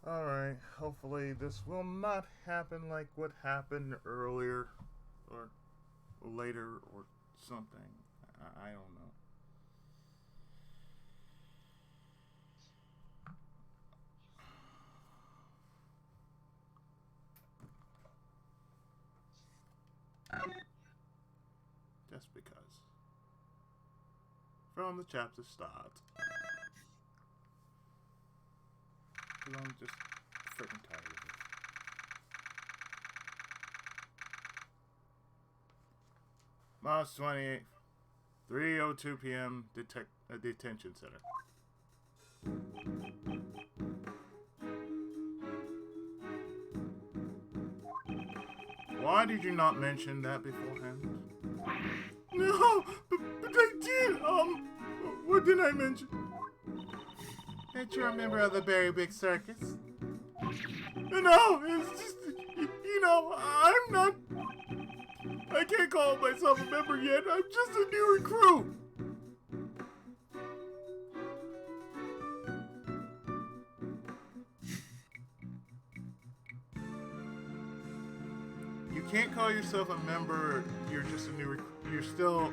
Alright, hopefully this will not happen like what happened earlier or later or something. I don't know. Just because. From the chapter start. Because I'm just freaking tired of it. March 28th, 3:02 p.m. Detention Center. Why did you not mention that beforehand? No, but I did. What did I mention? That you're a member of the Berry Big Circus. No, it's just, I'm not. I can't call myself a member yet. I'm just a new recruit. You can't call yourself a member. You're just a new recruit. You're still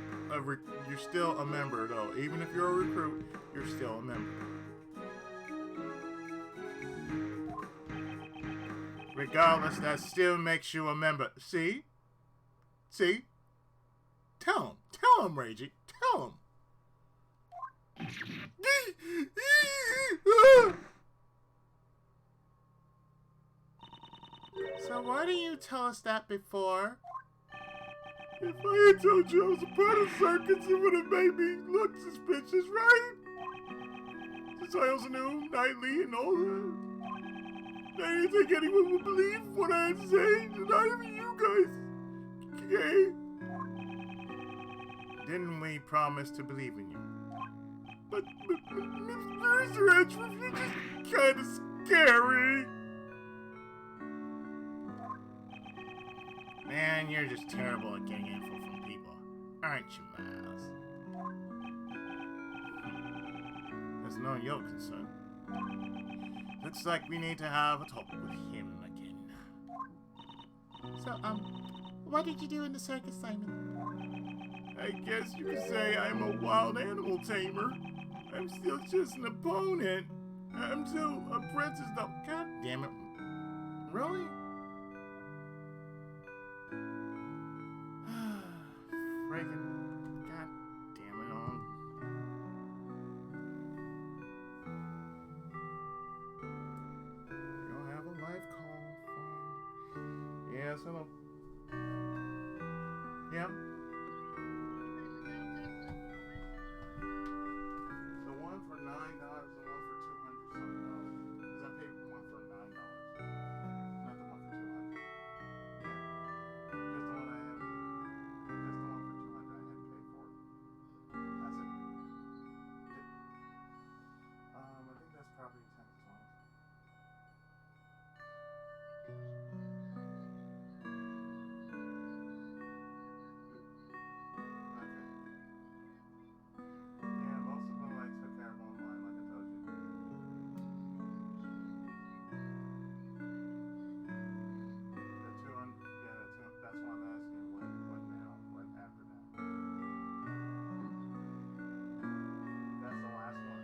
a member though. Even if you're a recruit, you're still a member. Regardless, that still makes you a member. See? See? Tell him, Reggie. Tell him. So why didn't you tell us that before? If I had told you I was a part of circus, it would have made me look suspicious, right? Since I also knew Knightley and all that. I didn't think anyone would believe what I had to say, not even you guys. Okay? Didn't we promise to believe in you? But Mr. Edgeworth, you're just kind of scary. Man, you're just terrible at getting info from people. Aren't you, Miles? As no you're concerned. Looks like we need to have a talk with him again. So, what did you do in the circus, Simon? I guess you could say I'm a wild animal tamer. I'm still just an opponent. I'm still a princess though. God damn it. Really? Friggin' god damn it all. You're gonna have a live call. Fine. Yes, hello. Yeah. The one for $9, the one for 200 something dollars. Because I paid the one for $9. Not the one for 200. Yeah. That's the one I have. That's the one for 200 I had to pay for. That's it. I think that's property taxes off. Okay. Yeah, most of them I took care of online, like I told you. The 200, yeah, that's why I'm asking what now, what after that. That's the last one.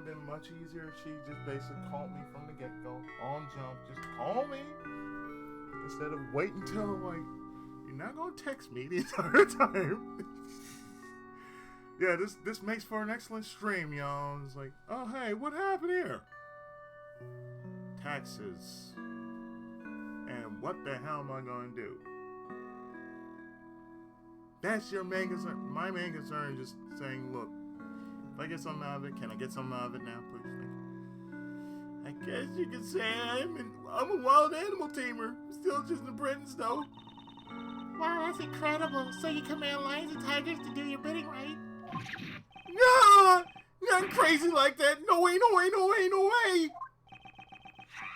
have been much easier if she just basically called me from the get-go, on jump, just call me. Instead of waiting until, like, you're not gonna text me the entire time. Yeah, this makes for an excellent stream, y'all. It's like, oh, hey, what happened here? Taxes. And what the hell am I gonna do? That's your main concern. My main concern is just saying, look, if I get something out of it, can I get something out of it now, please? Like, I guess you could say I'm a wild animal tamer. Still just an apprentice, though. Wow, that's incredible. So you command lions and tigers to do your bidding, right? No! Not crazy like that. No way, no way, no way, no way!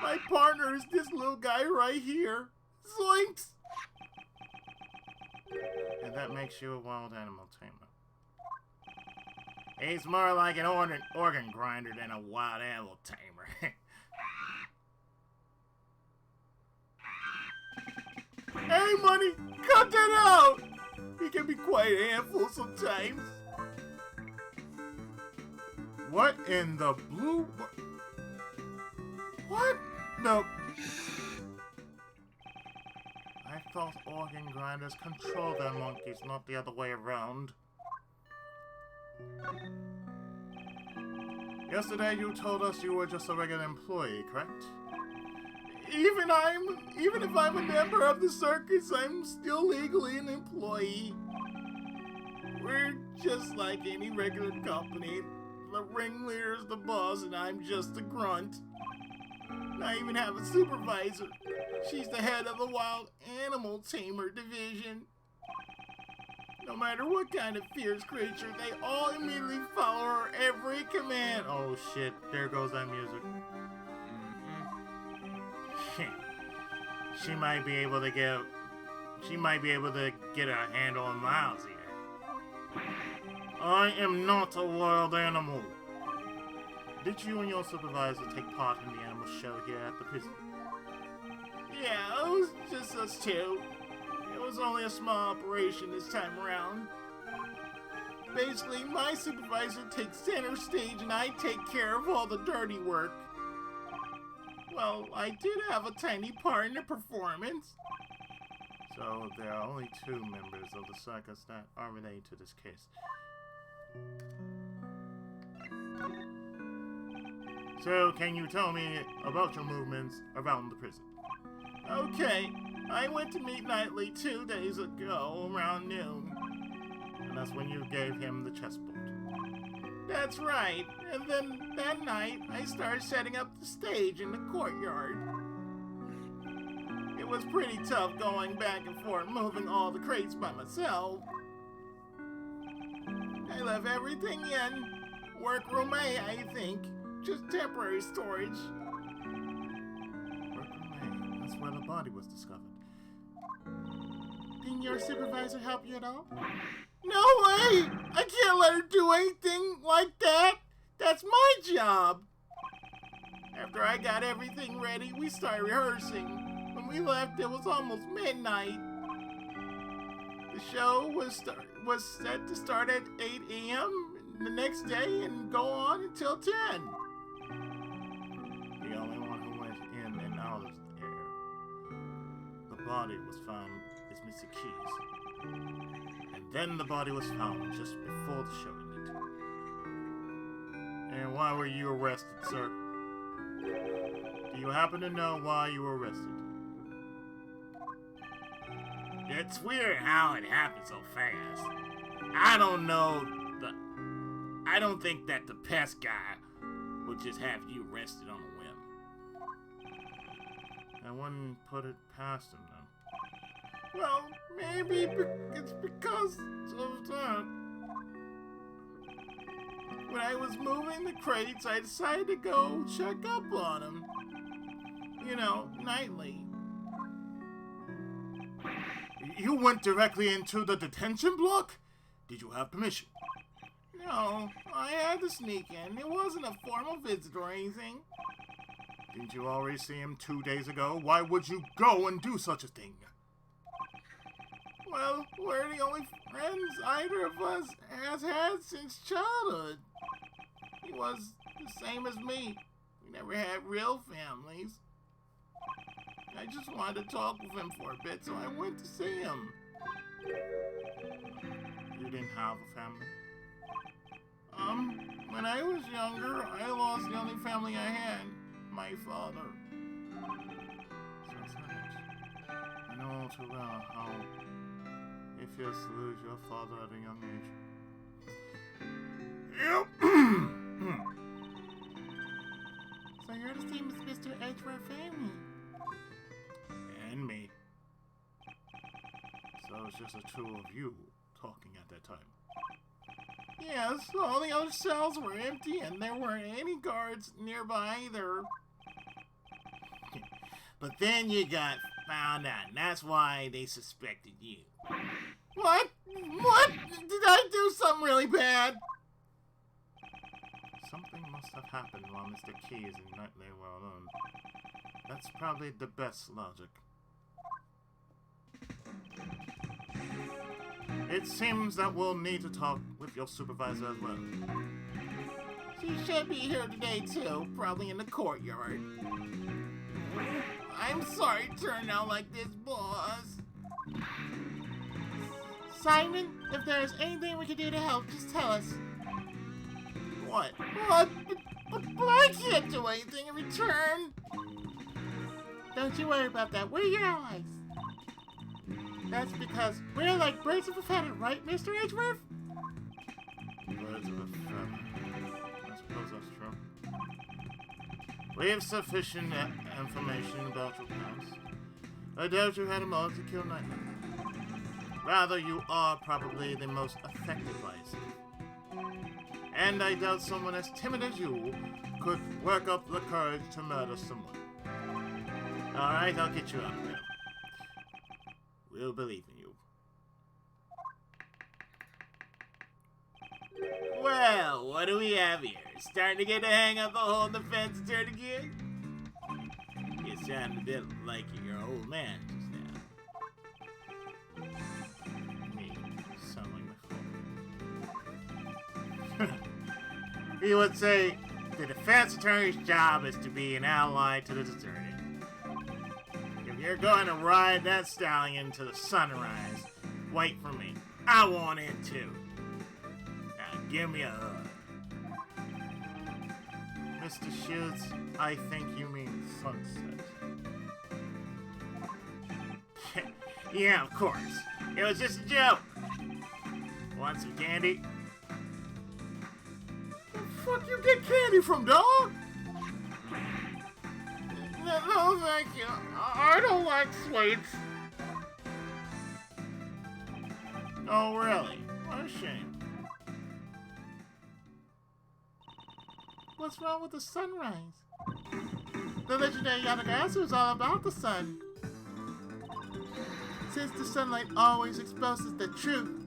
My partner is this little guy right here. Zoinks! And that makes you a wild animal tamer. He's more like an organ grinder than a wild animal tamer. Hey, Money! Cut that out! He can be quite a handful sometimes. What in the blue... What? No. I thought organ grinders control their monkeys, not the other way around. Yesterday you told us you were just a regular employee, correct? Even if I'm a member of the circus, I'm still legally an employee. We're just like any regular company. The ringleader's the boss and I'm just a grunt. I even have a supervisor. She's the head of the wild animal tamer division. No matter what kind of fierce creature, they all immediately follow her every command. Oh shit, there goes that music. She might be able to get a handle on Miles here. I am not a wild animal. Did you and your supervisor take part in the animal show here at the prison? Yeah, it was just us two. It was only a small operation this time around. Basically, my supervisor takes center stage and I take care of all the dirty work. Well, I did have a tiny part in the performance. So there are only 2 members of the circus that are related to this case. So, can you tell me about your movements around the prison? Okay, I went to meet Knightley 2 days ago around noon. And that's when you gave him the chessboard. That's right, and then that night, I started setting up the stage in the courtyard. It was pretty tough going back and forth moving all the crates by myself. I left everything in. Workroom A, I think. Just temporary storage. Workroom A, that's where the body was discovered. Didn't your supervisor help you at all? No way! I can't let her do anything like that! That's my job! After I got everything ready, we started rehearsing. When we left, it was almost midnight. The show was set to start at 8 a.m. the next day and go on until 10. The only one who went in and out of there. The body was found is Mr. Keys. And then the body was found just before the show ended. And why were you arrested, sir? Do you happen to know why you were arrested? It's weird how it happened so fast. I don't think that the pest guy would just have you arrested on a whim. I wouldn't put it past him, though. Well, maybe it's because of that. When I was moving the crates, I decided to go check up on him. You know, nightly. You went directly into the detention block? Did you have permission? No, I had to sneak in. It wasn't a formal visit or anything. Didn't you already see him 2 days ago? Why would you go and do such a thing? Well, we're the only friends either of us has had since childhood. He was the same as me. We never had real families. I just wanted to talk with him for a bit, so I went to see him. You didn't have a family? When I was younger, I lost the only family I had. My father. So sad. I know all too well how it feels to lose your father at a young age. Yep. So you're the same as Mr. Edgeworth family. And me. So it's just the two of you talking at that time. Yes, all the other cells were empty and there weren't any guards nearby either. But then you got found out, and that's why they suspected you. What? What? Did I do something really bad? Something must have happened while Mr. Keys and Knightley were alone. That's probably the best logic. It seems that we'll need to talk with your supervisor as well. She should be here today too, probably in the courtyard. I'm sorry it turned out like this, boss. Simon, if there's anything we can do to help, just tell us. What? What? But I can't do anything in return. Don't you worry about that. We're your allies. That's because we're like birds of a feather, right, Mr. Edgeworth? Birds of a feather. I suppose that's true. We have sufficient information about your past. I doubt you had a motive to kill Knightley. Rather, you are probably the most affected by it. And I doubt someone as timid as you could work up the courage to murder someone. Alright, I'll get you out of there. We'll believe in you. Well, what do we have here? Starting to get the hang of the whole defense turn again? You sound a bit like your old man just now. Me, sound like my father. He would say, the defense attorney's job is to be an ally to the deserted. If you're going to ride that stallion to the sunrise, wait for me. I want it too. Now give me a hug. Mr. Shields, I think you mean sunset. Yeah, of course. It was just a joke. Want some candy? Where the fuck you get candy from, dog? No, thank you. I don't like sweets. Oh, really? What a shame. What's wrong with the sunrise? The legendary Yanagasu is all about the sun. Since the sunlight always exposes the truth.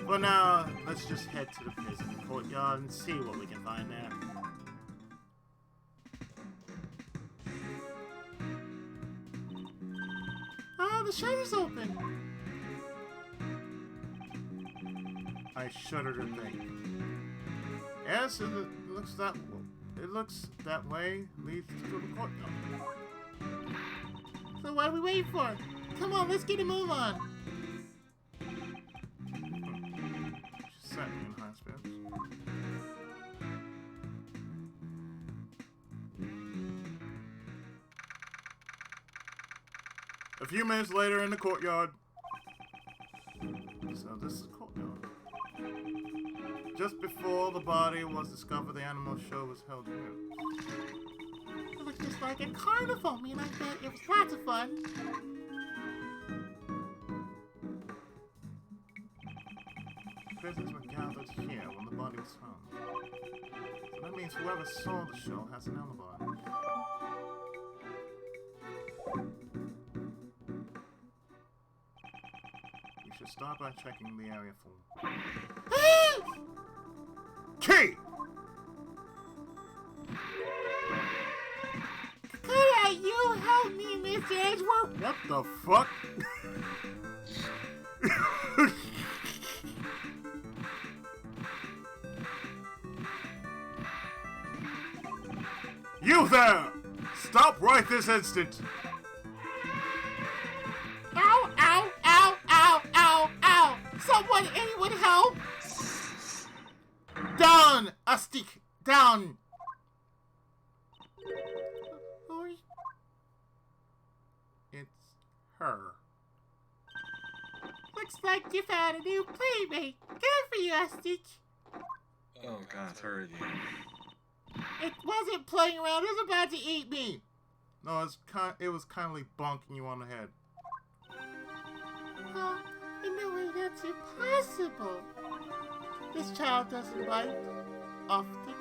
For now, let's just head to the prison courtyard and see what we can find there. Ah, the shutter's open. I shudder to think. Yes, it looks that way. Leads to the courtyard. So what are we waiting for? Come on, let's get a move on. She sat me in high spirits. A few minutes later in the courtyard. So this is the courtyard. Just before the body was discovered, the animal show was held here. It looks just like a carnival. I mean, I bet it was lots of fun. Prisoners were gathered here when the body was found. So that means whoever saw the show has an alibi. We should start by checking the area for key! Could you help me, Mr. Edgeworth? What the fuck? You there! Stop right this instant! Ow, ow, ow, ow, ow, ow! Someone, anyone help! Down! Astik! Down! Who are you? It's her. Looks like you found a new playmate. Good for you, Astik. Oh god, it's her again. It wasn't playing around, it was about to eat me. No, it was kindly bonking you on the head. Oh, in no way that's impossible. This child doesn't bite often.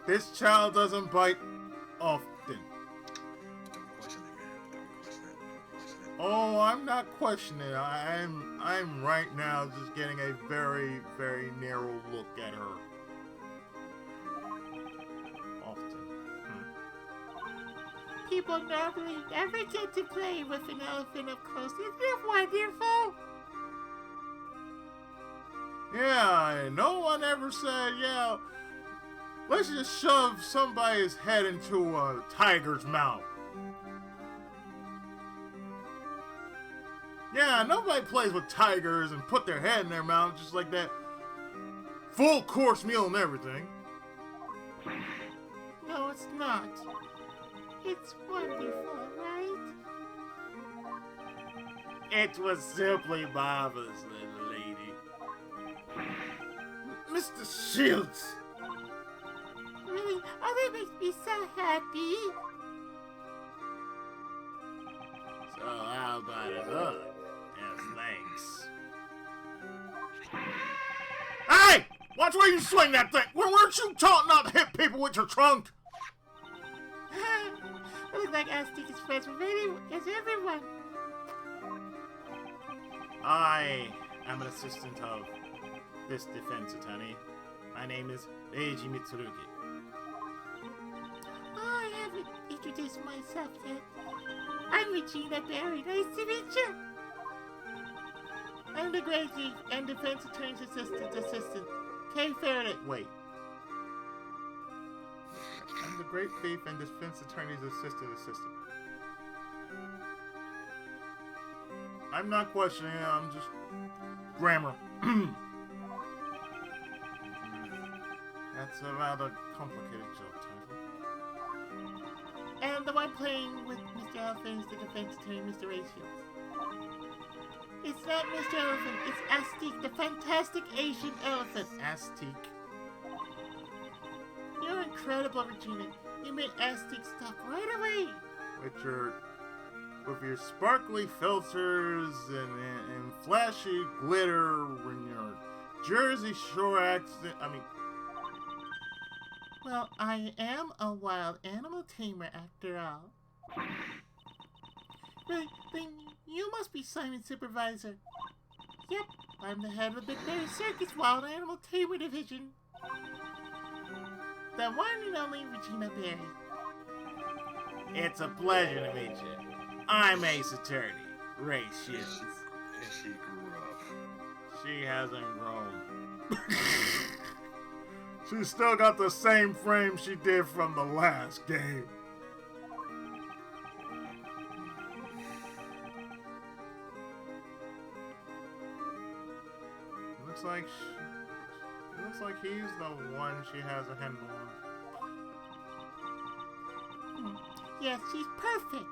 This child doesn't bite often. Don't question it, man. Don't question it. Don't question it. Oh, I'm not questioning. I'm right now just getting a very, very narrow look at her. Often. People normally never get to play with an elephant up close. Isn't it wonderful? Yeah, no one ever said, yeah, let's just shove somebody's head into a tiger's mouth. Yeah, nobody plays with tigers and put their head in their mouth just like that. Full course meal and everything. No, it's not. It's wonderful, right? It was simply marvelous, little lady. Mr. Shields! Really? Oh, that makes me so happy. So how about a hug? As thanks. Hey! Watch where you swing that thing! Weren't you taught not to hit people with your trunk? It looks like Astik is friends with everyone. I am an assistant of this defense attorney. My name is Eiji Mitsurugi. Oh, I haven't introduced myself yet. I'm Regina Berry. Nice to meet you. I'm the Great Thief and Defense Attorney's Assistant. Kay Faraday. Wait. I'm the Great Thief and Defense Attorney's Assistant. I'm not questioning it, I'm just grammar. That's a rather complicated job title. And the one playing with Mr. Elephant is the defense attorney, Mr. Ratios. It's not Mr. Elephant, it's Astik, the fantastic Asian elephant. Astik. You're incredible, Regina. You made Astik stop right away. With your sparkly filters and flashy glitter and your Jersey Shore accent. Well, I am a wild animal tamer after all. Really? Then you must be Simon's supervisor. Yep, I'm the head of the Big Berry Circus Wild Animal Tamer Division. The one and only Regina Berry. It's a pleasure to meet you. I'm Ace Attorney, Ray Shields. And she grew up. She hasn't grown. She's still got the same frame she did from the last game. It looks like he's the one she has a handle on. Yes, she's perfect.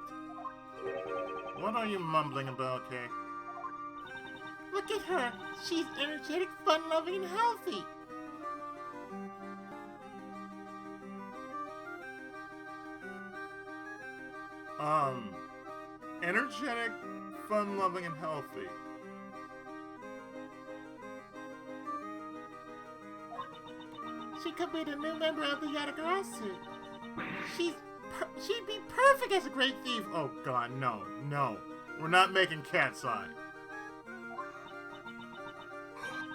What are you mumbling about, Kay? Look at her. She's energetic, fun-loving, and healthy. Energetic, fun-loving, and healthy. She could be the new member of the Yatagarasu. She'd be perfect as a great thief. Oh god, no. We're not making cat's eye.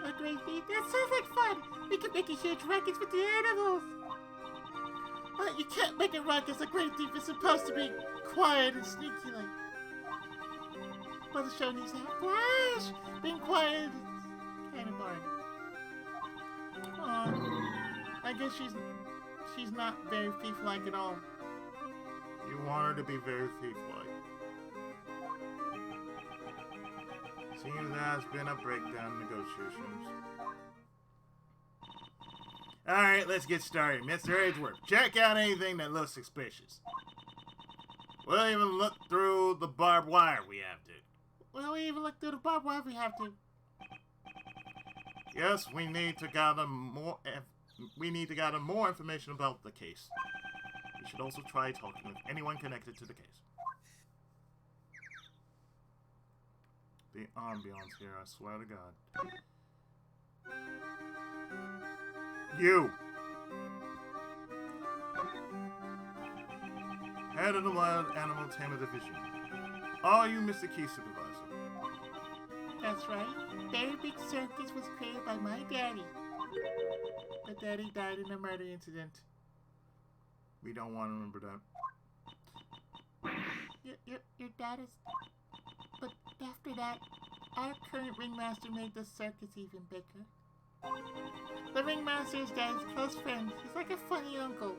A great thief? That sounds like fun. We could make a huge ruckus with the animals. But you can't make a ruckus. A great thief is supposed to be quiet and sneaky like. Well, the show needs to have flash. Being quiet is kind of boring. Aww. I guess she's not very thief-like at all. You want her to be very thief-like. Seems there has been a breakdown in negotiations. Alright, let's get started. Mr. Edgeworth, check out anything that looks suspicious. We'll even look through the barbed wire we have to. Will we even look through the barbed wire if we have to? Yes, we need to gather more information about the case. You should also try talking with anyone connected to the case. The ambiance here, I swear to God. You! Head of the Wild Animal Tamer Division. Are you Mr. Key Supervisor? That's right. Very Big Circus was created by my daddy. But daddy died in a murder incident. We don't want to remember that. Your dad is... But after that, our current ringmaster made the circus even bigger. The ringmaster is dad's close friend. He's like a funny uncle.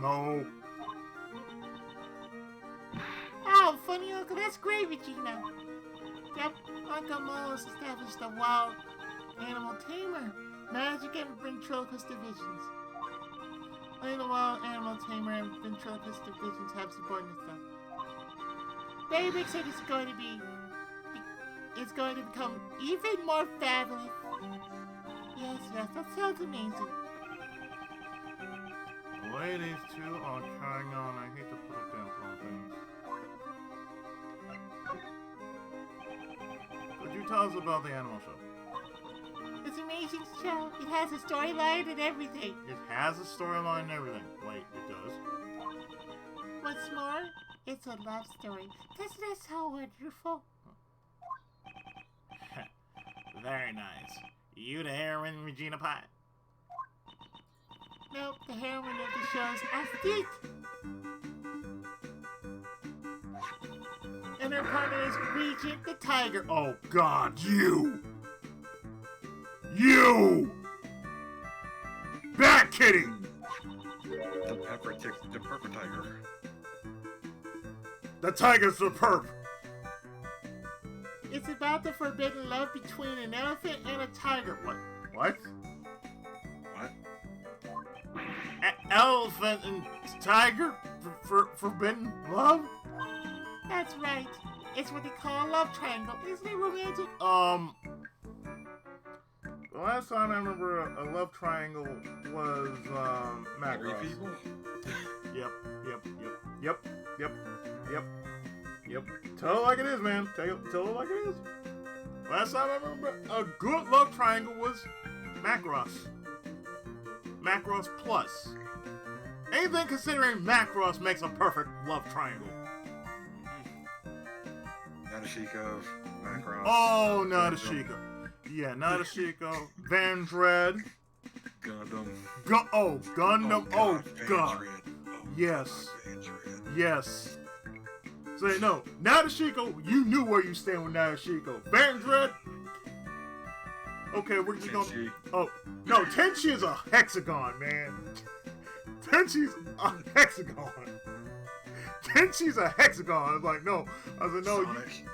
No. Oh, funny uncle, that's great, Regina. Yep, Uncle Mo has established the Wild Animal Tamer, Magic and Ventriloquist divisions. Only the Wild Animal Tamer and Ventriloquist divisions have subordinates though. Very Big Circus is going to become even more fabulous. Yes, that sounds amazing. The way these two are carrying on, I hate to put a damper on things. Could you tell us about the animal show? It's an amazing show. It has a storyline and everything. It has a storyline and everything. Wait, it does? What's more, it's a love story. Doesn't that sound wonderful? Very nice. You the heroine, Regina Pye? Nope, the heroine of the show is Astrid. And her partner is Regent the Tiger. Oh God, you! You! Bat Kitty! The pepper tiger. The tiger's the perp! It's about the forbidden love between an elephant and a tiger. What? What? What? Elephant and tiger? Forbidden love? That's right. It's what they call a love triangle. Isn't it romantic? The last time I remember a love triangle was, Three Macross. people? Yep. Tell it like it is, man. Tell it like it is. Last time I remember a good love triangle was Macross. Macross Plus. Anything considering Macross makes a perfect love triangle. Nadeshiko, Macross. Oh, Nadeshiko. Yeah, Nadeshiko, Vandred. Gundam. Gundam. Oh, God. Vandred. Oh, Yes. Vandred. Yes. Say no. Nadeshiko, you knew where you stand with Nadeshiko. Vandred. Okay, we're just gonna. Tenchi. Oh, no, Tenchi is a hexagon, man. Tenchi's a hexagon. Tenchi's a hexagon. I was like, no. I was like, no. Sonic.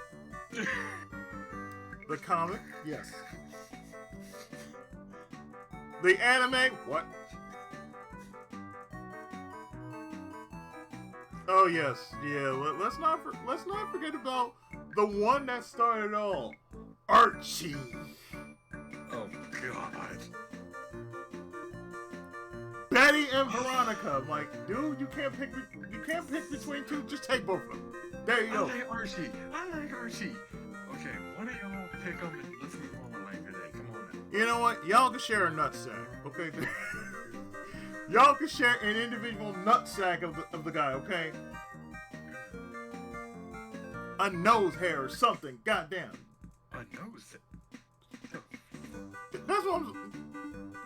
The comic? Yes. The anime? What? Oh yes, yeah. Let's not forget about the one that started it all, Archie. Oh God. Betty and Veronica. I'm like, dude, you can't pick between two. Just take both of them. There you I go. like Archie. Okay, why don't y'all pick up and let's move on with life today. Come on now. You know what? Y'all can share a nutsack, okay? Y'all can share an individual nutsack of the guy, okay? A nose hair or something, goddamn. I know. That's what I'm.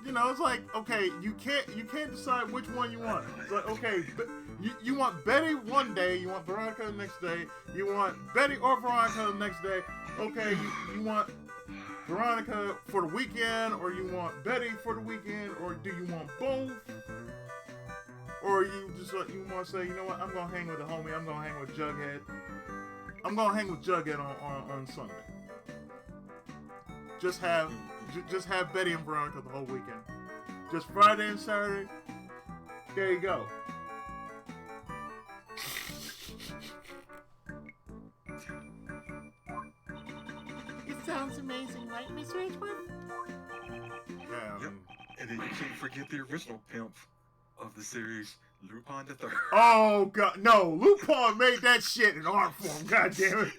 You know, it's like, okay, you can't decide which one you want. It's like, okay, you want Betty one day, you want Veronica the next day, you want Betty or Veronica the next day. Okay, you want Veronica for the weekend, or you want Betty for the weekend, or or do you want both? Or you just you want to say, you know what, I'm gonna hang with the homie. I'm gonna hang with Jughead. I'm gonna hang with Jughead on Sunday. Just have Betty and Veronica the whole weekend. Just Friday and Saturday. There you go. It sounds amazing, right, Mr. Edgeworth? Yeah. Yep. And then you can't forget the original pimp of the series, Lupin the Third. Oh god, no! Lupin made that shit in art form. God damn it!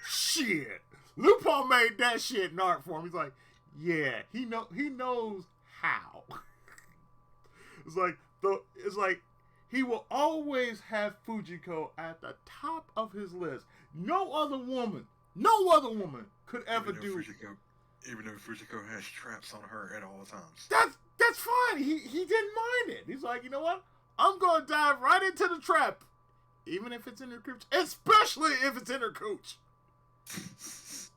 Shit, Lupin made that shit in art form. He's like, yeah, he knows how. It's like he will always have Fujiko at the top of his list. No other woman could ever do. Even though Fujiko has traps on her at all times. That's fine. He didn't mind it. He's like, you know what? I'm gonna dive right into the trap, even if it's in her cooch, especially if it's in her cooch. It's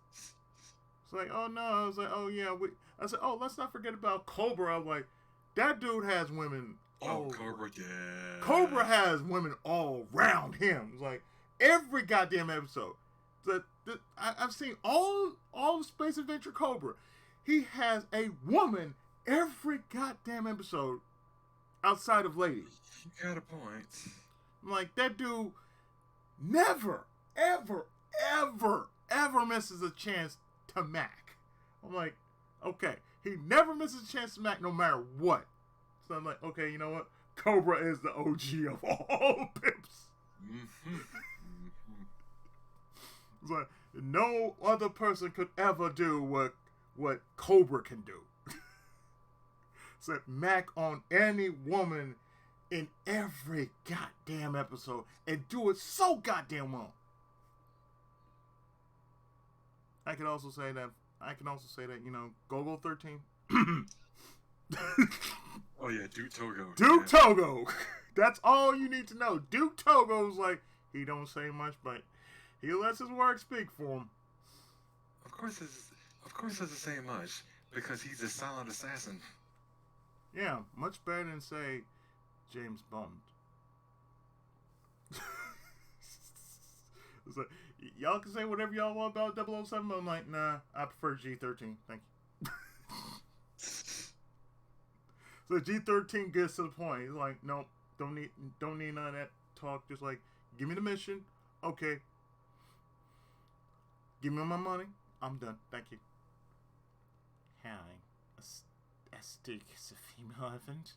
like, oh no. I was like, oh yeah. I said, oh, let's not forget about Cobra. I'm like, that dude has women. Oh, Cobra, yeah. Cobra has women all around him. It's like every goddamn episode. I've seen all Space Adventure Cobra. He has a woman every goddamn episode outside of ladies. You got a point. I'm like, that dude never, ever, ever, ever misses a chance to Mac. I'm like, okay, he never misses a chance to Mac no matter what. So I'm like, okay, you know what? Cobra is the OG of all pimps. Mm-hmm. It's like, no other person could ever do what Cobra can do. So Mac on any woman in every goddamn episode and do it so goddamn well. I can also say that, you know, Gogo 13. Oh yeah, Duke Togo. Duke Togo. That's all you need to know. Duke Togo's like, he don't say much, but he lets his work speak for him. Of course doesn't say much, because he's a silent assassin. Yeah, much better than, say, James Bond. It's like, y'all can say whatever y'all want about 007. I'm like, nah, I prefer G13. Thank you. So G13 gets to the point. He's like, nope, don't need none of that talk. Just like, give me the mission. Okay. Give me my money. I'm done. Thank you. Having Astic is a female elephant.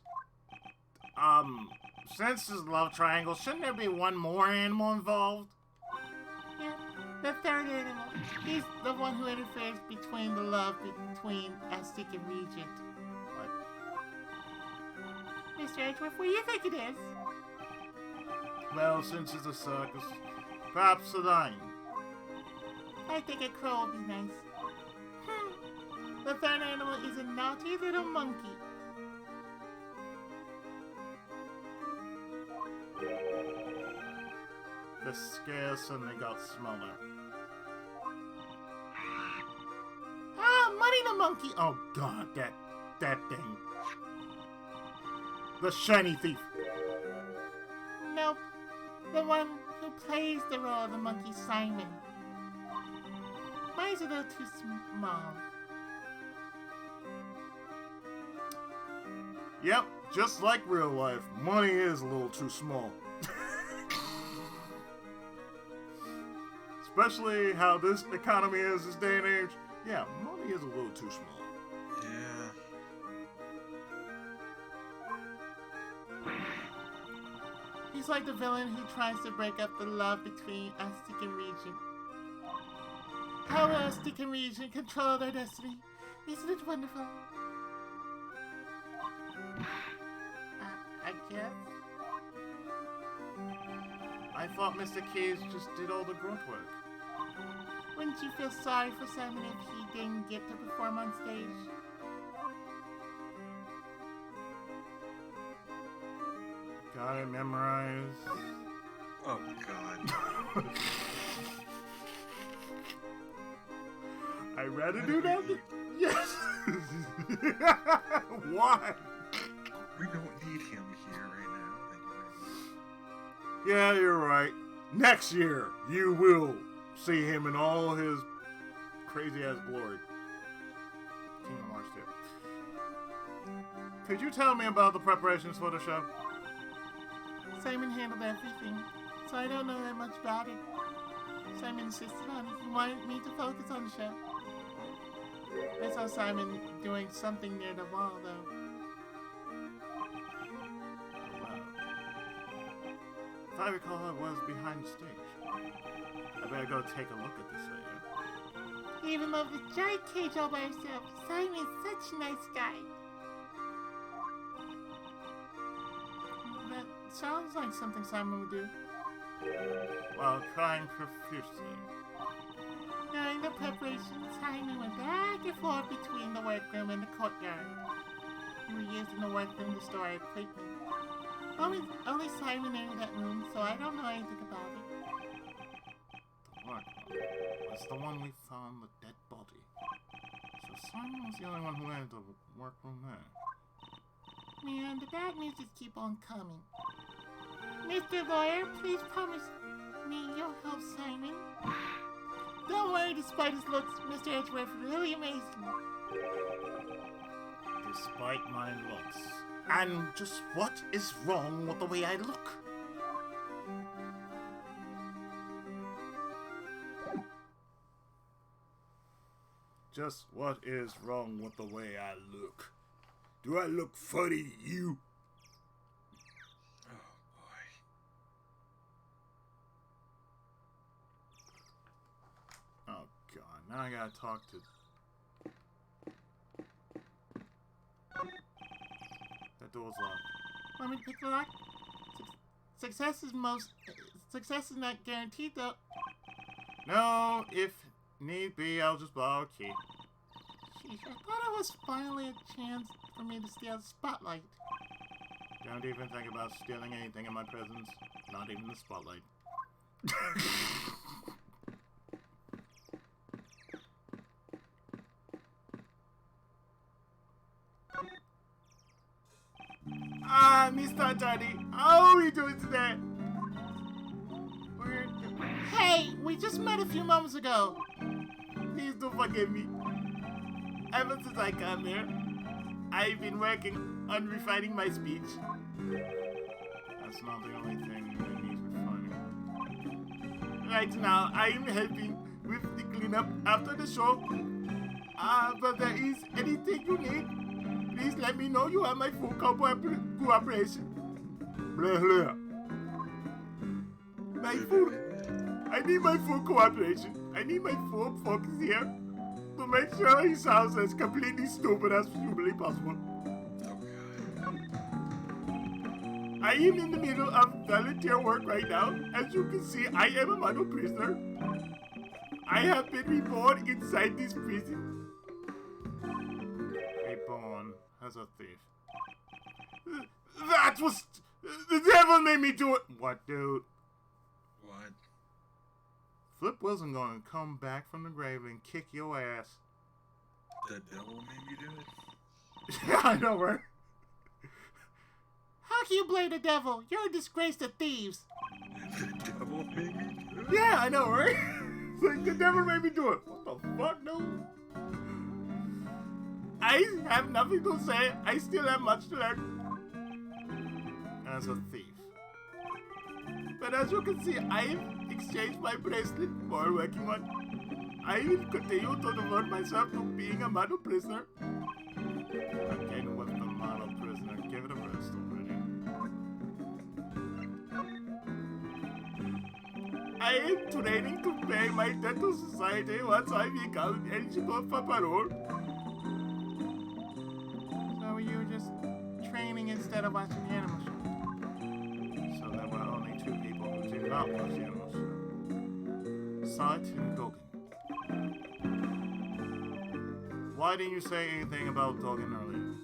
Since this love triangle, shouldn't there be one more animal involved? Yeah, the third animal. He's the one who interferes between the love between Aztec and Regent. Mr. Edgeworth, what do you think it is? Well, since it's a circus, perhaps a lion. I think a crow would be nice. The third animal is a naughty little monkey. The scare suddenly got smaller. Ah, Money the monkey. Oh god, that thing. The shiny thief. Nope. The one who plays the role of the monkey, Simon. Mine's a little too small. Yep, just like real life, money is a little too small. Especially how this economy is this day and age. Yeah, money is a little too small. Yeah. He's like the villain who tries to break up the love between Aztec and Regent. How will Aztec and Regent control their destiny? Isn't it wonderful? I guess. I thought Mr. Keys just did all the grunt work. Wouldn't you feel sorry for Simon if he didn't get to perform on stage? Got it memorized. Oh god. I'd rather do that. Yes. Why? We don't need him here right now. Thank you very much. Yeah, you're right. Next year, you will see him in all his crazy-ass glory. Kingdom Hearts 2. Could you tell me about the preparations for the show? Simon handled everything, so I don't know that much about it. Simon insisted on it. He wanted me to focus on the show. I saw Simon doing something near the wall, though. If I recall, I was behind the stage. I better go take a look at this later. He even loved the giant cage all by himself. Simon is such a nice guy. That sounds like something Simon would do. While crying profusely. During the preparations, Simon went back and forth between the workroom and the courtyard. We were using the workroom to store our equipment. Only Simon entered that room, so I don't know anything about it. The workroom. That's the one we found the dead body. So Simon was the only one who entered the workroom there. Man, the bad news just keep on coming. Mr. Lawyer, please promise me you'll help Simon. Don't worry, despite his looks, Mr. Edgeworth really amazed me. Despite my looks. And just what is wrong with the way I look? Just what is wrong with the way I look? Do I look funny to you? Oh boy. Oh god, now I gotta talk to... That door's locked. Want me to pick the lock? Success is not guaranteed, though. No, if need be, I'll just borrow a key. Sheesh, I thought it was finally a chance for me to steal the spotlight. Don't even think about stealing anything in my presence. Not even the spotlight. Ah, Mr. Attorney, how are we doing today? Hey, we just met a few moments ago. Please don't forgive me. Ever since I came here, I've been working on refining my speech. That's not the only thing that needs refining. Right now, I am helping with the cleanup after the show. But there is anything you need, please let me know. You have my full cooperation. Blah, blah. My full... I need my full cooperation. I need my full focus here to make sure he sounds as completely stupid as humanly possible. I am in the middle of volunteer work right now. As you can see, I am a model prisoner. I have been reborn inside this prison. Reborn as a thief. That was... The devil made me do it! What, dude? What? Flip wasn't going to come back from the grave and kick your ass. The devil made me do it? Yeah, I know, right? How can you blame the devil? You're a disgrace to thieves. The devil made me do it? Yeah, I know, right? It's like the devil made me do it. What the fuck, dude? I have nothing to say. I still have much to learn as a thief. But as you can see, I've exchanged my bracelet for working one. I will continue to devote myself to being a model prisoner. Again with the model prisoner. Give it a rest already. I am training to pay my debt to society once I become eligible for parole. So you were just training instead of watching the animal show? So there were only two people who did not watch the animal show. Sight and Dogen. Why didn't you say anything about Dogen earlier?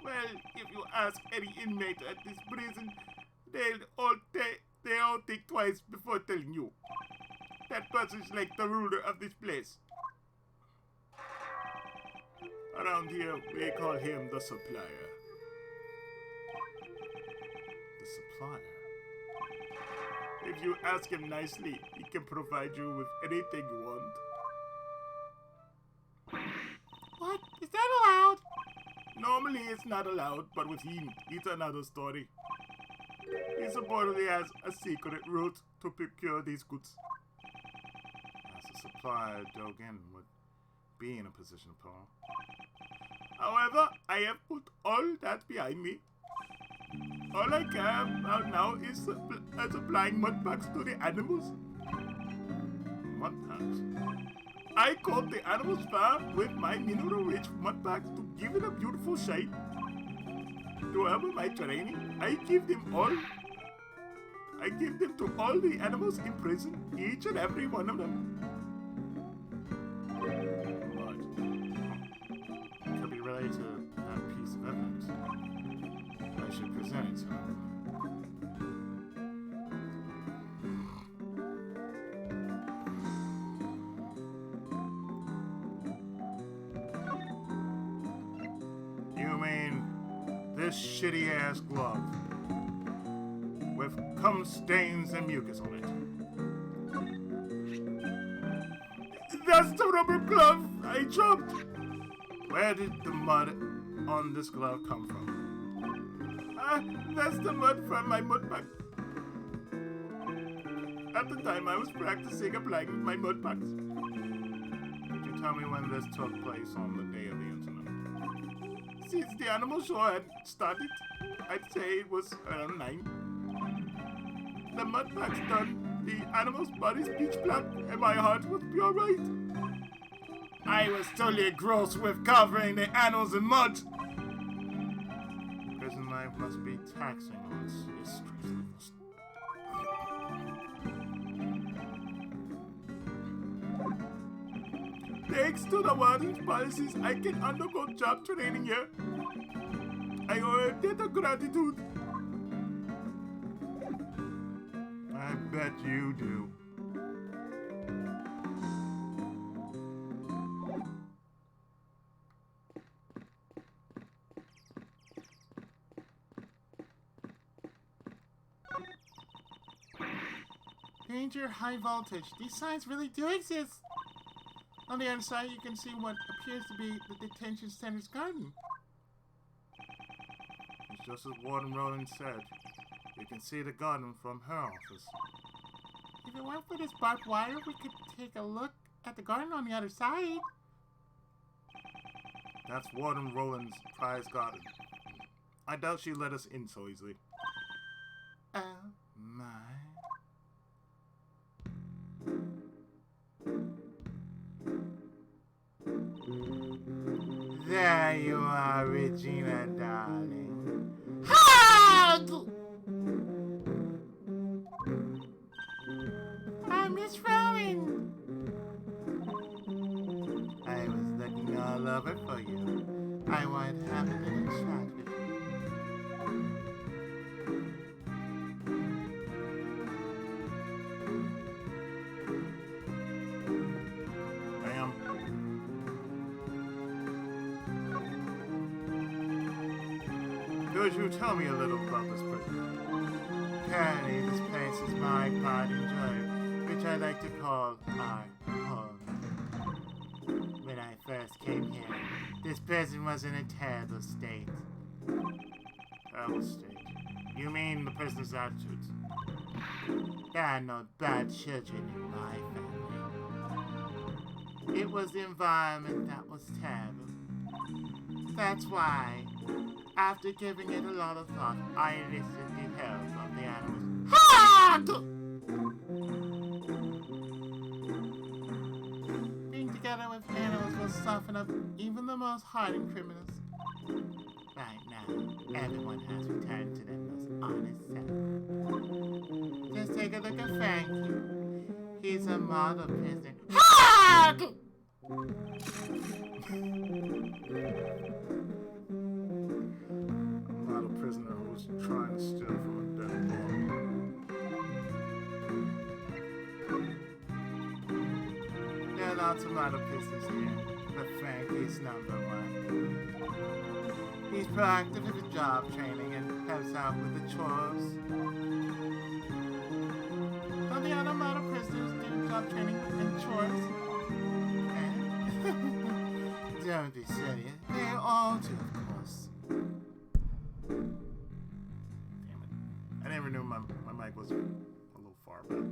Well, if you ask any inmate at this prison, they all think twice before telling you. That person's like the ruler of this place. Around here, we call him the supplier. The supplier. If you ask him nicely, he can provide you with anything you want. What? Is that allowed? Normally it's not allowed, but with him, it's another story. He supposedly has a secret route to procure these goods. As a supplier, Dogen would be in a position of power. However, I have put all that behind me. All I care about now is supplying mud packs to the animals. Mud packs? I coat the animals' fur with my mineral-rich mud packs to give it a beautiful shape. To help with my training, I give them to all the animals in prison, each and every one of them. What? Could be related to that piece of evidence. I should present it to him. You mean this shitty-ass glove with cum stains and mucus on it? That's the rubber glove I dropped! Where did the mud on this glove come from? That's the mud from my mud pack. At the time I was practicing applying my mud packs. Could you tell me when this took place on the day of the incident? Since the animal show had started, I'd say it was around 9. The mud packs done, the animal's body's pitch black, and my heart was pure right. I was totally engrossed with covering the animals in mud. Prison life must be taxing on its history. Thanks to the warden's policies, I can undergo job training here. I owe a debt of gratitude. I bet you do. Danger, high voltage. These signs really do exist. On the other side, you can see what appears to be the detention center's garden. It's just as Warden Roland said. You can see the garden from her office. If it weren't for this barbed wire, we could take a look at the garden on the other side. That's Warden Roland's prize garden. I doubt she'd let us in so easily. Oh. My. There you are, Regina, darling. Hug! I miss Rowan. I was looking all over for you. I want to have a little chat with you. Ma'am. Could you tell me a little about this prison? Currently, this place is my pride and joy, which I like to call our home. When I first came here, this prison was in a terrible state. Terrible state? You mean the prisoner's attitudes? There are no bad children in my family. It was the environment that was terrible. That's why, after giving it a lot of thought, I enlisted the help of the animals. Hug! Being together with animals will soften up even the most hardened criminals. Right now, everyone has returned to their most honest self. Just take a look at Frankie. He's a model prisoner. Hug! A model prisoner who's trying to steal from a dead boy. There are lots of model prisoners here, but Frankie's #1. He's proactive with the job training and helps out with the chores. Don't the other model prisoners do job training and chores? Don't be silly. They all do, of course. Damn it. I never knew my mic was a little far back.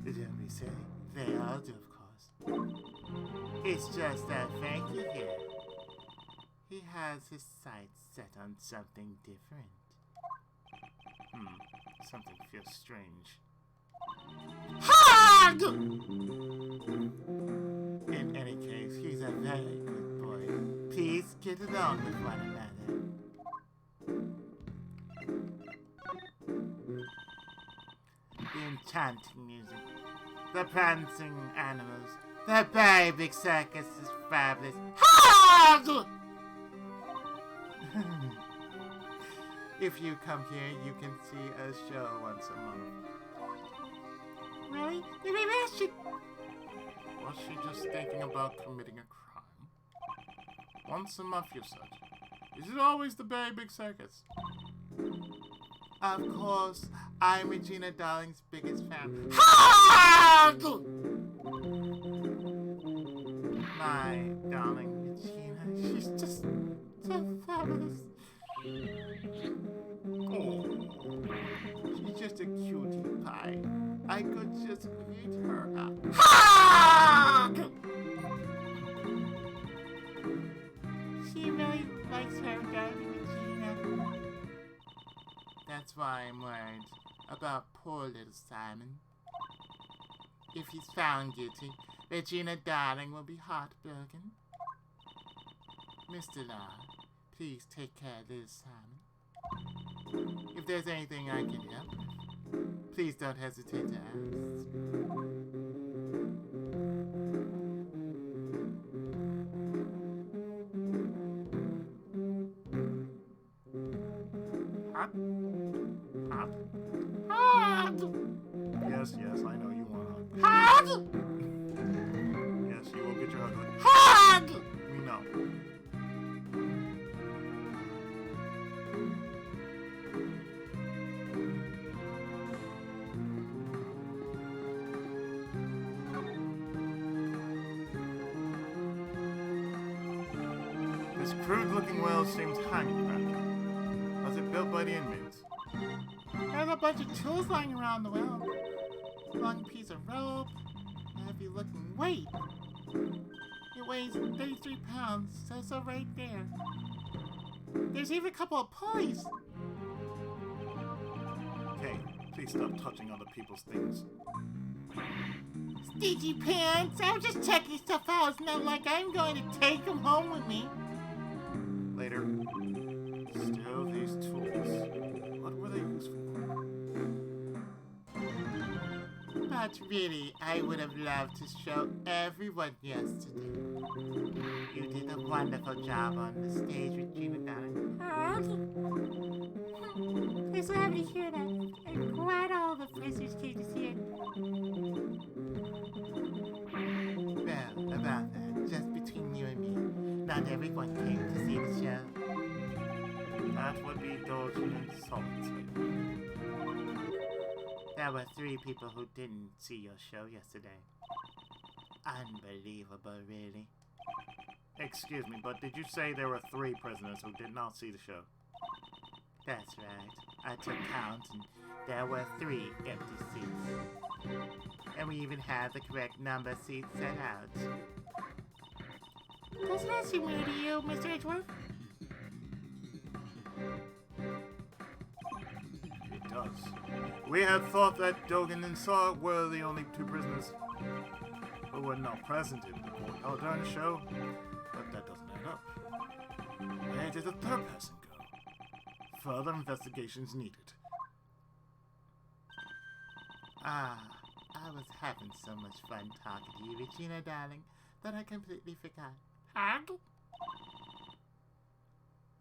Don't be silly. They all do, of course. It's just that Frankie here. He has his sights set on something different. Something feels strange. Hog! In any case, he's a very good boy. Please get along with one another. The enchanting music, the prancing animals, the very big circus is fabulous. Hog! If you come here, you can see a show once a month. Really? Maybe I should. Was she just thinking about committing a crime? Once a month, you said. Is it always the very big circus? Of course, I'm Regina Darling's biggest fan. My darling Regina, she's just so fabulous. Oh, she's just a cutie pie. I could just eat her up. She really likes her, darling Regina. That's why I'm worried about poor little Simon. If he's found guilty, Regina Darling will be heartbroken. Mr. Law, please take care of little Simon. If there's anything I can help with, please don't hesitate to ask. Yes, I know you want a hug. Hog! Yes, you will get your hug. Hog! We know. This crude-looking well seems handicrafted. Was it built by the inmates? There's a bunch of tools lying around the well. A long piece of rope, a heavy looking weight. It weighs 33 pounds, so right there. There's even a couple of pulleys. Okay, please stop touching other people's things. Stingy pants! I'm just checking stuff out. It's not like I'm going to take them home with me. Later. Still, these tools. What were they used for? But really, I would have loved to show everyone yesterday. You did a wonderful job on the stage, Regina Darling. I'm so happy to hear that. I'm glad all the prisoners came to see it. Well, about that, just between you and me, not everyone came to see the show. That would be indulging in solitude. There were 3 people who didn't see your show yesterday. Unbelievable, really. Excuse me, but did you say there were 3 prisoners who did not see the show? That's right. I took count, and there were 3 empty seats. And we even had the correct number of seats set out. Doesn't that seem weird to you, Mr. Edgeworth? It does. We had thought that Dogan and Saw were the only 2 prisoners who were not present in the court during the show, but that doesn't add up. Where did the 3rd person go? Further investigations needed. I was having so much fun talking to you, Regina Darling, that I completely forgot. Hog?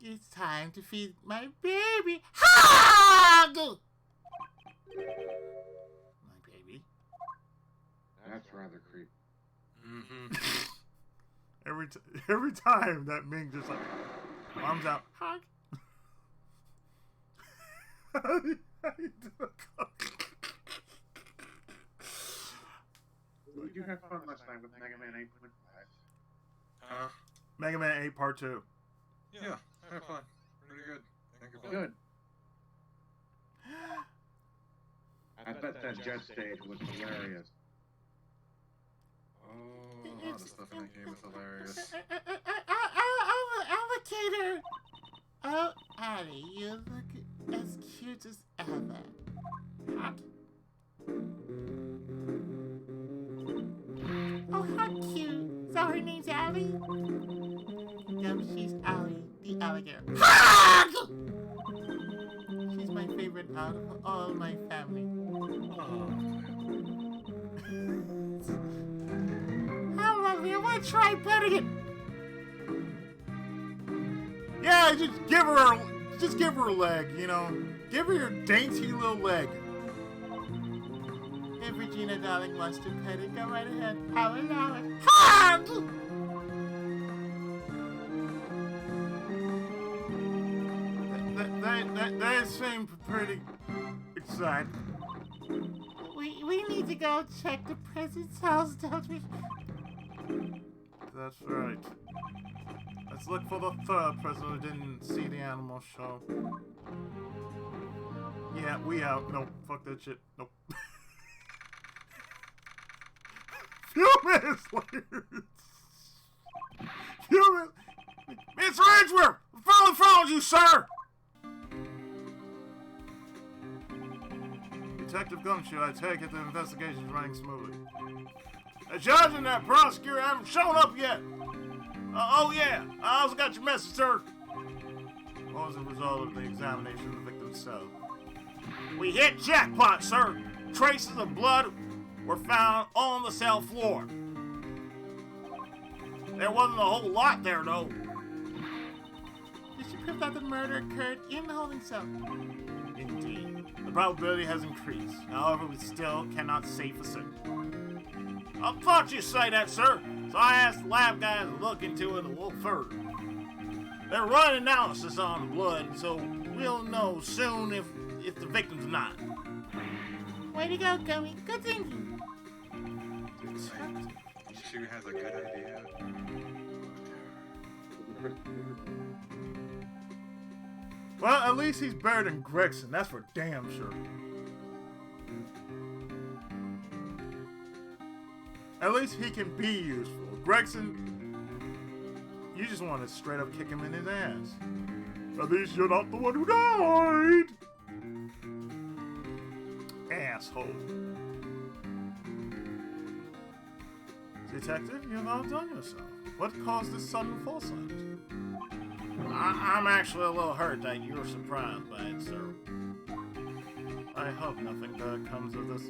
It's time to feed my baby. Hog! My baby? That's rather creepy. Every time that Ming just like arms out. Hug. How you doing? You had fun last night with Mega Man 8.5. Huh? Mega Man 8 Part 2. Yeah, had fun. Pretty good. Thank you for good. I bet that jet stage was hilarious. Oh, a lot of stuff in that game is hilarious. Alligator! Oh, Addie, you look as cute as ever. Hug. Oh, how cute. So her name's Allie? No, she's Allie, the alligator. Hug! She's my favorite out of all my family. How lovely. I want to try petting it. Yeah, just give her a leg, you know. Give her your dainty little leg. If Regina Darling wants to pet it, go right ahead. I'll allow it. Hug! They seem pretty excited. We need to go check the president's house, don't we? That's right. Let's look for the third person who didn't see the animal show. Yeah, we out. Nope, fuck that shit. Nope. Few minutes later. Mr. Edgeworth! I followed you, sir! Detective Gumshoe, I take it the investigation's running smoothly. The judge and that prosecutor haven't shown up yet. Oh yeah, I also got your message, sir. What was the result of the examination of the victim's cell? We hit jackpot, sir. Traces of blood were found on the cell floor. There wasn't a whole lot there, though. Did she prove that the murder occurred in the holding cell? Indeed. The probability has increased. However, we still cannot say for certain. I thought you'd say that, sir. So I asked the lab guys to look into it a little further. They're running analysis on the blood, so we'll know soon if the victim's not. Way to go, Gummy. Good thinking. She has a good idea. Well, at least he's better than Gregson. That's for damn sure. At least he can be useful. Gregson, you just want to straight up kick him in his ass. At least you're not the one who died. Asshole. Detective, you've outdone yourself. What caused this sudden foresight? I'm actually a little hurt that you were surprised by it, sir. I hope nothing good comes of this.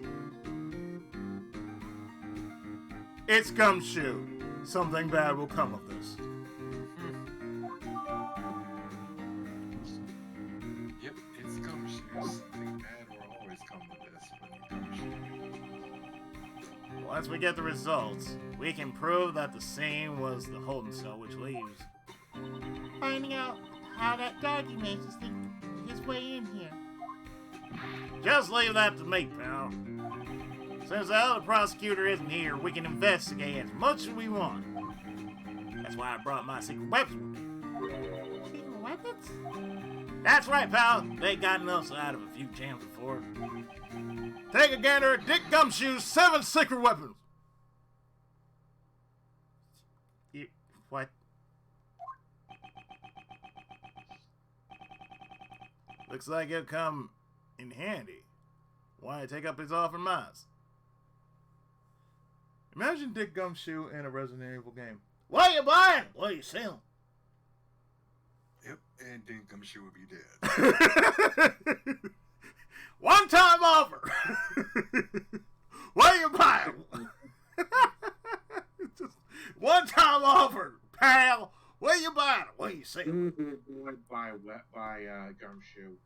It's Gumshoe. Something bad will come of this. Yep, it's Gumshoe. Something bad will always come with this with Gumshoe. Once we get the results, we can prove that the scene was the holding cell, which leaves Finding out how that doggy makes us think his way in here. Just leave that to me, pal. Since the other prosecutor isn't here, we can investigate as much as we want. That's why I brought my secret weapons with me. Secret weapons? That's right, pal. They gotten us out of a few jams before. Take a gander at Dick Gumshoe's 7 secret weapons. What? Looks like it'll come in handy. Why take up his offer miles? Imagine Dick Gumshoe in a Resident Evil game. What are you buying? What are you selling? Yep, and then Gumshoe would be dead. One time offer. What are you buying? Just one time offer, pal. What are you buying? What are you selling? by Gumshoe.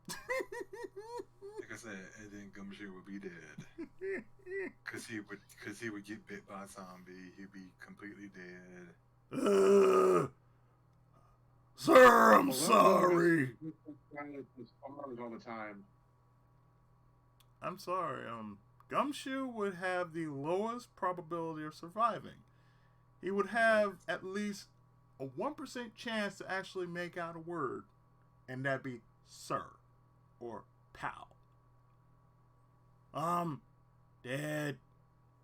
Like I said, and then Gumshoe would be dead. Cause he would get bit by a zombie. He'd be completely dead. Sir, I'm Well, sorry. This all the time. I'm sorry. Gumshoe would have the lowest probability of surviving. He would have at least a 1% chance to actually make out a word, and that'd be sir or pal. Dead,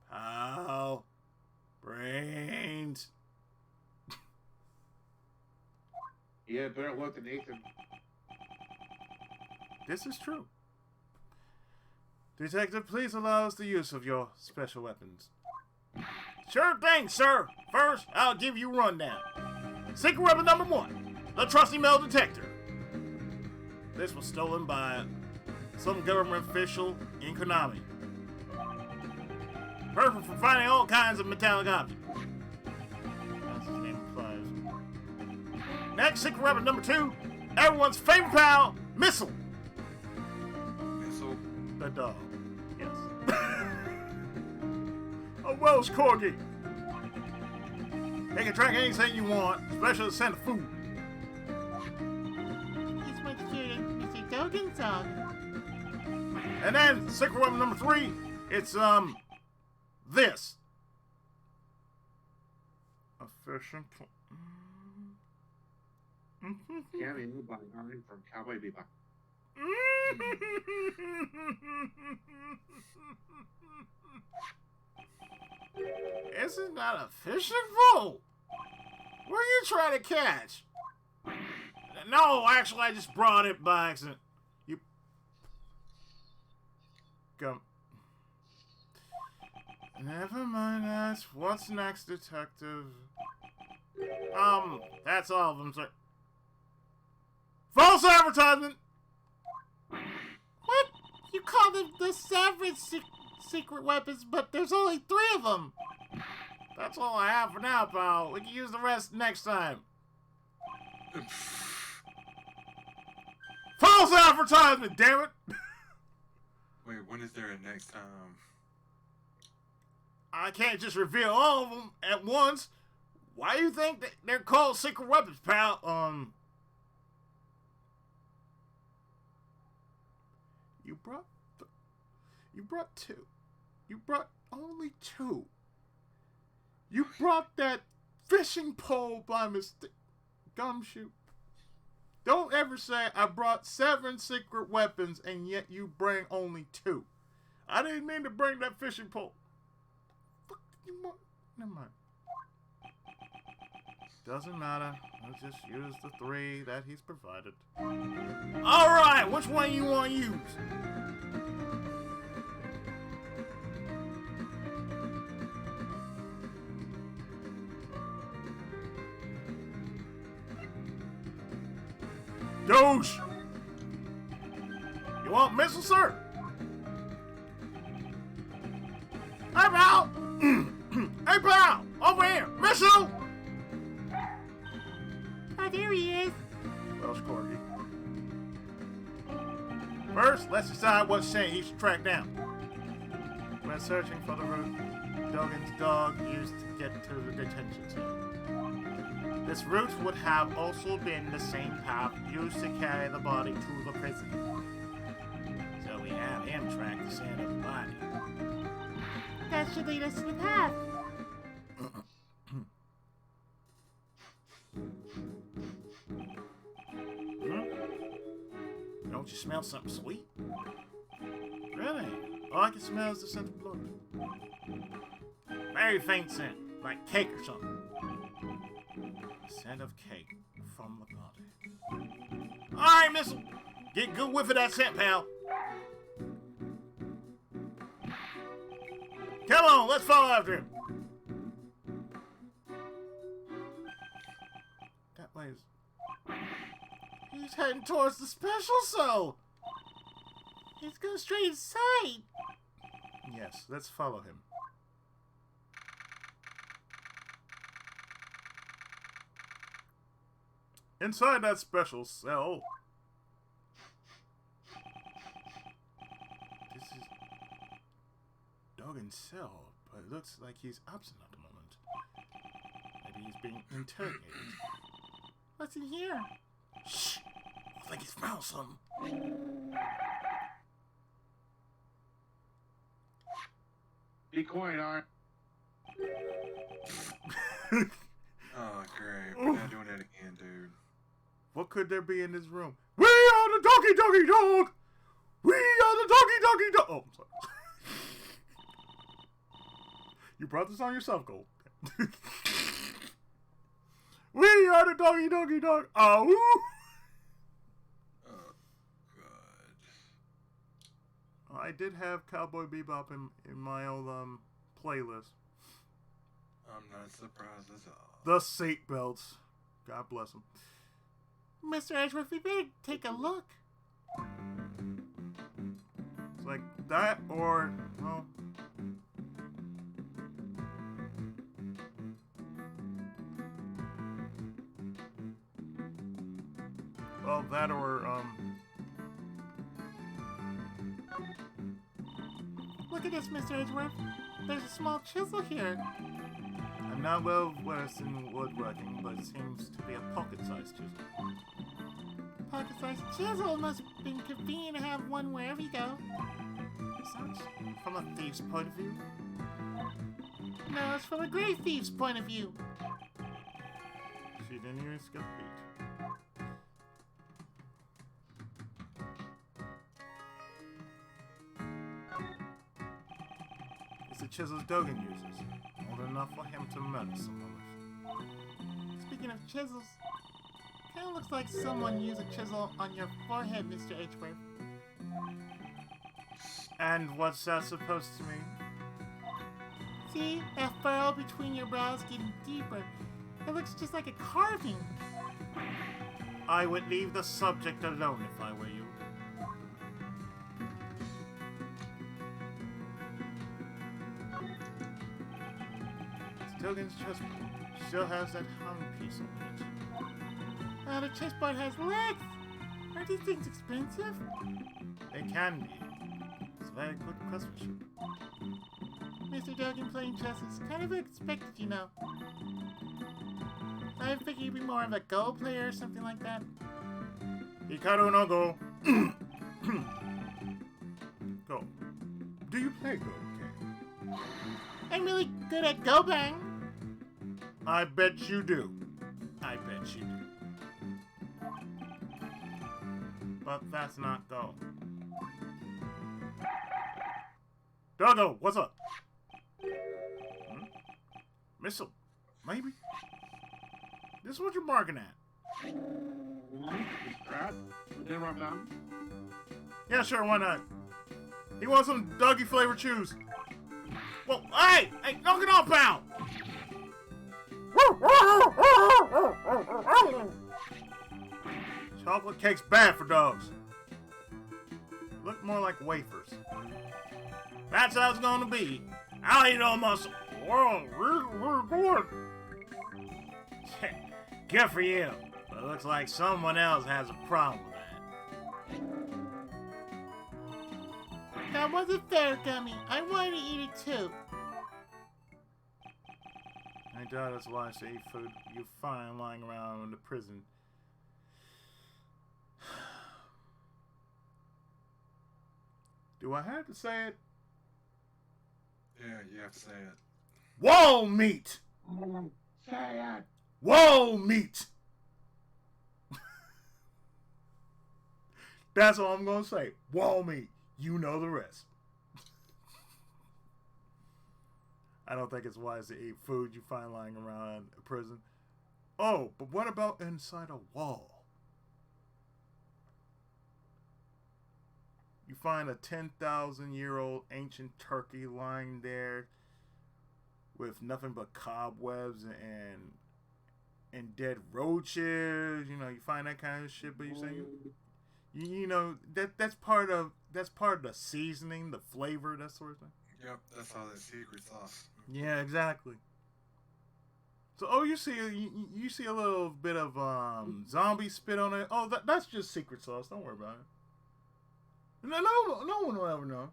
pal, brains. Yeah, better luck than Nathan. This is true. Detective, please allow us the use of your special weapons. Sure thing, sir. First, I'll give you a rundown. Secret weapon number 1, the trusty metal detector. This was stolen by some government official in Konami. Perfect for finding all kinds of metallic objects. As his name implies. Next, secret weapon number 2, everyone's favorite pal, Missile. Missile. The dog. Yes. A Welsh Corgi. They can track anything you want, especially the scent of food. He's much cuter than Mr. Dogan's dog. And then, secret weapon number 3, it's, this. A fishing pole. Cameo by Armin from Cowboy Bebop. Isn't that a fishing pole? What are you trying to catch? No, actually, I just brought it by accident. You... Come. Never mind that. What's next, detective? That's all of them, sir. False advertisement! What? You call them the Savage secret weapons, but there's only 3 of them. That's all I have for now, pal. We can use the rest next time. False advertisement, damn it! Wait, when is there a next time? I can't just reveal all of them at once. Why do you think that they're called secret weapons, pal? You brought 2. You brought only 2. You brought that fishing pole by mistake, Gumshoe. Don't ever say I brought 7 secret weapons and yet you bring only 2. I didn't mean to bring that fishing pole. Fuck you, never mind. Doesn't matter. I'll just use the 3 that he's provided. Alright, which one you want to use? Douche! You want missile, sir? Hey, pal! Hey, pal! Over here! Missile! Oh, there he is. Welsh Corgi. First, let's decide what scent he should track down. When searching for the route Dogan's dog used to get to the detention center. This route would have also been the same path used to carry the body to the prison. So we have him track the scent of the body. That should lead us to the path. Don't you smell something sweet? Really? All I can smell is the scent of blood. Very faint scent, like cake or something. Scent of cake from the body. Alright, Missile! Get a good whiff of that scent, pal. Come on, let's follow after him. That way is... He's heading towards the special cell. He's going straight inside. Yes, let's follow him. Inside that special cell. This is Dogan's cell, but it looks like he's absent at the moment. Maybe he's being interrogated. What's in here? Shh! I think he's found something. Be quiet, Iron. Oh, great. We're not doing that again, dude. What could there be in this room? We are the Doggy Doggy Dog! We are the Doggy Doggy Dog! Oh, I'm sorry. You brought this on yourself, Gold. We are the Doggy Doggy Dog! Oh! Oh, God. I did have Cowboy Bebop in my old playlist. I'm not surprised at all. The seatbelts. God bless them. Mr. Edgeworth, we better take a look. It's like that or, well... Well, that or, Look at this, Mr. Edgeworth. There's a small chisel here. I'm not well versed in woodworking, but it seems to be a pocket-sized chisel. Pocket-sized chisel must have been convenient to have one wherever you go. Sounds from a thief's point of view. No, it's from a grave thief's point of view. She didn't even skip a beat. It's the chisels Dogen uses. Old enough for him to murder someone with. Speaking of chisels, kind of looks like someone used a chisel on your forehead, Mr. Edgeworth. And what's that supposed to mean? See, that furrow between your brows getting deeper. It looks just like a carving. I would leave the subject alone if I were you. Dogen's chessboard still has that hung piece on it. The chessboard has legs. Aren't these things expensive? They can be. It's a very good craftsmanship. Mr. Dogen playing chess is kind of unexpected, you know. I figured you'd be more of a Go player or something like that. Hikaru no Go. Go. Do you play Go, okay? I'm really good at Go Bang. I bet you do. I bet you do. But that's not Go. Dogo, what's up? Hmm? Missile, maybe? This is what you're barking at. Right? Then rub down. Yeah, sure, why not? He wants some doggy flavored chews. Well, hey! Hey, knock it off, pal! Chocolate cake's bad for dogs. Look more like wafers. That's how it's gonna be. I'll eat all muscle. Whoa, good. Good for you. But it looks like someone else has a problem with that. That wasn't fair, Gummy. I wanted to eat it too. I doubt it's wise to eat food you find lying around in the prison. Do I have to say it? Yeah, you have to say it. Wall meat! Say it. Wall meat! That's all I'm gonna say. Wall meat. You know the rest. I don't think it's wise to eat food you find lying around a prison. Oh, but what about inside a wall? You find a 10,000-year-old ancient turkey lying there with nothing but cobwebs and dead roaches. You know, you find that kind of shit, but you say you know that's part of the seasoning, the flavor, that sort of thing. Yep, that's all that secret sauce. Yeah, exactly. So, you see a little bit of zombie spit on it. Oh, that's just secret sauce. Don't worry about it. No one will ever know.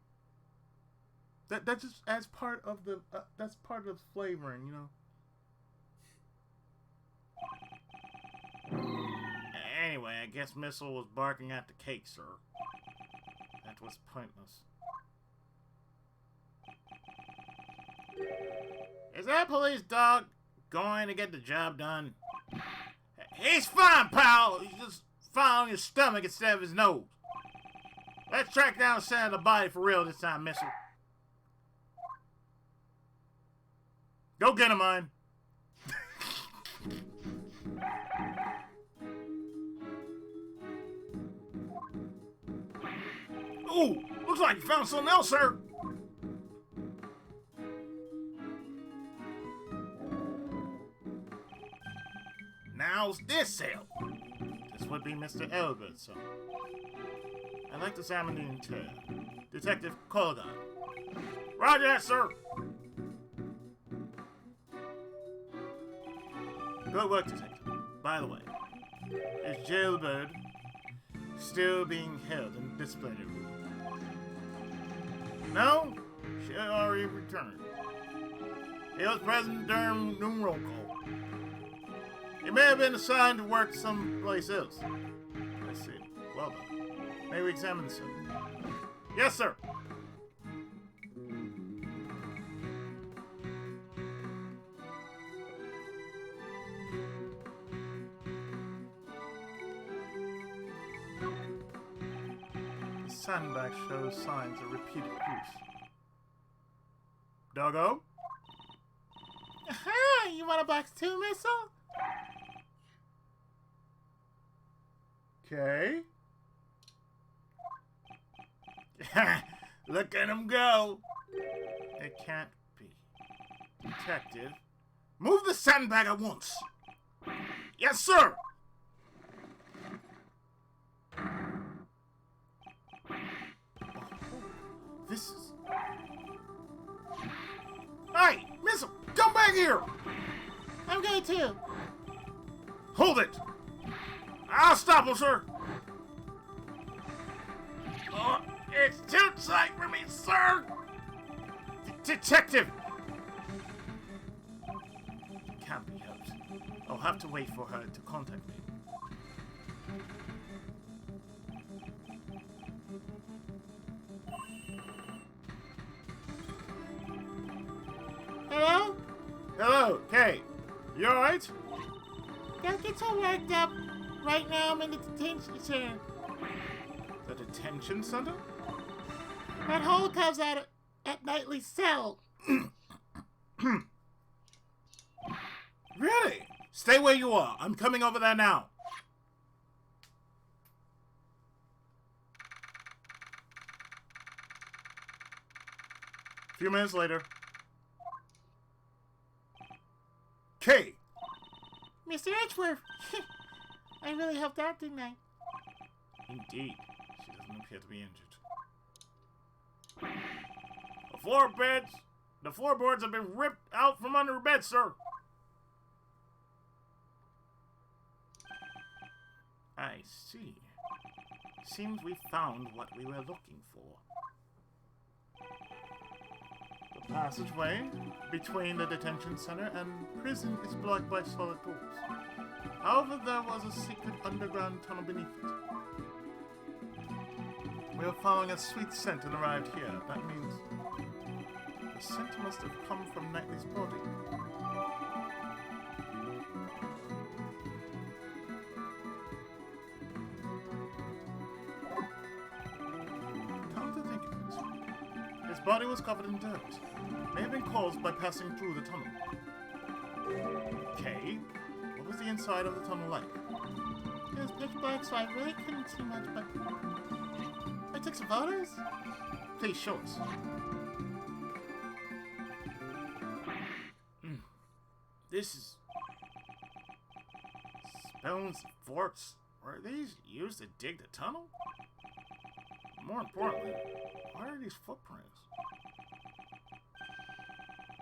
That just adds part of the that's part of the flavoring, you know. Anyway, I guess Missile was barking at the cake, sir. That was pointless. Is that police dog going to get the job done? He's fine, pal. He's just fine on his stomach instead of his nose. Let's track down the center of the body for real this time, Missile. Go get him, man. Ooh, looks like you found something else, sir. Now's this cell. This would be Mr. Elbert's cell. I'd like to examine the interior. Detective Colgan. Roger that, sir. Good work, Detective. By the way, is Jailbird still being held in the disciplinary room? No? She already returned. He was present during roll call. He may have been assigned to work someplace else. I see. Well done. May we examine the cell? Yes, sir. The sandbag shows signs of repeated use. Doggo? Aha! You want a box too, Missile? Okay. Look at him go. It can't be. Detective. Move the sandbag at once. Yes, sir. This is... Hey, Missile, come back here. I'm going to. Hold it. I'll stop him, sir. Oh, it's too tight for me, sir. Detective. Can't be helped. I'll have to wait for her to contact me. Hello? Hello, Kay. You alright? Don't get so worked up. Right now I'm in the detention center. The detention center? That hole comes out at Nightly's cell. Really? Stay where you are. I'm coming over there now. A few minutes later. Kay! Mr. Edgeworth. I really helped out, didn't I? Indeed. She doesn't appear to be injured. The floorboards have been ripped out from under her bed, sir. I see. Seems we found what we were looking for. The passageway between the detention center and prison is blocked by solid doors. However, there was a secret underground tunnel beneath it. We are following a sweet scent and arrived here. That means the scent must have come from Nightly's body. Come to think of it, his body was covered in dirt. May have been caused by passing through the tunnel. Okay, what was the inside of the tunnel like? It was pitch black, so I really couldn't see much, but I took some photos. Please show us. This is... Stones and forks. Were these used to dig the tunnel? More importantly, what are these footprints?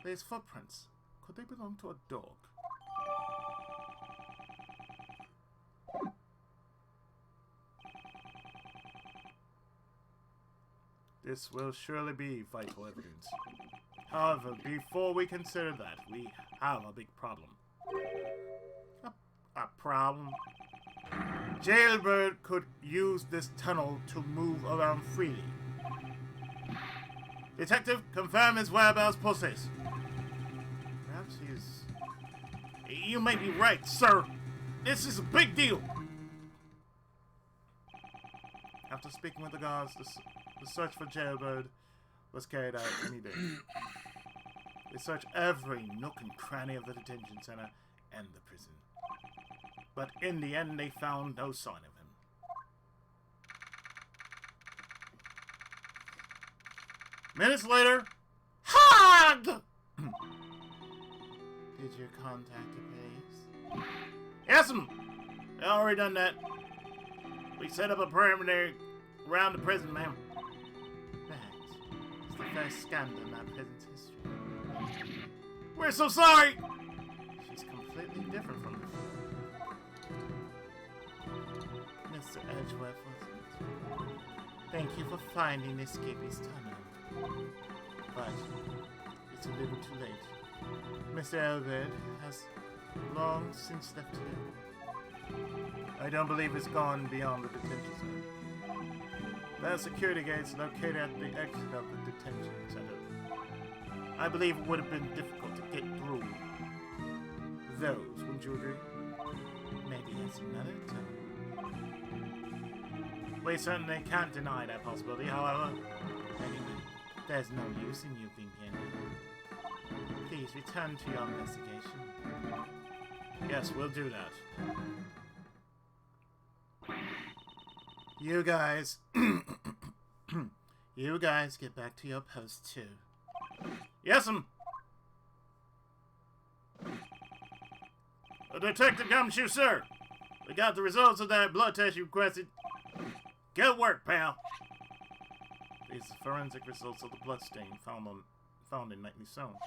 These footprints, could they belong to a dog? This will surely be vital evidence. However, before we consider that, we have a big problem. A problem? Jailbird could use this tunnel to move around freely. Detective, confirm his whereabouts process. Perhaps he's... You may be right, sir. This is a big deal. After speaking with the guards, the search for Jailbird was carried out immediately. They searched every nook and cranny of the detention center and the prison. But in the end, they found no sign of him. Minutes later, HOG! Did you contact the police? Yes'm! They already done that. We set up a perimeter around the prison, ma'am. That is the first scandal in that prison's history. We're so sorry! She's completely different from before. Mr. Edgeworth, thank you for finding the escapee's tunnel. But it's a little too late. Mr. Elbert has long since left here. I don't believe it's gone beyond the detention center. There are security gates located at the exit of the detention center. I believe it would have been difficult to get through those, wouldn't you agree? Maybe it's another tunnel. We certainly can't deny that possibility, however. Anyway, there's no use in you being here now. Please return to your investigation. Yes, we'll do that. You guys... you guys get back to your post, too. Yes'm! A detective comes to you, sir. We got the results of that blood test you requested. Good work, pal. These are forensic results of the blood stain found in Knightley's cell.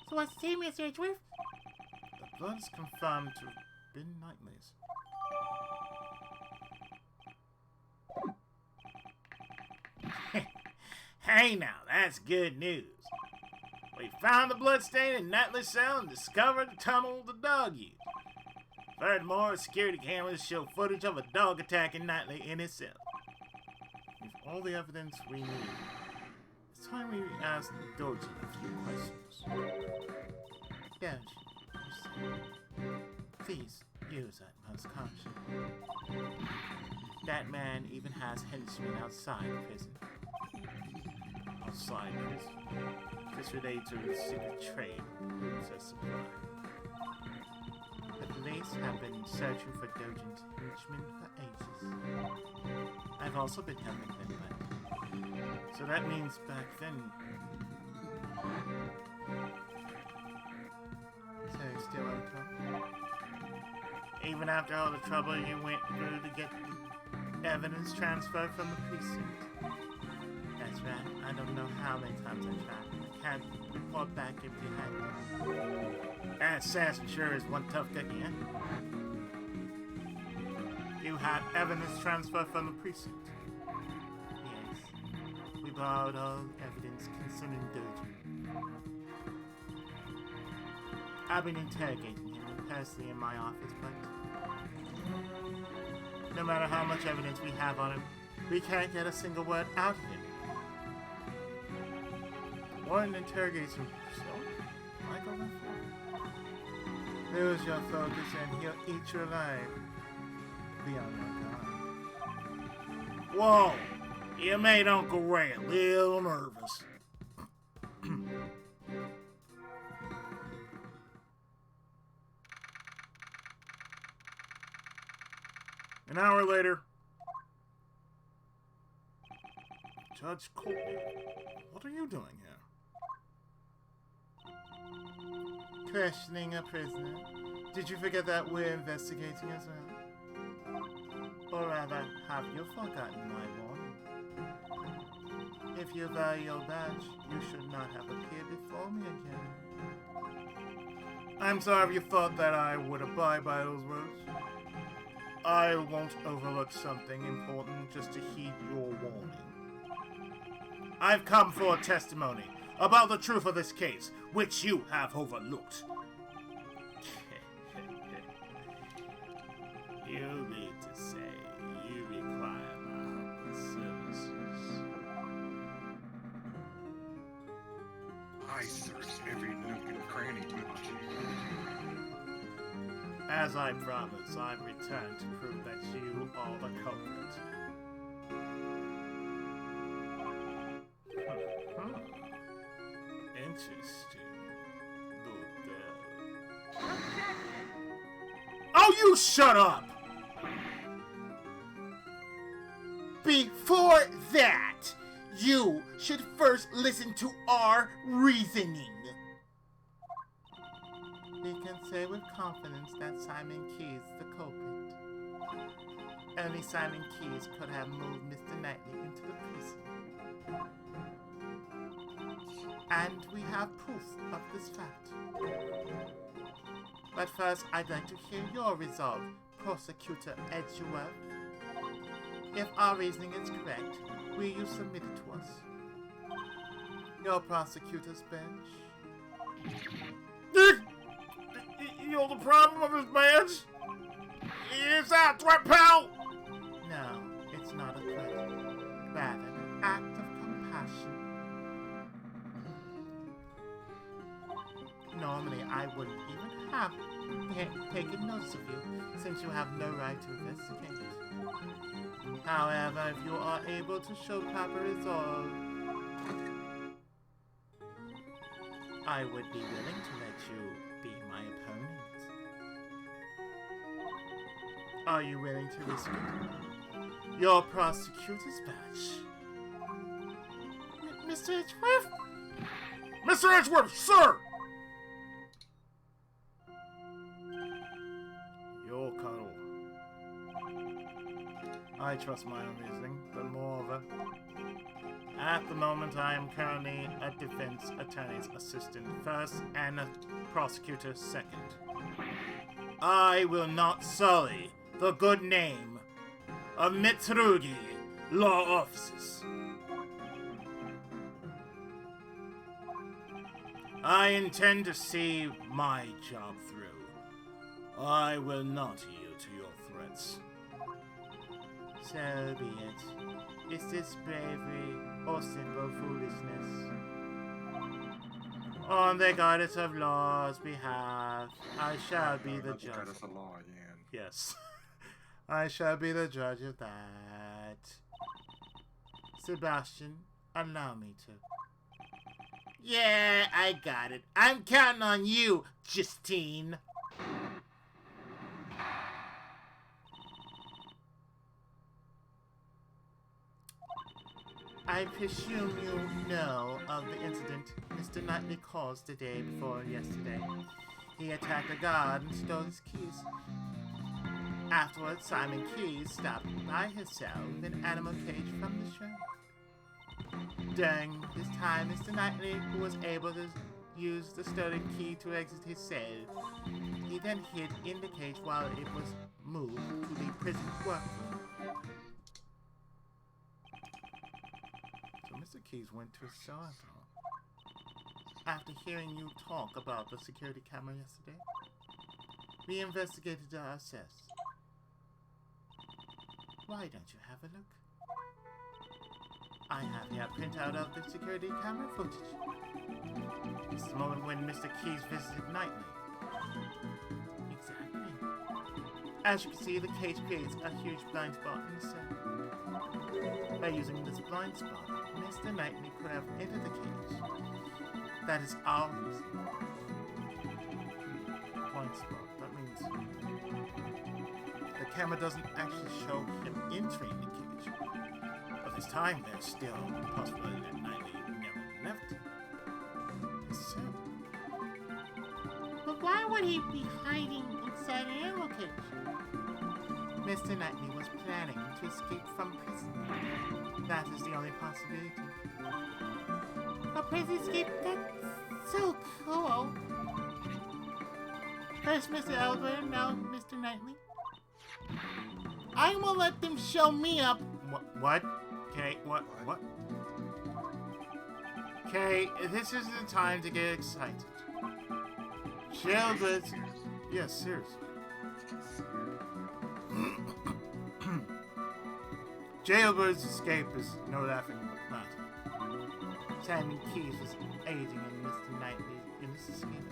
So what's the Mr. Edgeworth? The blood is confirmed to have been Knightley's. Hey now, that's good news. We found the bloodstain in Knightley's cell and discovered the tunnel the dog used. Furthermore, security cameras show footage of a dog attacking Knightley in his cell. With all the evidence we need, it's time we ask Doji a few questions. Doji, please use utmost caution. That man even has henchmen outside the prison. Outside prison? This relates to the secret trade routes of supply. The police have been searching for Dojin's henchmen for ages. I've also been helping them back. So that means back then... So you're still on top? Even after all the trouble you went through to get the evidence transferred from the precinct? That's right. I don't know how many times I tried. I can't report back if you had. That assassin sure is one tough cookie, huh? You had evidence transferred from the precinct? Yes. We borrowed all evidence concerning Doji. I've been interrogating him personally in my office, but no matter how much evidence we have on him, we can't get a single word out of him. Warren interrogates him. So, why go that far? Lose your focus and he'll eat you alive. Be on your guard. Whoa! You made Uncle Ray a little nervous. An hour later, Judge Courtney, what are you doing here? Questioning a prisoner. Did you forget that we're investigating as well? Or rather, have you forgotten my warning? If you value your badge, you should not have appeared before me again. I'm sorry you thought that I would abide by those words. I won't overlook something important just to heed your warning. I've come for a testimony about the truth of this case, which you have overlooked. You mean to As I promised, I've returned to prove that you are the culprit. Interesting. Good girl. Oh, you shut up! Before that, you should first listen to our reasoning. We can say with confidence that Simon Keys is the culprit. Only Simon Keys could have moved Mr. Knightley into the prison. And we have proof of this fact. But first, I'd like to hear your resolve, Prosecutor Edgeworth. If our reasoning is correct, will you submit it to us? Your prosecutor's bench. You're the problem of his badge? Is that threat, pal? No, it's not a threat. Rather, an act of compassion. Normally, I wouldn't even have taken notice of you, since you have no right to investigate. However, if you are able to show proper resolve, I would be willing to let you be my opponent. Are you willing to risk it? Your prosecutor's badge. Mr. Edgeworth? Mr. Edgeworth, sir! Your cuddle. I trust my own reasoning, but moreover, at the moment I am currently a defense attorney's assistant first and a prosecutor second. I will not sully the good name of Mitsurugi Law Offices. I intend to see my job through. I will not yield to your threats. So be it. Is this bravery or simple foolishness? On the goddess of law's behalf, I shall be the judge. Goddess of law again. Yes. I shall be the judge of that. Sebastian, allow me to. Yeah, I got it. I'm counting on you, Justine. I presume you know of the incident Mr. Knightley caused the day before yesterday. He attacked a guard and stole his keys. Afterwards, Simon Keys stopped by his cell with an animal cage from the show. During this time, Mr. Knightley, who was able to use the stolen key to exit his cell, he then hid in the cage while it was moved to the prison workroom. So Mr. Keys went to his cell after all. After hearing you talk about the security camera yesterday, we investigated it ourselves. Why don't you have a look? I have here a printout of the security camera footage. This is the moment when Mr. Keys visited Knightley. Exactly. As you can see, the cage creates a huge blind spot in the cell. By using this blind spot, Mr. Knightley could have entered the cage. That is our reason. Blind spot. That means the camera doesn't actually show him entering the cage. But this time, there's still the possibility that Knightley never left. So, but why would he be hiding inside an animal cage? Mr. Knightley was planning to escape from prison. That is the only possibility. A prison escape? That's so cool. First Mr. Albert, now Mr. Knightley. I will let them show me up. What? Okay, what? Okay, this isn't the time to get excited. Jailbird. Yes, seriously. Jailbird's escape is no laughing matter. Simon Keys was aiding in Mr. Knightley in this escape.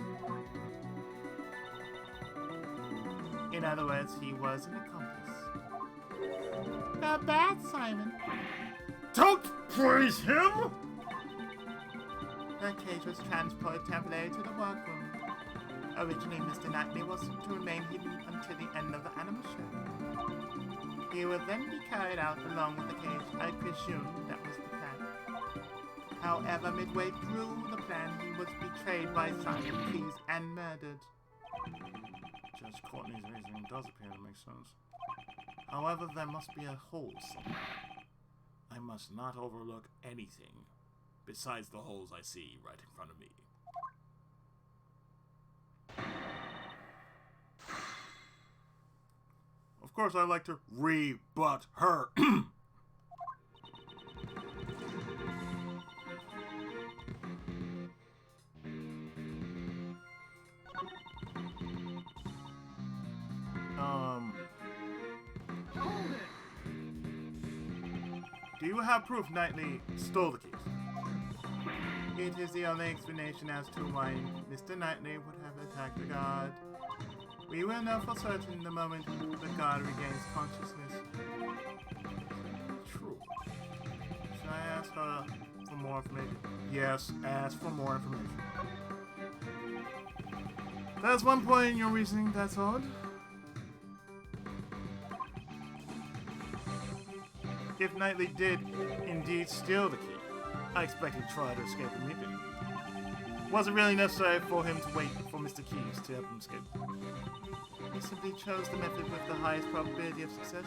In other words, he was an accomplice. Not bad, Simon. Don't praise him! The cage was transported temporarily to the workroom. Originally, Mr. Knightley was to remain hidden until the end of the animal show. He would then be carried out along with the cage. I presume that was the plan. However, midway through the plan, he was betrayed by Simon Keys and murdered. Judge Courtney's reasoning does appear to make sense. However, there must be a hole somewhere. I must not overlook anything besides the holes I see right in front of me. Of course, I like to rebut her. Do you have proof Knightley stole the keys? It is the only explanation as to why Mr. Knightley would have attacked the guard. We will know for certain the moment the guard regains consciousness. True. Should I ask her for more information? Yes, ask for more information. There's one point in your reasoning that's odd. If Knightley did indeed steal the key, I expect he'd try to escape immediately. Was it really necessary for him to wait for Mr. Keys to help him escape? He simply chose the method with the highest probability of success.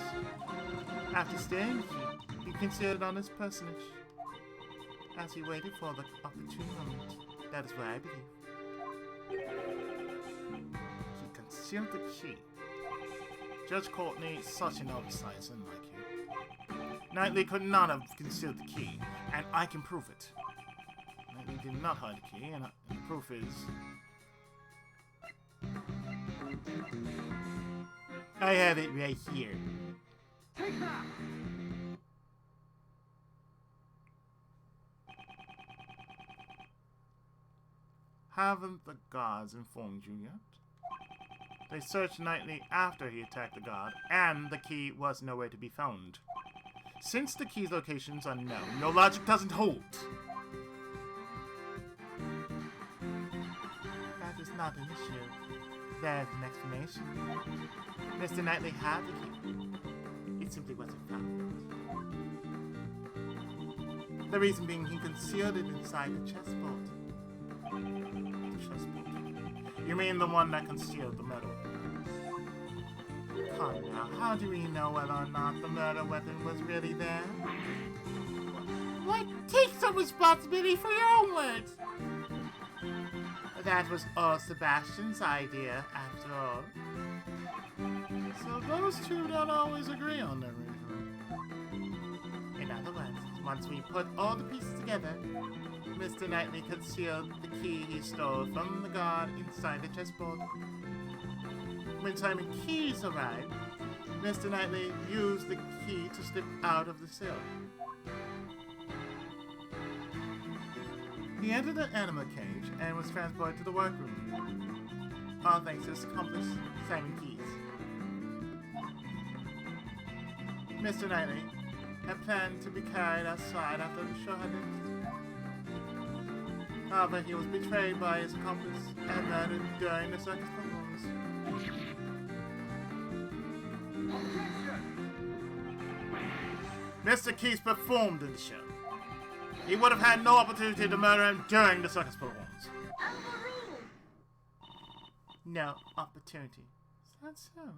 After stealing the key, he concealed it on his personage, as he waited for the opportune moment. That is what I believe. He concealed the key. Judge Courtney, such an oversight, unlike you. Knightley could not have concealed the key, and I can prove it. Knightley did not hide the key, and the proof is... I have it right here. Take that! Haven't the guards informed you yet? They searched Knightley after he attacked the guard, and the key was nowhere to be found. Since the key's location is unknown, your logic doesn't hold. That is not an issue. There's an explanation. Mr. Knightley had the key. It simply wasn't found. The reason being he concealed it inside the chessboard. The chessboard? You mean the one that concealed the medal? Come now, how do we know whether or not the murder weapon was really there? Why, take some responsibility for your own words. That was all Sebastian's idea, after all. So those two don't always agree on their reasoning. In other words, once we put all the pieces together, Mr. Knightley concealed the key he stole from the guard inside the chessboard. When Simon Keys arrived, Mr. Knightley used the key to slip out of the cell. He entered the animal cage and was transported to the workroom. All thanks to his accomplice, Simon Keys. Mr. Knightley had planned to be carried outside after the show had ended. However, he was betrayed by his accomplice and murdered during the circus performance. Mr. Keys performed in the show. He would have had no opportunity to murder him during the circus performance. No opportunity. Is that so?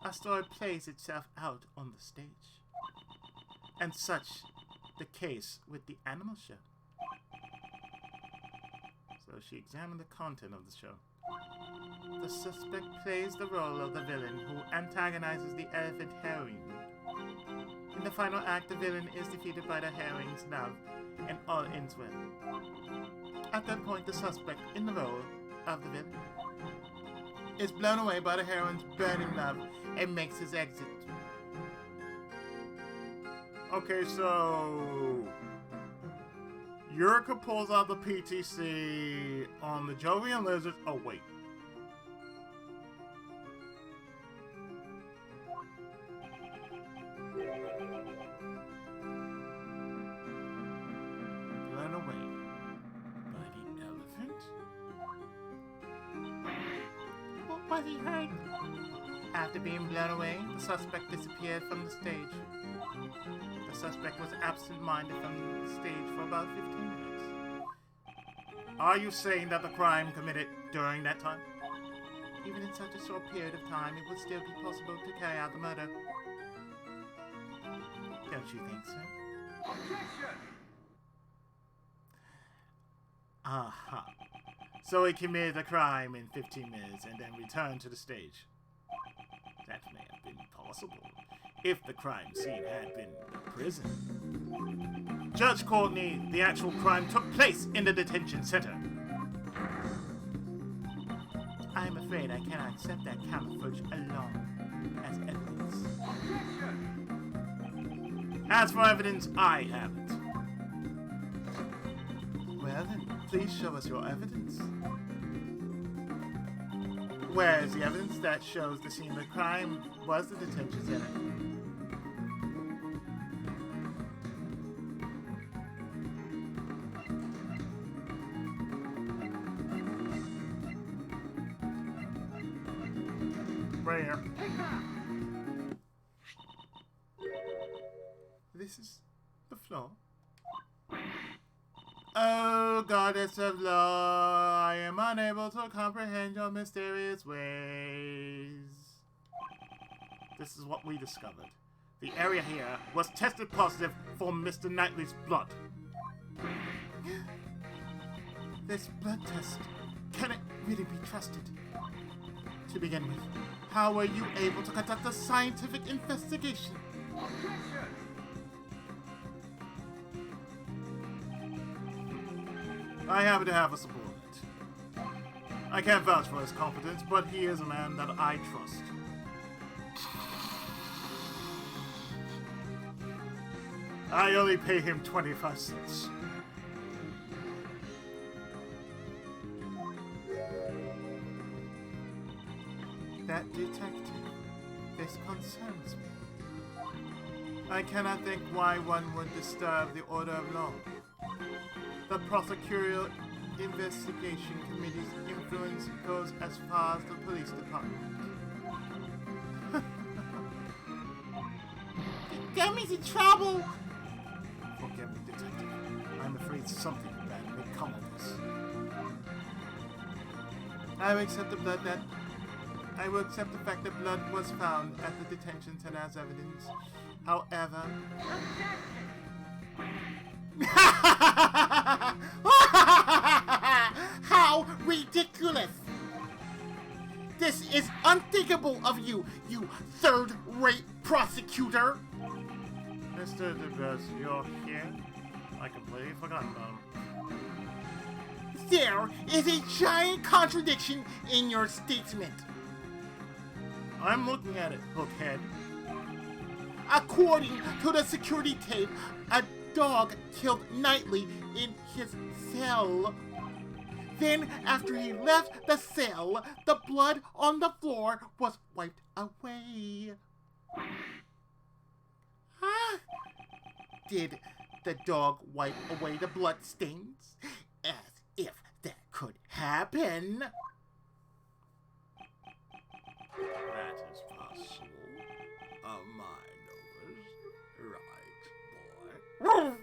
Our story plays itself out on the stage. And such the case with the animal show. So she examined the content of the show. The suspect plays the role of the villain who antagonizes the elephant heroine. In the final act, the villain is defeated by the heroine's love, and all ends well. At that point, the suspect in the role of the villain is blown away by the heroine's burning love and makes his exit. Okay, so Yurika pulls out the PTC on the Jovian Lizard. Oh, wait. Was he hurt? After being blown away, the suspect disappeared from the stage. The suspect was absent-minded from the stage for about 15 minutes. Are you saying that the crime committed during that time? Even in such a short period of time, it would still be possible to carry out the murder. Don't you think so? Objection! Aha. So he committed the crime in 15 minutes and then returned to the stage. That may have been possible if the crime scene had been a prison. Judge Courtney, the actual crime took place in the detention center. I am afraid I cannot accept that camera footage alone as evidence. Objection! As for evidence, I have it. Well then, please show us your evidence. Where is the evidence that shows the scene of the crime was the detention center? Right here. Take that! This is the floor. Oh, goddess of law, I am unable to comprehend your mysterious ways. This is what we discovered. The area here was tested positive for Mr. Knightley's blood. This blood test, can it really be trusted? To begin with, how were you able to conduct a scientific investigation? Objection! I happen to have a subordinate. I can't vouch for his competence, but he is a man that I trust. I only pay him 25 cents. That detective, this concerns me. I cannot think why one would disturb the order of law. The prosecutorial investigation committee's influence goes as far as the police department. Gummy's in trouble! Forgive me, detective. I'm afraid something bad may come of this. I will accept the fact that blood was found at the detention center as evidence. However, How ridiculous! This is unthinkable of you, you third-rate prosecutor! Mr. DeBus, you're here? I completely forgot about him. There is a giant contradiction in your statement. I'm looking at it, Hookhead. According to the security tape, a dog killed Knightley in his cell. Then, after he left the cell, the blood on the floor was wiped away. Huh? Did the dog wipe away the blood stains? As if that could happen. That is possible. My nose. Right, boy.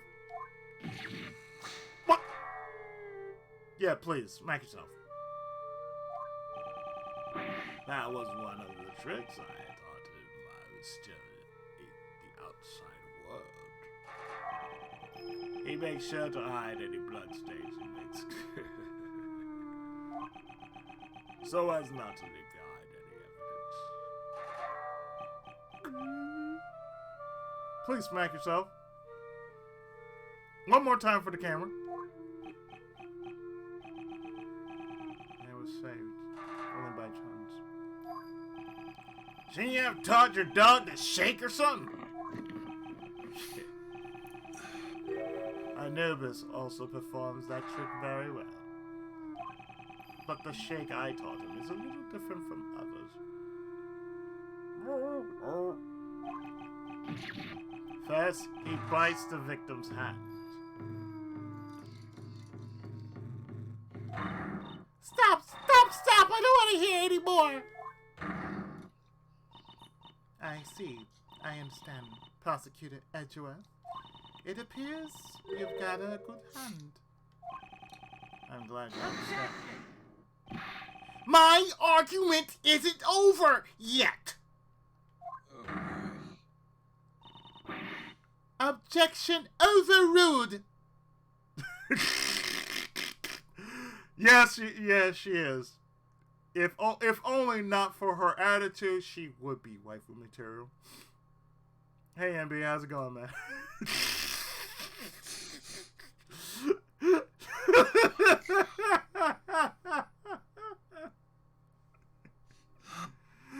What? Yeah, please, smack yourself. That was one of the tricks I taught him. I was still in the outside world. He makes sure to hide any bloodstains he makes so as not to leave behind any evidence. Please smack yourself. One more time for the camera. It was saved. Only by chance. Shouldn't you have taught your dog to shake or something? Anubis also performs that trick very well. But the shake I taught him is a little different from others. First, he bites the victim's hand. Stop! Stop! Stop! I don't want to hear anymore! I see. I understand, Prosecutor Edgeworth. It appears you've got a good hand. I'm glad you understand. My argument isn't over yet! Objection overruled! Yes, she is. If only not for her attitude, she would be waifu material. Hey, MB, how's it going, man?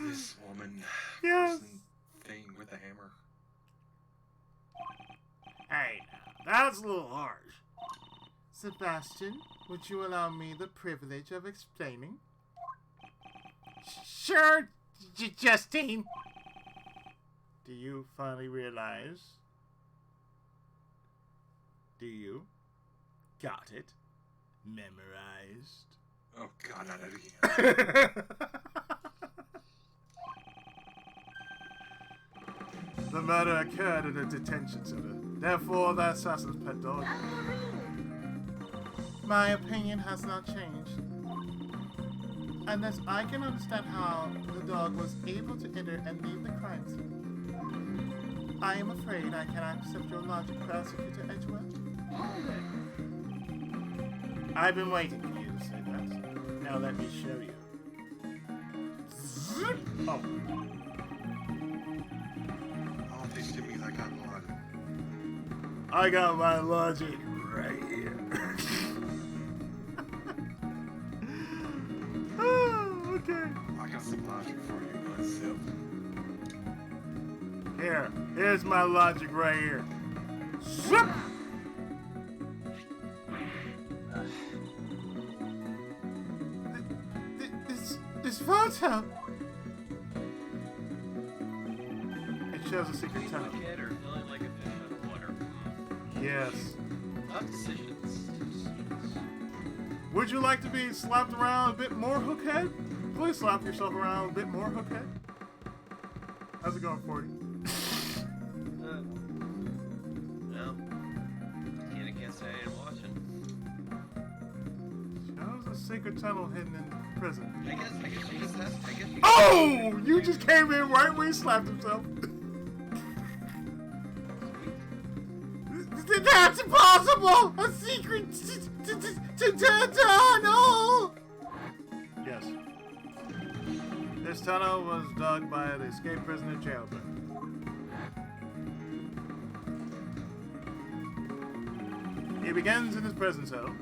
This woman. Yes. Thing with the hammer. Hey, that's a little harsh. Sebastian, would you allow me the privilege of explaining? Sure, Justine. Do you finally realize? Do you? Got it? Memorized? Oh god, not that again. The murder occurred at a detention center. Therefore, the assassin's pet dog. My opinion has not changed. Unless I can understand how the dog was able to enter and leave the crime scene, I am afraid I cannot accept your logic, Prosecutor Edgeworth. I've been waiting for you to say that. Now let me show you. Zip! Oh. Oh, they should be like I'm on. I got my logic right here. Oh, okay. I got some logic for you, unzip. Here's my logic right here. Zip! This photo. It shows a secret tunnel. Kid or feeling like a fish out of water. Yes. Tough decisions. Would you like to be slapped around a bit more, Hookhead? Please slap yourself around a bit more, Hookhead. How's it going for you? No. Can't say I ain't watching. Shows a secret tunnel hidden in prison. I guess she just has. Oh! You just came in right when he slapped himself. That's impossible! A secret tunnel! Yes. This tunnel was dug by an escaped prisoner jailbird. He begins in his prison cell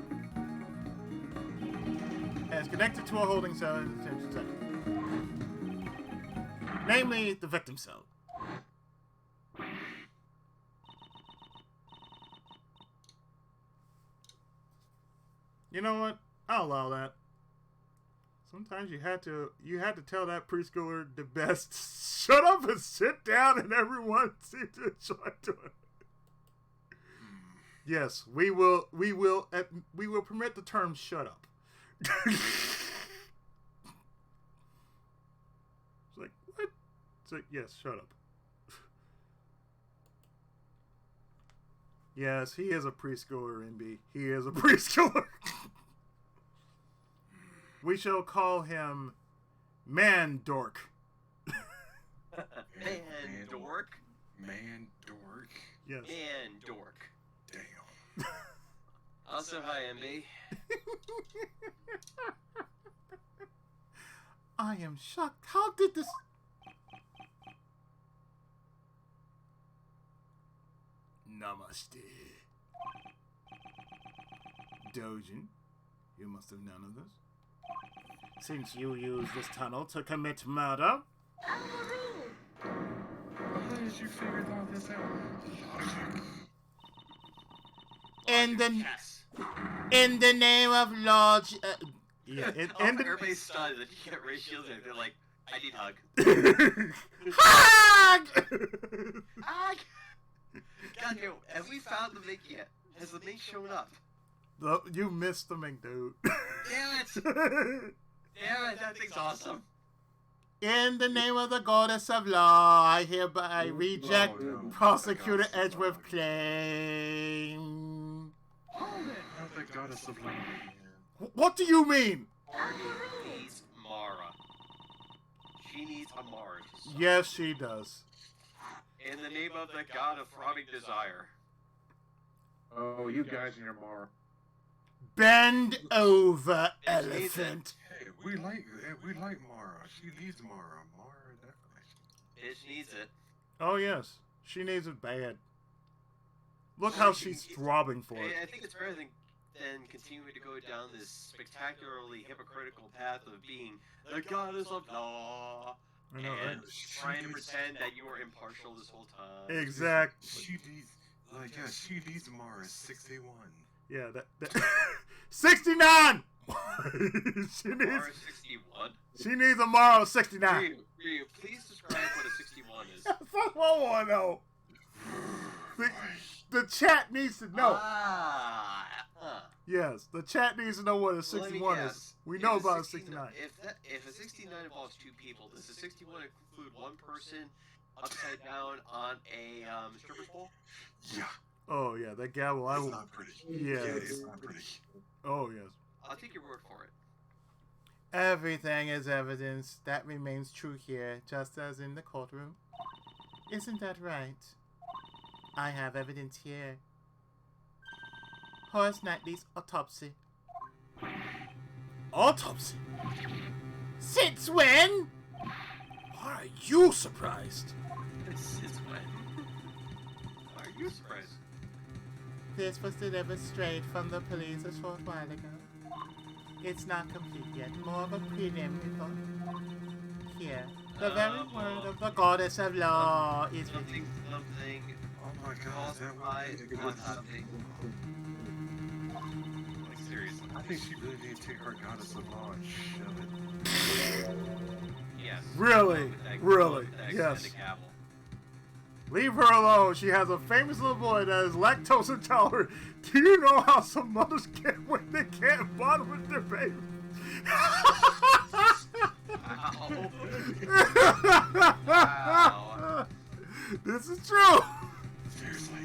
and is connected to a holding cell in the detention center. Namely, the victim cell. You know what? I'll allow that. Sometimes you had to tell that preschooler the best. Shut up and sit down, and everyone seemed to enjoy doing it. Yes, we will permit the term "shut up." It's like, what? It's like, yes, shut up. Yes, he is a preschooler, NB. He is a preschooler. We shall call him Man Dork. Man dork. Man dork. Yes. Man dork. Damn. Also, hi, MB. I am shocked. How did this... Namaste. Dojin, you must have known of this. Since you used this tunnel to commit murder. How did you figure all this out? Logic. In the name of Lord... yeah, Everybody's stunned that you get Ray Shields and they're like, I need hug. Hug! Hug! God, yo, have we found the mink yet? Has the mink shown up? You missed the mink, dude. Damn it! Damn it, that thing's awesome. In the name of the goddess of law, I hereby reject no. Prosecutor The goddess of Edgeworth law. claim. Hold it! Not the goddess of law. What do you mean? Needs Mara. She needs a Mara to stop. Yes, she does. In the name of the god of throbbing desire. Oh, you guys and your Mara. Bend over, Yes, she needs elephant. Hey, we like Mara. She needs Mara. Mara definitely. Bitch needs it. Oh, yes. She needs it bad. Look how she's throbbing for it. I think it's better than continuing to go down this spectacularly hypocritical path of being the goddess of law I know, right? and trying to pretend that you were impartial this whole time. Exactly. She needs, she needs Mara 61. Yeah, that 69! she needs Mara 61. she needs a Morrow 69. Ryu, please describe what a 61 is. Fuck, I wanna know. The chat needs to know. Yes, the chat needs to know what a Well, let me 61 is. guess. We If know a about a 69 69. If a 69 involves two people, does a 61 include one person upside down on a stripper's pole? Yeah, Oh yeah, that gavel. I it's will. not pretty. Yeah. It's not pretty. Oh yes. I'll take your word for it. Everything is evidence that remains true here, just as in the courtroom. Isn't that right? I have evidence here. Horace Knightley's autopsy. Autopsy? Since when? Why are you surprised? This is when. Are you surprised? This was delivered straight from the police a short while ago. It's not complete yet, more of a prelim report. Here, the very word of the goddess of law is written. Something. Oh my god, is that Why what autopsy? Like seriously. I think she really needs to take her goddess of law and shove it. Yes. Really? With that- Really? with that Yes. extended gavel. Leave her alone. She has a famous little boy that is lactose intolerant. Do you know how some mothers get when they can't bond with their baby? Wow. This is true. Seriously,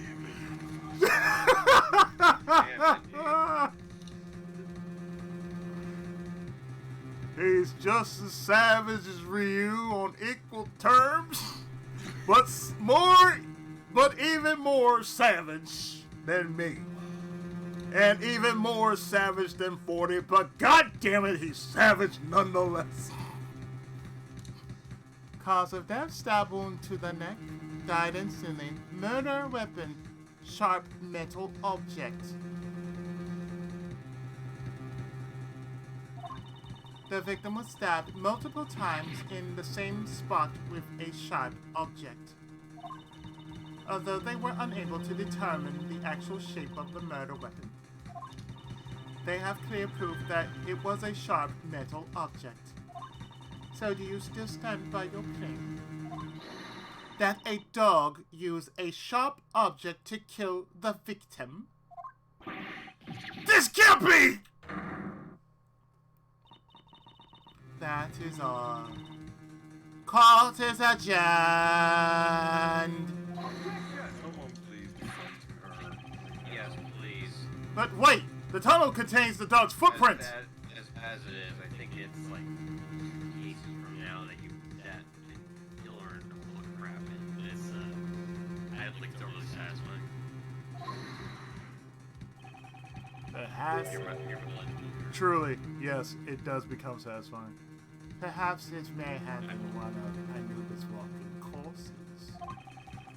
He's just as savage as Ryu on equal terms, but even more savage than me. And even more savage than 40, but god damn it, he's savage nonetheless. Cause of death, stab wound to the neck, died instantly. Murder weapon, sharp metal object. The victim was stabbed multiple times in the same spot with a sharp object. Although they were unable to determine the actual shape of the murder weapon, they have clear proof that it was a sharp metal object. So do you still stand by your claim that a dog used a sharp object to kill the victim? This can't be! That is all. Court is adjourned. someone please be friends to her. Yes, please. But wait, the tunnel contains the dog's footprints. As it is, I think it's like cases from now that you'll learn a whole crap. And it's I don't think it's overly satisfying. Perhaps, You're right. truly, yes, it does become satisfying. Perhaps it may have been one of Anubis' walking courses.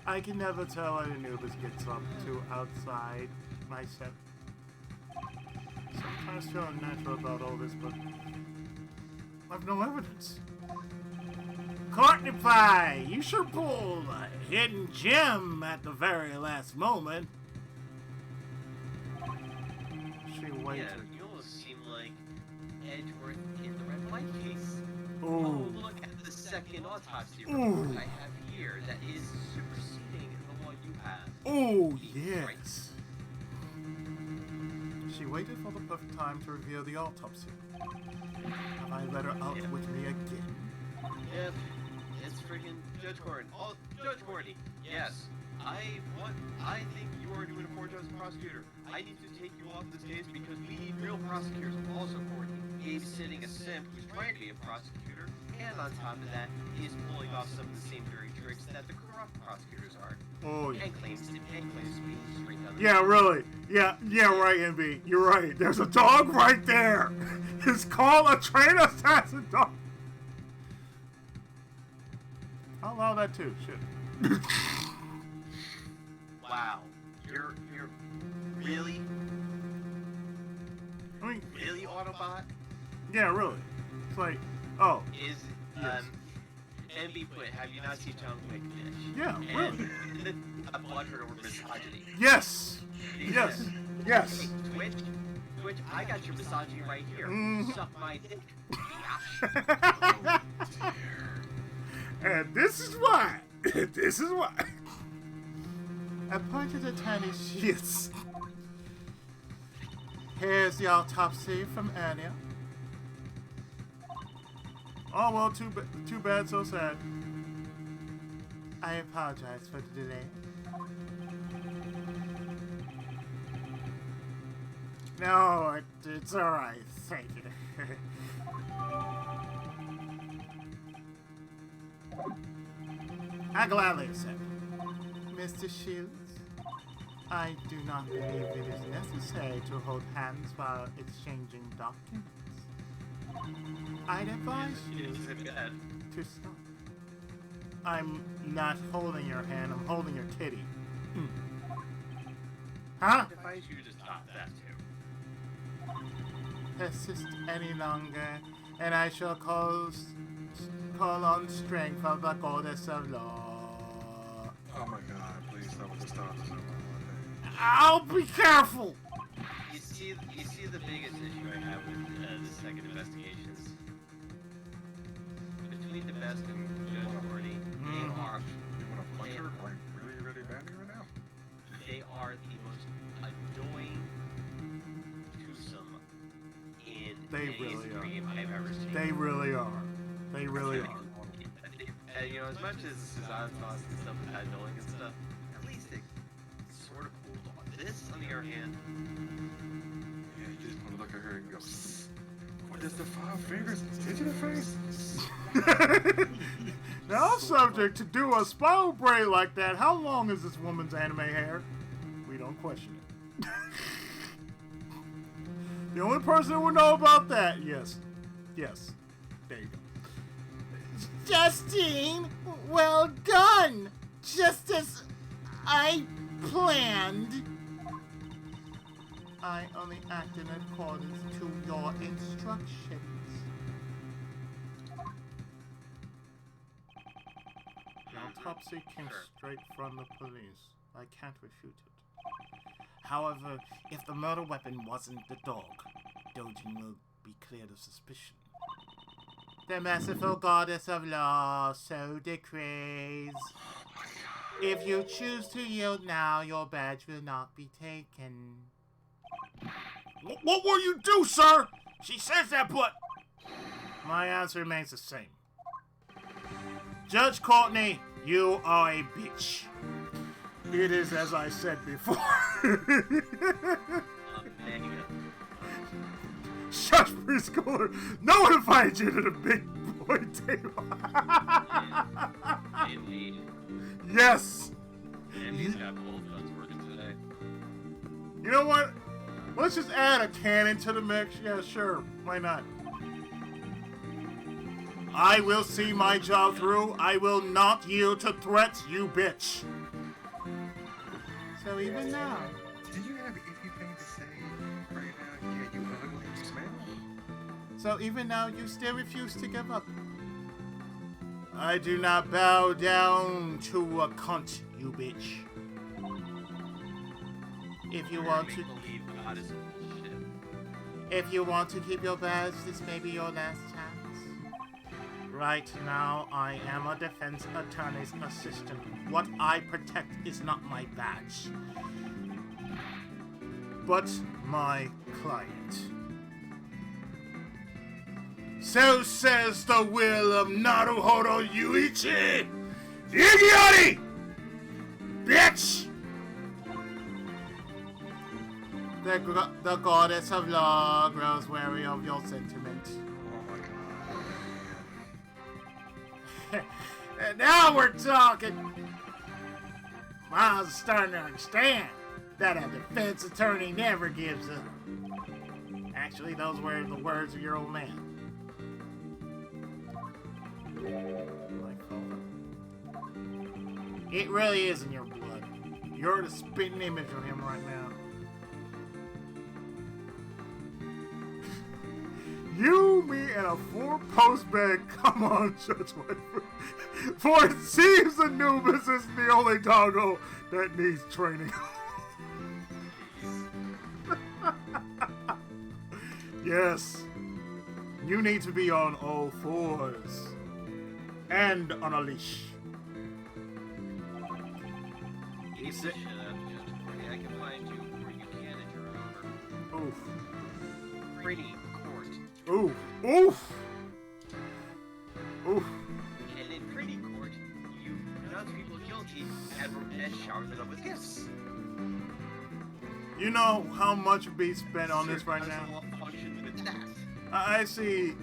I can never tell what Anubis gets up to outside myself. Sometimes feel unnatural about all this, but I've no evidence. Courtney Pie, you sure pulled a hidden gem at the very last moment. She waited. Yeah, you almost seem like Edgeworth in the red light case. Ooh. Oh, look at the second autopsy report Ooh. I have here that is superseding the one you have. Oh, yes. She waited for the perfect time to reveal the autopsy. Have I let her out with me again? Yep, it's freaking Judge Gordon. Oh, Judge Gordon. Yes, I think you are doing a poor job as a prosecutor. I need to take you off this case because we need real prosecutors. Also, Gordon, babysitting a simp who's trying to be a prosecutor, and on top of that, he is pulling off some of the same dirty tricks that the corrupt prosecutors are. Oh, yeah. And claims to be straight down the Yeah, really. Yeah, right, MB. You're right. There's a dog right there. It's called a trained assassin dog. I'll allow that too. Shit. Wow, you're really I mean, really Autobot yeah, really. It's like, oh, is Yes. MB put. Have you not seen John Wick? yeah, really. And a butthurt over misogyny. Yes. Yes. Yes. Hey, Twitch, I got your misogyny right here. Mhm. Suck my dick. And this is why. This is why. Appointed attorney Sheets. Here's the autopsy from earlier. Oh well, too bad, so sad. I apologize for the delay. No, it's alright. Thank you. I gladly accept. Mr. Shields, I do not believe it is necessary to hold hands while exchanging documents. I'd advise you to stop. I'm not holding your hand, I'm holding your titty. Huh? I advise you to stop that too. Persist any longer, and I shall call on strength of the goddess of law. Oh my god, please tell me to stop this. I'll be careful! You see the biggest issue I have with the second investigations between the best and Judge Gordy. They You wanna punch her like really, really badly right now? They are the most annoying twosome in They any really are. stream I've ever seen. They really are. They really are. And, you know, as much as Cezanne Toss and stuff is annoying and stuff, at least it sort of cooled off. This, on the other hand, Yeah, you just wanna look at her and go, what does the 5 fingers hit you in the face? Now, subject to do a spiral braid like that, how long is this woman's anime hair? We don't question it. The only person who would know about that, yes. Yes. There you go. Justine, well done! Just as I planned. I only act in accordance to your instructions. The autopsy came straight from the police. I can't refute it. However, if the murder weapon wasn't the dog, Dojin will be cleared of suspicion. The merciful goddess of law so decrees. If you choose to yield now, your badge will not be taken. What will you do, sir? She says that, but... My answer remains the same. Judge Courtney, you are a bitch. It is as I said before. mega. Shush, preschooler. No one invited you to the big boy table. Indeed. Yes. And he's got both guns working today. You know what? Let's just add a cannon to the mix. Yeah, sure. Why not? I will see my job through. I will not yield to threats, you bitch. So even now... Do you have anything to say right now? Yeah, you ugly smell. So even now, you still refuse to give up. I do not bow down to a cunt, you bitch. If you want to... believe God is bullshit. If you want to keep your badge, this may be your last chance. Right now, I am a defense attorney's assistant. What I protect is not my badge, but my client. So says the will of Naruhodo Yuichi! Igiari! Bitch! The goddess of law grows wary of your sentiment. Oh my god. And now we're talking! Miles is starting to understand that a defense attorney never gives up. Actually, those were the words of your old man. It really is in your blood. You're the spitting image of him right now. You, me, and a 4-post bed. Come on, Judge Whiteford. For it seems Anubis is the only doggo that needs training. Yes. You need to be on all fours. And on a leash. You said, Judge Cordy, I can find you where you can at your own. Oof. Pretty court. Oof. Oof. Oof. And in pretty court, you pronounce people guilty and shower them up with gifts. You know how much would be spent on this right Sir, now? how does the law function with that? I see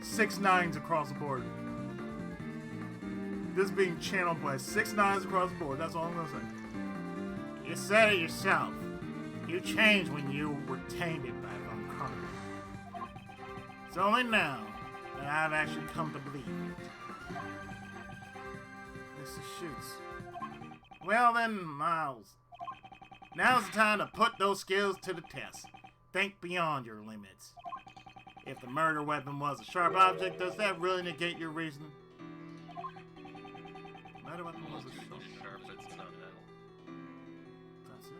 6 9s across the board. This being channeled by 6 9s across the board. That's all I'm gonna say. You said it yourself. You changed when you were tainted by Von Karma. It's only now that I've actually come to believe it. Mr. Schutz. Well then, Miles. Now's the time to put those skills to the test. Think beyond your limits. If the murder weapon was a sharp object, does that really negate your reasoning? Murder weapon was a sharp. It's not metal. That's it.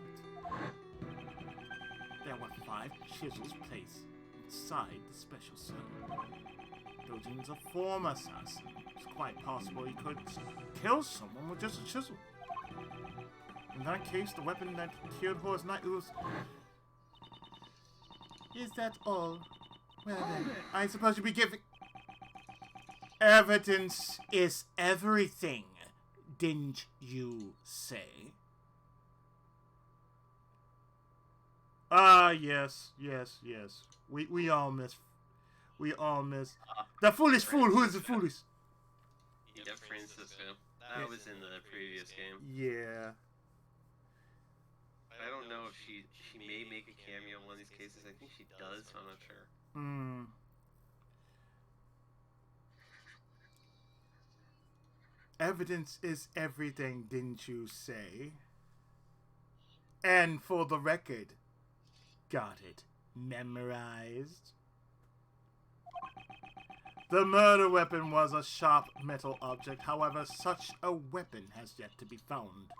There were 5 chisels placed inside the special cell. Dojin's a former assassin. It's quite possible he could kill someone with just a chisel. In that case, the weapon that killed Horse Knight was... Is that all? Well then, I suppose you'll be giving... Evidence is everything, didn't you say? Yes. We all miss... The foolish fool, who is the foolish? Yeah, Francisco. That was in the previous game. Yeah. I don't know if she may make a cameo in one of these cases. I think she does, so I'm not sure. Evidence is everything, didn't you say? And for the record, got it memorized? The murder weapon was a sharp metal object. However, such a weapon has yet to be found.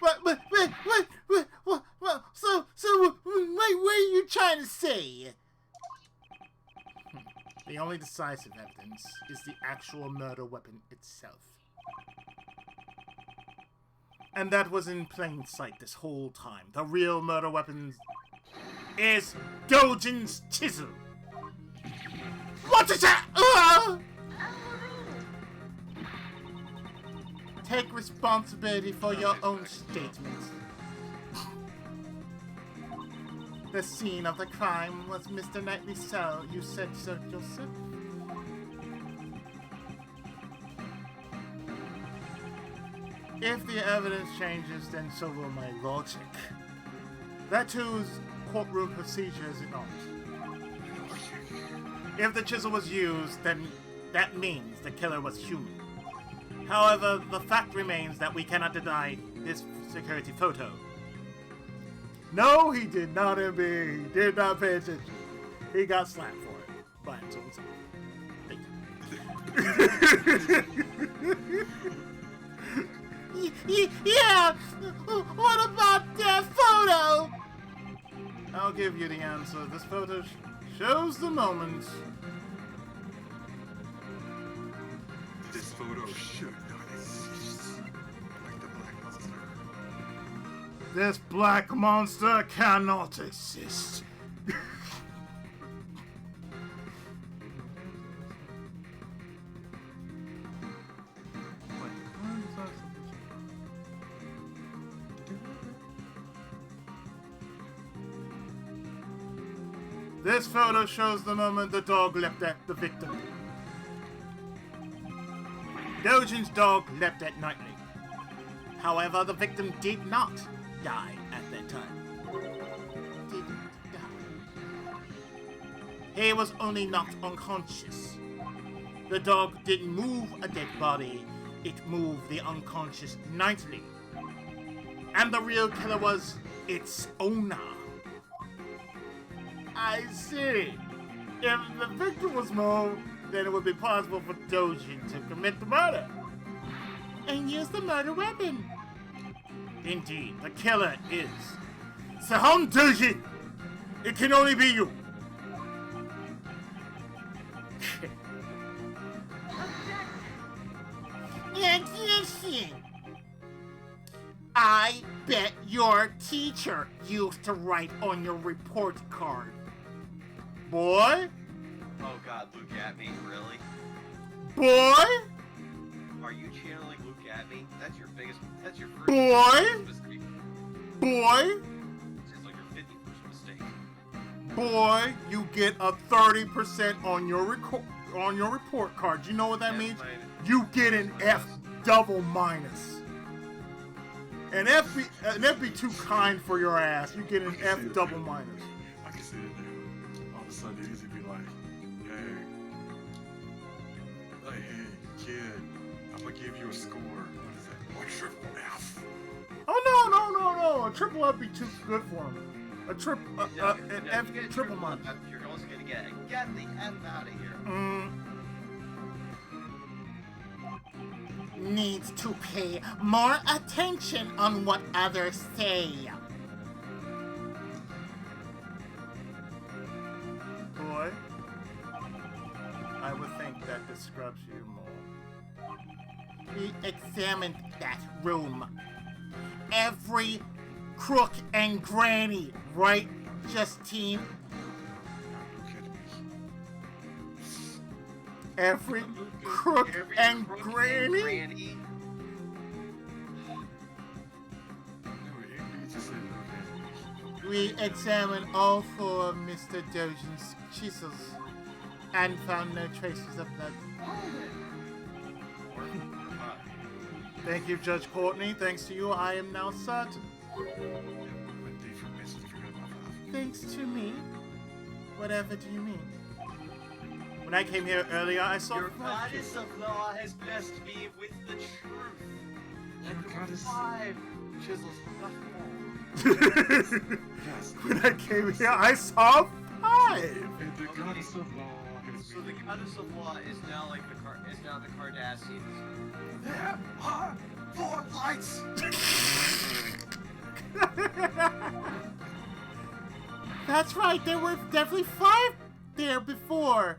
What, so, what are you trying to say? The only decisive evidence is the actual murder weapon itself. And that was in plain sight this whole time. The real murder weapon is Dojin's chisel. What is that? Take responsibility for your own statements. The scene of the crime was Mr. Knightley's cell. You said so yourself. If the evidence changes, then so will my logic. That too is courtroom procedure, is it not? If the chisel was used, then that means the killer was human. However, the fact remains that we cannot deny this security photo. No, he did not MB. He did not pay attention. He got slapped for it. By himself. Yeah! What about that photo? I'll give you the answer. This photo shows the moment. This photo should not exist. Like the Black Monster. This black monster cannot exist. This photo shows the moment the dog leapt at the victim. Dojin's dog leapt at Knightley. However, the victim did not die at that time. Didn't die. He was only knocked unconscious. The dog didn't move a dead body, it moved the unconscious Knightley. And the real killer was its owner. I see. If the victim was moved, then it would be possible for Dojin to commit the murder. And use the murder weapon. Indeed, the killer is Sahon Dojin. It can only be you. Objection! I bet your teacher used to write on your report card. Boy? Oh God, Luke at me, really? Boy? Are you channeling Luke at me? That's your first Boy? mistake. Boy? It's like your 51st mistake. Boy, you get a 30% on your report card. You know what that F means? minus. You get an F double minus. An F be too kind for your ass. You get an F double minus. I can see it now. All of a sudden, it used to be like, hey, kid, I'm gonna give you a score. What is that? A triple F. Oh no! A triple F be too good for him. An F you get triple minus. You're also gonna get the F out of here. Needs to pay more attention on what others say. Boy, I would think that describes you more. We examined that room. Every crook and granny, right, Justine? You're kidding me. Every crook Every and crook granny? granny. No, you just said look at me. We examined all four of Mr. Dojin's chisels and found no traces of blood. Thank you, Judge Courtney. Thanks to you, I am now certain. What different message you forgot about that? Thanks to me? Whatever do you mean? When I came here earlier, I saw Your flashes. goddess of law has blessed me with the truth. Your goddess. 5 chisels. Yes. When I came here, I saw 5. And the goddess of law has So the been. goddess of law is now like the Cardassians. There are 4 lights! That's right, there were definitely 5 there before.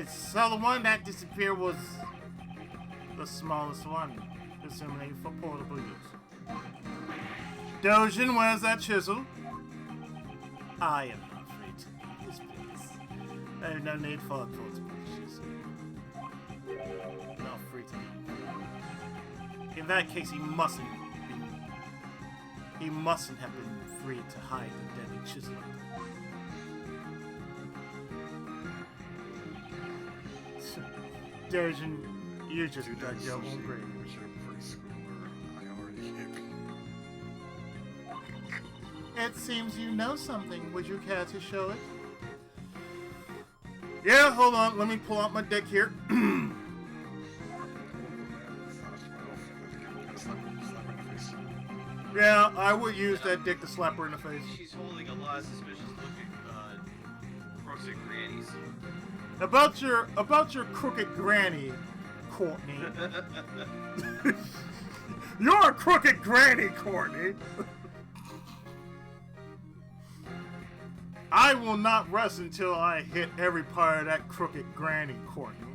So the one that disappeared was the smallest one, presumably for portable use. Dojin, where's that chisel? I am not free to leave this place. I have no need for a portable chisel. Not free to leave. In that case, he mustn't have been free to hide the deadly chisel. Dojin, you just Dude, dug that's your so own grave. shady. Wish your preschooler. I already hit. It seems you know something. Would you care to show it? Yeah, hold on. Let me pull out my deck here. Yeah, I would use that dick to slap her in the face. She's holding a lot of suspicious looking crooks and grannies. About your crooked granny, Courtney. You're a crooked granny, Courtney. I will not rest until I hit every part of that crooked granny, Courtney.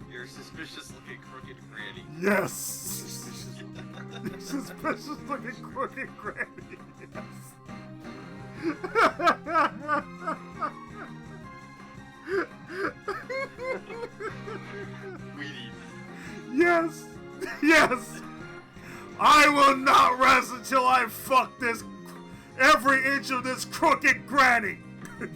You're a suspicious looking crooked granny. Yes. Suspicious looking crooked granny. Weedy. Yes. Yes. I will not rest until I fuck this every inch of this crooked granny. Easy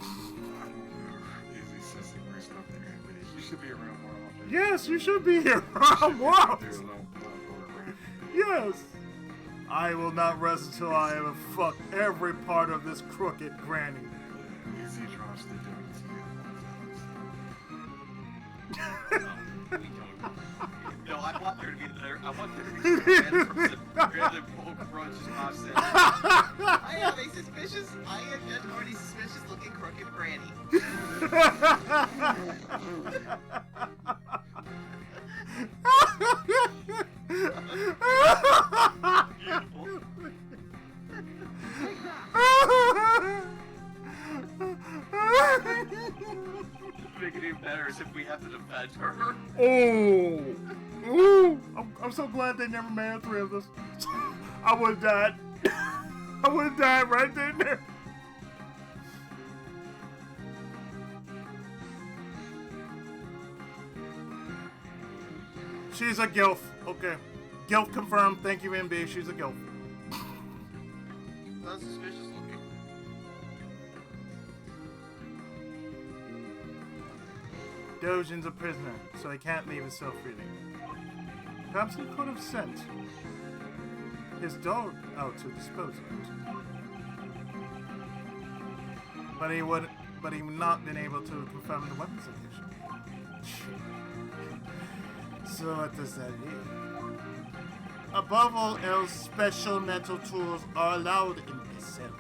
sissy Grace up there, but you should be around more often. Yes, you should be here around more There often. alone, around. Yes. I will not rest until I have fucked every part of this crooked granny. Easy drops the donuts. No, I want there to be I want there to be some random folk brunch just pops in. I have a Judge Cordy's suspicious looking crooked granny. Make it even better is if we have to defend her. Oh! Ooh! I'm so glad they never made three of us. I would have died. I would have died right then and there. She's a gilf. Okay. Gilf confirmed. Thank you, MB. She's a gilf. That's suspicious looking. Dojin's a prisoner, so he can't leave himself freely. Perhaps he could have sent his dog out to dispose of it. But he would not been able to confirm the weapons location. So what does that mean? Above all else, special metal tools are allowed in this cell.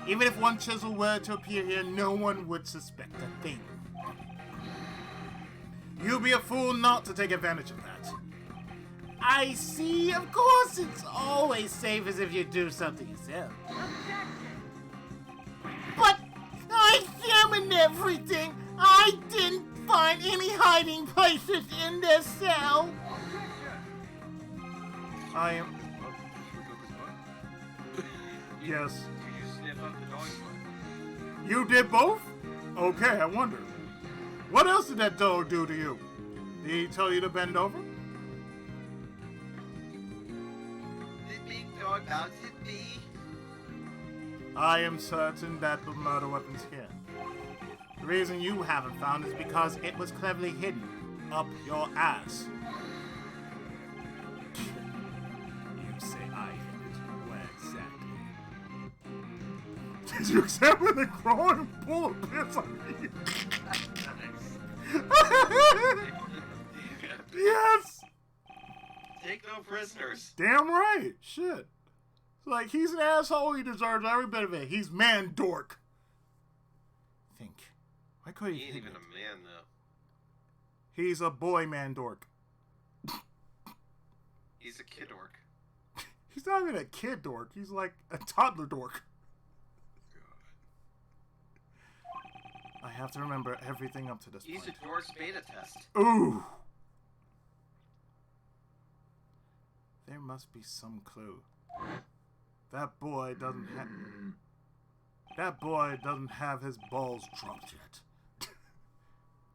Even if one chisel were to appear here, no one would suspect a thing. You'd be a fool not to take advantage of that. I see, of course it's always safest if you do something yourself. But I examined everything. I didn't find any hiding places in this cell. I am... Yes. Did you sniff up the dog's foot? You did both? Okay, I wonder. What else did that dog do to you? Did he tell you to bend over? This big dog bounced at me. I am certain that the murder weapon's here. The reason you haven't found is because it was cleverly hidden up your ass. You say I hid it. Where exactly? Did you examine the growing pool of piss on me? Yes! Take no prisoners. Damn right. Shit. Like, he's an asshole. He deserves every bit of it. He's man dork. Think. Why could He he? ain't even a man though. He's a boy man dork. He's a kid orc. He's not even a kid dork. He's like a toddler dork. I have to remember everything up to this He's point. a Doors beta test. Ooh. There must be some clue. That boy doesn't have. That boy doesn't have his balls dropped yet.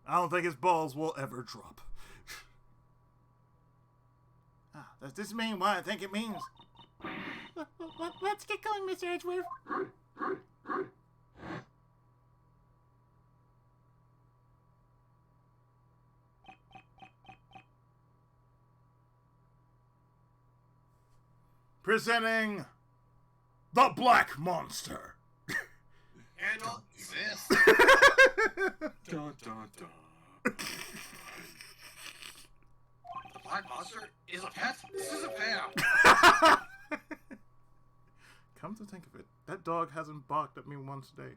I don't think his balls will ever drop. Does this mean what I think it means? Let's get going, Mr. Edgeworth. Presenting the Black Monster. And all this. Dun dun dun. The Black Monster is a pet? This is a fam. Come to think of it, that dog hasn't barked at me once a day.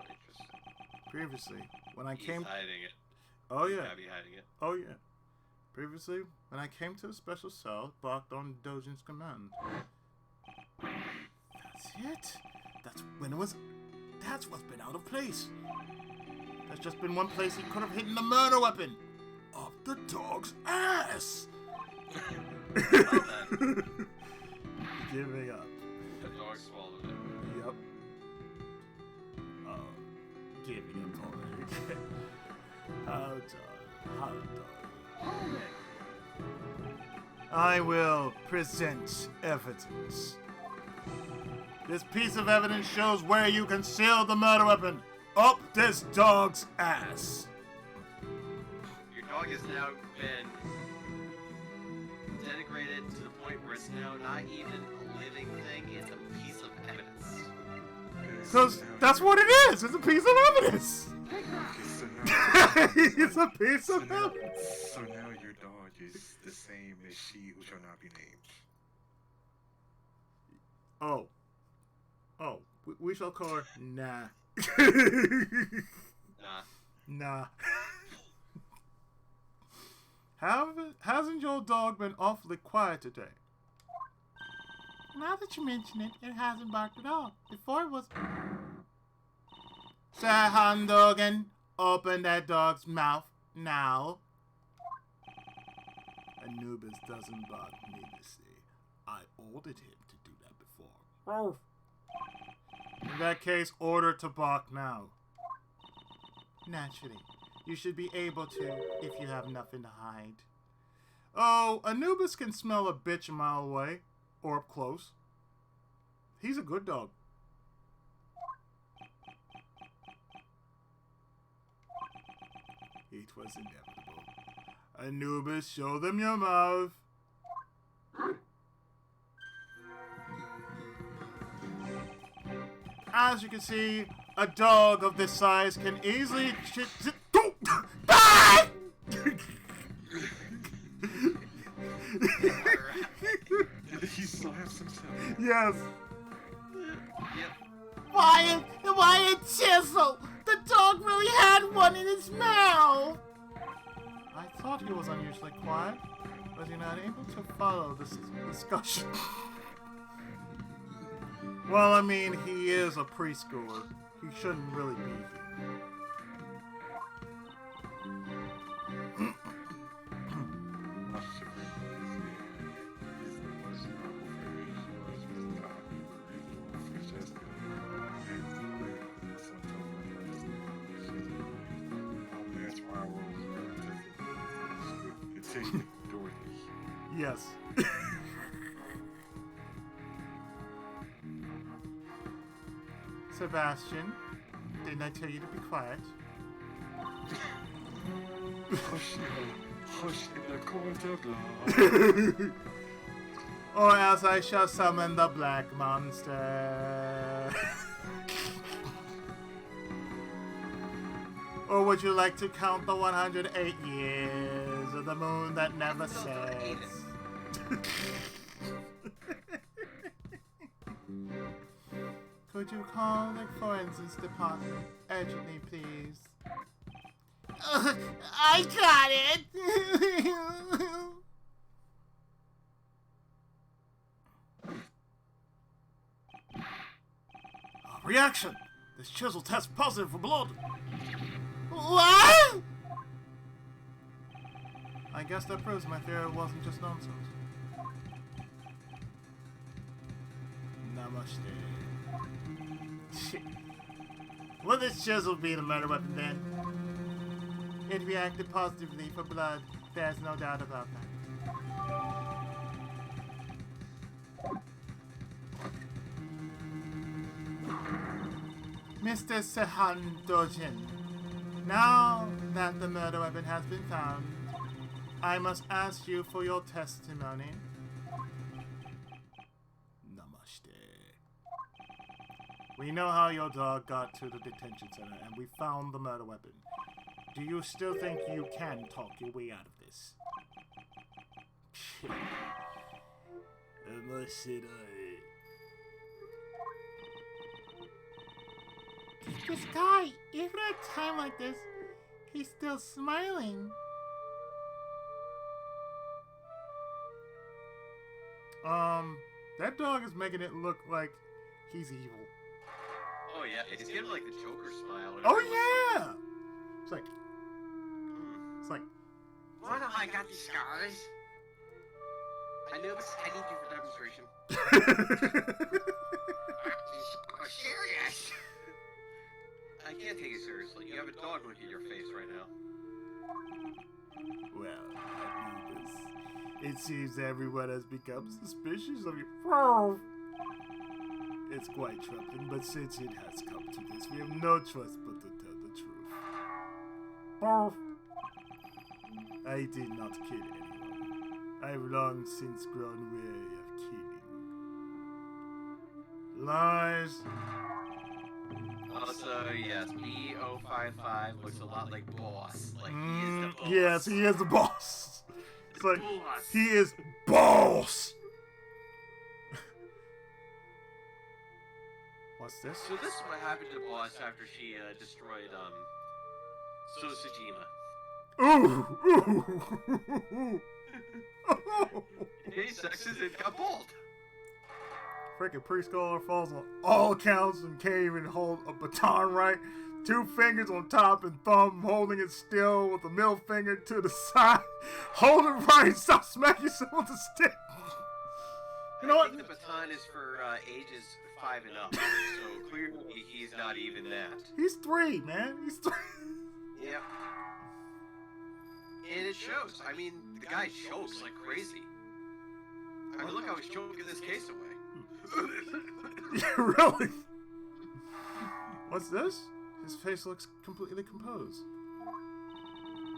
Interesting. Previously, when I He's came... hiding it. Oh yeah, Gotta be hiding it. oh yeah. Previously, when I came to the special cell, barked on Dojin's command. That's it. That's when it was... That's what's been out of place. There's just been one place he could have hidden the murder weapon. Up the dog's ass. Giving up. The dog swallowed it. Yep. Giving up already. How dog. Hold it! I will present evidence. This piece of evidence shows where you concealed the murder weapon. Up this dog's ass. Your dog has now been denigrated to the point where it's now not even a living thing, it's a piece of evidence. Because that's what it is. It's a piece of evidence. It's a piece of evidence. So now your dog is the same as she who shall not be named. Oh, we shall call her Nah. Nah. Hasn't your dog been awfully quiet today? Now that you mention it, it hasn't barked at all. Before it was... Sehandogen, open that dog's mouth now. Anubis doesn't bark needlessly. I ordered him to do that before. In that case, order to bark now. Naturally, you should be able to if you have nothing to hide. Oh, Anubis can smell a bitch a mile away, or up close. He's a good dog. It was inevitable. Anubis, show them your mouth. As you can see, a dog of this size can easily Ah! He slaps himself. Yes. Yep. Wyatt Chisel! The dog really had one in his mouth! I thought he was unusually quiet, but you're not able to follow this discussion. Well, I mean, he is a preschooler. He shouldn't really be here. Yes. Sebastian, didn't I tell you to be quiet? Hush in the court of law. Or else I shall summon the black monster. Or would you like to count the 108 years of the moon that never sets? Could you call the forensics department urgently, please? I got it! Reaction! This chisel tests positive for blood. What? I guess that proves my theory wasn't just nonsense. Namaste. Shit. Will this chisel be the murder weapon then? It reacted positively for blood. There's no doubt about that. Mr. Sehan Dojin, now that the murder weapon has been found, I must ask you for your testimony. Namaste. We know how your dog got to the detention center, and we found the murder weapon. Do you still think you can talk your way out of this? Unless it, This guy, even at a time like this, he's still smiling. That dog is making it look like he's evil. Oh yeah, he's giving like the Joker smile. Oh yeah! It's like, Why have I got these scars? I know this. I need you for demonstration. I'm serious. I can't take it seriously. You have a dog looking at your face right now. Well, Anubis, It seems everyone has become suspicious of you. It's quite troubling, but since it has come to this, we have no choice but to tell the truth. I did not kill anyone. I've long since grown weary of killing. Lies. Also, yes, B055 looks a lot like Boss. Like, he is the boss. Yes, he is the boss. It's like, Boss. he is boss. What's this? So this is what happened to Boss after she destroyed, Sosajima. Ooh! Gay sexist and got bald. Freaking pre-scholar falls on all accounts and can't even hold a baton right. 2 fingers on top and thumb, holding it still with the middle finger to the side. Hold it right, stop smacking yourself with the stick. You know I what? think the baton is for ages 5 and up, so clearly he's not even that. He's 3, man. He's 3. Yep. And it shows. I mean, the guy chokes like crazy. I mean, look how he's choking this case away. Really? What's this? His face looks completely composed.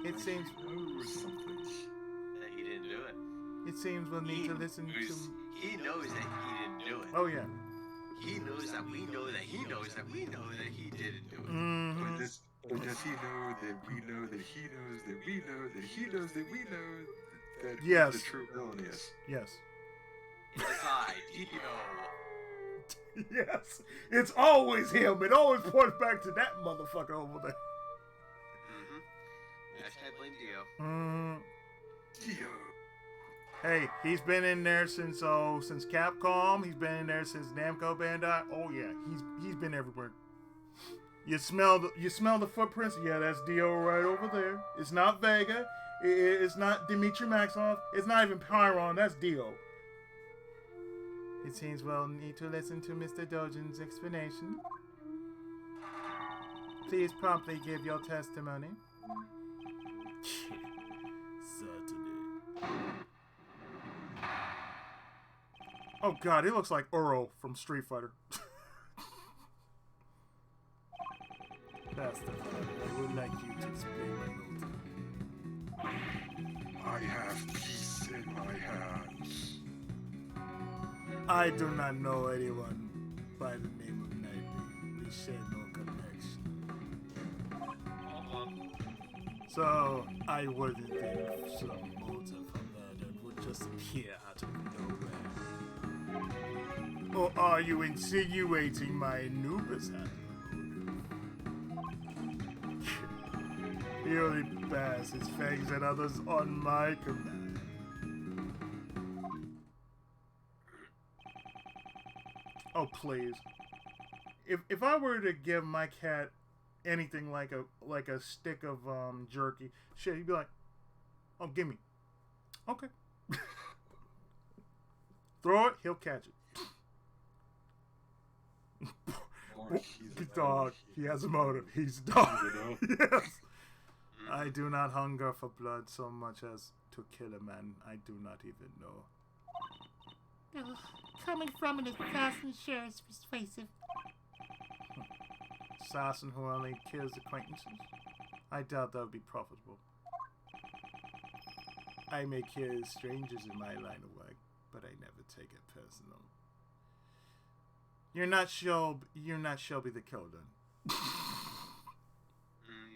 It seems Or something. That he didn't do it. it seems we'll need to listen to. He knows that he didn't do it. Oh yeah. He knows that we know that he knows that we know that he didn't do it. But Mm-hmm. does he know that we know that he knows that we know that he knows that we know that Yes. the true villain is? Yes. Inside, Dio. Yes. It's always him. It always points back to that motherfucker over there. Mm-hmm. Hashtag blame Dio. Mm. Dio. Hey, he's been in there since Capcom. He's been in there since Namco Bandai. Oh yeah, he's been everywhere. You smell the footprints? Yeah, that's Dio right over there. It's not Vega. It's not Dmitry Maximoff. It's not even Pyron. That's Dio. It seems we'll need to listen to Mr. Dojin's explanation. Please promptly give your testimony. Certainly. Oh god, he looks like Uro from Street Fighter. Pastor, I would like you to explain my motive. I have peace in my hands. I do not know anyone by the name of Nightwing. We share no connection. So, I wouldn't think some motive for murder would just appear out of nowhere. Or are you insinuating my Anubis had a motive? He only bears his fangs at others on my command. Oh please! If I were to give my cat anything like a stick of jerky, shit, he'd be like, "Oh, give me." Okay. Throw it, he'll catch it. Or he's a Dog. He has a motive. He's a dog. Yes. I do not hunger for blood so much as to kill a man I do not even know. Ugh, coming from an assassin sure is persuasive. Assassin who only kills acquaintances? I doubt that would be profitable. I may kill strangers in my line of work, but I never take it personal. You're not Shelby the Killer then.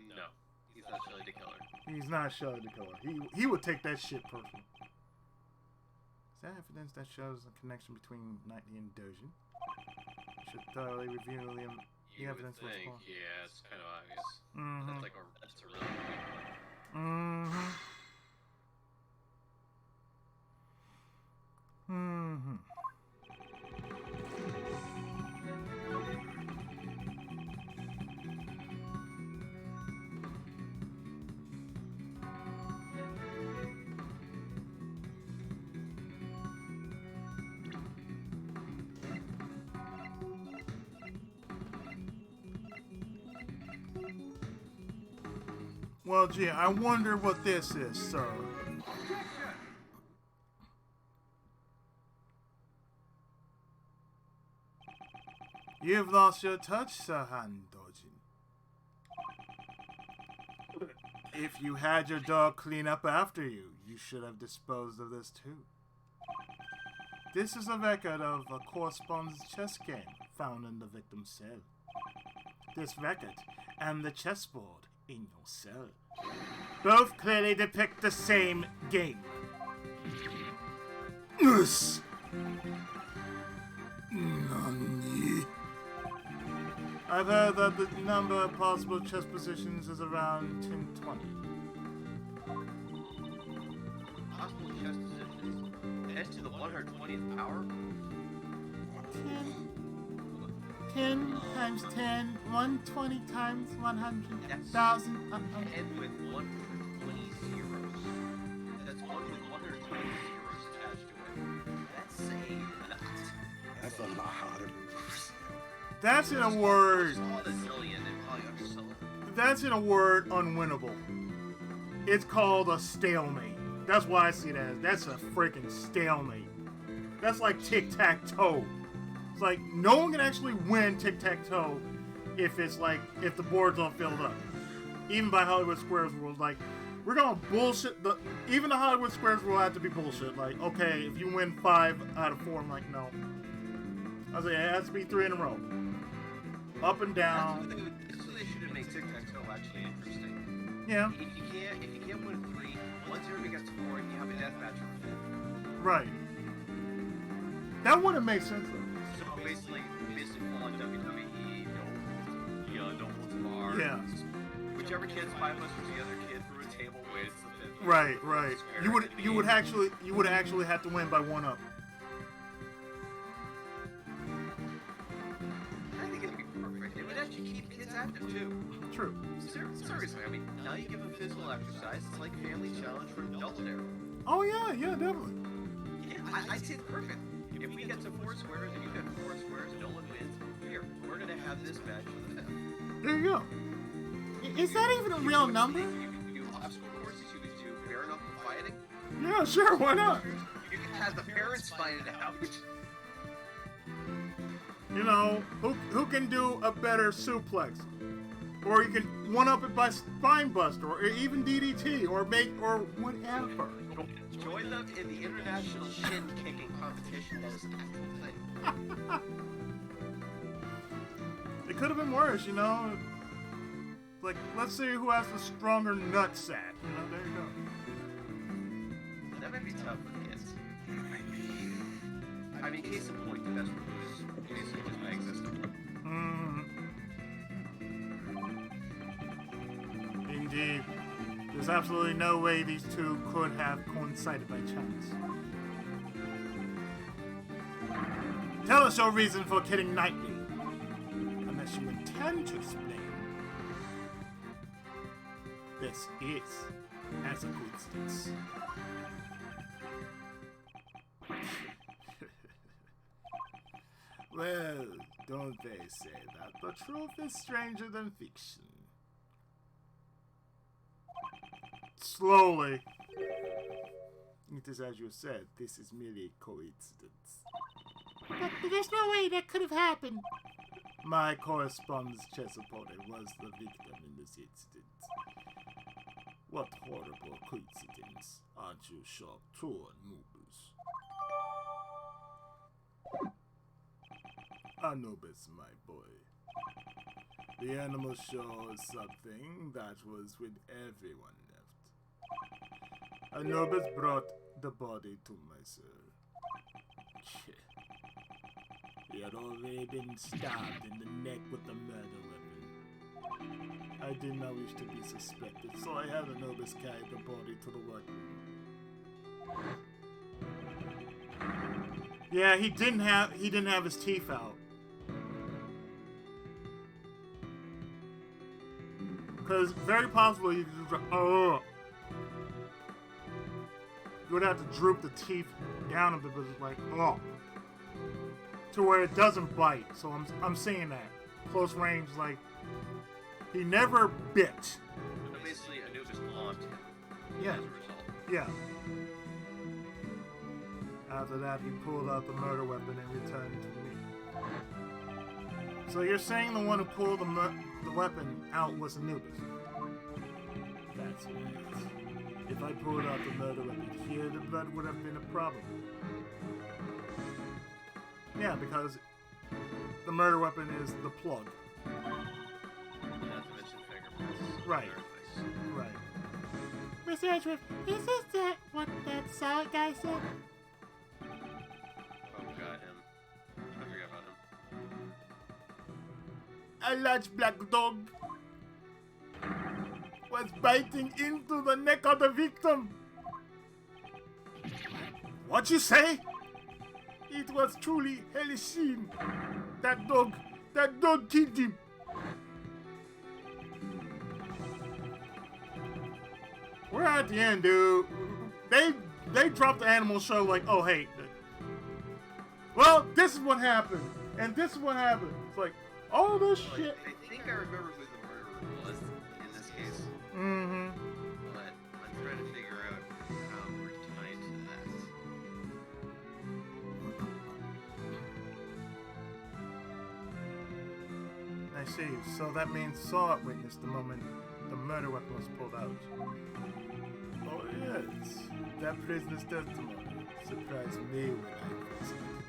No, he's not Shelly the Killer. He's not Shelby the Killer. He would take that shit personal. Is that evidence that shows a connection between Knightley and Dojin? Should thoroughly review the You evidence would was think, false. yeah, it's kind of obvious. Mm-hmm. That's a really big Mm-hmm. Mm-hmm. Well, gee, I wonder what this is, sir. Objection! You've lost your touch, Sir Han Dojin. If you had your dog clean up after you, you should have disposed of this too. This is a record of a correspondence chess game found in the victim's cell. This record and the chessboard in your cell both clearly depict the same game. Us. Nani? I've heard that the number of possible chess positions is around 1020. Possible chess positions. S to the 120th power? 10 times 10, 120 times 100,000. 10 with 120 zeros. That's 1 with 120 zeros attached to it. That's a lot. That's a lot of moves. That's in a word. All the zillion and probably a zillion. That's in a word unwinnable. It's called a stalemate. That's why I see it as. That's a freaking stalemate. That's like tic-tac-toe. It's like no one can actually win tic-tac-toe if it's like if the board's all filled up. Even by Hollywood Squares rules, like we're gonna bullshit even the Hollywood Squares rule had to be bullshit. Like, okay, if you win 5 out of 4, I'm like, no. I was like, it has to be 3 in a row. Up and down. So they should make tic-tac-toe actually interesting. Yeah. If you can't win 3, once everybody gets to 4, you have a death match for 5th. Right. That wouldn't make sense though. So basically full on WWE, no holds barred. Yeah. Whichever kid's 5 bucks the other kid through a table wins the 5th. Right, right. You would actually have to win by 1 up. I think it'd be perfect. It would actually keep kids active too. True. Seriously, I mean, now you give them physical exercise. It's like Family Challenge from Delta era. Oh yeah, definitely. Yeah, I see it perfect. If we get to 4 squares and you get 4 squares and no one wins, here, we're gonna have this match for the 5th. There you go. Is that even a real number? You can do obstacle courses, you can do bare knuckle fighting. Yeah, sure, why not? You can have the parents fight it out. You know, who can do a better suplex? Or you can one-up it by spine buster, or even DDT, or whatever. Join them in the international shin kicking competition. That is an actual thing. It could have been worse, you know? Like, let's see who has the stronger nutsack. You know, there you go. That might be tough for kids. I mean, case in point, the best reviews basically just by existing. Indeed. There's absolutely no way these two could have coincided by chance. Tell us your reason for killing Knightley. Unless you intend to explain. This is as a coincidence. Well, don't they say that the truth is stranger than fiction? Slowly. It is as you said, this is merely a coincidence. But there's no way that could have happened. My correspondence chess opponent was the victim in this incident. What horrible coincidence. Aren't you shocked too, Anubis? Anubis, my boy. The animal shows something that was when everyone left. Anubis brought the body to my cell. He had already been stabbed in the neck with the murder weapon. I did not wish to be suspected, so I had Anubis carry the body to the workroom. Yeah, he didn't have his teeth out. Because very possibly you would have to droop the teeth down a bit, but it's like, to where it doesn't bite. So I'm seeing that close range, like he never bit. So basically, Anubis launched him. Yeah. As a result. Yeah. After that, he pulled out the murder weapon and returned to me. So you're saying the one who pulled the weapon out was Anubis? That's right. If I pulled out the murder weapon here, the blood would have been a problem. Yeah, because the murder weapon is the plug. Not to mention fingerprints. Right. Everything. Right. Mr. Edgeworth, is this that what that solid guy said? Oh, got him. I forgot about him. A large black dog was biting into the neck of the victim. What you say? It was truly hellish scene. That dog killed him. We're at the end, dude. They dropped the animal show like, oh hey, well, this is what happened, and this is what happened. It's like all this shit. I think I remember who the murderer was in this case. Mm-hmm. But I'm trying to figure out how we're tied to that. I see. So that means Saw witnessed the moment the murder weapon was pulled out. Oh yes, that prisoner's testimony surprised me when I first heard it.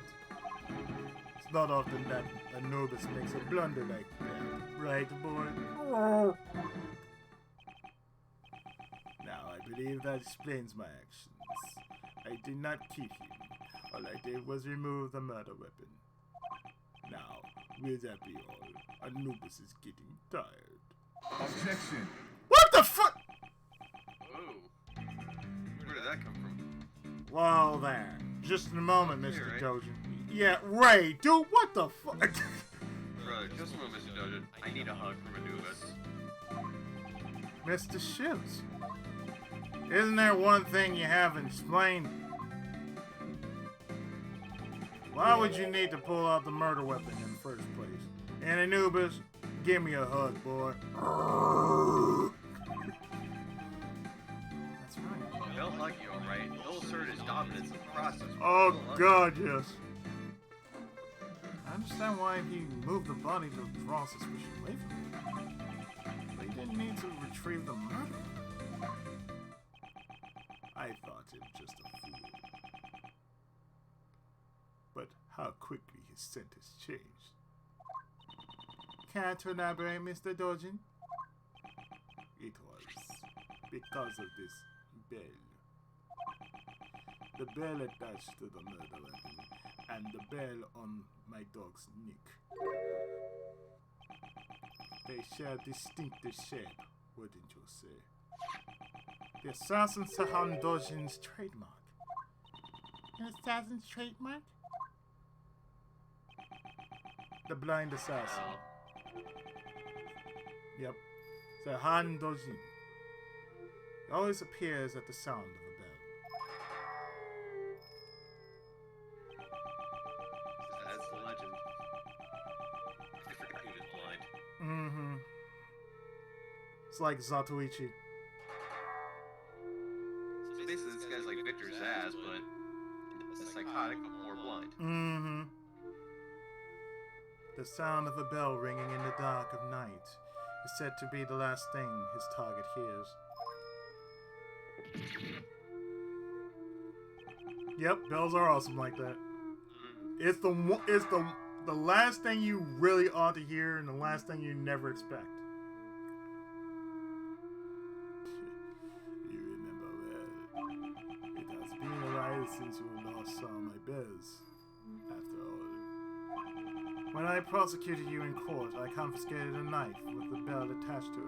It's not often that Anubis makes a blunder like that, right, boy? Now I believe that explains my actions. I did not kill him. All I did was remove the murder weapon. Now, will that be all? Anubis is getting tired. Objection. What the fuck? Oh. Where did that come from? Well then, just in a moment, Mr. Here, right? Dojin. Yeah, Ray, dude, what the fuck? Brother, just a moment, Mr. Dojin. I need a hug from Anubis. Mr. Shields, isn't there one thing you haven't explained? Why would you need to pull out the murder weapon in the first place? And Anubis, give me a hug, boy. That's right. They'll hug you, alright? They'll assert his dominance in the process. Oh They'll hug God, yes. I understand why he moved the body to draw suspicion away from him. But he didn't need to retrieve the murder. I thought him just a fool. But how quickly his scent has changed. Can't you elaborate, Mr. Dojin? It was because of this bell. The bell attached to the murder weapon, and the bell on my dog's neck. They share distinctive shape, wouldn't you say? The assassin Sahan Dojin's trademark. An assassin's trademark? The blind assassin. Yep. Sahan Dojin. He always appears at the sound of the bell. That's the legend. I forgot he was blind. Mm-hmm. It's like Zatoichi. So basically, this guy's like Victor Zaz, but a psychotic, but more blind. Mm-hmm. The sound of a bell ringing in the dark of night is said to be the last thing his target hears. Yep, bells are awesome like that. It's the last thing you really ought to hear and the last thing you never expect. You remember well. It has been a while since you last saw my bells. After all, when I prosecuted you in court, I confiscated a knife with the bell attached to it.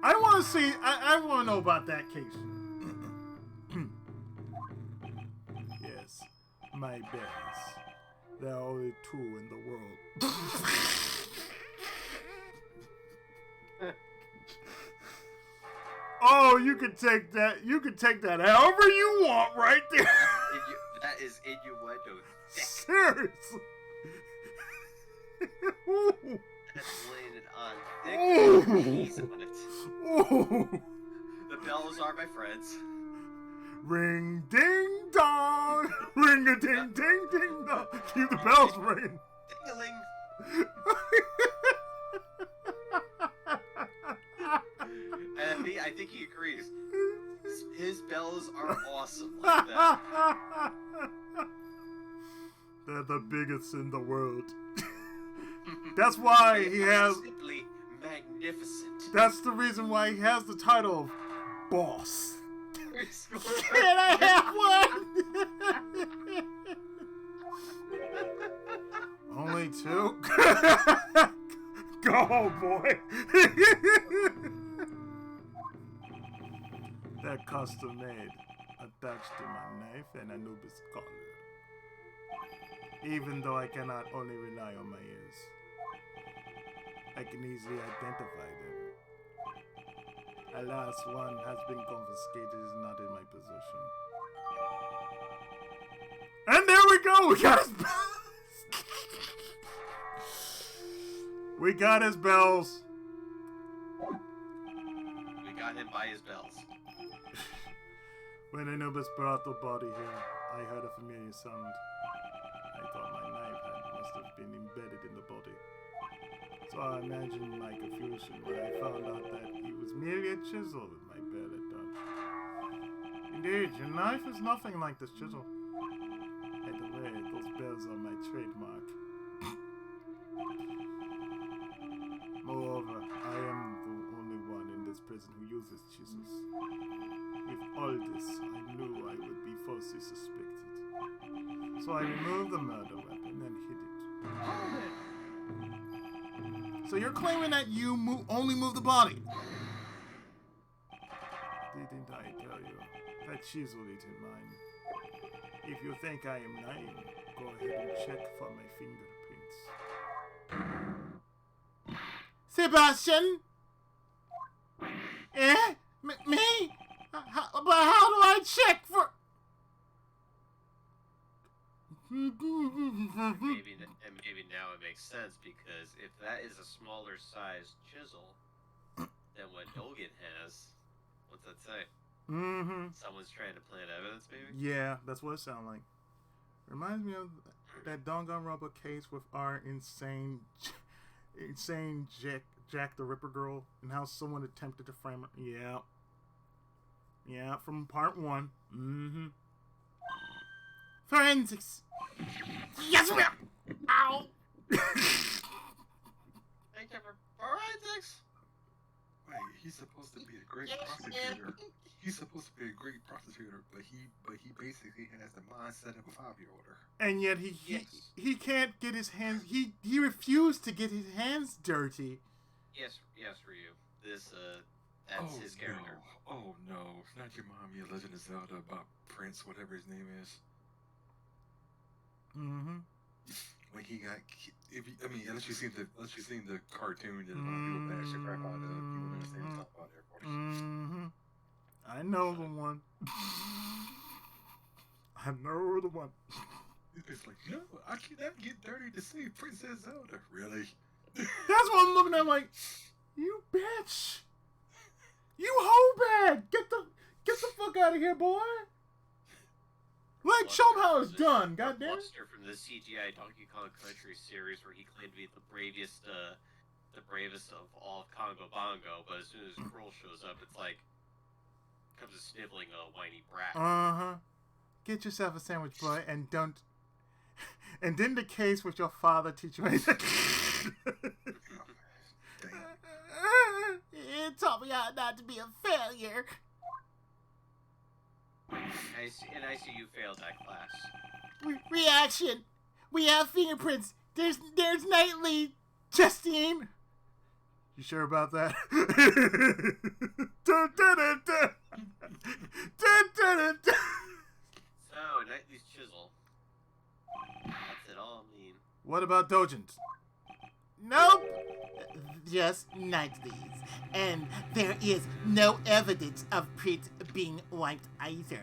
I want to see. I want to know about that case. Yes, my bells. There are only 2 in the world. Oh, you can take that. You can take that however you want, right there. That is innuendo. Seriously. Ooh. That's laying it on thick with cheese on it. Ooh. The bells are my friends. Ring ding dong. Ring a ding ding ding dong. Keep the bells ringing. Ding-a-ling. And I think he agrees. His bells are awesome like that. They're the biggest in the world. That's why he has. Simply magnificent. That's the reason why he has the title of boss. Can I have one? Only 2? Go, boy. They're custom made, attached to my knife and Anubis collar. Even though I cannot only rely on my ears, I can easily identify them. Alas, one has been confiscated, is not in my possession. And there we go! We got his bells! We got his bells! We got him by his bells. When Anubis brought the body here, I heard a familiar sound. I thought my knife must have been embedded in the body. So I imagined my confusion when I found out that it was merely a chisel with my bare touch. Indeed, your knife is nothing like this chisel. By the way, those bells are my trademark. Moreover, I am the only one in this prison who uses chisels. With all this, I knew I would be falsely suspected. So I removed the murder weapon and hid it. So you're claiming that you only moved the body? Didn't I tell you? That chisel isn't mine. If you think I am lying, go ahead and check for my fingerprints. Sebastian? Eh? Me? But how do I check for... Maybe now it makes sense, because if that is a smaller sized chisel than what Dolgan has, what's that say? Mm-hmm. Someone's trying to plant evidence, maybe? Yeah, that's what it sounds like. Reminds me of that Danganronpa case with our insane Jack the Ripper girl, and how someone attempted to frame her. Yeah. Yeah, from part 1. Mm-hmm. Forensics. Yes, we are. Ow. Thank you for forensics! Wait, he's supposed to be a great prosecutor. He's supposed to be a great prosecutor, but he basically has the mindset of a 5-year-older. And yet he can't get his hands. He refused to get his hands dirty. Yes, Ryu. That's his character. No. Oh no, not your mommy, a Legend of Zelda about Prince, whatever his name is. Mm-hmm. When he got, unless you seen the cartoon that a lot of people bash the crap out of, you will understand what I'm talking about there, of course. Mm-hmm. I know the one. I know the one. It's like, no, I cannot get dirty to save Princess Zelda. Really? That's what I'm looking at. Like, you bitch. You hoe bag. Get the fuck out of here, boy. Like, show him how it's done. Goddamn. Buster from the CGI Donkey Kong Country series, where he claimed to be the bravest of all of Congo Bongo, but as soon as Kroll shows up, it's like comes a sniveling, whiny brat. Uh-huh. Get yourself a sandwich, boy, and don't... And didn't the case with your father teach you anything? It taught me how not to be a failure. I see you failed that class. Reaction. We have fingerprints. There's Knightley. Justine. You sure about that? So, Knightley's chisel. What's it all mean? What about Dojin's? Nope. Just Knightley's. And there is no evidence of print being wiped either.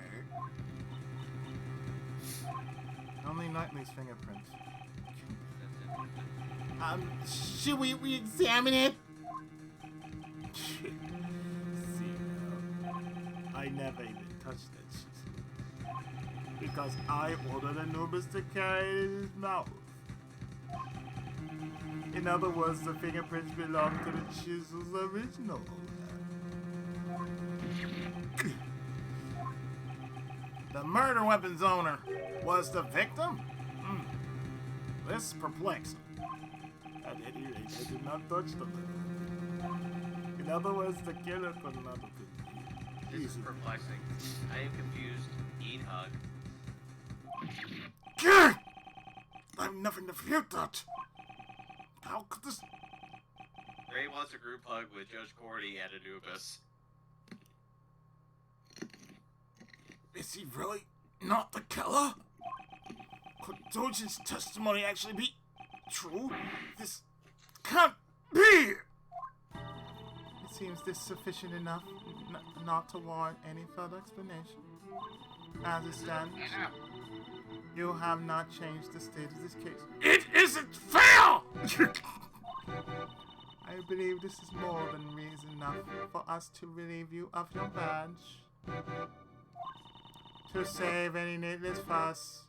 Only Knightley's fingerprints. Should we re-examine it? See, I never even touched that shit. Because I ordered Anubis to carry it in his mouth. In other words, the fingerprints belong to the chisel's original owner. The murder weapon's owner was the victim? This is perplexing. At any rate, I did not touch the murder. In other words, the killer could not have been. This is perplexing. I am confused. Eat hug. Gah! I'm nothing to fear that. How could this... Ray wants a group hug with Judge Cordy and Anubis. Is he really not the killer? Could Dojin's testimony actually be true? This can't be! It seems this sufficient enough not to warrant any further explanation. As it stands, you have not changed the state of this case. It isn't fair! I believe this is more than reason enough for us to relieve you of your badge. To save any needless fuss,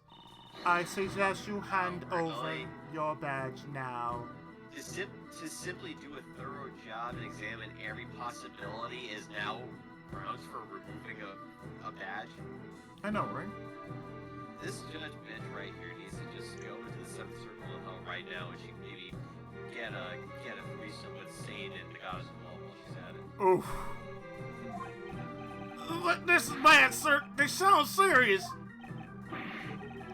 I suggest you hand over your badge now. To simply do a thorough job and examine every possibility is now grounds for removing a badge. I know, right? This judge bitch right here needs to just go into the seventh circle of hell right now, and she can maybe get a threesome with Satan and the goddess of love while she's at it. Oof. This is bad, sir. They sound serious.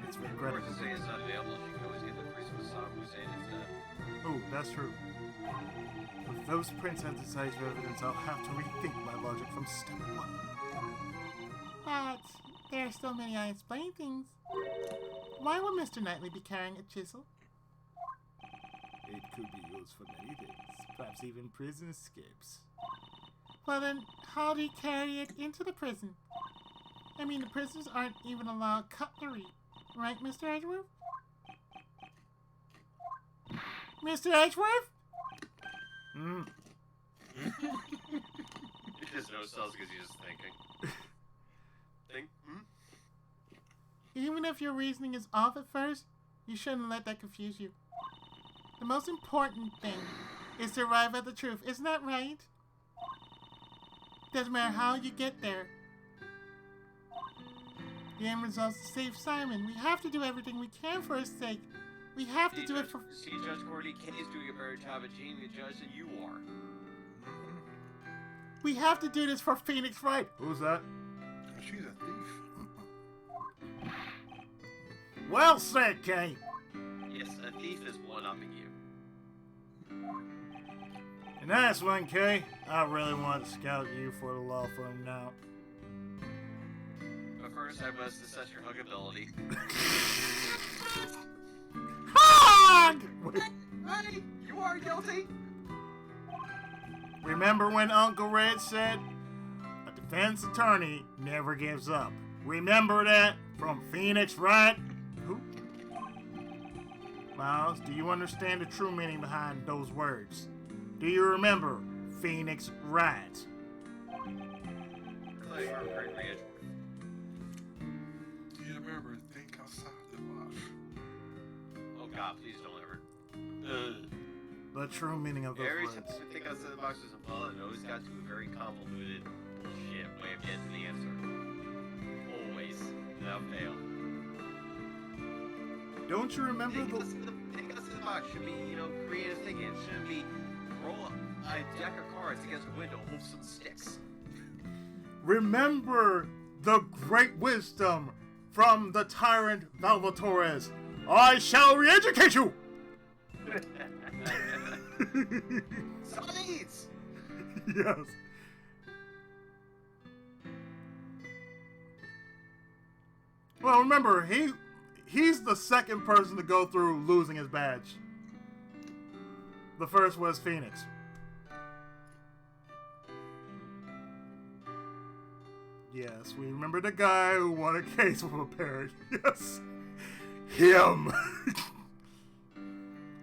It's Of regrettable. course, if it's not available, she can always get the threesome with Saddam Hussein instead. Oh, that's true. With those prints as decisive evidence, I'll have to rethink my logic from step one. But there are still many unexplained things. Why would Mr. Knightley be carrying a chisel? It could be used for many things, perhaps even prison escapes. Well then, how do you carry it into the prison? I mean, the prisoners aren't even allowed cutlery, right, Mr. Edgeworth? Mr. Edgeworth? Hmm. He just knows cells because he's just thinking. Even if your reasoning is off at first, you shouldn't let that confuse you. The most important thing is to arrive at the truth, isn't that right? Doesn't matter how you get there. The end result is to save Simon. We have to do everything we can for his sake. We have to do it for... See, Judge Cordy, Kenny's doing a better job at being the judge than you are. We have to do this for Phoenix Wright. Who's that? She's a thief. Well said, Kay. Yes, a thief is one-upping you. And that's one, Kay. I really want to scout you for the law firm now. But first, I must assess your huggability. Hog! Hey, you are guilty! Remember when Uncle Red said, a defense attorney never gives up? Remember that from Phoenix Wright? Who? Miles, do you understand the true meaning behind those words? Do you remember Phoenix Wright? Like, we're pretty rich. Do you remember think outside the box? Oh god, please don't ever. The true meaning of those Every words. time I think outside the box is a bullet, it always got to a very convoluted bullshit way of getting to the answer. Always. Without fail. Don't you remember Think the... outside the box should be, creative thinking. It shouldn't be roll a deck of cards against a window, hold some sticks. Remember the great wisdom from the tyrant Valvatores. I shall re-educate you! Science! Yes. Well, remember, he's the second person to go through losing his badge. The first was Phoenix. Yes, we remember the guy who won a case with a parrot. Yes. Him.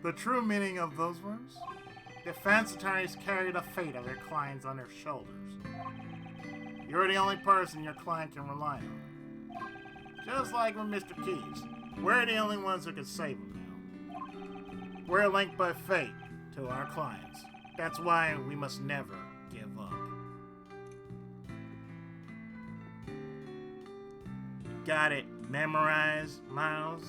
The true meaning of those words? Defense attorneys carry the fate of their clients on their shoulders. You're the only person your client can rely on. Just like with Mr. Keys, we're the only ones who can save him now. We're linked by fate, to our clients. That's why we must never give up. Got it memorized, Miles?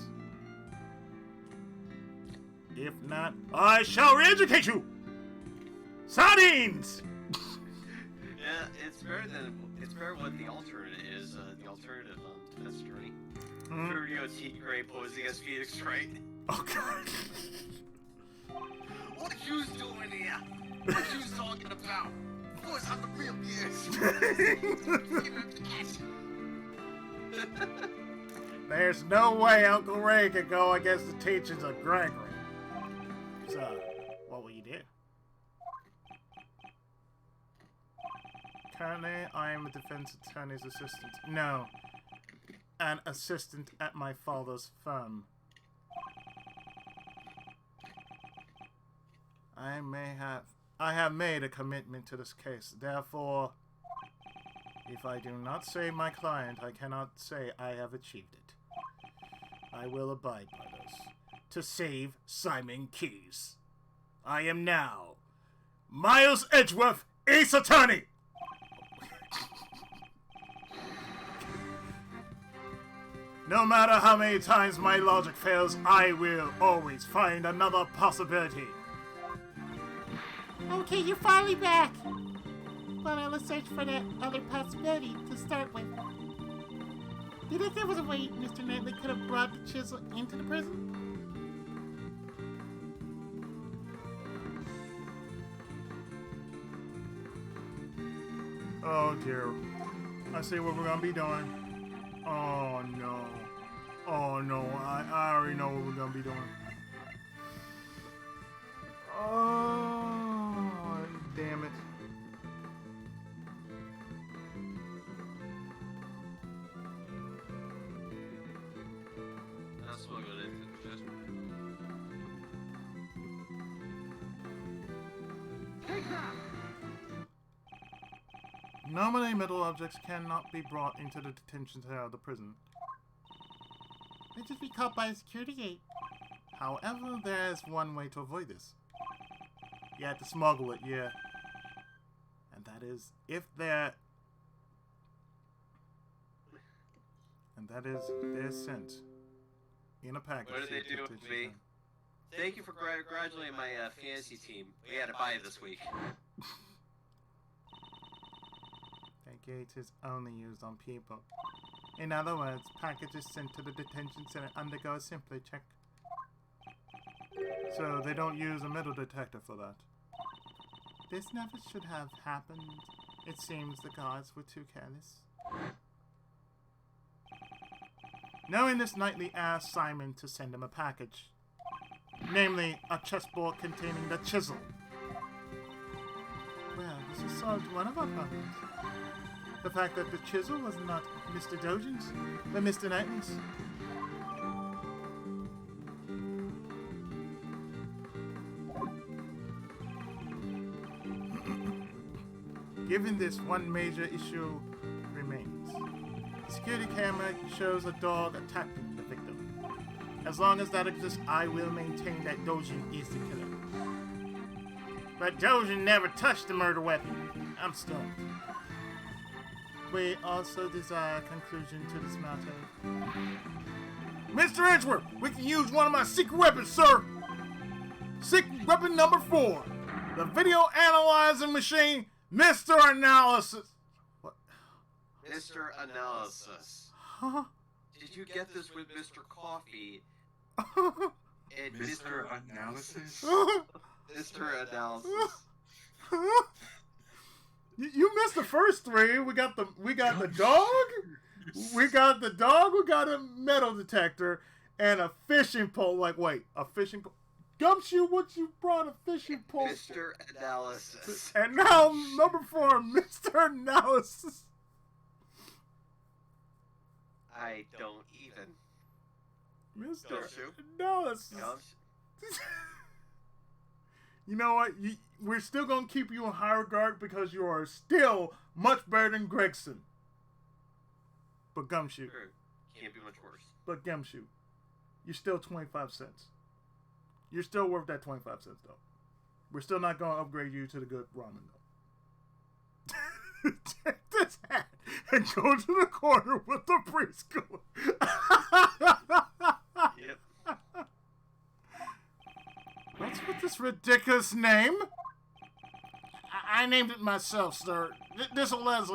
If not, I shall re-educate you! Sardines! Yeah, it's better what the alternative is. The alternative defense attorney. Furio T. Gray posing as Phoenix Wright. Oh god. What you doing here? What you talking about? Of course, I'm the real There's no way Uncle Ray could go against the teachings of Gregory. So, what will you do? Currently, I am a defense attorney's assistant. No, an assistant at my father's firm. I have made a commitment to this case. Therefore, if I do not save my client, I cannot say I have achieved it. I will abide by this. To save Simon Keys. I am now Miles Edgeworth, Ace Attorney! No matter how many times my logic fails, I will always find another possibility. Okay, you're finally back. But I will search for that other possibility to start with. Do you think there was a way Mr. Knightley could have brought the chisel into the prison? Oh dear. I see what we're gonna be doing. Oh no. Oh no, I already know what we're gonna be doing. Oh, damn it. That's what good into just. Take that! Normally, metal objects cannot be brought into the detention cell of the prison. They'd just be caught by a security gate. However, there's one way to avoid this. You have to smuggle it, yeah. And that is if they're... And that is, they're sent in a package. What did they do with me? Thank you for congratulating my fantasy team. We had a bye this week. That gate is only used on people. In other words, packages sent to the detention center undergo a simply check. So they don't use a metal detector for that. This never should have happened. It seems the guards were too careless. Knowing this, Knightley asked Simon to send him a package. Namely, a chessboard containing the chisel. Well, this has solved one of our problems. The fact that the chisel was not Mr. Dojin's, but Mr. Knightley's. Given this, one major issue remains. The security camera shows a dog attacking the victim. As long as that exists, I will maintain that Dojin is the killer. But Dojin never touched the murder weapon. I'm stumped. We also desire a conclusion to this matter. Mr. Edgeworth, we can use one of my secret weapons, sir! Secret weapon number 4. The video analyzing machine, Mr. Analysis. What? Mr. Analysis. Huh? Did you get this with Mr. Coffee? And Mr. Analysis? Mr. Analysis. You missed the first 3. We got the dog. We got the dog. We got a metal detector and a fishing pole. Like, wait, a fishing pole. Gumshoe, what you brought a fishing pole? Mr. Analysis. And now number 4, Mr. Analysis. I don't even. Mr. Gumshoe. Analysis. You know what? We're still gonna keep you in high regard because you are still much better than Gregson. But Gumshoe. Sure. Can't be much worse. But Gumshoe. You're still 25 cents. You're still worth that 25 cents, though. We're still not going to upgrade you to the good ramen, though. Take this hat and go to the corner with the preschool. Yep. What's with this ridiculous name? I named it myself, sir. This will let us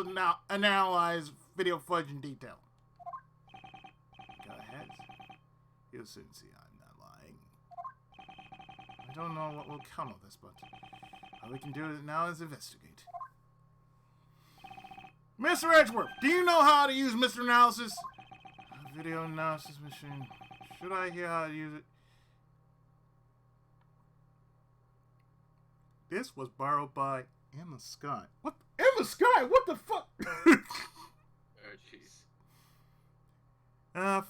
analyze video footage in detail. Go ahead. You'll soon see I'm not lying. I don't know what will come of this, but all we can do now is investigate. Mr. Edgeworth, do you know how to use Mr. Analysis? Video analysis machine. Should I hear how to use it? This was borrowed by Emma Scott. What? Emma Scott? What the fuck? Oh, jeez.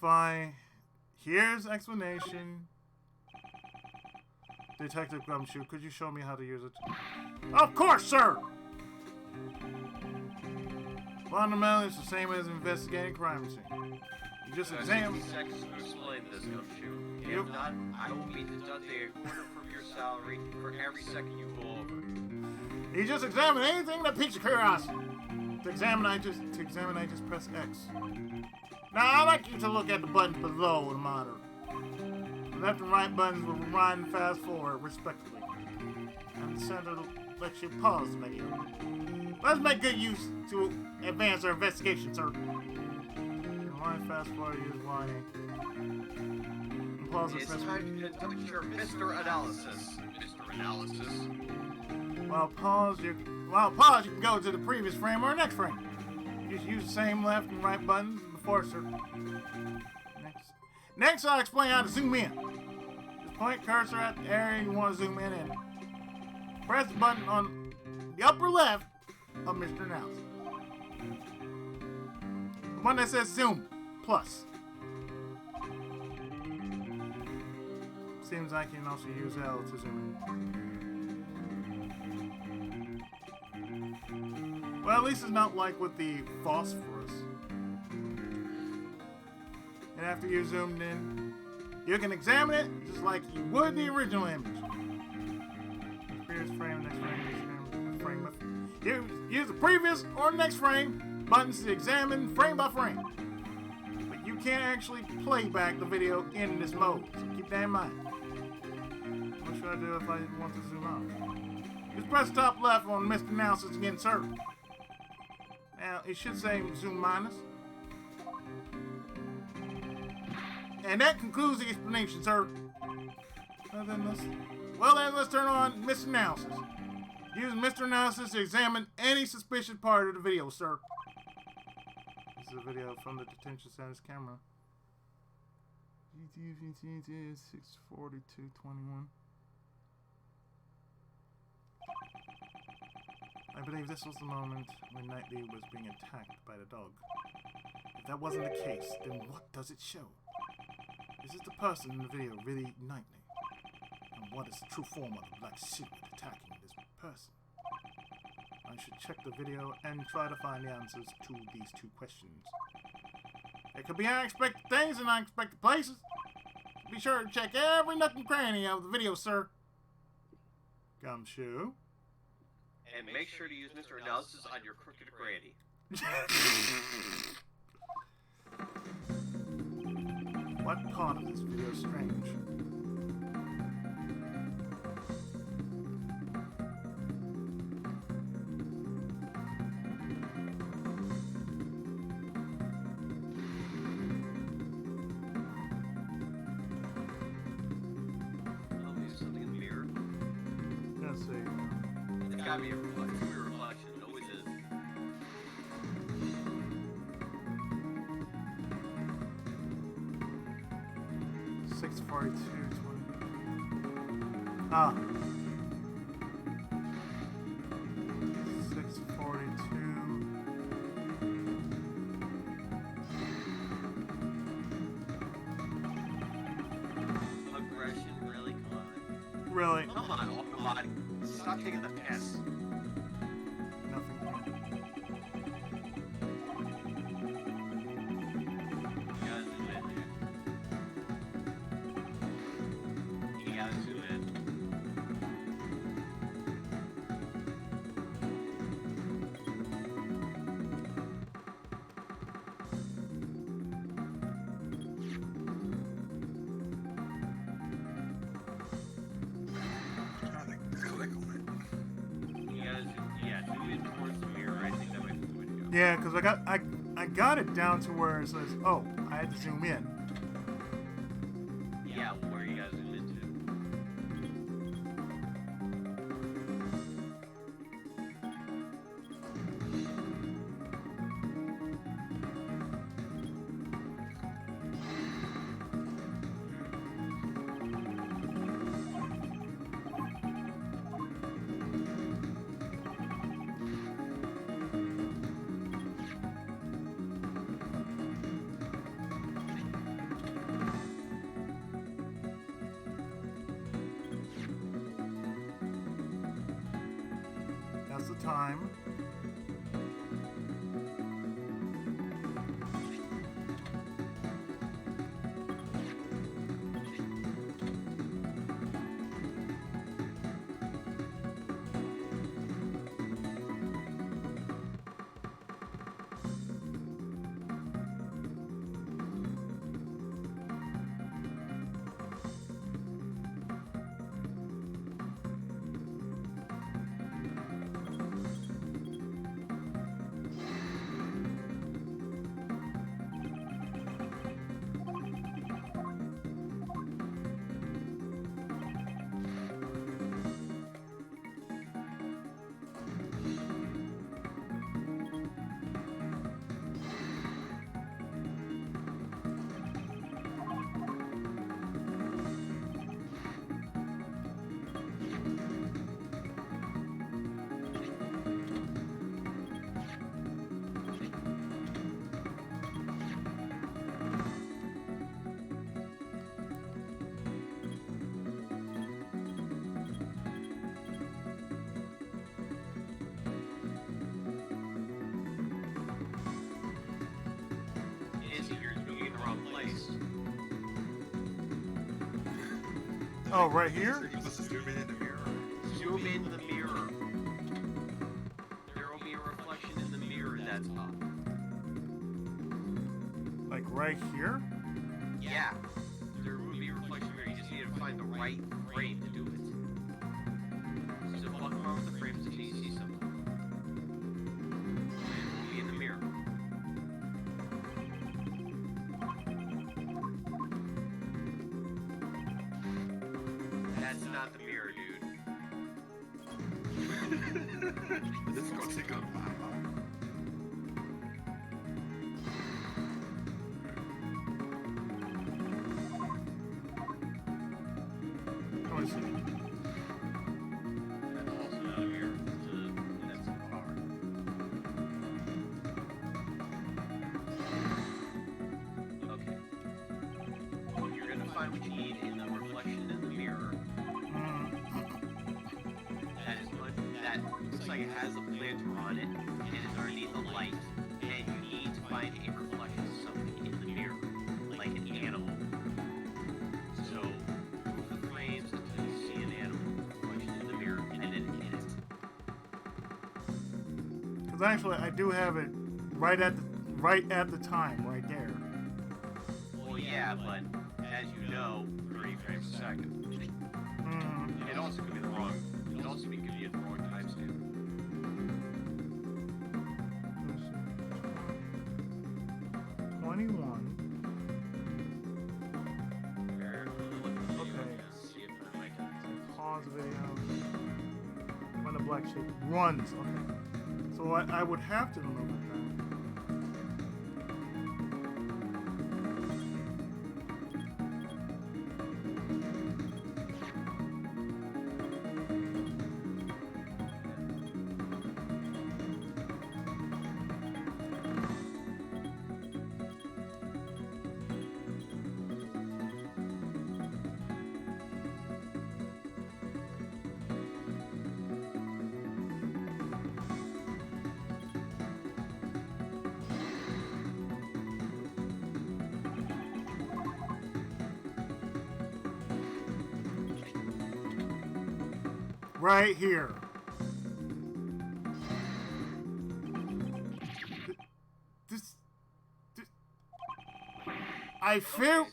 Fine. Here's explanation. Detective Gumshoe, could you show me how to use it? Of course, sir! Fundamentally, it's the same as investigating crime scene. You just examine... 60 seconds to explain this, Gumshoe. If not, I will be deducting a quarter from your salary for every second you go over. You just examine anything that piques your curiosity. To examine, I just press X. Now, I'd like you to look at the buttons below the monitor. The left and right buttons will rewind and fast forward, respectively. And the center lets you pause the video. Let's make good use to advance our investigation, sir. Rewind, fast forward, use whining. Pause It's time to conduct your Mr. Analysis. Mr. Analysis. While pause, you can go to the previous frame or next frame. You just use the same left and right buttons before, sir. Next, I'll explain how to zoom in. Just point cursor at the area you want to zoom in and press the button on the upper left of Mr. Analysis. The one that says zoom plus. Seems like you can also use L to zoom in. Well, at least it's not like with the phosphorus. And after you're zoomed in, you can examine it just like you would the original image. Previous frame, next frame, use the previous or next frame buttons to examine frame by frame. But you can't actually play back the video in this mode, so keep that in mind. What should I do if I want to zoom out? Just press top left on Mr. Analysis again, sir. Now, it should say zoom minus. And that concludes the explanation, sir. Well, then let's turn on Mr. Analysis. Use Mr. Analysis to examine any suspicious part of the video, sir. This is a video from the detention center's camera. 6:42:21. I believe this was the moment when Knightley was being attacked by the dog. If that wasn't the case, then what does it show? Is it the person in the video really Knightley? And what is the true form of the Black Secret attacking this person? I should check the video and try to find the answers to these two questions. There could be unexpected things in unexpected places. Be sure to check every nook and cranny of the video, sir. Gumshoe. And make sure to use Mr. Analysis on your crooked granny. What part of this video is strange? Oh, there's something in the mirror. Let's see. It's gotta be a reflection. It always is. Ah. 6:42. Aggression, really? Come on. Really? Come on, Autobot. Stop taking the piss. Nothing. You gotta zoom in, dude. You gotta zoom in. Yeah, because I got it down to where it says, oh, I had to zoom in. Yeah, where are you guys zoomed into? That's the time. Izzy, you're moving in the wrong place. Oh, right here? You're supposed to zoom in the mirror. Zoom in the mirror. There will be a reflection in the mirror that's up. Like right here? Yeah. There will be a reflection mirror. You just need to find the right frame to do it. So fuck around with the frames until you see something. It will be in the mirror. That's not the mirror, dude. This is gonna take a while. Oh, I see. That's also not a mirror. That's a car. Okay. You're gonna find what you need in the reflection in the mirror. Mm. That looks like it has a planter on it, and it's underneath the light, and you need to find a reflection of something in the mirror, like an animal. So, move the frames until you see an animal reflection in the mirror, and then hit it. Because actually, I do have it right at the time, right there. Well, yeah, but as you know, 30 frames a second. Mm. It also could be the wrong. It also could be at the wrong timestamp. Let's see. 21. Okay. See if I might have Pause video. When the black shape runs. Okay. So I would have to remove it then. Right here. This I feel.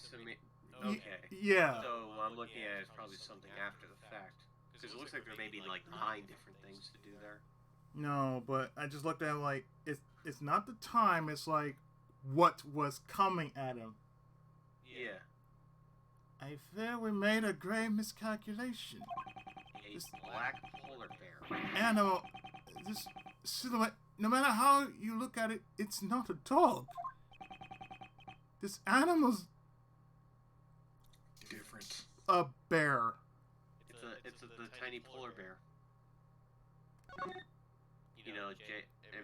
Okay. Yeah. So what I'm looking at is probably something after the fact, because it looks like there may be like 9 different things to do there. No, but I just looked at him like it's not the time. It's like what was coming at him. Yeah. I fear we made a grave miscalculation. A black polar bear. Animal, this silhouette. No matter how you look at it, it's not a dog. This animal's Different. a bear. It's the tiny polar bear. You know, and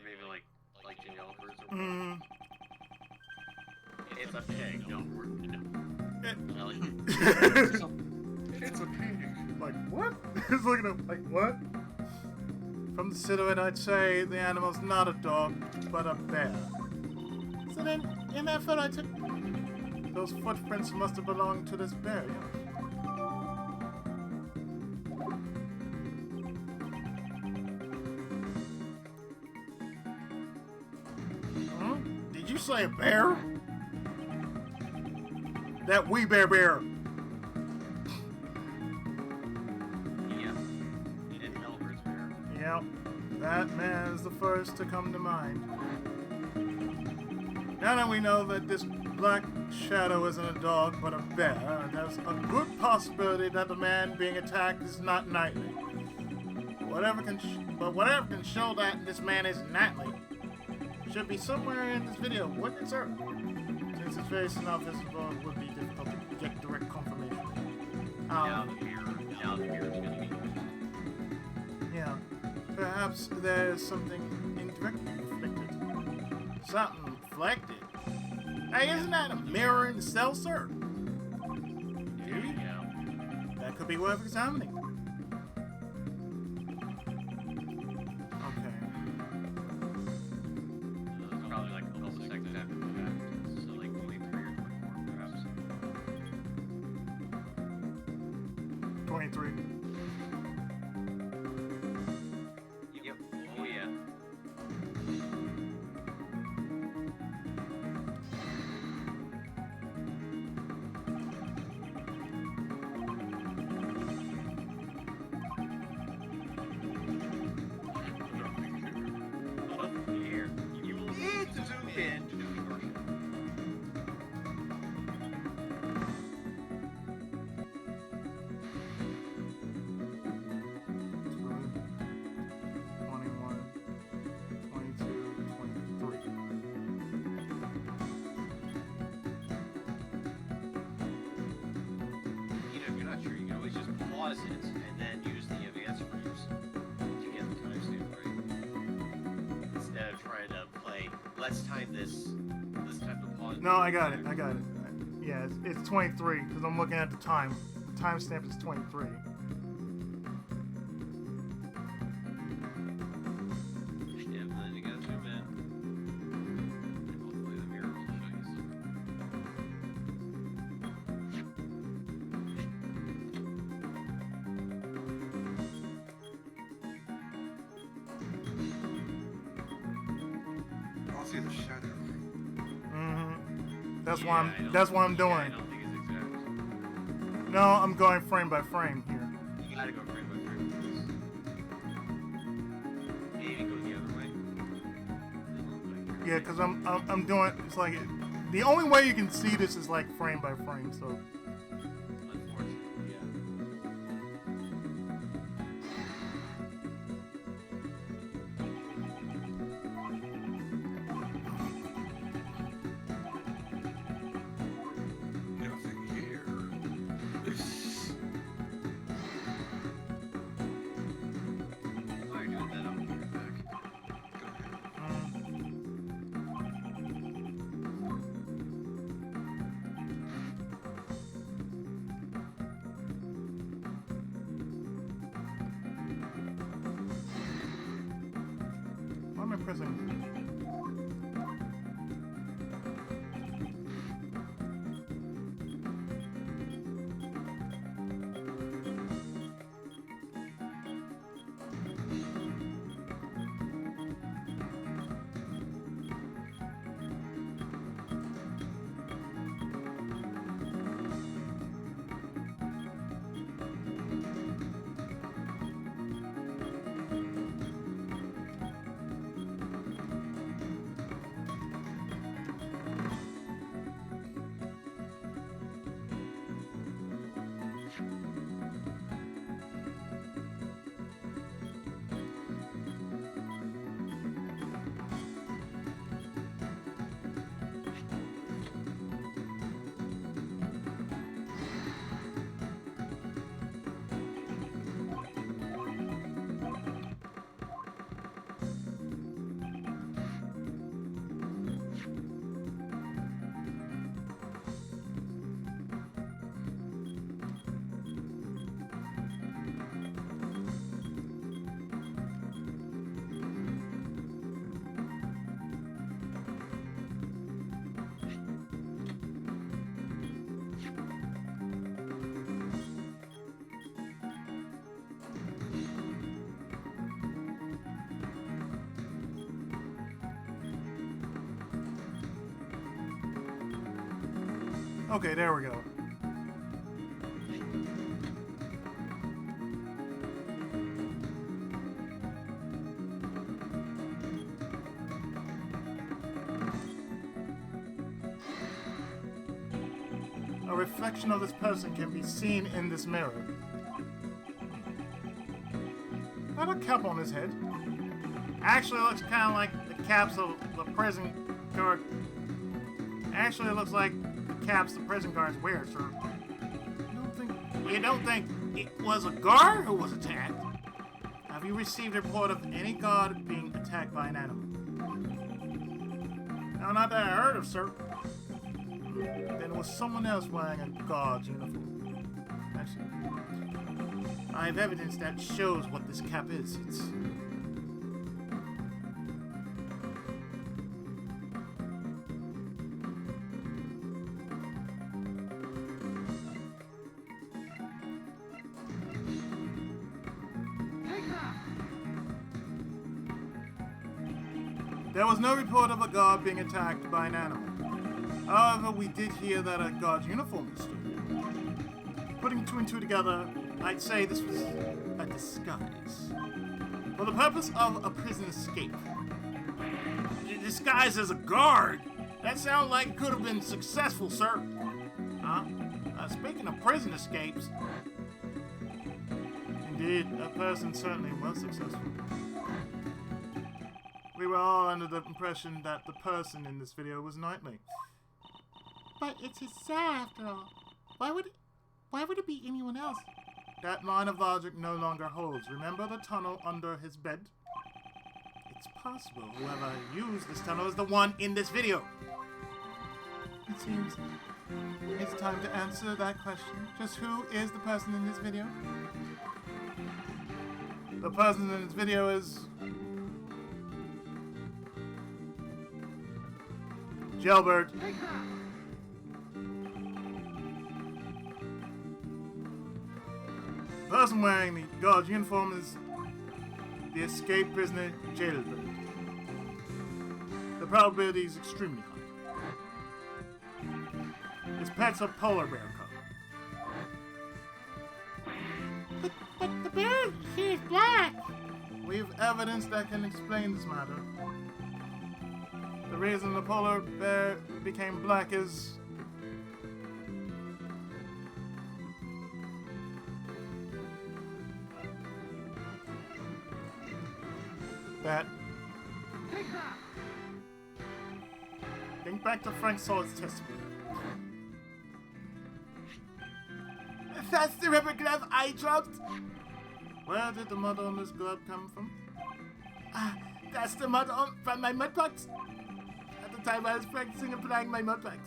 maybe like Jay Elvers or Mm. It's a pig. No, no. Well, It's a pig. Like what? He's looking at like what? From the silhouette, I'd say the animal's not a dog, but a bear. So then, in that photo I took, Those footprints must have belonged to this bear. Yeah. Huh? Did you say a bear? That wee bear. yeah. And Elvers bear. Yep, that man is the first to come to mind. Now that we know that this black shadow isn't a dog but a bear, there's a good possibility that the man being attacked is not Nightly. Whatever can show that this man is Nightly should be somewhere in this video, wouldn't it, sir? Since his face is not visible, it would be difficult to get direct confirmation. Now the beer is gonna be. Yeah. Perhaps there's something indirectly reflected. Something reflected? Hey, isn't that a mirror in the cell, sir? There you go. That could be worth examining. Okay. It's probably like a couple seconds after the fact. So like 23 or 24 perhaps. 23. Yep. Oh yeah. Here. You will need to zoom in to do the commercial. You know, if you're not sure, you can always just pause it and then use the advanced frames to get the timestamp right. Instead of trying to play, let's time this time to pause. No, I got it. Yeah, it's 23 because I'm looking at the time. The timestamp is 23. Yeah, but then you gotta zoom in. And hopefully the mirror will show you some. I'll see the shadow. That's Yeah, why I don't- That's what I'm yeah, doing. I don't think it's exact. No, I'm going frame by frame here. You gotta go frame by frame with this. Maybe go the other way. Yeah, because I'm doing. It's like the only way you can see this is like frame by frame. So Unfortunately, yeah. Nothing here. While you're doing that, I'm gonna be back. why am I pressing? Okay, there we go. A reflection of this person can be seen in this mirror. Got a cap on his head. Actually, it looks kind of like the caps of the prison guard. Actually, it looks like the caps the prison guards wear, sir. You don't think it was a guard who was attacked? Have you received a report of any guard being attacked by an animal? No, not that I heard of, sir. Then it was someone else wearing a guard's uniform. Actually, I have evidence that shows what this cap is. It's... There was no report of a guard being attacked by an animal. However, we did hear that a guard's uniform was stolen. Putting two and two together, I'd say this was a disguise. For the purpose of a prison escape. Disguised as a guard? That sounds like it could have been successful, sir. Huh? Speaking of prison escapes... Indeed, that person certainly was successful. We were all under the impression that the person in this video was Knightley. But it's his cell after all. Why would it be anyone else? That line of logic no longer holds. Remember the tunnel under his bed? It's possible whoever used this tunnel is the one in this video. It seems it's time to answer that question. Just who is the person in this video? The person in this video is... Jailbird. The person wearing the guard's uniform is the escaped prisoner, Jailbird. The probability is extremely high. His pet's a polar bear cub. But the bear here is black. We have evidence that can explain this matter. The reason the polar bear became black is... that... Think back to Frank Solid's testimony. That's the rubber glove I dropped. Where did the mud on this glove come from? That's the mud from my mudbox. At the time I was practicing applying my mudbox.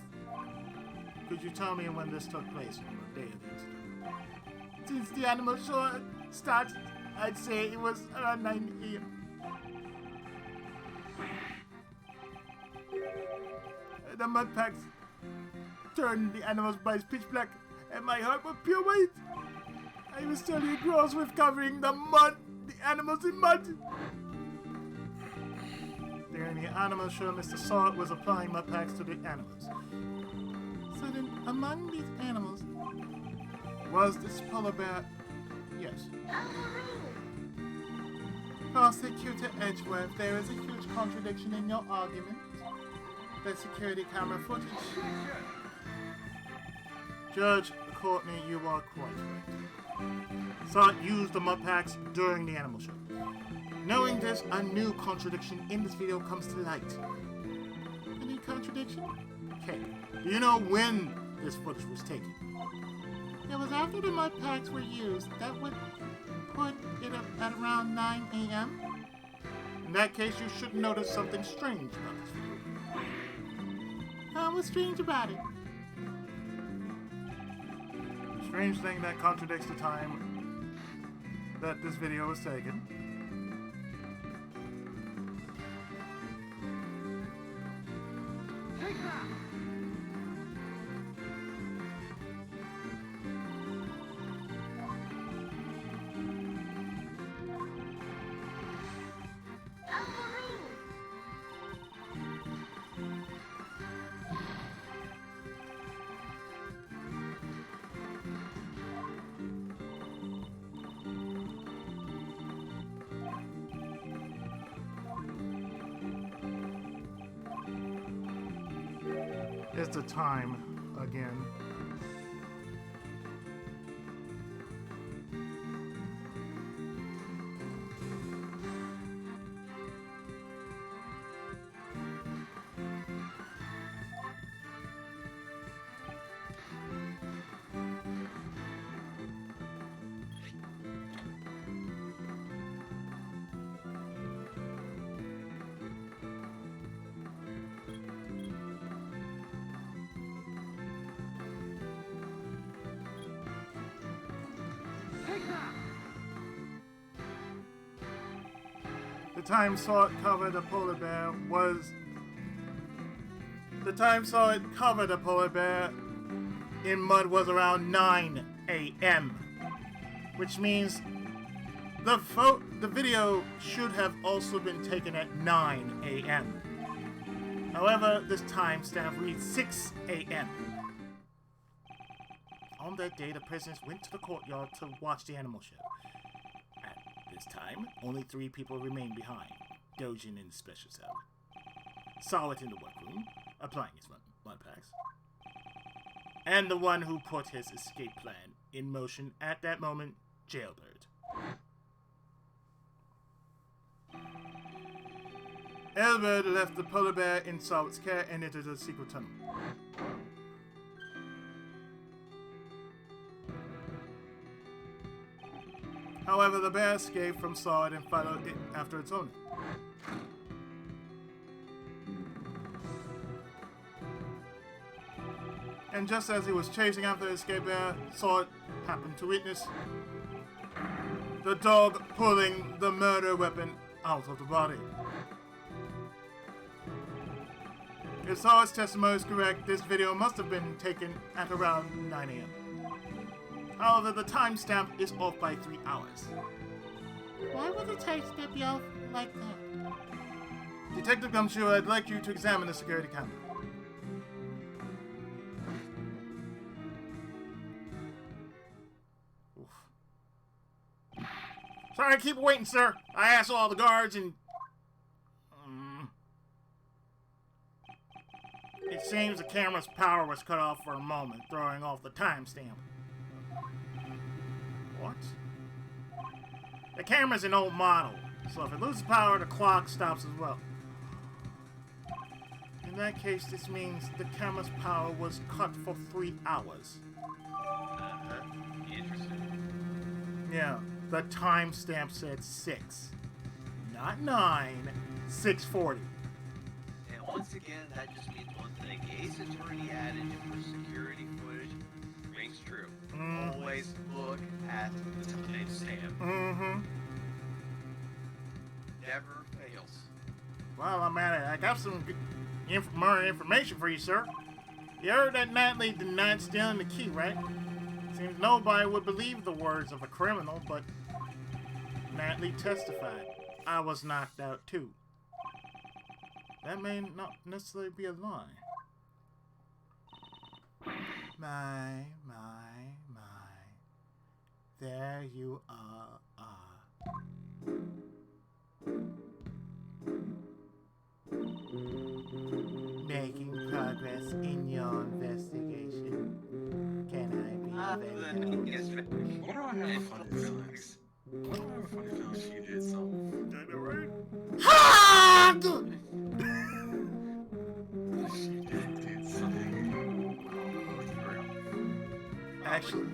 Could you tell me when this took place and what day of the incident? Since the animal show started, I'd say it was around 9 a.m. The mud packs turned the animal's bodies pitch black, and my heart was pure white. I was totally gross with covering the animals in mud. During the animal show, Mr. Salt was applying mud packs to the animals. So then, among these animals, Was this polar bear? Yes. Prosecutor Edgeworth, there is a huge contradiction in your argument. The security camera footage. Judge Courtney, you are quite right. Salt used the mud packs during the animal show. Knowing this, a new contradiction in this video comes to light. A new contradiction? Okay, do you know when this footage was taken? It was after the mud packs were used. That would put it up at around 9 a.m. In that case, you should notice something strange about this video. What's strange about it? Strange thing that contradicts the time that this video was taken. is the time again. Take that! The time saw it cover the polar bear was. The time saw it cover the polar bear in mud was around 9 a.m., which means the video should have also been taken at 9 a.m. However, this timestamp reads 6 a.m. On that day, the prisoners went to the courtyard to watch the animal show. At this time, only 3 people remained behind. Dojin in the special cell, Solid in the workroom, applying his mud packs, and the one who put his escape plan in motion at that moment, Jailbird. Jailbird left the polar bear in Solid's care and entered the secret tunnel. However, the bear escaped from Solid and followed it after its owner. And just as he was chasing after the escape bear, Solid happened to witness the dog pulling the murder weapon out of the body. If Solid's testimony is correct, this video must have been taken at around 9 a.m. However, the timestamp is off by 3 hours. Why would the timestamp be off like that? Detective Gumshoe, I'd like you to examine the security camera. Oof. Sorry, keep waiting, sir. I asked all the guards and... It seems the camera's power was cut off for a moment, throwing off the timestamp. What? The camera's an old model, so if it loses power, the clock stops as well. In that case, this means the camera's power was cut for 3 hours. Interesting. Yeah, the timestamp said 6. Not 9, 6:40. And once again, that just means one thing. Ace Attorney adage for security footage rings true. Always look at the timestamp. Mm-hmm. Never fails. Well, I'm at it. I got some more information for you, sir. You heard that Natalie denied stealing the key, right? Seems nobody would believe the words of a criminal, but Natalie testified. I was knocked out, too. That may not necessarily be a lie. My. There you are. Making progress in your investigation. Can I be available? Why do I have funny feelings? Why do I have funny feelings she did something? I know, right? She did something. Actually,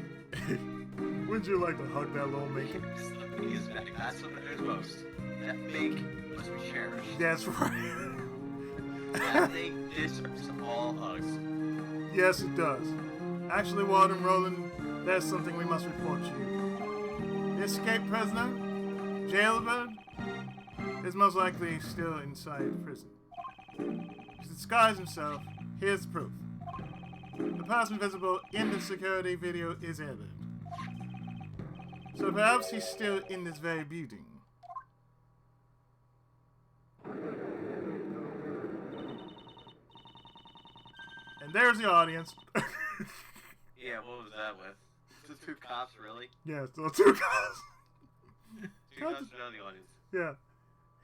wouldn't you like to hug that little Mickey? Something is back. That's what matters most. That make must be cherished. That's right. That thing deserves all hugs. Yes, it does. Actually, Warden Roland, there's something we must report to you. The escaped prisoner, Jailbird, is most likely still inside prison. To disguise himself, here's the proof. The person visible in the security video is Jailbird. So perhaps he's still in this very building. And there's the audience. Yeah, what was that with? Just 2 cops, really? Yeah, so 2 cops. 2 cops around the audience. Yeah.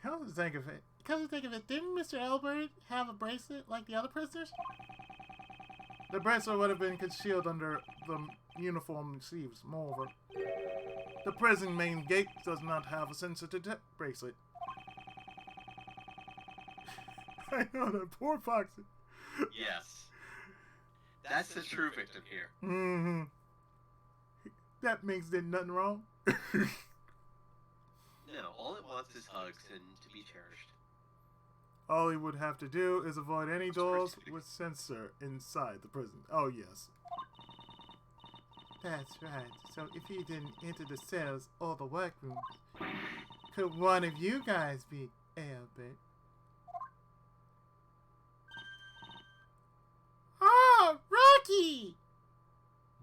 Come to think of it. Come to think of it, didn't Mr. Elbert have a bracelet like the other prisoners? The bracelet would have been concealed under the uniform sleeves. Moreover, the prison main gate does not have a sensor detect bracelet. I know that poor Foxy. Yes. That's the true victim here. Mm-hmm. That Minx did nothing wrong. No, all it wants is hugs and to be cherished. All he would have to do is avoid any doors with sensor inside the prison. Oh, yes. That's right. So if he didn't enter the cells or the workrooms, could one of you guys be Albert? Oh, Rocky!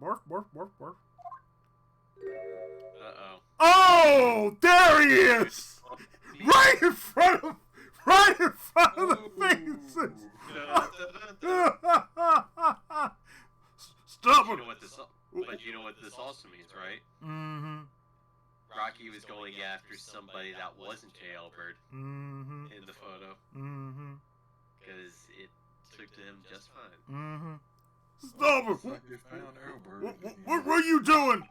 Barf, barf, barf, barf. Uh-oh. Oh, there he is! Right in front of the faces! Stop You it! know what this, but you know what this also means, right? Mm-hmm. Rocky was going after somebody that wasn't J. Albert Mm-hmm. in the photo, Mm-hmm. because it took to him just fine. Mm-hmm. Stop it! It's like they found Albert. What were you doing?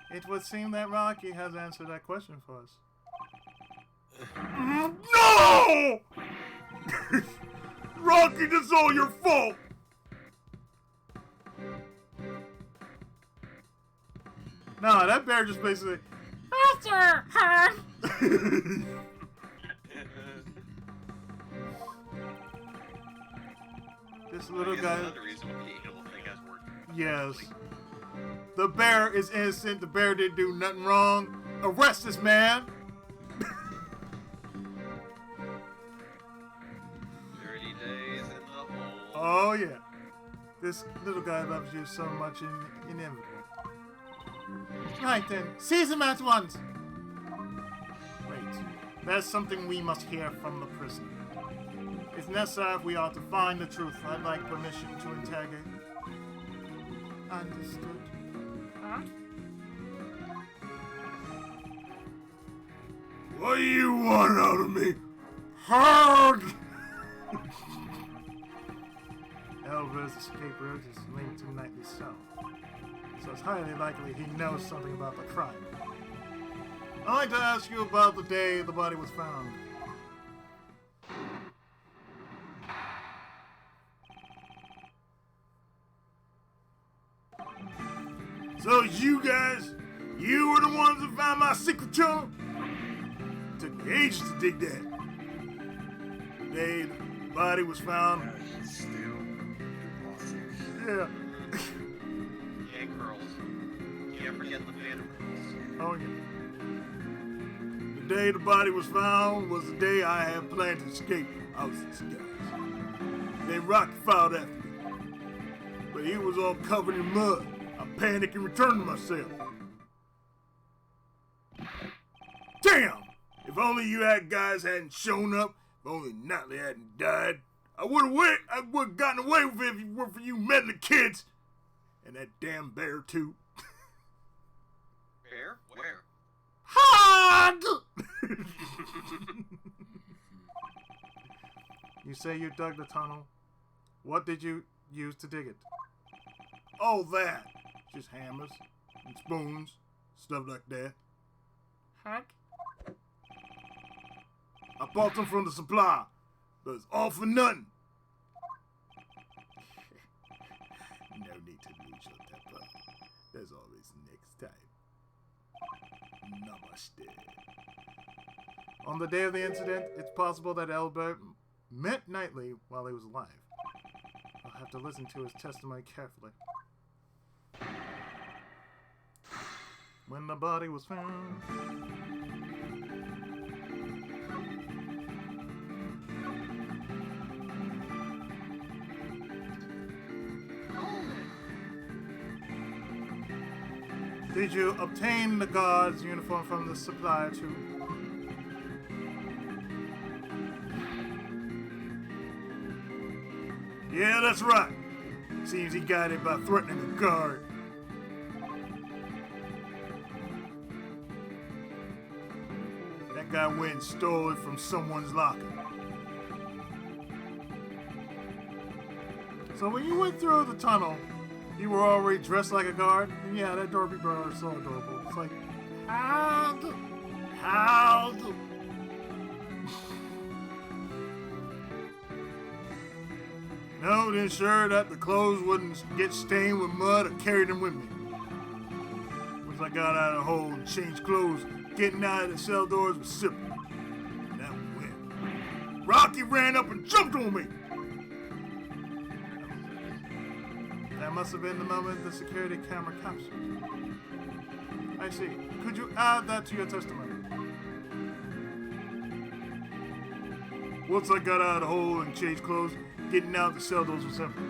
It would seem that Rocky has answered that question for us. No! Rocky, this is all your fault! No, that bear just basically... Master! Huh? This I little guess guy... another reason why the animal thing has worked. Yes. The bear is innocent. The bear didn't do nothing wrong. Arrest this man! 30 days in the hole. Oh, yeah. This little guy loves you so much inevitable. Right then, seize him at once! Wait, there's something we must hear from the prisoner. If necessary, if we are to find the truth, I'd like permission to interrogate. Understood. Huh? What do you want out of me? Hug! Elver's escape route is linked to Nightly Cell, so it's highly likely he knows something about the crime. I'd like to ask you about the day the body was found. So you guys, you were the ones that found my secret tunnel? Took me ages to dig that. The day the body was found. Yeah, he's still awesome. Yeah. And curls. Can't forget the phantom curls. Oh yeah. The day the body was found was the day I had planned to escape. I was disguised. Then Rocky followed after me. But he was all covered in mud. I panicked and returned to my cell. Damn! If only you guys hadn't shown up, if only Nightly hadn't died, I would have gotten away with it if it weren't for you meddling kids. And that damn bear too. Bear? Where? Hug! You say you dug the tunnel. What did you use to dig it? Oh, that. Just hammers and spoons, stuff like that. Hug? I bought them from the supply, but it's all for nothing. No need to lose your temper. There's always next time. Namaste. On the day of the incident, it's possible that Albert met Knightley while he was alive. I'll have to listen to his testimony carefully. When the body was found... Did you obtain the guard's uniform from the supplier too? Yeah, that's right. Seems he got it by threatening the guard. That guy went and stole it from someone's locker. So when you went through the tunnel, you were already dressed like a guard? And yeah, that Dorothy brother is so adorable. It's like, how? No, to ensure that the clothes wouldn't get stained with mud, I carried them with me. Once I got out of the hole and changed clothes, getting out of the cell doors was simple. And that was when Rocky ran up and jumped on me. That must have been the moment the security camera captured. I see. Could you add that to your testimony? Once I got out of the hole and changed clothes, getting out the cell doors was simple.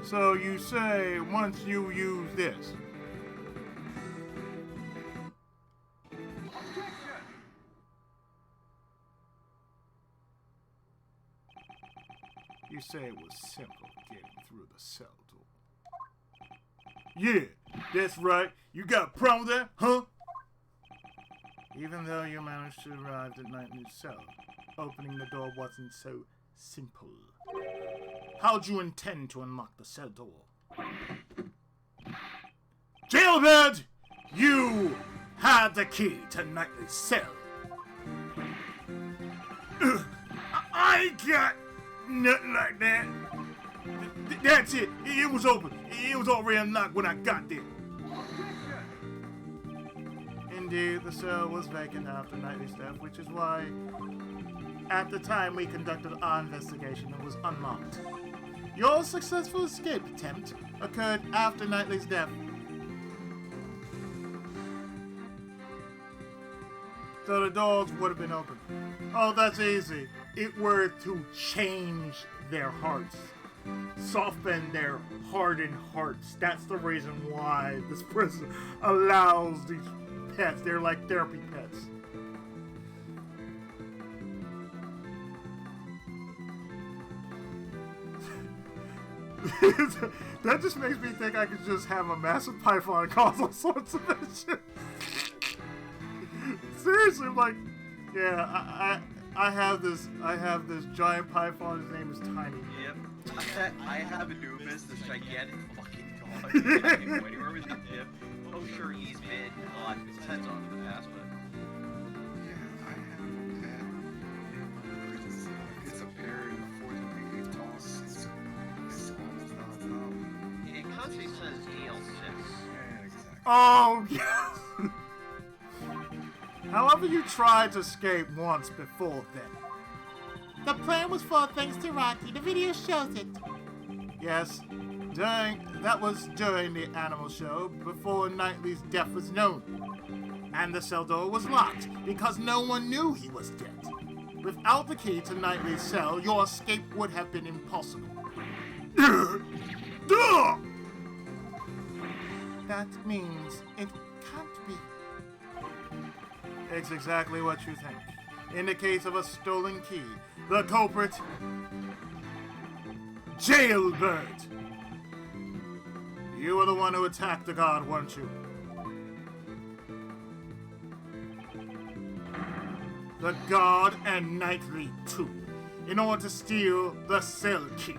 So you say once you use this. You say it was simple getting through the cell door. Yeah, that's right. You got a problem with that, huh? Even though you managed to arrive at Knightley's cell, opening the door wasn't so simple. How'd you intend to unlock the cell door? Jailbird! You had the key to Knightley's cell. I ain't got nothing like that. That's it. It was open. It was already unlocked when I got there. Indeed, the cell was vacant after Knightley's death, which is why, at the time we conducted our investigation, it was unlocked. Your successful escape attempt occurred after Knightley's death. So the doors would have been open. Oh, that's easy. It were to change their hearts. Soften their hardened hearts. That's the reason why this prison allows these pets. They're like therapy pets. That just makes me think I could just have a massive python cause all sorts of issues. Seriously, like, yeah, I have this giant python. His name is Tiny. Yep. I have Anubis, this gigantic fucking dog. I can go anywhere with him. Yep. Oh, sure, he's been on his head's on in the past, but. Yeah, I have that. It's a very unfortunately it tosses. It's almost nonstop. It constantly says EL6. Yeah, exactly. Oh, yes! However, you tried to escape once before then. The plan was for thanks to Rocky. The video shows it. Yes, that was during the animal show, before Knightley's death was known. And the cell door was locked, because no one knew he was dead. Without the key to Knightley's cell, your escape would have been impossible. That means it can't be. It's exactly what you think. In the case of a stolen key, the culprit, Jailbird. You were the one who attacked the guard, weren't you? The guard and Knightley too, in order to steal the cell key.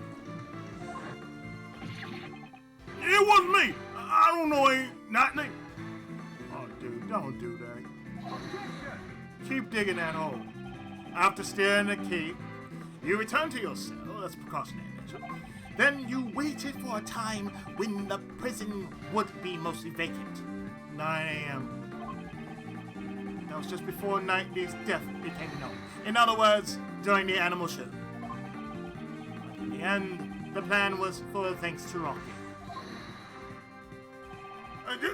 It wasn't me. I don't know Knightley. Oh, dude, don't do that. Keep digging that hole. After stealing the key, you returned to your cell. That's precautionary nature. Then you waited for a time when the prison would be mostly vacant. 9 a.m. That was just before Knightley's death became known. In other words, during the animal show. In the end, the plan was full thanks to Rocky.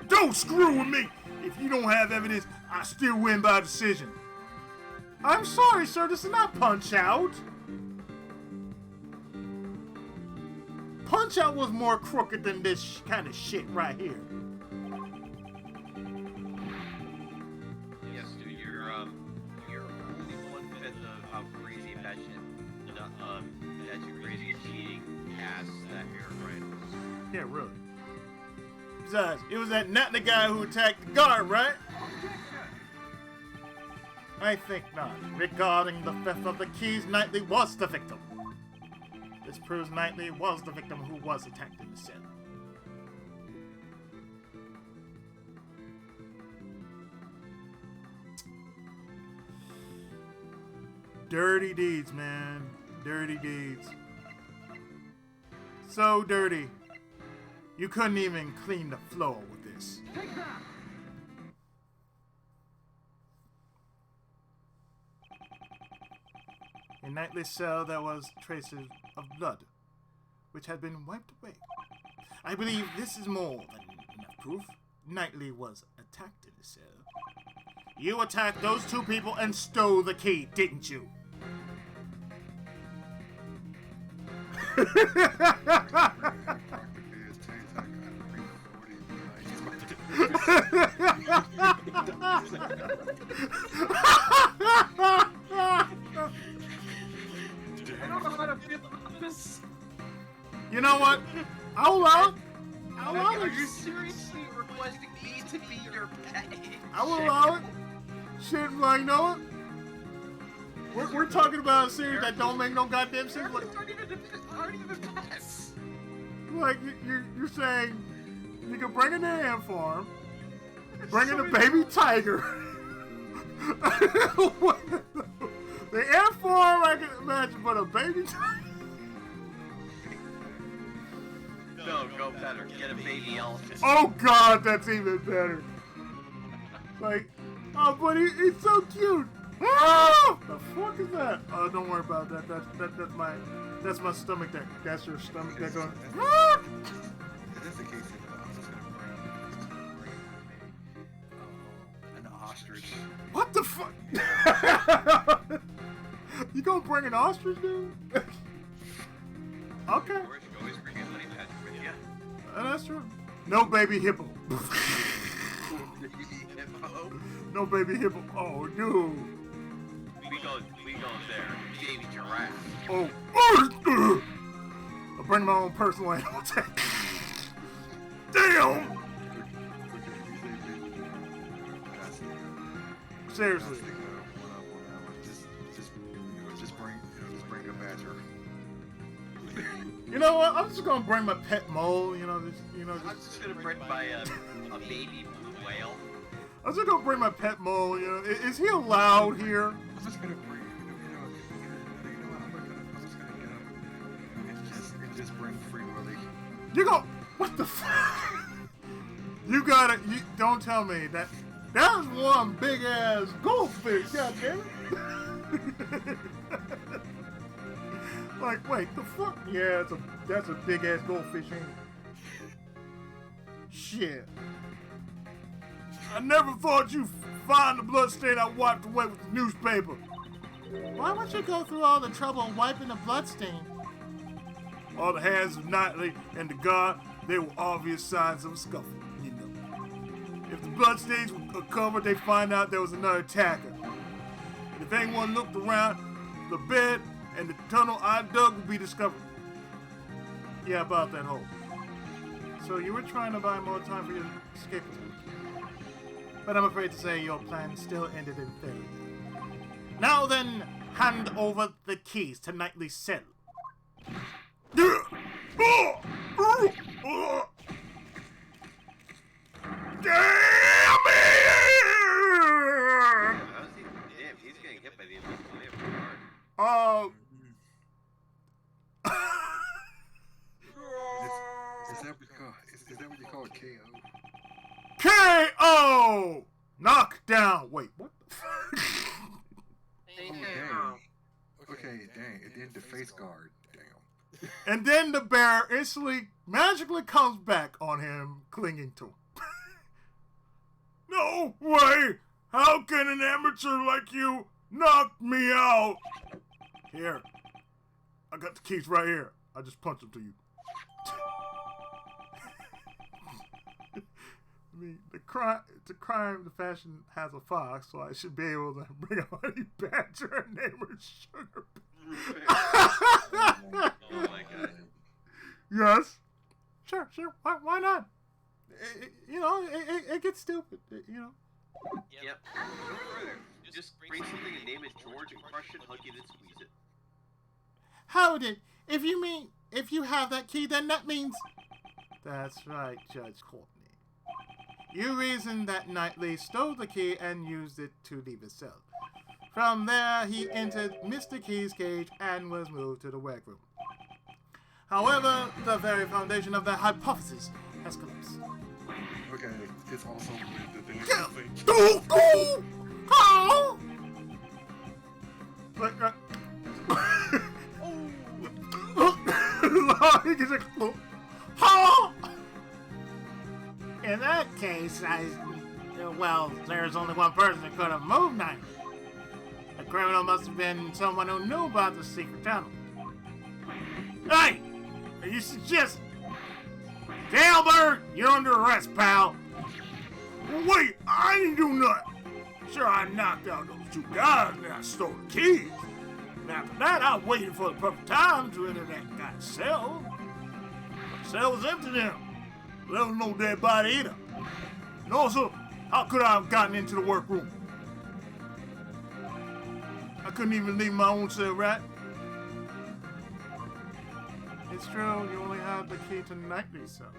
Don't screw with me! If you don't have evidence, I still win by decision. I'm sorry, sir, this is not Punch-Out! Punch-Out was more crooked than this kind of shit right here. Yes, dude, you're only 1/5 of how crazy that you crazy cheating ass that Herobrine was. Yeah, really. Besides, it was that not the guy who attacked the guard, right? I think not. Regarding the theft of the keys, Knightley was the victim. This proves Knightley was the victim who was attacked in the cell. Dirty deeds, man. Dirty deeds. So dirty. You couldn't even clean the floor with this. Take that! In Knightley's cell, there was traces of blood, which had been wiped away. I believe this is more than enough proof. Knightley was attacked in the cell. You attacked those two people and stole the key, didn't you? I don't know how to feel about this. You know what? I'll allow it. I'll allow Are it. you seriously requesting me to be your pet? I will allow it. Shit, like, you know what? We're talking about a series that don't make no goddamn sense. Like, Aren't even pets. like you're saying you can bring in the ant farm, bring in a baby tiger. What? The ant farm I can imagine, but a baby tiger. No, go better. Get a baby elephant. Oh God, that's even better. Like, oh, but he's so cute. Ah! The fuck is that? Oh, don't worry about that. That's my stomach. That's your stomach. That's going. Ah! If that's the case, I'm just gonna bring an ostrich. What the fuck? You gonna bring an ostrich, dude? Okay, Of course, you always bring a honey badger with you. that's true. No baby hippo. No baby hippo. Oh, dude. We go there. Baby giraffe. Oh. I'll bring my own personal animal tag. Damn. Seriously. Just bring a badger. You know what? I'm just gonna bring my pet mole. I'm just gonna bring my a baby blue whale. I'm just gonna bring my pet mole. You know, is he allowed here? I'm just gonna bring, I'm just gonna get him and just bring Free Willy. You go. What the fuck? You gotta. You don't tell me that. That was one big ass goldfish. God damn it. Like, wait, the fuck? Yeah, that's a big ass goldfish, ain't it? Shit. I never thought you'd find the bloodstain I wiped away with the newspaper. Why would you go through all the trouble of wiping the bloodstain? All the hands of Knightley and the guard, they were obvious signs of a scuffle, you know. If the bloodstains were covered, they find out there was another attacker. And if anyone looked around, the bed and the tunnel I dug would be discovered. Yeah, about that hole. So you were trying to buy more time for your escape attempt. But I'm afraid to say your plan still ended in failure. Now then, hand over the keys to Knightley's cell. Damn it! Damn, he's getting hit by the invisible labor card. Is that what you call it, KO? KO! Knockdown! Wait, what the fuck? Oh, dang. Okay, dang. And then the face guard. Damn. And then the bear instantly, magically comes back on him, clinging to him. No way! How can an amateur like you knock me out? Here. I got the keys right here. I just punched them to you. I mean, the crime, the fashion has a fox, so I should be able to bring a honey badger and name her Sugar. Oh my god. Yes. Sure. Why not? It gets stupid. Yep. No further. Just bring something and name it George and crush it, hug it, and squeeze it. Hold it. If you have that key, then that means... That's right, Judge Courtney. You reasoned that Knightley stole the key and used it to leave his cell. From there, he entered Mr. Key's cage and was moved to the workroom. However, the very foundation of that hypothesis has collapsed. Okay, it's also the thing. How? In that case, there's only one person that could have moved Knightley. The criminal must have been someone who knew about the secret tunnel. Hey! Are you suggesting? Jailbird, you're under arrest, pal. Well, wait, I didn't do nothing. Sure, I knocked out those two guys and I stole the keys. And after that, I waited for the perfect time to enter that guy's cell. The cell was empty then. There was no dead body either. And also, how could I have gotten into the workroom? I couldn't even leave my own cell, right? It's true, you only have the key to Knightley's cell.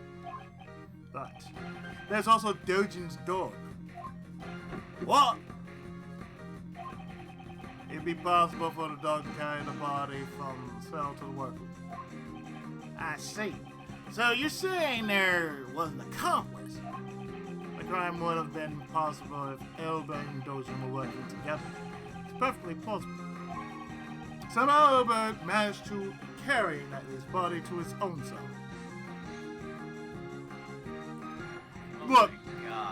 But there's also Dojin's dog. What? It'd be possible for the dog to carry the body from the cell to the workroom. I see. So you're saying there was an accomplice? The crime would have been possible if Elba and Dojin were working together. It's perfectly plausible. Somehow Elba managed to carry Knightley's body to his own cell. Oh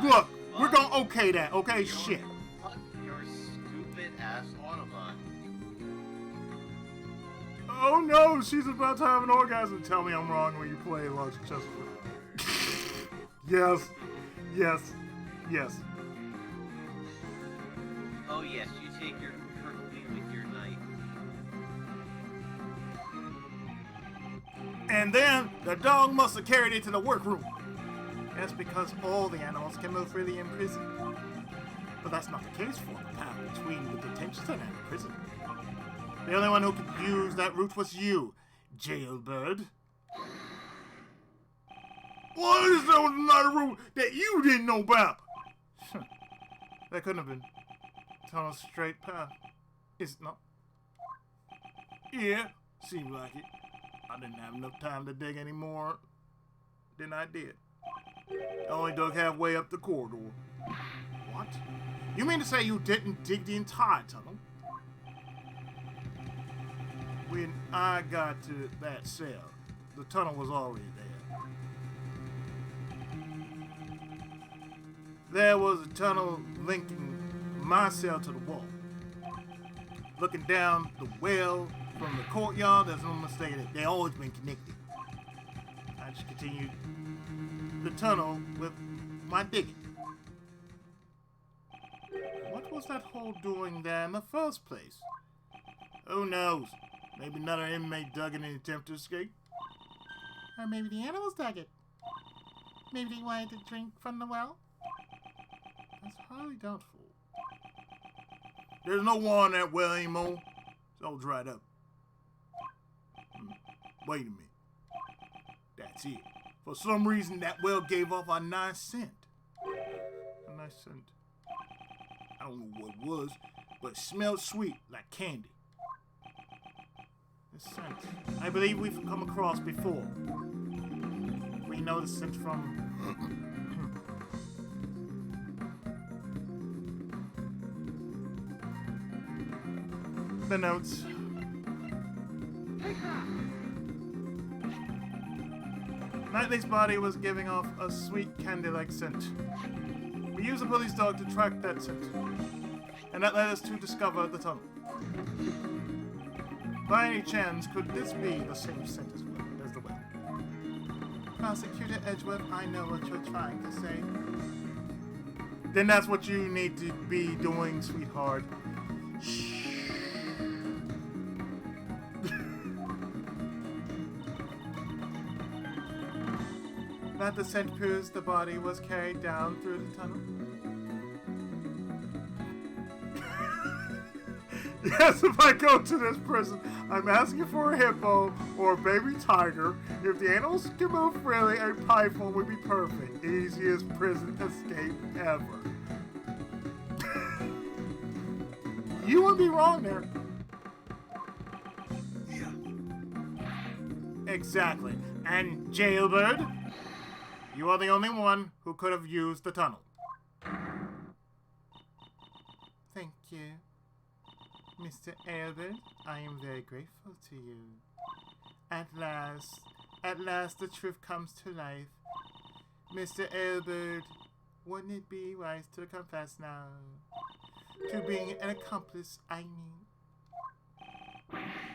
Look, we're gonna okay that, okay? Shit. Fuck your stupid ass Autobot. Oh no, she's about to have an orgasm. Tell me I'm wrong when you play Logic Chess with her. Yes. Oh yes, you take your Kirby with your knight. And then the dog must have carried it to the workroom. That's because all the animals can move freely in prison. But that's not the case for the path between the detention center and the prison. The only one who could use that route was you, Jailbird. What is there was another route that you didn't know about? That couldn't have been. Tunnel straight path. Is it not? Yeah, seemed like it. I didn't have enough time to dig anymore than I did. I only dug halfway up the corridor. What? You mean to say you didn't dig the entire tunnel? When I got to that cell, the tunnel was already there. There was a tunnel linking my cell to the wall. Looking down the well from the courtyard, there's no mistake that they always been connected. I just continued the tunnel with my digging. What was that hole doing there in the first place? Who knows? Maybe another inmate dug in an attempt to escape. Or maybe the animals dug it. Maybe they wanted to drink from the well. That's highly doubtful. There's no water in that well anymore. It's all dried up. Wait a minute. That's it. For some reason, that well gave off a nice scent. A nice scent. I don't know what it was, but it smelled sweet, like candy. This scent, I believe we've come across before. We know the scent from... the notes. Knightley's body was giving off a sweet candy-like scent. We used a police dog to track that scent, and that led us to discover the tunnel. By any chance, could this be the same scent as the well? Prosecutor Edgeworth, I know what you're trying to say. Then that's what you need to be doing, sweetheart. That the scent proves the body was carried down through the tunnel? Yes, if I go to this prison, I'm asking for a hippo or a baby tiger. If the animals can move freely, a python would be perfect. Easiest prison escape ever. You wouldn't be wrong there. Yeah. Exactly. And Jailbird, you are the only one who could have used the tunnel. Thank you. Mr. Albert, I am very grateful to you. At last the truth comes to life. Mr. Albert, wouldn't it be wise to confess now? To being an accomplice, I mean.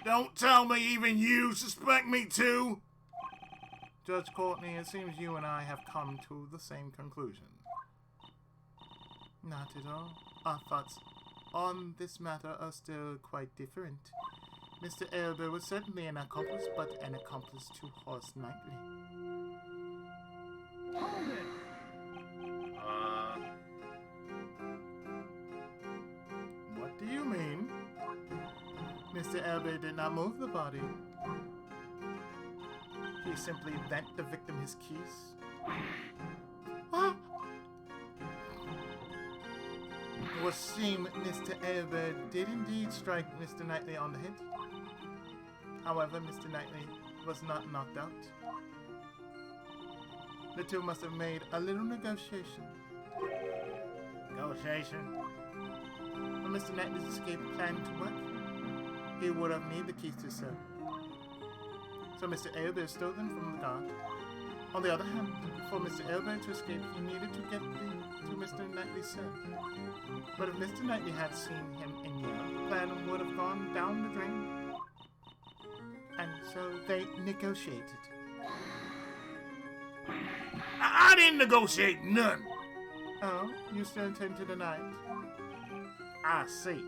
Don't tell me even you suspect me too! Judge Courtney, it seems you and I have come to the same conclusion. Not at all. Our thoughts on this matter are still quite different. Mr. Elber was certainly an accomplice, but an accomplice to Horse Knightley. Hold it! What do you mean? Mr. Elber did not move the body. He simply lent the victim his keys. What? It would seem Mr. Elber did indeed strike Mr. Knightley on the head. However, Mr. Knightley was not knocked out. The two must have made a little negotiation. Negotiation? For Mr. Knightley's escape plan to work, he would have needed the keys to serve. So Mr. Elber stole them from the guard. On the other hand, for Mr. Elber to escape, he needed to get to Mr. Knightley's cell. But if Mr. Knightley had seen him in Europe, the plan would have gone down the drain. And so they negotiated. I didn't negotiate none! Oh, you still intend to deny it? I see.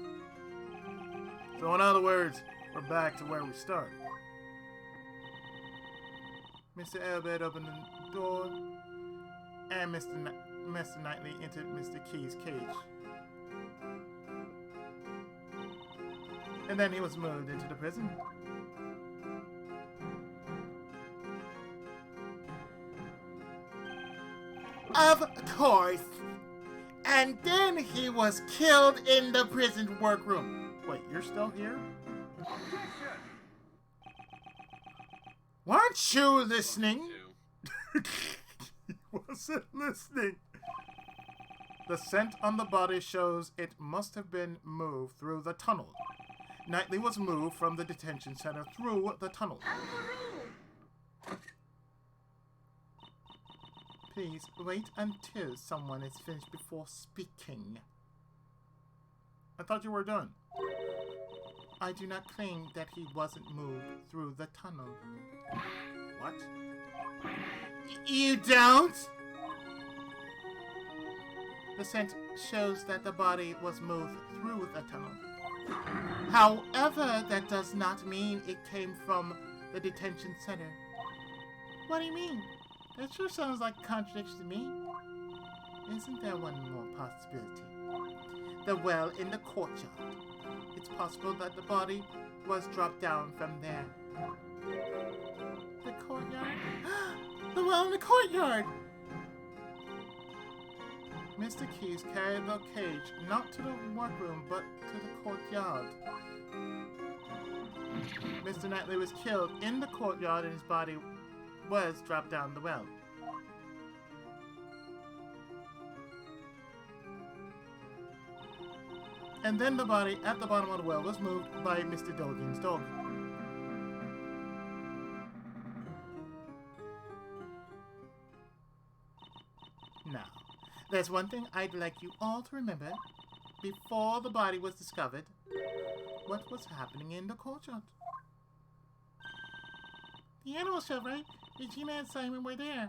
So in other words, we're back to where we started. Mr. Elbert opened the door, and Mr. Knightley entered Mr. Key's cage. And then he was moved into the prison. Of course! And then he was killed in the prison workroom. Wait, you're still here? Weren't you listening? He wasn't listening. The scent on the body shows it must have been moved through the tunnel. Knightley was moved from the detention center through the tunnel. Please wait until someone is finished before speaking. I thought you were done. I do not claim that he wasn't moved through the tunnel. What? You don't? The scent shows that the body was moved through the tunnel. However, that does not mean it came from the detention center. What do you mean? That sure sounds like a contradiction to me. Isn't there one more possibility? The well in the courtyard. It's possible that the body was dropped down from there. The courtyard? The well in the courtyard! Mr. Keyes carried the cage not to the workroom, but to the courtyard. Mr. Knightley was killed in the courtyard and his body was dropped down the well. And then the body at the bottom of the well was moved by Mr. Dolgen's dog. Now, there's one thing I'd like you all to remember. Before the body was discovered, what was happening in the courtyard? The animal show, right? Regina and Simon were there.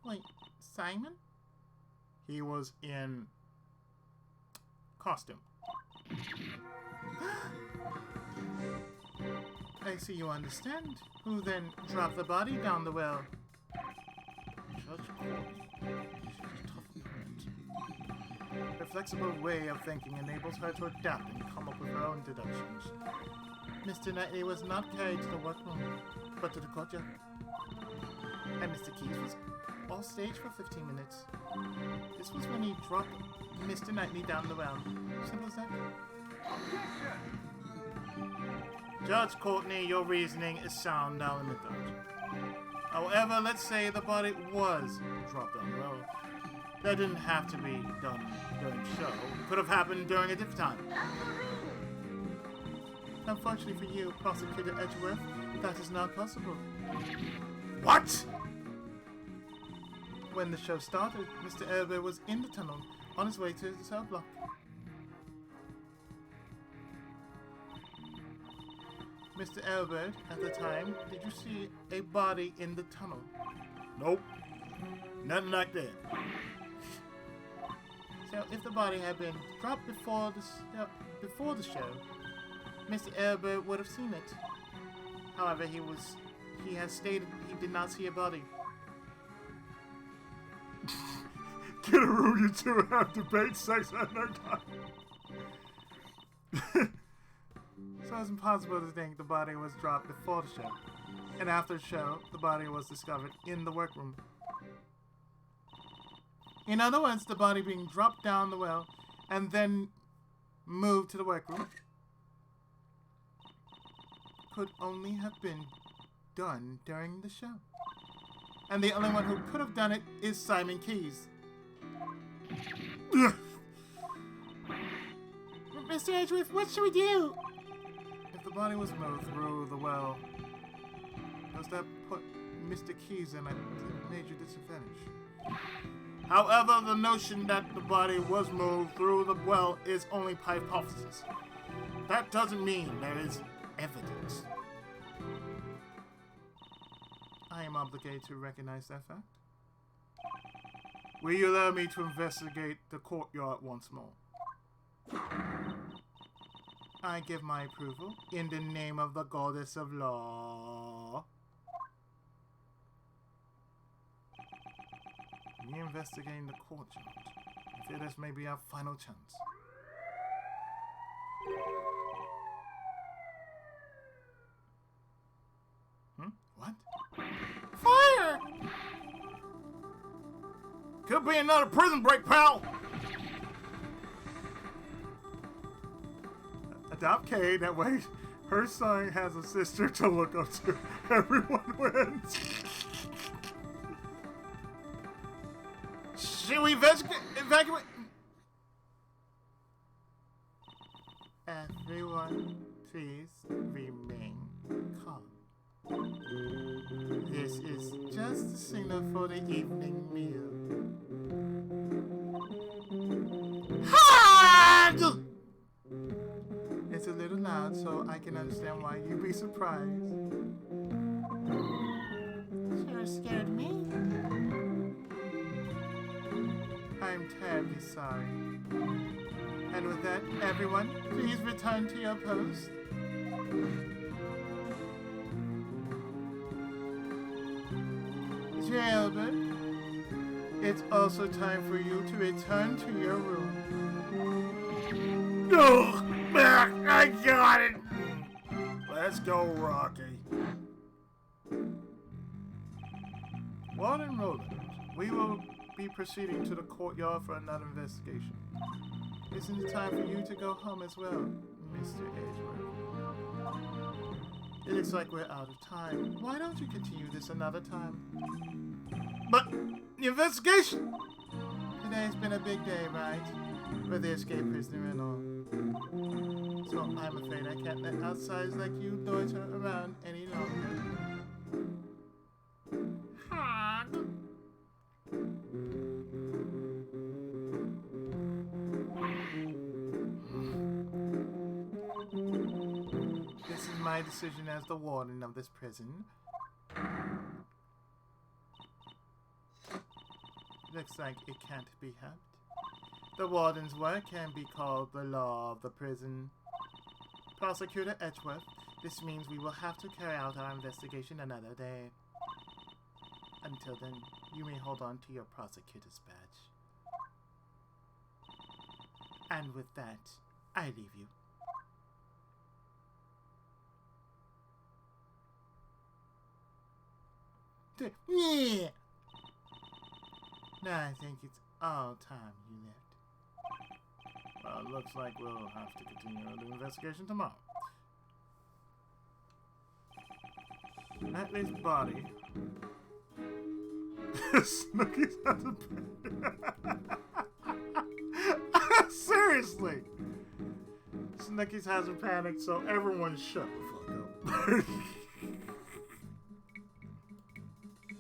Wait, Simon? He was in costume. I see you understand. Who then dropped the body down the well? Judge Courtney. She's a tough Her flexible way of thinking enables her to adapt and come up with her own deductions. Mr. Knightley was not carried to the workroom, but to the courtyard. And Mr. Keys was off stage for 15 minutes. This was when he dropped Mr. Knightley down the well. Simple as that. Judge Courtney, your reasoning is sound down in the dungeon. However, let's say the body was dropped down the well. That didn't have to be done during the show. It could have happened during a different time. Unfortunately for you, Prosecutor Edgeworth, that is not possible. What? When the show started, Mr. Elber was in the tunnel on his way to the cell block. Mr. Elbert, at the time, did you see a body in the tunnel? Nope. Nothing like that. So, if the body had been dropped before the show, Mr. Elbert would have seen it. However, he has stated he did not see a body. Get a room, you two have debate sex at no time. So it's impossible to think the body was dropped before the show. And after the show, the body was discovered in the workroom. In other words, the body being dropped down the well and then moved to the workroom could only have been done during the show. And the only one who could have done it is Simon Keys. Mr. Edgeworth, what should we do? If the body was moved through the well, does that put Mr. Keys in a major disadvantage? However, the notion that the body was moved through the well is only hypothesis. That doesn't mean there is evidence. I am obligated to recognize that fact. Will you allow me to investigate the courtyard once more? I give my approval in the name of the goddess of law. Reinvestigating the courtyard. I fear this may be our final chance. What? Fire! Could be another prison break, pal! Adopt Kay, that way her son has a sister to look up to. Everyone wins. Should we evacuate? Everyone, please remain calm. This is just a signal for the evening meal. Hard! It's a little loud, so I can understand why you'd be surprised. Sure scared me. I'm terribly sorry. And with that, everyone, please return to your post. Mr. Albert, it's also time for you to return to your room. No! I got it! Let's go, Rocky. Warden Roland, we will be proceeding to the courtyard for another investigation. Isn't it time for you to go home as well, Mr. Edgeworth? It looks like we're out of time. Why don't you continue this another time? But, the investigation! Today's been a big day, right? For the escaped prisoner and all. So I'm afraid I can't let outsiders like you loiter around any longer. This is my decision as the warden of this prison. Looks like it can't be helped. The warden's work can be called the law of the prison. Prosecutor Edgeworth, this means we will have to carry out our investigation another day. Until then, you may hold on to your prosecutor's badge. And with that, I leave you. Yeah. Now I think it's all time you left. Well, it looks like we'll have to continue the investigation tomorrow. Nightly's body. Snooky's hasn't seriously! Snooky's hasn't panicked, so everyone shut the fuck up.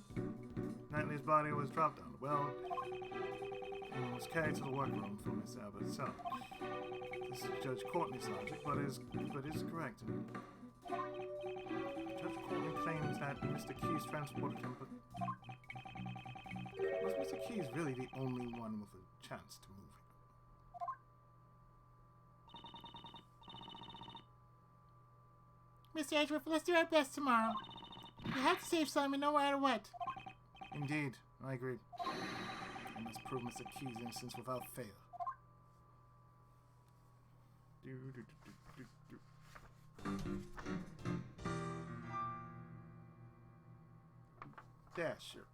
Nightly's body was dropped down the well and was carried to the workroom for Miss Abbott itself. This is Judge Courtney's logic, but is correct. Judge Courtney claims that Mr. Keyes transported him, but was Mr. Keyes really the only one with a chance to move him? Mr. Edgeworth, let's do our best tomorrow. We have to save Simon no matter what. Indeed, I agree. I must prove Mr. Keyes' innocence without fail. Dasher.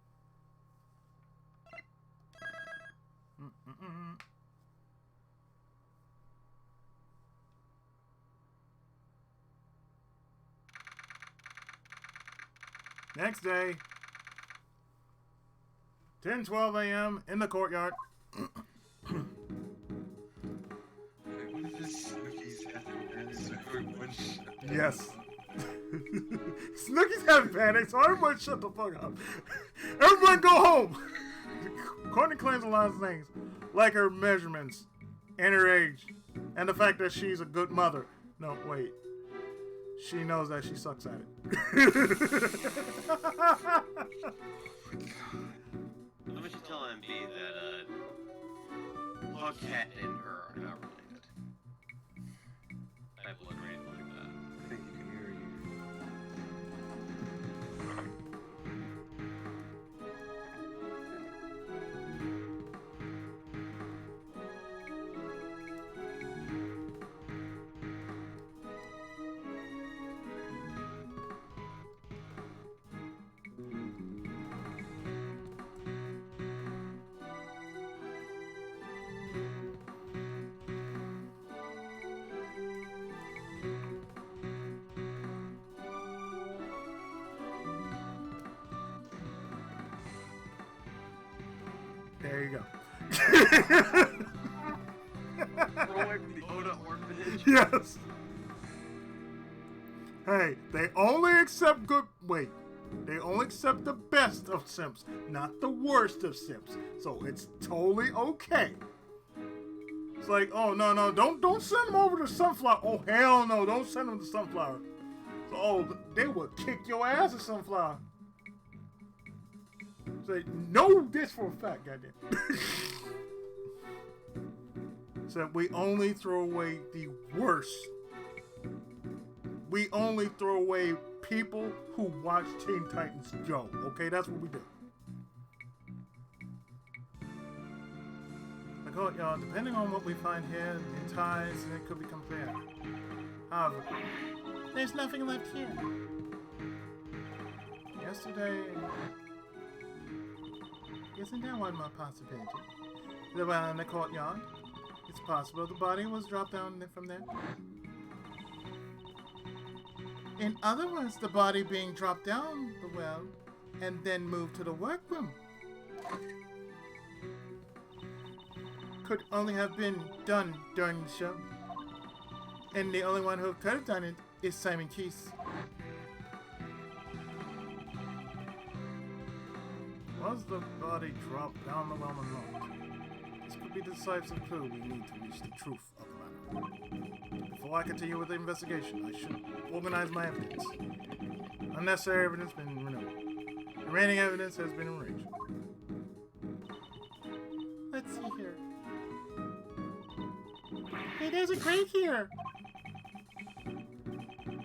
Next day, 10:12 a.m. in the courtyard. What is this Snooky's everyone shut down? Yes. Snooky's having panic, so everyone shut the fuck up. Everyone go home. Courtney claims a lot of things, like her measurements, and her age, and the fact that she's a good mother. No, wait. She knows that she sucks at it. Let me just tell MB that Hogcat and her are not related. I have blood or anything like that. I think you can hear you. There you go. From the Oda orphanage. Yes. Hey, they only accept good. Wait. They only accept the best of simps, not the worst of simps. So it's totally okay. It's like, oh no, don't send them over to Sunflower. Oh hell no, don't send them to Sunflower. So, oh, they will kick your ass at Sunflower. Say, know this for a fact, goddamn. So we only throw away the worst. We only throw away people who watch Teen Titans Go. Okay, that's what we do. Like, oh, y'all, depending on what we find here in ties, it could become clear. However, There's nothing left here. yesterday, isn't there one more possibility? The well in the courtyard. It's possible the body was dropped down from there. In other words, the body being dropped down the well and then moved to the workroom could only have been done during the show. And the only one who could have done it is Simon Keyes. Was the body dropped down the well or not? This could be the decisive clue we need to reach the truth of the matter. Before I continue with the investigation, I should organize my evidence. Unnecessary evidence has been removed. Remaining evidence has been arranged. Let's see here. Hey, there's a grate here.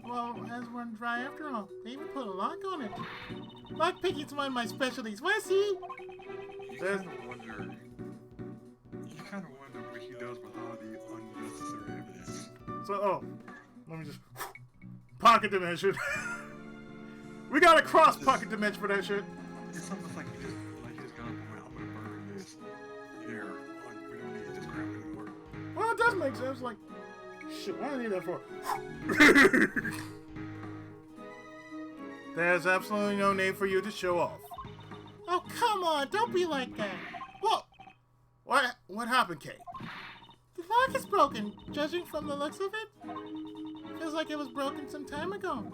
Well, it has run dry after all. They even put a lock on it. Lock picking's one of my specialties. Where's he? You kind of wonder what he does with all the So, oh, let me just pocket dimension. We got a cross pocket dimension for that shit. It's almost like you just gonna I'm gonna burn this. Here, we don't need this crap anymore. Well, it does make sense. Like, shit, what do I need that for? There's absolutely no need for you to show off. Oh, come on, don't be like that. Whoa! What happened, Kate? The lock is broken, judging from the looks of it. Feels like it was broken some time ago.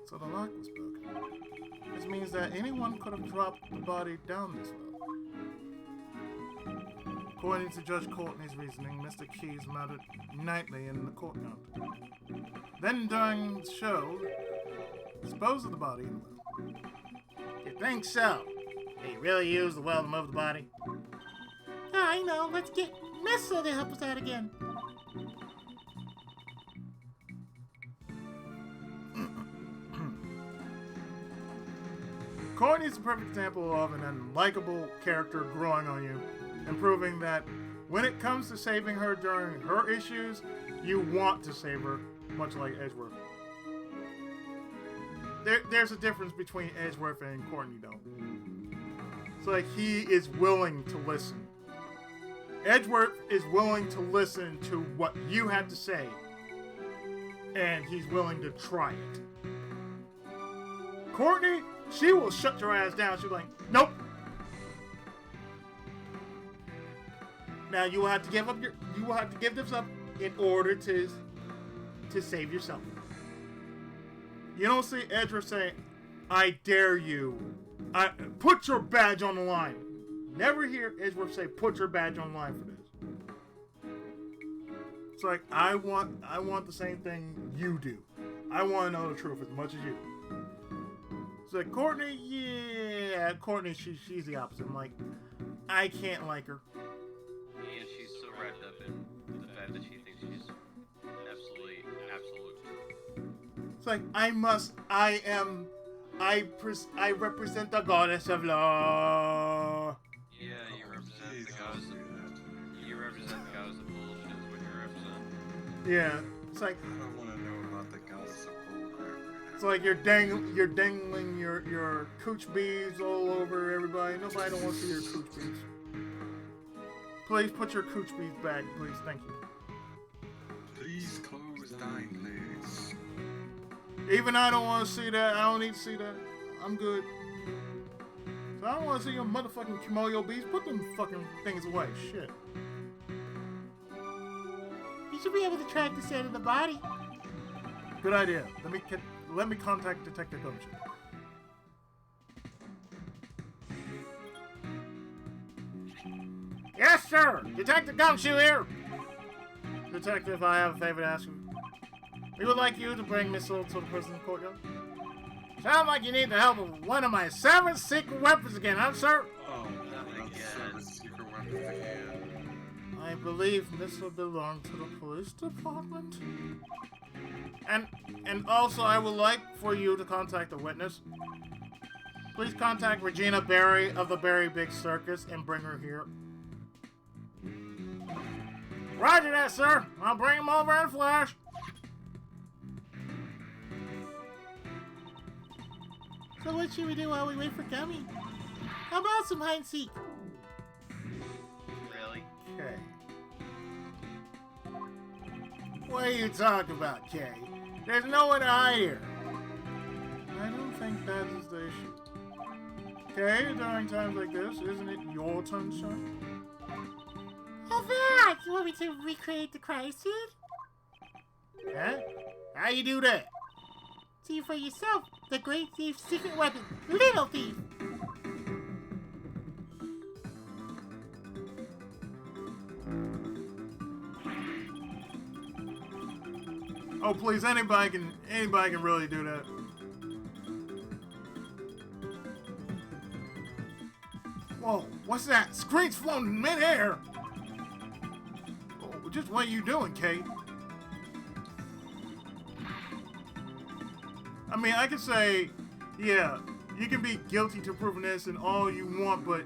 So the lock was broken. This means that anyone could have dropped the body down this well. According to Judge Courtney's reasoning, Mr. Keys murdered nightly in the courtyard. Then during the show, disposed of the body in the well. You think so? Did he really use the well to move the body? I know, let's get Missa to help us out again. Courtney's a perfect example of an unlikable character growing on you and proving that when it comes to saving her during her issues, you want to save her, much like Edgeworth. There's a difference between Edgeworth and Courtney, though. It's like he is willing to listen. Edgeworth is willing to listen to what you have to say, and he's willing to try it. Courtney, she will shut your ass down. She'll be like, nope. Now you will have to give this up in order to save yourself. You don't see Edgeworth saying, I dare you. Put your badge on the line. Never hear Edgeworth say, put your badge on the line for this. It's like, I want the same thing you do. I want to know the truth as much as you. It's like, Courtney, yeah, Courtney, she's the opposite. I'm like, I can't like her. And she's so wrapped up in the fact that she thinks she's absolute. It's like, I represent the goddess of law. Yeah, you represent the goddess of bullshit is what you represent. Yeah, it's like, I don't want to know about the goddess of bullcrap right now. it's like you're dangling your cooch beads all over everybody. Nobody don't want to see your cooch beads. Please put your cooch beads back, please. Thank you. Please close dying legs. Even I don't want to see that. I don't need to see that. I'm good. So I don't want to see your motherfucking Kimoyo beads. Put them fucking things away. Shit. You should be able to track the scent of the body. Good idea. Let me contact Detective Gumshoe. Yes, sir. Detective Gumshoe here. Detective, I have a favor to ask you. We would like you to bring Miss Little to the prison courtyard. Sound like you need the help of one of my 7 secret weapons again, huh, sir? Oh, Not not again. the secret weapons again. I believe this will belong to the police department. And also, I would like for you to contact a witness. Please contact Regina Berry of the Berry Big Circus and bring her here. Roger that, sir. I'll bring him over in a flash. So what should we do while we wait for Gummy? How about some hide and seek? Really? Okay. What are you talking about, Kay? There's nowhere to hide here. I don't think that is the issue. Kay, during times like this, isn't it your turn, sir? Oh, that! You want me to recreate the cry scene? Huh? How you do that? See for yourself. The Great Thief's secret weapon, Little Thief. Oh, please, anybody can really do that. Whoa, what's that? Screens floating in midair. Oh, just what are you doing, Kate? I mean, I could say, yeah, you can be guilty to proving this and all you want, but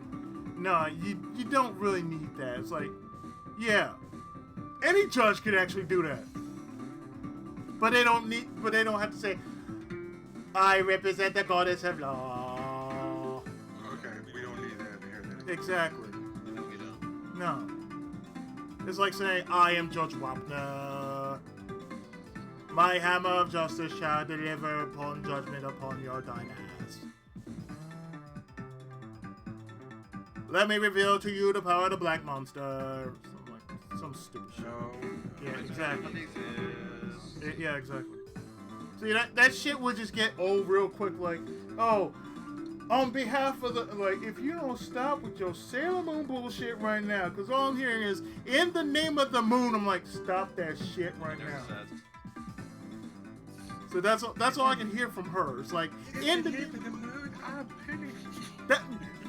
nah, you don't really need that. It's like, yeah, any judge could actually do that. But they don't have to say, I represent the goddess of law. Okay, we don't need that here then. Exactly. No, we don't. No. It's like saying, I am Judge Wapner. My hammer of justice shall deliver upon judgment upon your thine ass. Let me reveal to you the power of the black monster. Some stupid shit. No. Yeah, exactly. Nothing exists. Yeah, exactly. See, that shit would just get old real quick. Like, oh, on behalf of the, like, if you don't stop with your Sailor Moon bullshit right now, because all I'm hearing is, in the name of the moon, I'm like, stop that shit right now. So that's all I can hear from her. It's like, in the moon, I'm finished. that,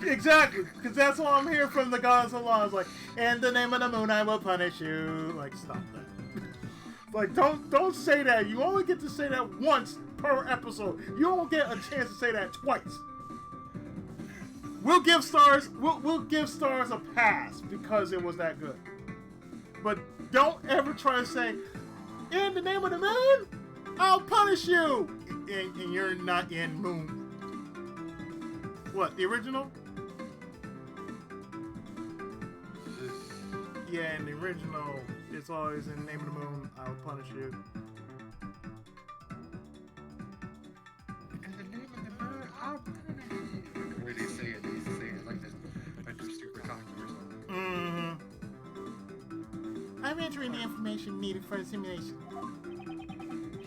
exactly, because that's all I'm hearing from the goddess of law. It's like, in the name of the moon, I will punish you. Like, stop that. Like, don't say that. You only get to say that once per episode. You don't get a chance to say that twice. We'll give stars a pass because it was that good. But don't ever try to say, in the name of the moon, I'll punish you. And you're not in Moon. What, the original? Yeah, in the original, it's always in the name of the moon, I'll punish you. In the name of the moon, I'll punish you. The way they say it like this, like they're super cocky or something. Mm-hmm. I'm entering the information needed for the simulation.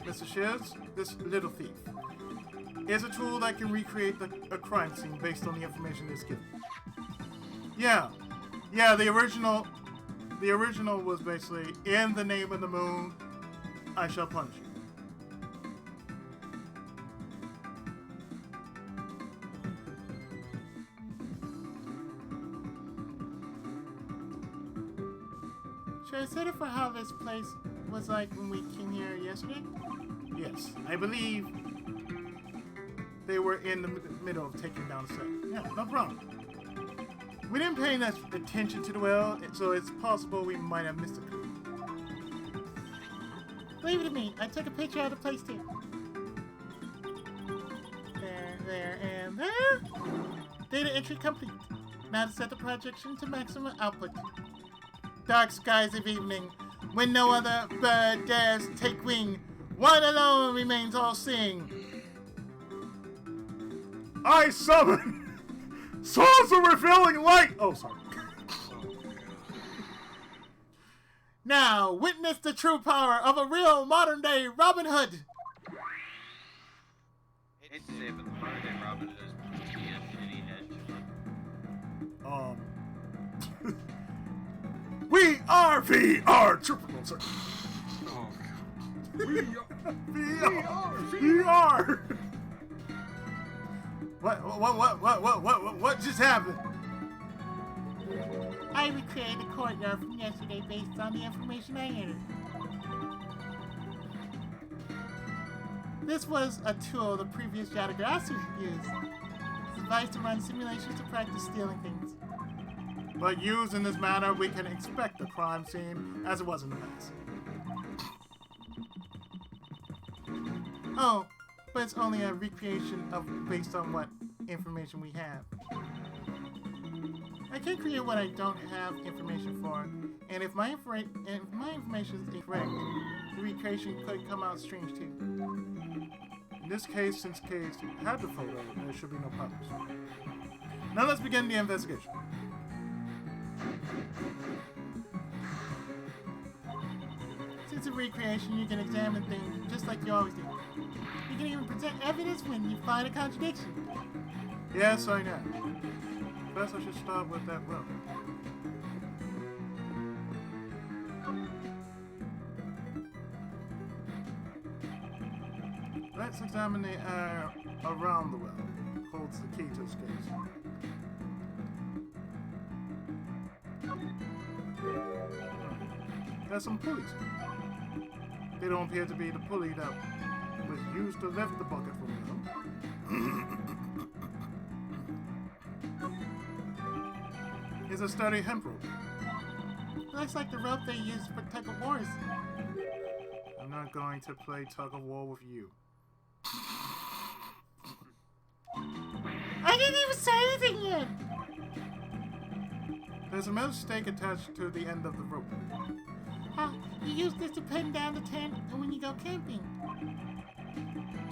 Mr. Shields, this little thief is a tool that can recreate a crime scene based on the information that's given. Yeah, the original was basically, in the name of the moon, I shall punish you. Should I set it for how this place was like when we came here yesterday? Yes, I believe they were in the middle of taking down the set. Yeah, no problem. We didn't pay enough attention to the well, so it's possible we might have missed a clue. Leave it to me. I took a picture of the place too. There, and there. Data entry complete. Now to set the projection to maximum output. Dark skies of evening, when no other bird dares take wing. One alone remains all-seeing. I summon Swords of Revealing Light! Oh, sorry. Now, witness the true power of a real modern-day Robin Hood. It's safe in the modern day Robin is pretty shitty edge. We are VR Triple Sir. Oh, God. VR. What just happened? I recreated the courtyard from yesterday based on the information I entered. This was a tool the previous Yatagarasu used. It's a device to run simulations to practice stealing things. But used in this manner, we can expect the crime scene as it was in the past. Oh, but it's only a recreation based on what information we have. I can't create what I don't have information for, and if my information is incorrect, the recreation could come out strange too. In this case, since Case had the photo, there should be no problems. Now let's begin the investigation. Since a recreation, you can examine things just like you always do. You can even present evidence when you find a contradiction. Yes, I know. First, I should start with that well. Let's examine the area around the well. Holds the key to this case. There's some pulleys. They don't appear to be the pulley that was used to lift the bucket from them. It's a sturdy hemp rope. looks like the rope they use for tug of wars. I'm not going to play tug of war with you. I didn't even say anything yet! There's a metal stake attached to the end of the rope. You use this to pin down the tent when you go camping.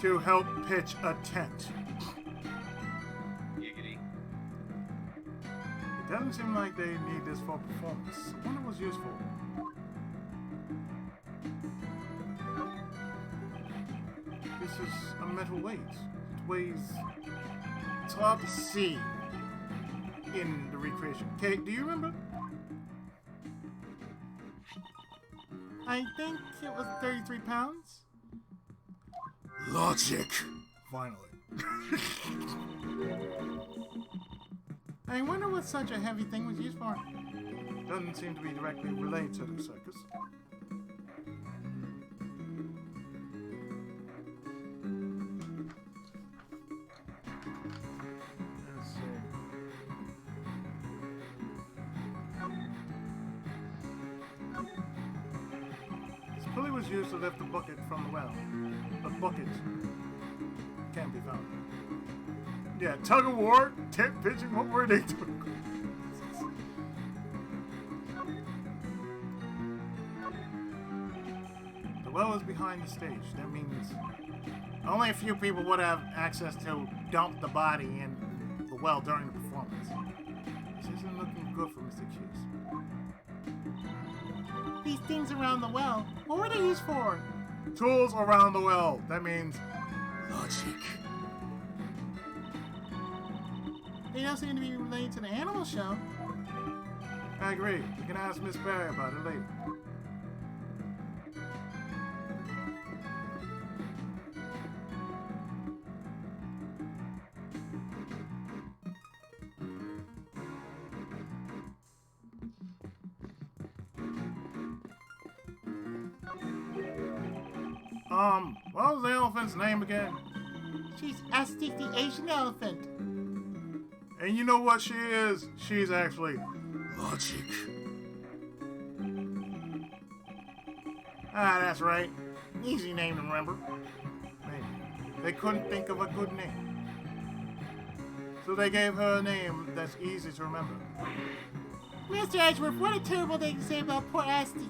To help pitch a tent. Giggity. It doesn't seem like they need this for performance. I wonder what's used for. This is a metal weight. It weighs... It's hard to see in the recreation. Kate, do you remember? I think it was 33 pounds. Logic. Finally. I wonder what such a heavy thing was used for. Doesn't seem to be directly related to the circus. Let's see. This pulley was used to lift the bucket from the well. The bucket can't be found. Yeah, tug of war, tent pitching, what were they doing? The well is behind the stage. That means only a few people would have access to dump the body in the well during the performance. This isn't looking good for Mr. Cheese. These things around the well, what were they used for? Tools around the well. That means logic. They don't seem to be related to the animal show. I agree. You can ask Miss Barry about it later. What was the elephant's name again? She's Astic the Asian elephant. And you know what she is? She's actually logic. Ah, that's right. Easy name to remember. Maybe. They couldn't think of a good name. So they gave her a name that's easy to remember. Mr. Edgeworth, what a terrible thing to say about poor Astic.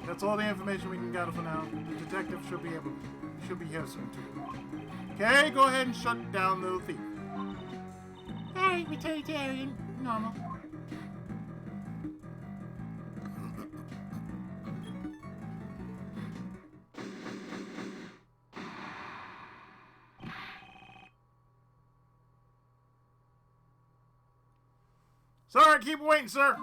That's all the information we can gather for now. The detective should be here soon too. Okay, go ahead and shut down the thief. Alright, return to area normal. Sorry, keep waiting, sir.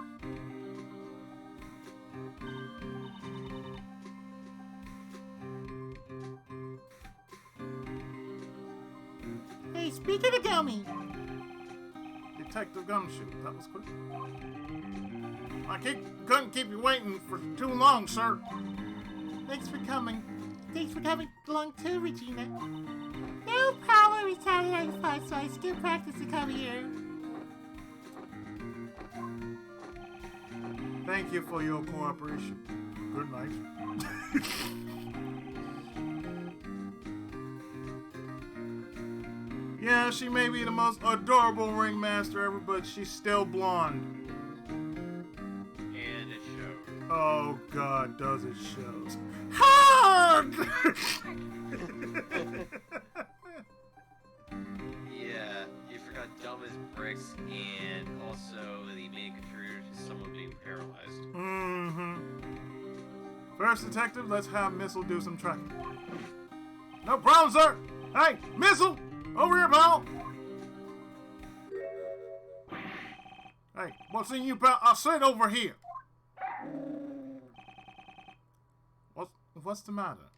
Hey, speaking of Gummy, Detective Gumshoe, that was quick. I couldn't keep you waiting for too long, sir. thanks for coming. Thanks for coming along too, Regina. No problem, it's Saturday night fun, so I still practice to come here. Thank you for your cooperation. Good night. Yeah, she may be the most adorable ringmaster ever, but she's still blonde. And it showed. Oh God, does it shows. Hug! Yeah, you forgot dumb as bricks and also the main contributor to someone being paralyzed. Mm-hmm. First, detective, let's have Missile do some tracking. No problem, sir! Hey, Missile! Over here, pal! Hey, what's in you, pal? I said over here! What's the matter?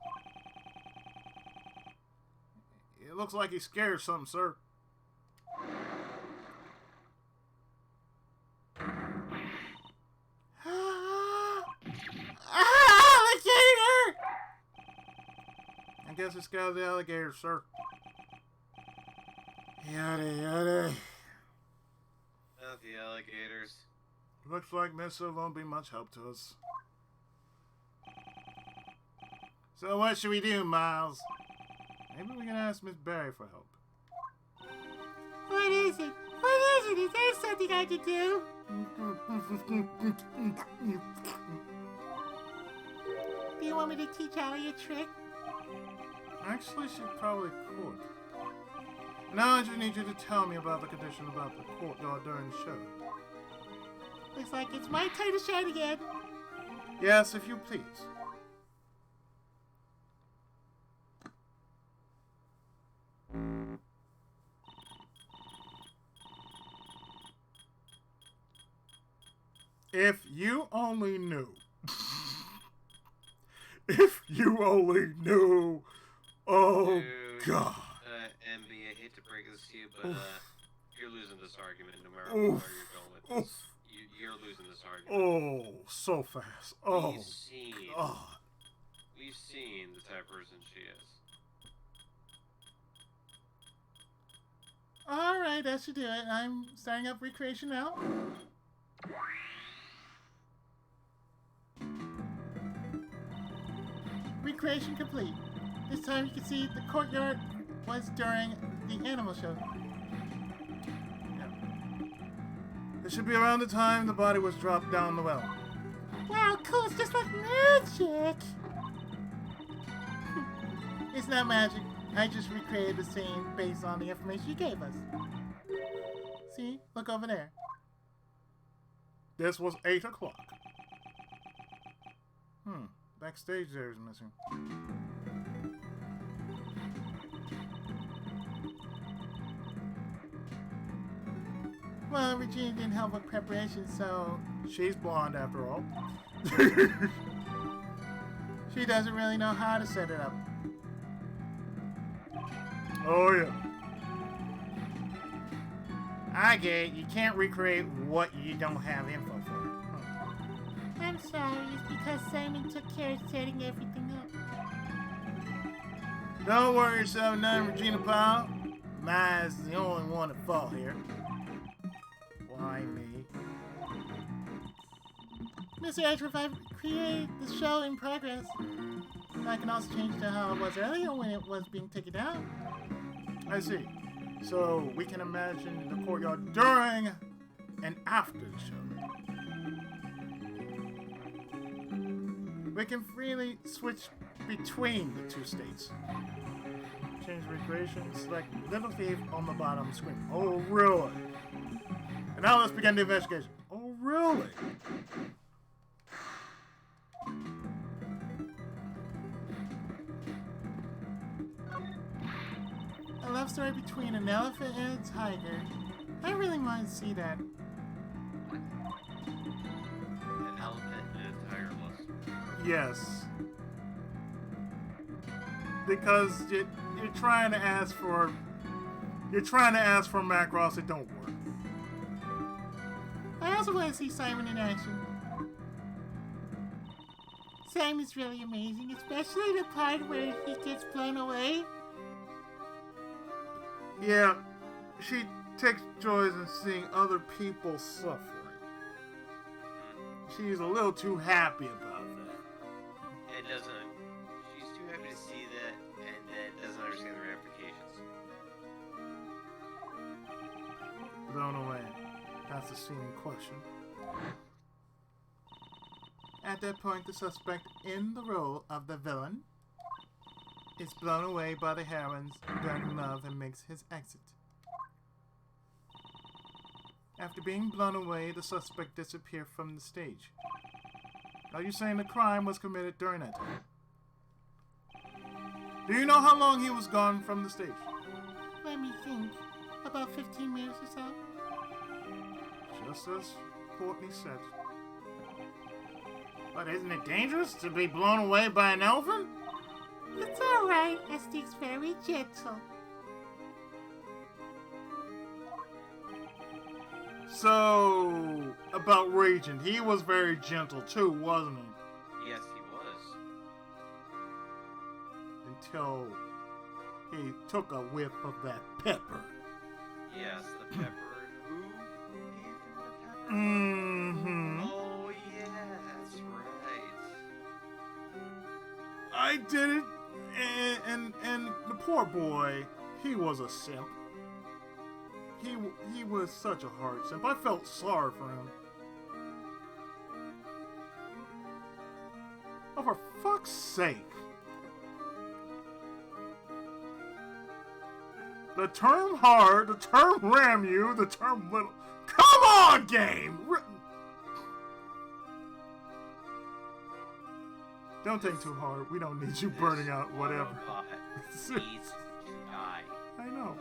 It looks like he's scared of something, sir. Alligator! I guess it's got the alligator, sir. Yada yada. Not the alligators. Looks like Missa won't be much help to us. So what should we do, Miles? Maybe we can ask Miss Berry for help. What is it? What is it? Is there something I can do? Do you want me to teach Allie a trick? Actually, she probably could. Now I just need you to tell me about the condition about the courtyard during the show. Looks like it's my turn to shine again. Yes, if you please. If you only knew. If you only knew. Oh, Dude, God. MB, I hate to break this to you, but you're losing this argument no matter Oof. where you're going with this. You're losing this argument. Oh, so fast. Oh, We've seen, God. we've seen the type of person she is. Alright, that should do it. I'm starting up recreation now. Recreation complete. This time you can see the courtyard was during the animal show. It should be around the time the body was dropped down the well. Wow, cool, it's just like magic! It's not magic. I just recreated the scene based on the information you gave us. See? Look over there. This was 8 o'clock. Backstage there is missing. Well, Regina didn't help with preparation, so She's blonde after all. she doesn't really know how to set it up. Oh, yeah. I get it. You can't recreate what you don't have info for. I'm sorry, it's because Simon took care of setting everything up. Don't worry yourself none, Regina Powell. Ma's the only one at fault here. Why me? Mr. Ashworth, I've created the show in progress. I can also change to how it was earlier when it was being taken down. I see. So we can imagine the courtyard during and after the show. We can freely switch between the two states. Change recreation, select Little Thief on the bottom screen. Oh, really? And now let's begin the investigation. Oh, really? A love story between an elephant and a tiger. I really want to see that. An elephant and a tiger list. Yes. Because you're trying to ask for Macross, it don't work. I also want to see Simon in action. Simon's really amazing, especially the part where he gets blown away. Yeah, she takes joy in seeing other people suffering. She's a little too happy about that. It doesn't. She's too happy to see that, and then doesn't understand the ramifications. Blown away. That's the scene in question. At that point, the suspect in the role of the villain is blown away by the heroine's burning love and makes his exit. After being blown away, the suspect disappeared from the stage. Are you saying the crime was committed during that time? Do you know how long he was gone from the stage? Let me think. About 15 minutes or so. Just as Courtney said. But isn't it dangerous to be blown away by an elephant? It's alright, Estique's very gentle. So, about Regent, he was very gentle too, wasn't he? Yes, he was. Until he took a whiff of that pepper. Yes, the pepper. Who gave him the pepper? Mm-hmm. I did it, and the poor boy, he was a simp. He was such a hard simp. I felt sorry for him. Oh, for fuck's sake. The term hard, the term ram you, the term little. Come on, game! Don't think too hard. We don't need you burning out whatever. Needs to die. I know.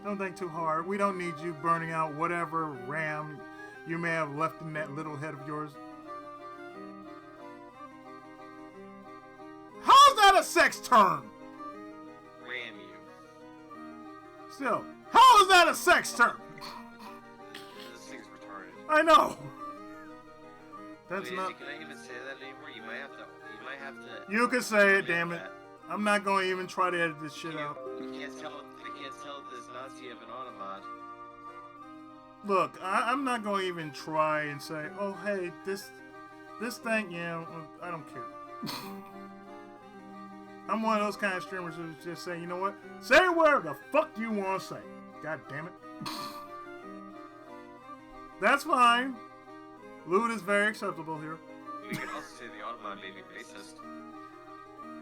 Don't think too hard. We don't need you burning out whatever ram you may have left in that little head of yours. How's that a sex term? Ram you. Still, how is that a sex term? This thing's retarded. I know. That's Wait, not. Can I even say that anymore? You might have to. You can say it, edit damn it. that. I'm not going to even try to edit this shit out. You can't tell. I can't tell this Nazi of an Automat. Look, I'm not going to even try and say, oh, hey, this thing, yeah, I don't care. I'm one of those kind of streamers who just say, you know what? Say whatever the fuck you want to say. God damn it. That's fine. Loot is very acceptable here. We can also say the Automat may be racist.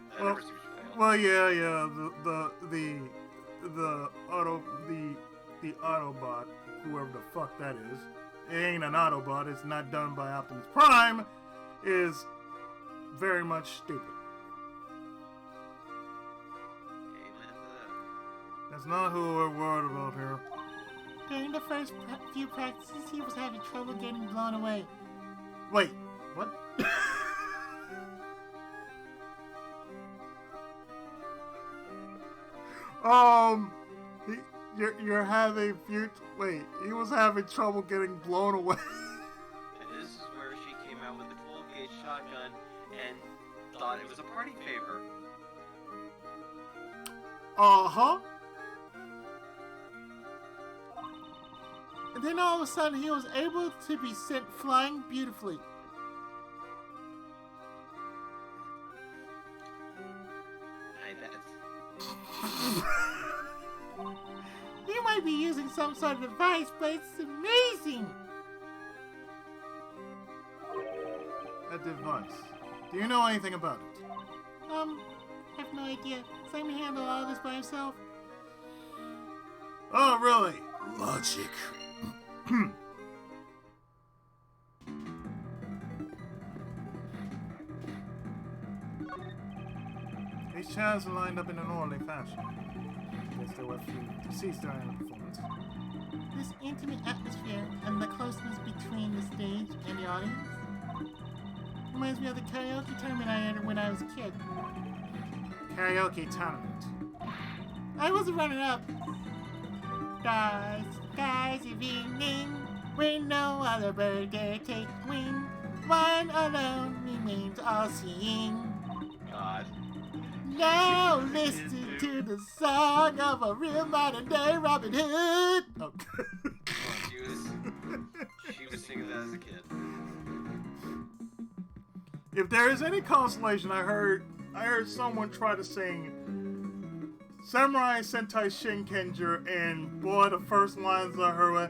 That Well- never seems to fail. Well, yeah, the Autobot, whoever the fuck that is, it ain't an Autobot. It's not done by Optimus Prime. Is very much stupid. Amen to that. That's not who we're worried about here. During the first few practices, he was having trouble getting blown away. Wait, what? You're having wait, he was having trouble getting blown away. And this is where she came out with the 12-gauge shotgun and thought it was a party favor. Uh-huh. And then all of a sudden, he was able to be sent flying beautifully. I bet. He might be using some sort of device, but it's amazing. A device. Do you know anything about it? I have no idea. Simon handled all this by himself. Oh, really? Logic. These chairs are lined up in an orderly fashion. Guess there were a few deceased during the performance. This intimate atmosphere and the closeness between the stage and the audience reminds me of the karaoke tournament I entered when I was a kid. Karaoke tournament. I was a runner-up. Skies of evening, when no other bird dare take wing. One alone remains all-seeing. God. Now listen to the song of a real modern-day Robin Hood. Oh. She was singing that as a kid. If there is any consolation, I heard someone try to sing Samurai Sentai Shinkenger, and boy, the first lines I heard were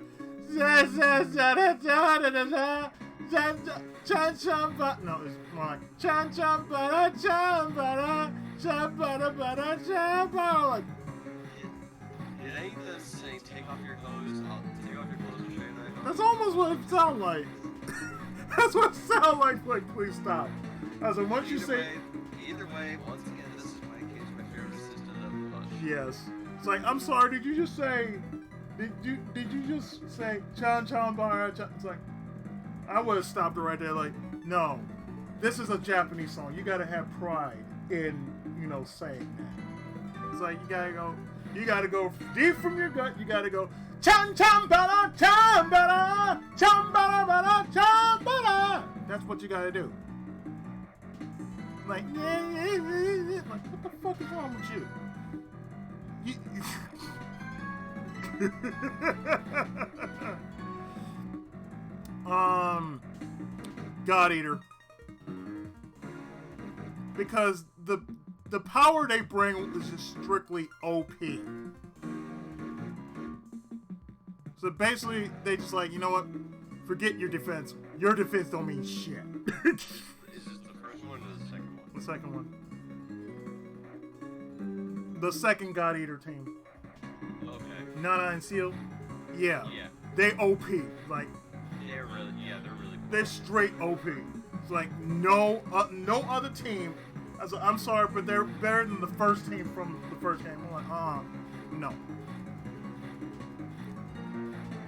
Chan Chan Ba. No, it's more like Chan Chan Ba Chan Ba Chan Ba Ba Chan Ba. Did any of them say, take off your clothes, take off your clothes and show you that? That's almost what it sounded like. That's what it sounded like. Like, please stop. I said, once you say. Either way, once again, this is my case, my favorite assistant of the bunch. Yes. It's like, I'm sorry, did you just say. Did you just say Chan Chan Ba Chan? It's like, I would have stopped it right there. Like, no. This is a Japanese song. You gotta have pride in, saying that. It's like, you gotta go deep from your gut. You gotta go. Chan Chan Ba Chan Ba Chan Ba Chan Ba. That's what you gotta do. Like, like, what the fuck is wrong with you? God Eater. because the power they bring is just strictly OP. So basically, they just like, you know what? Forget your defense. Your defense don't mean shit. Is this the first one or the second one? The second one. The second God Eater team. Okay. Nana and Seal. Yeah. Yeah. They OP. Like, They're really cool. they're straight OP. It's like no other team. I'm sorry, but they're better than the first team from the first game. I'm like, no.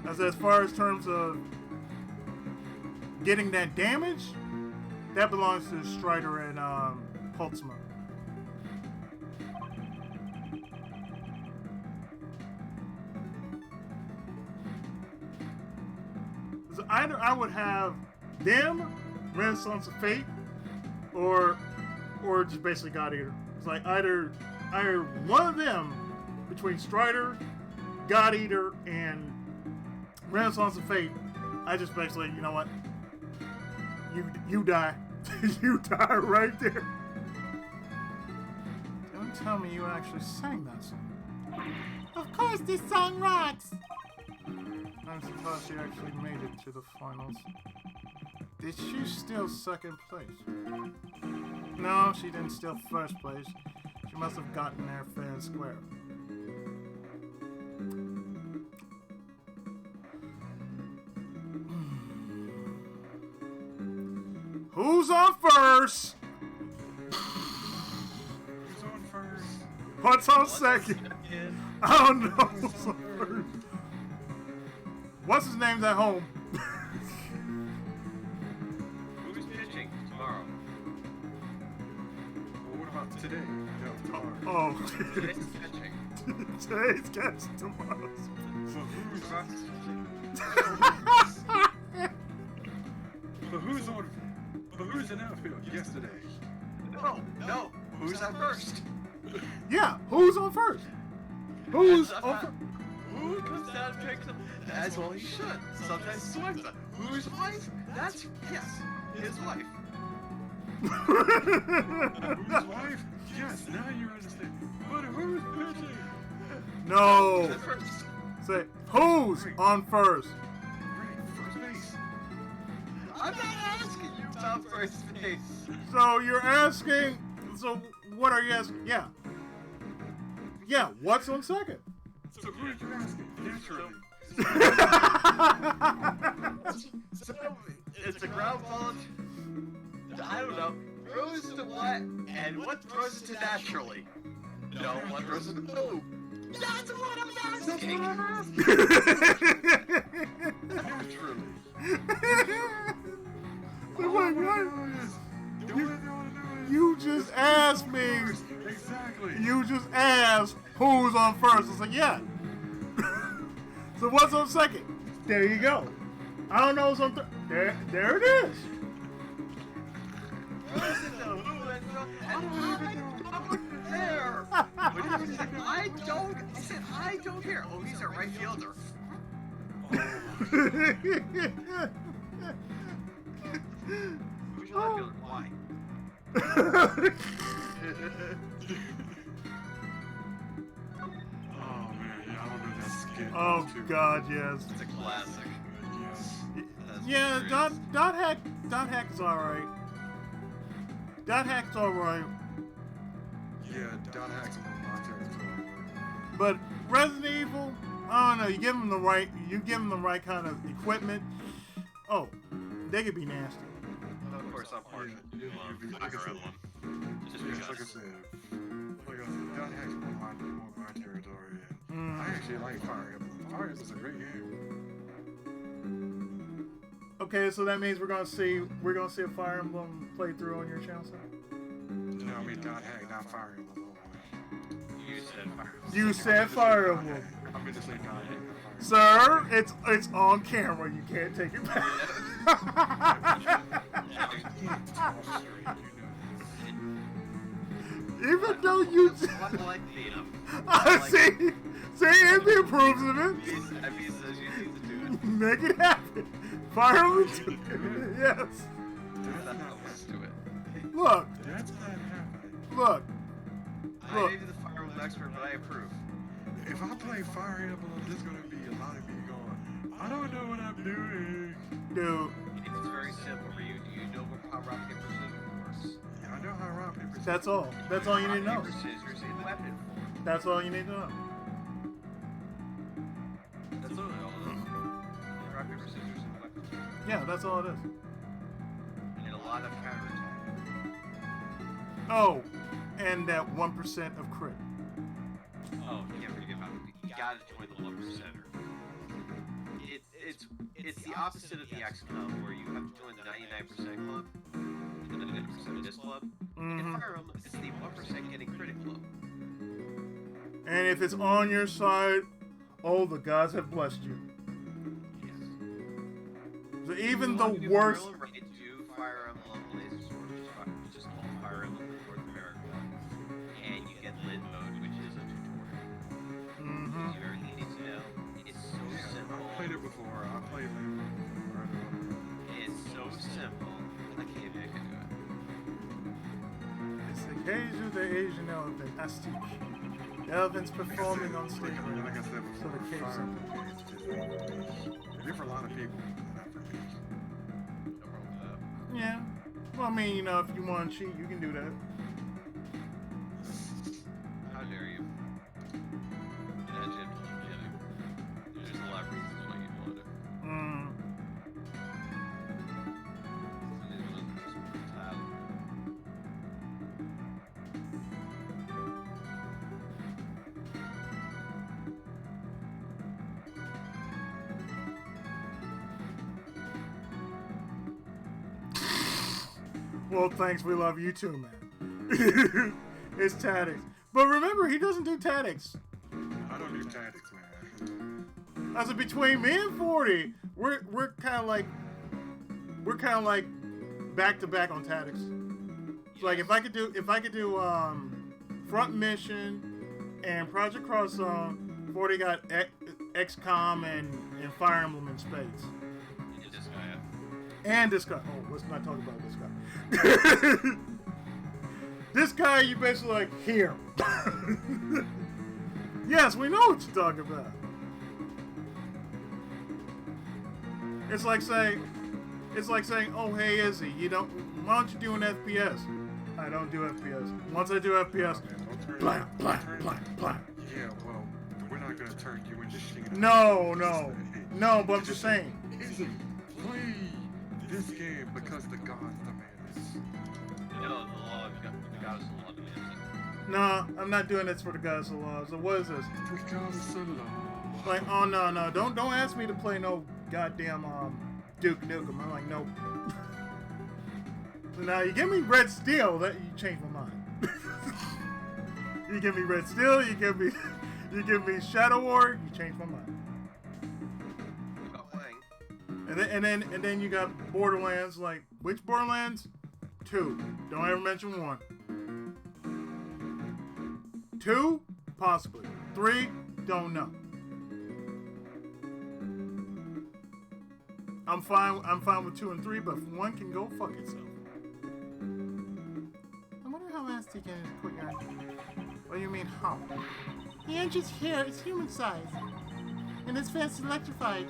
As far as terms of getting that damage, that belongs to Strider and Pulsma. So either I would have them, Renaissance of Fate, or just basically God Eater. It's like either one of them between Strider, God Eater, and Renaissance of Fate. I just basically, you know what? You die. You die right there. Don't tell me you actually sang that song. Of course, this song rocks. I'm surprised she actually made it to the finals. Did she steal second place? No, she didn't steal first place. She must have gotten there fair and square. Who's on first? Who's on first? What's on second? I don't know who's on first. What's his name's at home? Who's pitching tomorrow? Well, what about today? No, tomorrow. Oh, Today's pitching. today's catch tomorrow's. So who's But who's in outfield yesterday? No. Who's at first? Yeah, who's on first? Who's That's on not- first? Who comes down and picks him? As well he should. Sometimes swipes them. Whose wife? That's, yes, his wife. Whose wife? Yes, now you understand. But who's pitching? No. Who's at first? Say, who's on first? Right, first base. I'm not asking you about first base. So you're asking, so what are you asking? Yeah. Yeah, what's on second? So who are you asking? Naturally. So, it's a ground ball. I don't know. Throws to what? And what throws it to naturally? No, what throws it to who? That's what I'm asking. Naturally. So wait, what? You just asked me. Exactly. You just asked who's on first. It's like, yeah. So what's on second? There you go. I don't know what's on third. There it is. Throws it to who and throw- and I don't care. When you said, I said, I don't care. Oh, he's a right fielder. Who's your left fielder? Why? Oh man, yeah, I don't know that skit. Oh God, yes. It's a classic. Yes. That's Yeah, great. Dot Hack is alright. Dot Hack's alright. Yeah, Dot Hack's on my territory. But Resident Evil, I don't know, you give them the right kind of equipment. Oh, they could be nasty. Of course, I'm partial to Like I Fire said, Emblem. Just yeah, because. like I said, Dot Hack's on my territory. And Mm. I actually like Fire Emblem. Fire Emblem is a great game. Okay, so that means we're gonna see a Fire Emblem playthrough on your channel, sir? No, I mean Dot Hack, not Fire Emblem. You said Fire Emblem. You said Fire Emblem. I'm gonna say Dot Hack, not Fire Emblem. Sir, it's on camera. You can't take it back. Even though you, I like Liam. I see, Andy approves of it. If he says you need to do it, Make it happen. Fire Emblem 2. Yes. that's how let's do it. Look, That's not happening. look. I may be the Fire Emblem expert, but I approve. If I play Fire Emblem, there's gonna be a lot of me going, I don't know what I'm doing. Dude, It's very simple for you. Do you know how rock, paper, scissors works? Yeah, I know how rock, paper, scissors. that's all. That's all you need to know. Rock, paper, scissors in weapon form. That's all you need to know. That's literally all it is. Rock, paper, scissors in weapon form. Yeah, that's all it is. And a lot of counterattack. Oh, and that 1% of crit. Oh, you can't forget about it. You gotta join the 1%er. It's the opposite of the XCOM, where you have to join the 99% club and the 90% of this club. In Fire Emblem, it's the 1% getting crit club. And if it's on your side, oh, the gods have blessed you. Yes. So even the If you do worst. Fire Emblem, do Fire Emblem Laser Sword, which is just called Fire Emblem North America, and you get Lid Mode, which is a tutorial. Mm-hmm. Gives you everything you need to know. It's so simple. I played it before. I played it before. It's so simple. I can't even do it. It's the cage of the Asian elephant, Astique. The elephant's performing on stage. Like I said So before, the cave's Fire simple. Emblem is just they're for a lot of people, not for me. No problem with that. Yeah. Well, I mean, if you want to cheat, you can do that. How dare you? Imagine I'm kidding. There's a lot of reasons why you'd want to. Mm. Some of these ones are just brutality. Well, thanks. We love you too, man. It's Tactics. But remember, he doesn't do Tactics. I don't do tactics, man. As of between me and 40, we're kind of like back to back on Tactics. So like if I could do Front Mission and Project Cross Zone, 40 got XCOM and Fire Emblem in spades. You just gotta. And this guy. Oh, let's not talk about this guy. This guy, you basically like, here. Yes, we know what you're talking about. It's like saying, oh, hey, Izzy, why don't you do an FPS? I don't do FPS. Once I do FPS, blah, blah, blah, blah. Yeah, well, we're not gonna turn you into shit. No, but I'm just saying. Izzy, play this game because the gods demand this. No, the law, the goddess of the law demands it. Nah, I'm not doing this for the gods of law. So what is this? The goddess of law. Like, oh no, don't ask me to play no goddamn Duke Nukem. I'm like, nope. So now you give me Red Steel, that you change my mind. You give me Red Steel, you give me Shadow War, you change my mind. About playing. And then you got Borderlands. Like, which Borderlands? 2. Don't ever mention 1. 2? Possibly. 3? Don't know. I'm fine with 2 and 3, but 1 can go fuck itself. I wonder how fast he can quick yarn. What do you mean how? The engine's hair is human sized, and his face is electrified.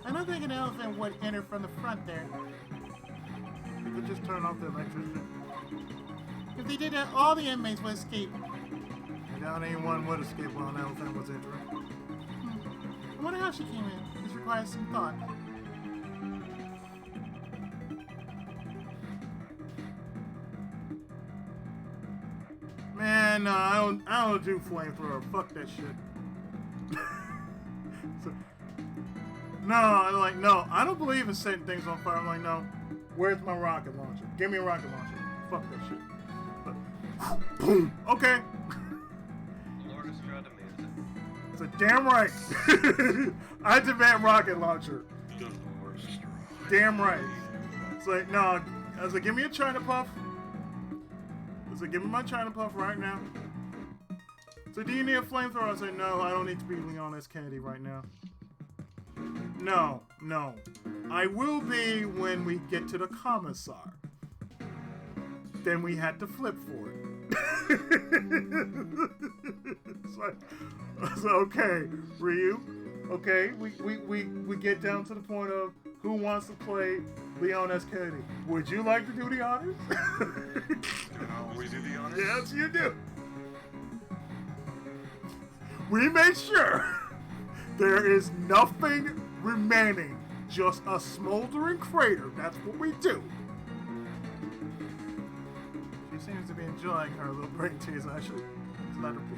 I don't think an elephant would enter from the front there. You could just turn off the electricity. If they did that, all the inmates would escape. I doubt anyone would escape while an elephant was entering. I wonder how she came in. This requires some thought. Man, no, I don't do flamethrower. Fuck that shit. So, no, I'm like, no, I don't believe in setting things on fire. I'm like, no, where's my rocket launcher? Give me a rocket launcher. Fuck that shit. But, boom. Okay. The Lord of Strahd demands it. So damn right. I demand rocket launcher. The Lord strong. Damn right. It's like, no, I was like, give me a China Puff. I was like, give me my China Puff right now. So do you need a flamethrower? I was like, no, I don't need to be Leon S. Kennedy right now. No. I will be when we get to the commissar. then we had to flip for it. So okay, Ryu. Okay, we get down to the point of who wants to play Leon S. Kennedy. Would you like to do the honors? Do I always do the honors? Yes, you do. We made sure there is nothing remaining, just a smoldering crater. That's what we do. She seems to be enjoying her little brain tease, actually. Let's let her be.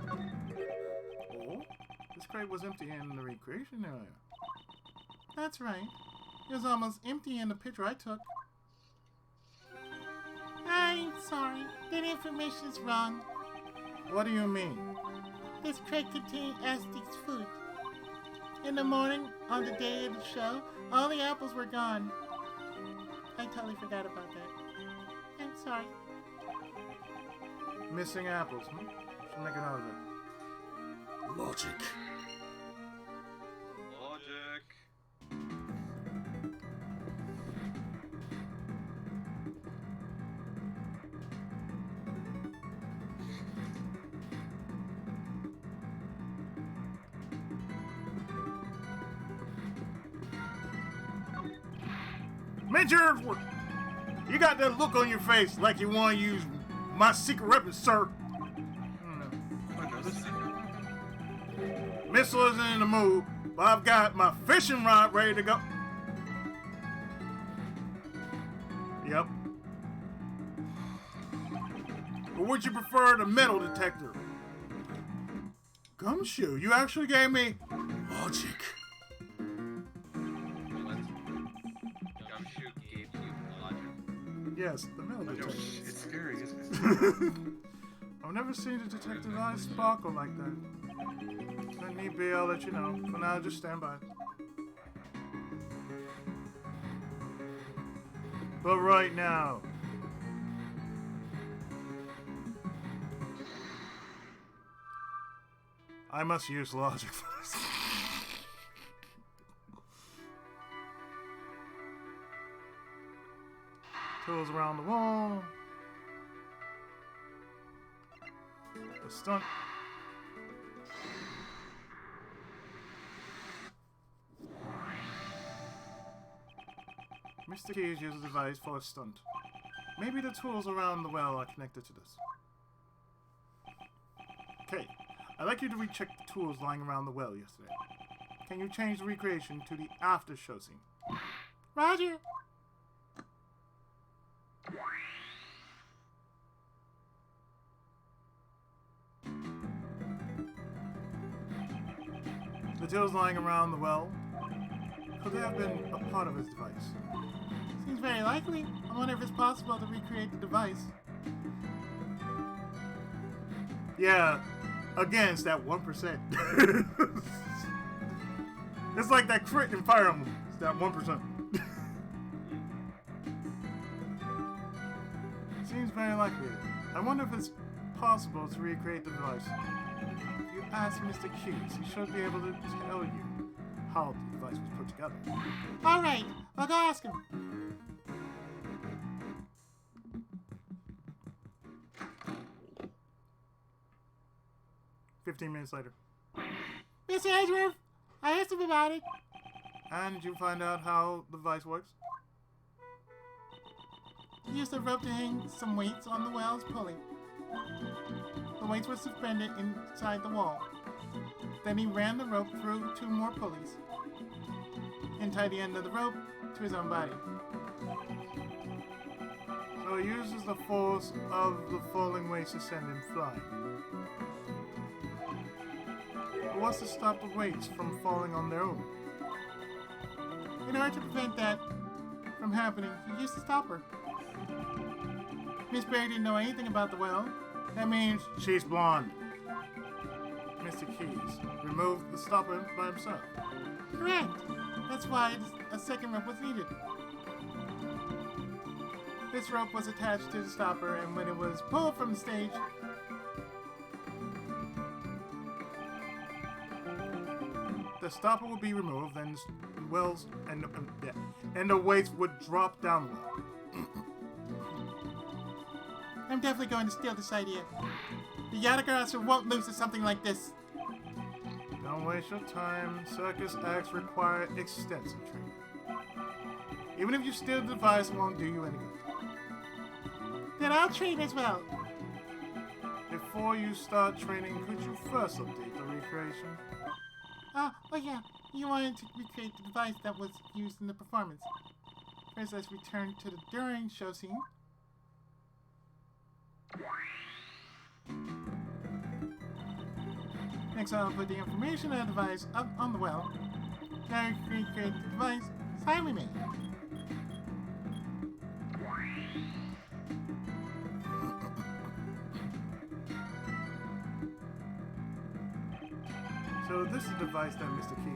Oh, this crate was empty in the recreation area. That's right. It was almost empty in the picture I took. I'm sorry. That information's wrong. What do you mean? This crate contained Aztec's food. In the morning, on the day of the show, all the apples were gone. I totally forgot about that. I'm sorry. Missing apples, Should make a note of it. Logic. Logic. Major, you got that look on your face like you want to use my secret weapon, sir. Another secret? Missile isn't in the mood, but I've got my fishing rod ready to go. Yep. Or would you prefer the metal detector? Gumshoe, you actually gave me logic. Gumshoe gave you logic. Yes, the metal I know, detector. it's scary, isn't it? I've never seen a detective eye sparkle like that. If need be, I'll let you know. For now, just stand by. But right now, I must use logic for this. Tools around the wall. The stunt. Mr. Keys uses the device for a stunt. Maybe the tools around the well are connected to this. Okay, I'd like you to recheck the tools lying around the well yesterday. Can you change the recreation to the after show scene? Roger. The tools lying around the well, could they have been a part of his device? Seems very likely. I wonder if it's possible to recreate the device. Yeah, again, it's that 1%. It's like that crit in Fire Emblem. It's that 1%. Seems very likely. I wonder if it's possible to recreate the device. If you ask Mr. Keys, he should be able to tell you how the device was put together. All right, I'll go ask him. "15 minutes later. Mr. Edgeworth, I asked him about it. And did you find out how the device works? He used a rope to hang some weights on the well's pulley. The weights were suspended inside the wall. Then he ran the rope through 2 more pulleys and tied the end of the rope to his own body. So he uses the force of the falling weights to send him flying. But what's to stop the weights from falling on their own? In order to prevent that from happening, he used to stop her. Miss Berry didn't know anything about the well. That means she's blonde. Mr. Keys removed the stopper by himself. Correct. That's why a second rope was needed. This rope was attached to the stopper, and when it was pulled from the stage, the stopper would be removed, and wells and the weights would drop down the well. I'm definitely going to steal this idea. The Yatagarasu won't lose to something like this. Don't waste your time. Circus acts require extensive training. Even if you steal the device, it won't do you any good. Then I'll train as well. Before you start training, could you first update the recreation? Oh yeah. You wanted to recreate the device that was used in the performance. First, let's return to the during show scene. Next, I'll put the information of the device up on the well. Now recreate the device Simon made. So this is the device that Mr. Key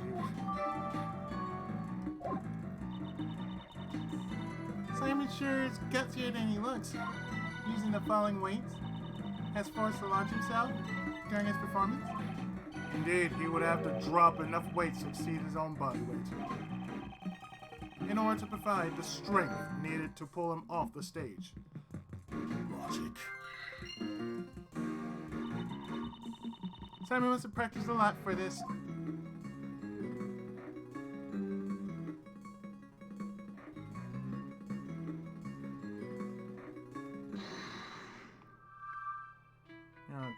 used. Simon sure is gutsier than he looks. Using the following weights, has forced to launch himself during his performance. Indeed, he would have to drop enough weight to exceed his own body weight in order to provide the strength needed to pull him off the stage. Logic. Simon must have practiced a lot for this.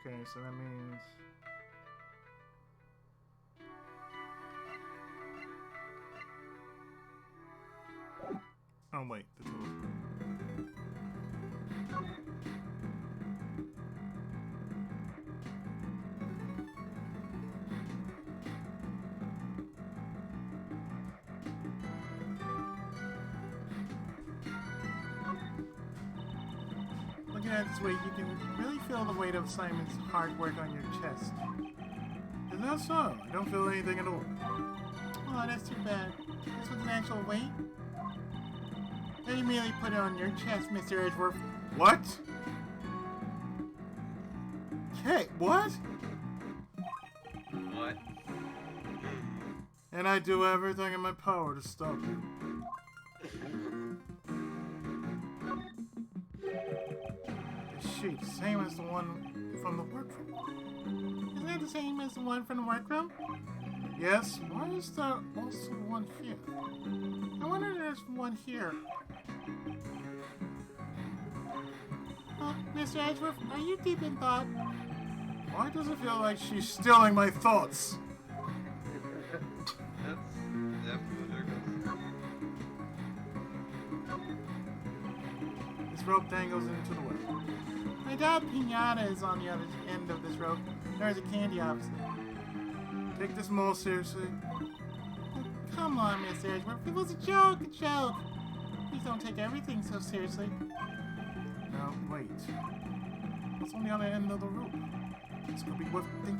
Okay, so that means... Oh wait, the tool. Looking at this weight, you can really feel the weight of Simon's hard work on your chest. Is that so? I don't feel anything at all. Oh, that's too bad. This was an actual weight? Then you merely put it on your chest, Mr. Edgeworth. What? Okay, what? What? And I do everything in my power to stop you. Is she the same as the one from the workroom? Isn't that the same as the one from the workroom? Yes, why is there also one here? I wonder if there's one here. Mr. Edgeworth, are you deep in thought? Why does it feel like she's stealing my thoughts? That's definitely there goes. This rope dangles into the well. My dad Pinata is on the other end of this rope. There's a candy opposite. Take this more seriously. Oh, come on, Mr. Edgeworth. It was a joke, a joke. Please don't take everything so seriously. Now, wait. What's on the other end of the rope? This could be worth thinking.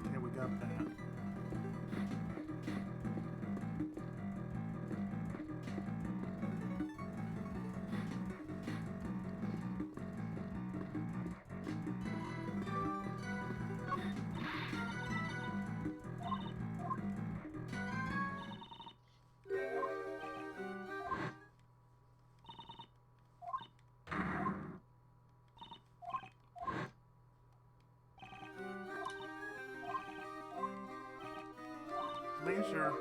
Okay, we got that. Making sure.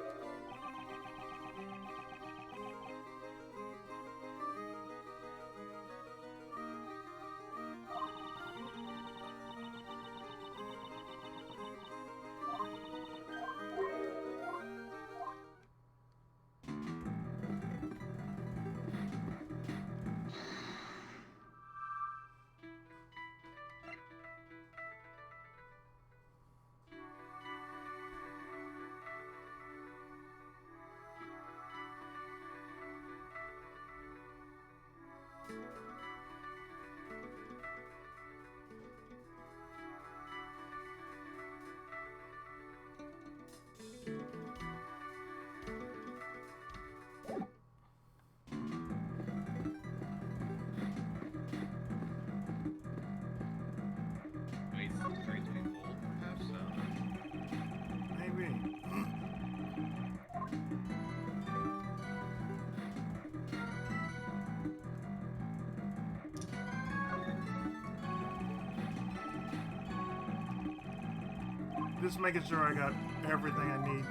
Just making sure I got everything I need.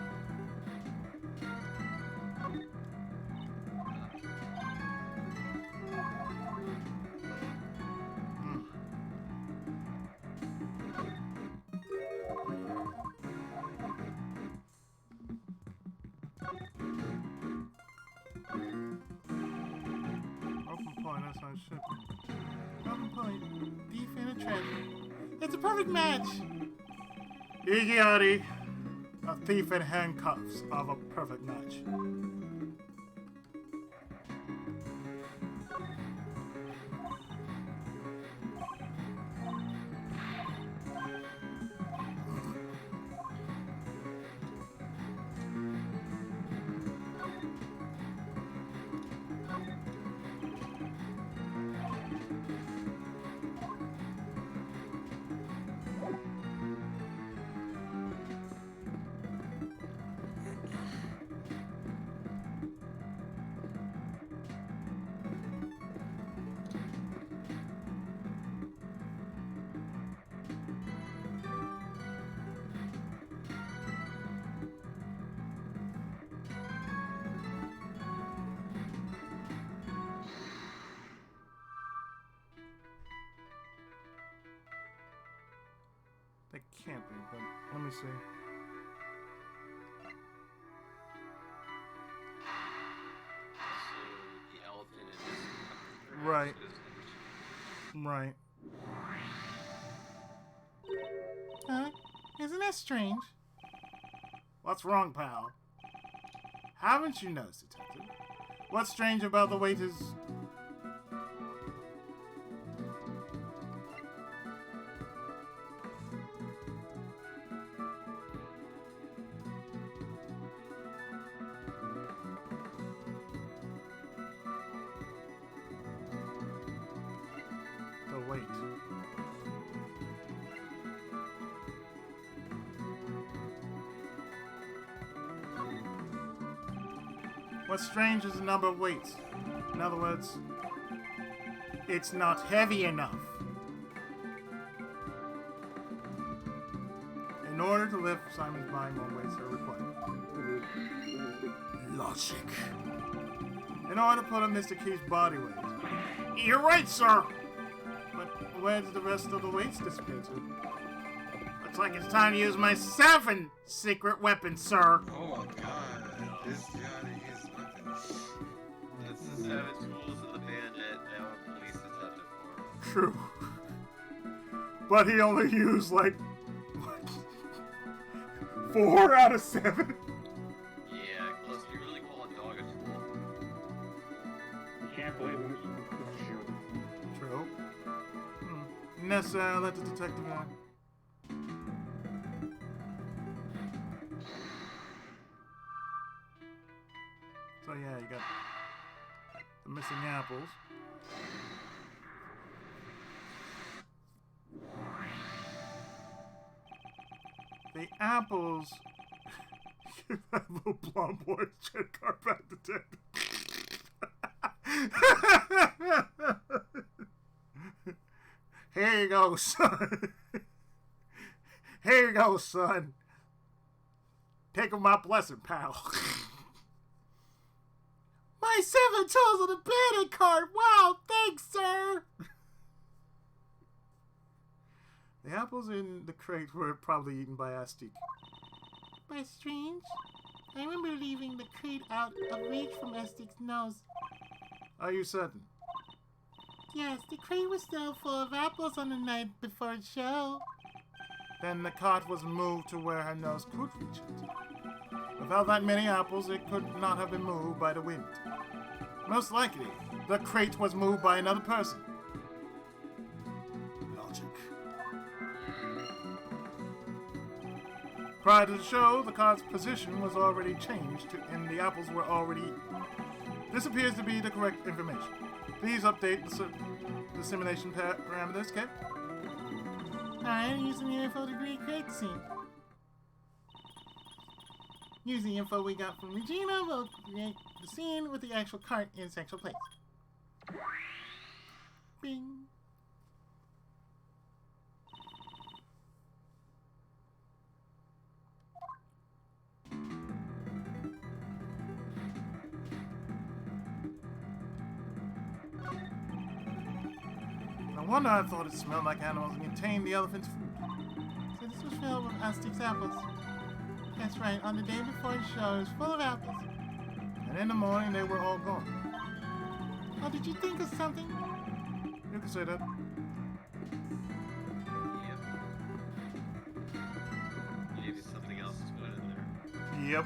Open point, that's how it should be. Open point. Thief and a treasure. It's a perfect match. Iggy a thief in handcuffs of a perfect match. They can't be, but let me see. So the elephant is Right. Right. Huh? Isn't that strange? What's wrong, pal? Haven't you noticed, Detective? What's strange about the waiter's... the wait. What's strange is the number of weights. In other words, it's not heavy enough. In order to lift Simon's mind, more weights are required. Logic. In order to put on Mr. Key's body weight. You're right, sir! But where did the rest of the weights disappear to? Looks like it's time to use my 7 secret weapons, sir. Oh my god, this guy is weapons. That's the 7 tools of the bandit, now a police detective form. True. But he only used like 4 out of 7. Yeah, plus you really call a dog a tool. You can't believe it. True. Nessa, let the detective know. So yeah, you got the missing apples. The apples give that little blonde boy check card back detective. Here you go, son. Here you go, son. Take my blessing, pal. My 7 tools of the bandit card. Wow, thanks, sir. The apples in the crate were probably eaten by Astique. By Strange, I remember leaving the crate out of reach from Estique's nose. Are you certain? Yes, the crate was still full of apples on the night before the show. Then the cart was moved to where her nose could reach it. Without that many apples, it could not have been moved by the wind. Most likely, the crate was moved by another person. Logic. Prior to the show, the cart's position was already changed and the apples were already eaten. This appears to be the correct information. Please update the simulation parameters, okay? I'm using the info to recreate the scene. Using the info we got from Regina, we'll create the scene with the actual cart in its actual place. Bing. wonder I thought it smelled like animals and contained the elephant's food. So this was filled with Aztec's apples. That's right, on the day before the show, it was full of apples. And in the morning, they were all gone. Oh, did you think of something? You can say that. Yep. Maybe something else is put in there. Yep.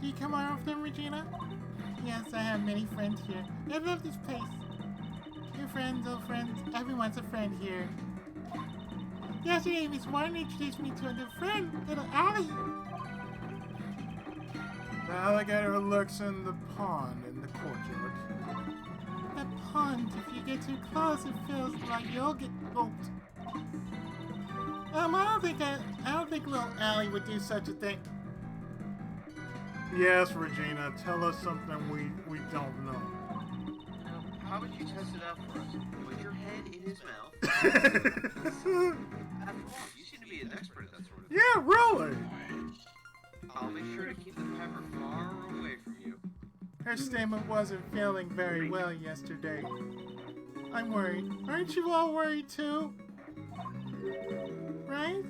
Do you come more often, Regina? Yes, I have many friends here. I love this place. New friends, old friends, everyone's a friend here. Yesterday, Miss Warren introduced me to a new friend, little Allie. The alligator lurks in the pond in the courtyard. That pond, if you get too close, it feels like you'll get gulped. I don't think little Allie would do such a thing. Yes, Regina, tell us something we don't know. How would you test it out for us? Put your head in his mouth. After all, you seem to be an expert at that sort of thing. Yeah, really? I'll make sure to keep the pepper far away from you. Her stomach wasn't feeling very well yesterday. I'm worried. Aren't you all worried too? Right?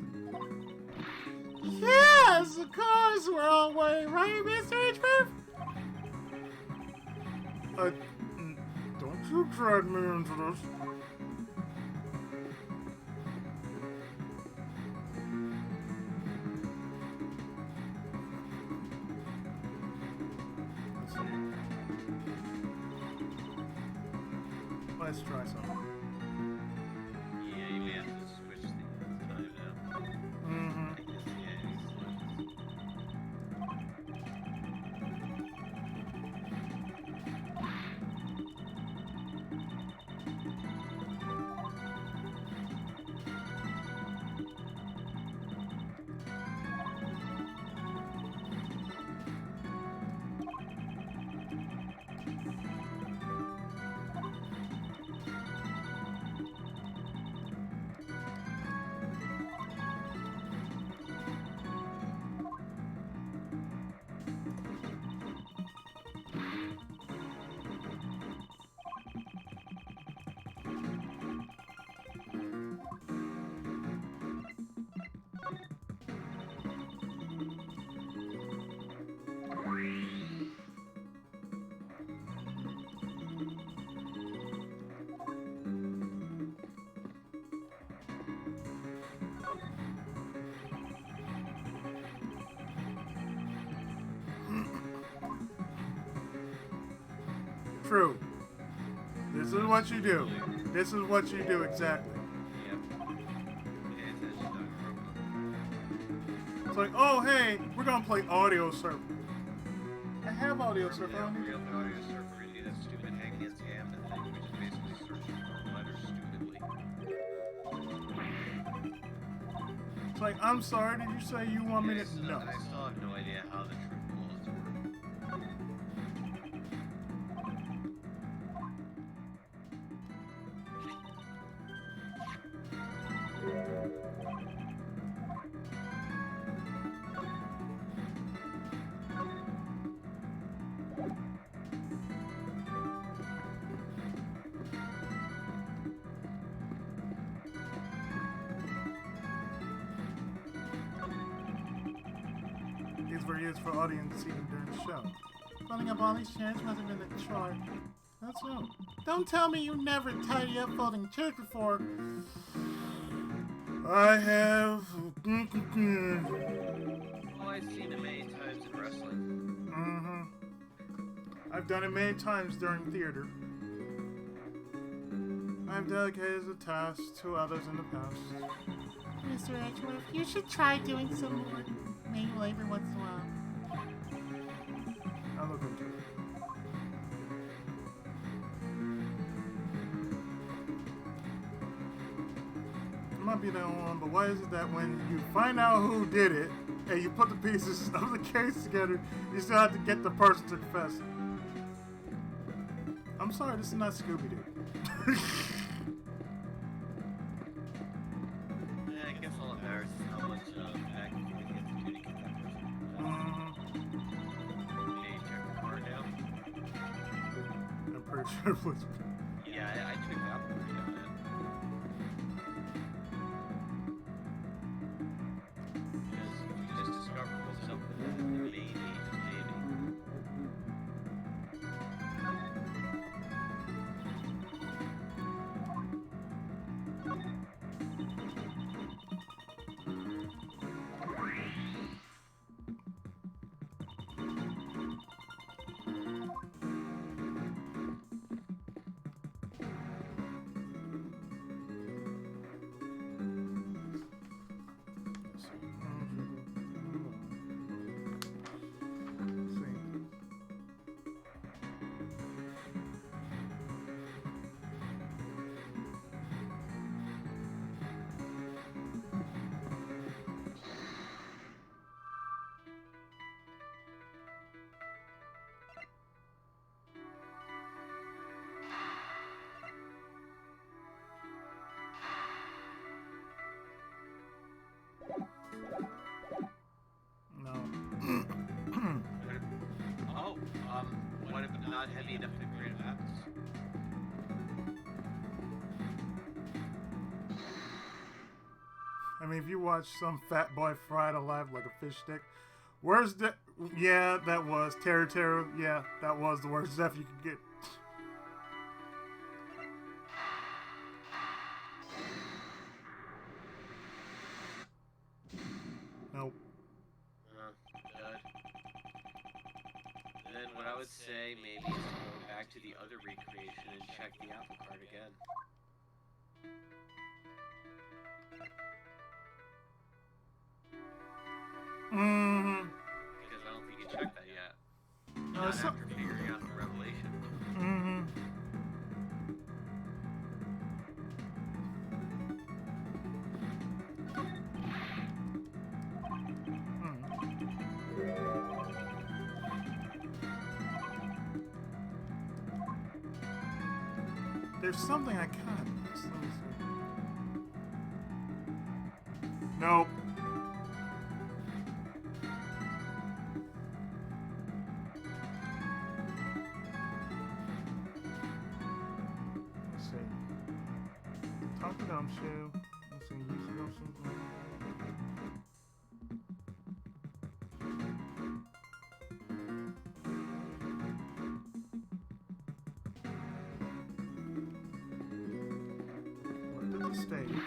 Yes, of course we're all worried, right, Mr. Hitchforth? Don't you drag me into this. Let's try something. Yeah, you may have to switch the time now. Mm-hmm. I guess, yeah, he's True. This is what you do. This is what you do exactly. Yep. Pay attention, Dr. Robo. It's like, oh hey, we're gonna play Audio Surfer. I have Audio Surfer Yeah, on we here. got the audio server. We need that stupid hang against Gambit thing, which is basically searching for letters stupidly. It's like, I'm sorry, did you say you want me Yes, to? and No. I still have no idea how the true bullets work. These were used for audience seating during the show. Folding up all these chairs must have been a chore. That's all. Don't tell me you never tidy up folding chairs before. I have. Well, I I've seen it many times in wrestling. Mm-hmm. I've done it many times during theater. I've delegated the task to others in the past. Mr. Edgeworth, you should try doing some more manual every once in a while. I'll look into it. It might be the only one, but why is it that when you find out who did it and you put the pieces of the case together, you still have to get the person to confess? I'm sorry, this is not Scooby-Doo. Yeah, I guess all that matters is how much back you can get to get that person. Okay, check the card now. I'm pretty sure it was. Yeah, I took that one down. Because if you just discover something that maybe, just maybe. No. Oh, what if it's not heavy enough to create maps? I mean, if you watch some fat boy fried alive like a fish stick, where's the? Yeah, that was Terror. Yeah, that was the worst stuff you could get. Nope. Good. Then what I would say maybe is to go back to the other recreation and check the apple card again. Mm-hmm. Because I don't think you checked that yet. No, Not it's not- after figuring out the revelation. Mm-hmm. There's something I kind of missed. Let me see. Nope. Let's see. Talk to Gumshoe. Let's see. Use the Gumshoe. Looked at the stage.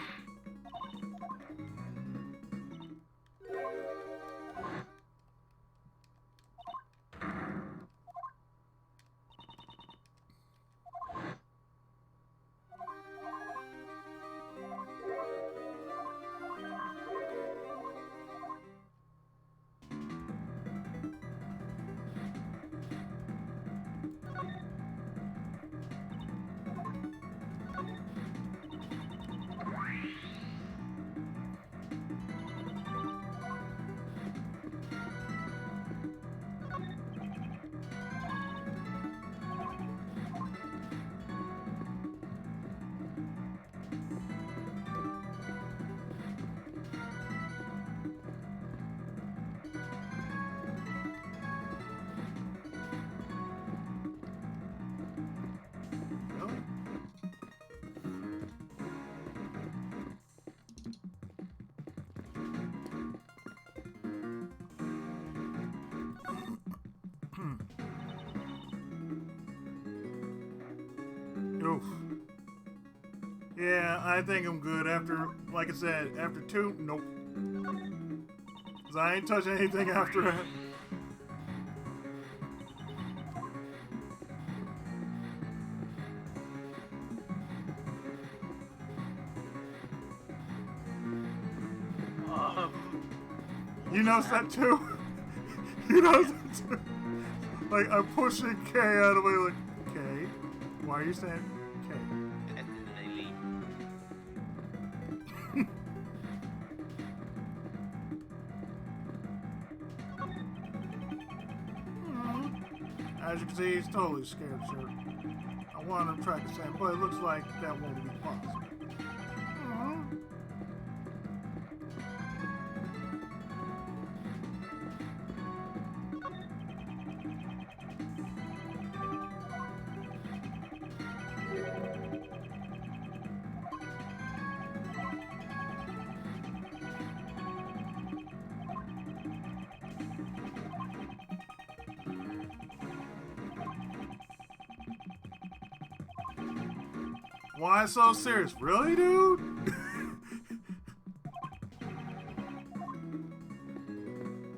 Really? Oof. Yeah, I think I'm good after, like I said, after two, nope. 'Cause I ain't touching anything after that. You notice that too? You notice that too? Like, I'm pushing K out of the way, like, K? Why are you saying K? And then they leave. As you can see, he's totally scared, sir. I wanted to try to say, but it looks like that won't be possible. Why so serious? Really, dude?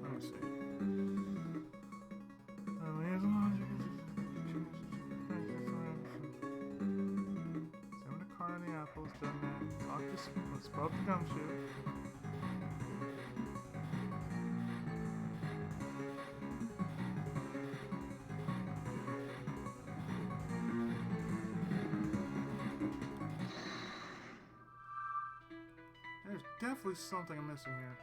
Let me see. Examine the card on the apples, done that. Talk to spoke the gumshoe. There's definitely something I'm missing here.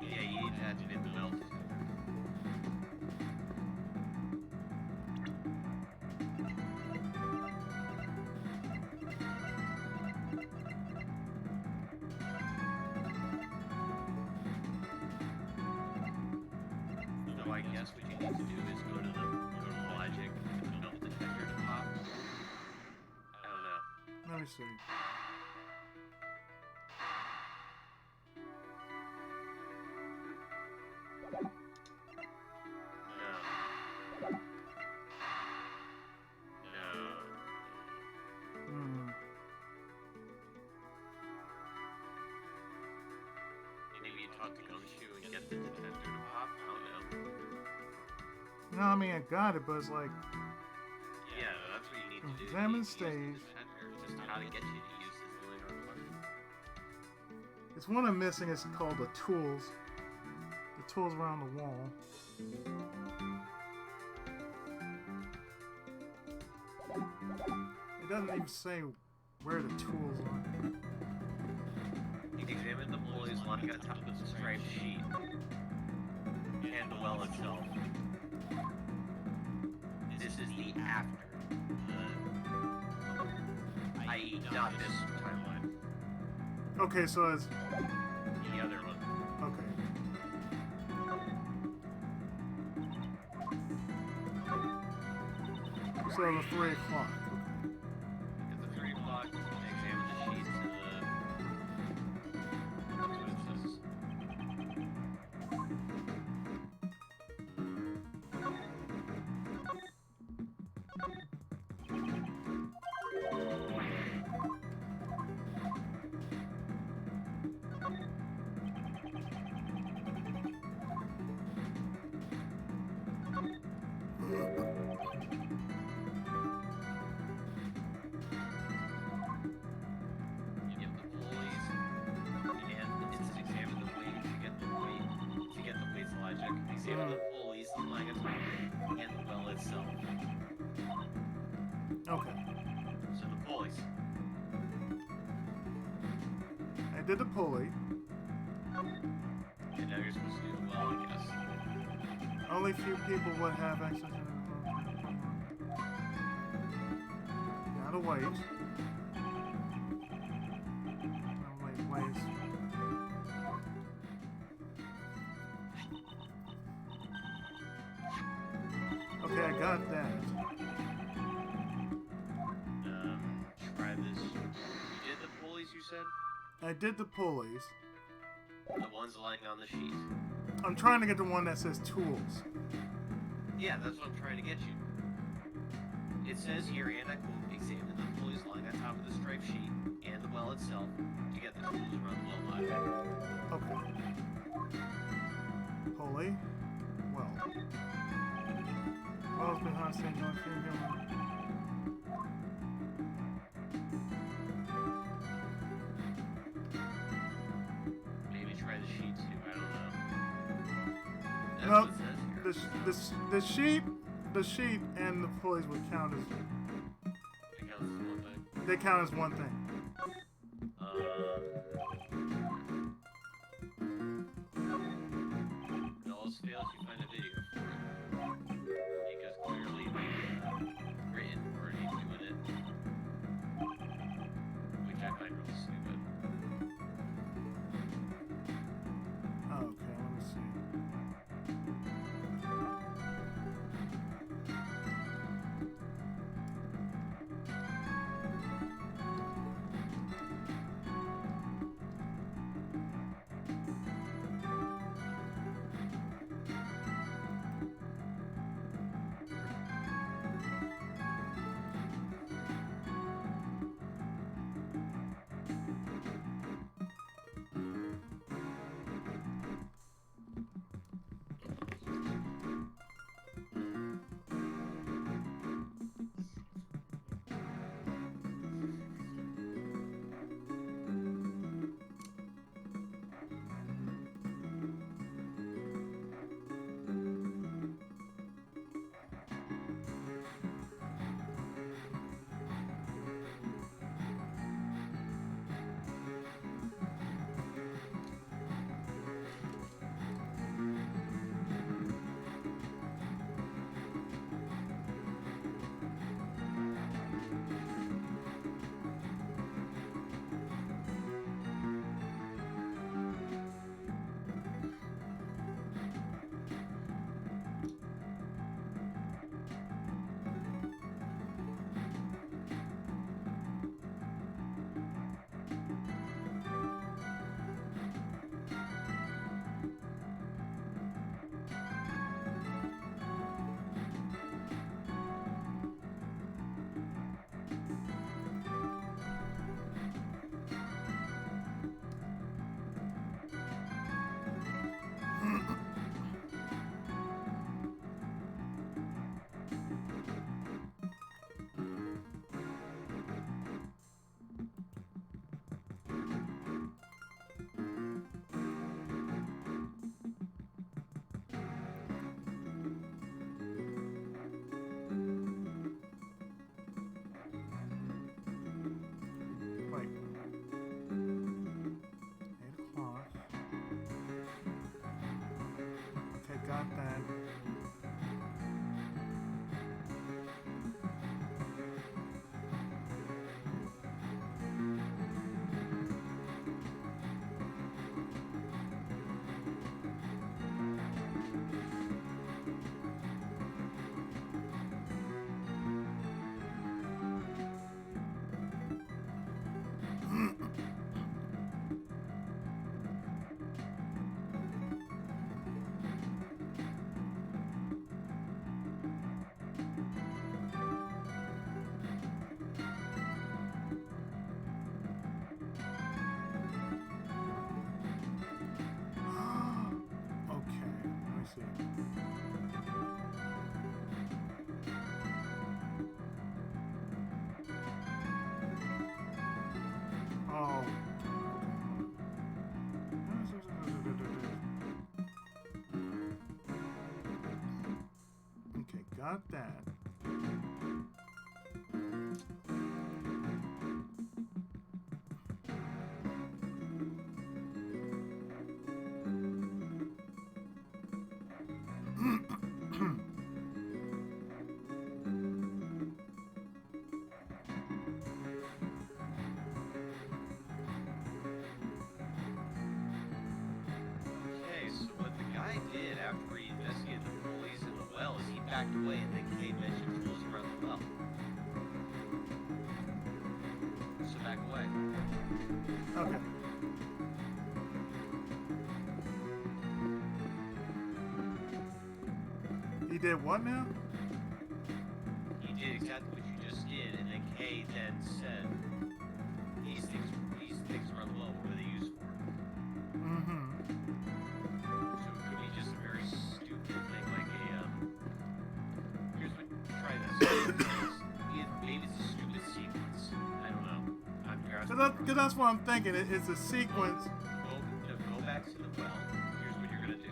Yeah, you need to activate the melt. So I guess what you need to do is go to the logic and the melt detector to pop. I don't know. Let me see. Maybe you talk to Gumshoe and get the detector to pop. I don't know. No, I mean, I got it, but it's like, Yeah, that's what you need to do. Examine You need to use the stage. detector. Just how to get you to use this really hard button. it's one I'm missing. It's called the tools. The tools around the wall. It doesn't even say where the tools are. Examine the pulleys lying on top of the striped sheet and the well itself. This is the after, i.e. not this timeline, Okay, so it's the other one. okay. So the 3 o'clock. Because the 3 o'clock examine Okay. So the pulleys. I did the pulley. And now you're supposed to do the well, I guess. Only few people would have access to the Gotta wait. Wait. Okay, I got that. Try this. You did the pulleys, you said? I did the pulleys. The ones lying on the sheet. I'm trying to get the one that says tools. Yeah, that's what I'm trying to get you. It says here, and I quote, examine the pulleys lying on top of the striped sheet and the well itself to get the tools around the well line. Okay. Pulley. Well. Wells behind St. John Field. Maybe try the sheet too, I don't know. That's No, what it says here. the sheet and the pulleys would count as It counts as one thing. they count as one thing. It always fails you find a video for it. Because clearly written already doing it. Which I find really stupid. Okay, let me see. got that. Okay, let me see. Oh. Okay, got that. backed away, and then Kay mentioned tools around the well. So back away. Okay. He did what now? He did exactly what you just did, and then Kay then said, these things around the well, what are they used for? Mm-hmm. So it could be just a very stupid thing, like here's what, try this. Maybe it's a stupid sequence. I don't know. I'm grasping. Because that's what I'm thinking. It's a sequence. Go back to the well. Here's what you're gonna do.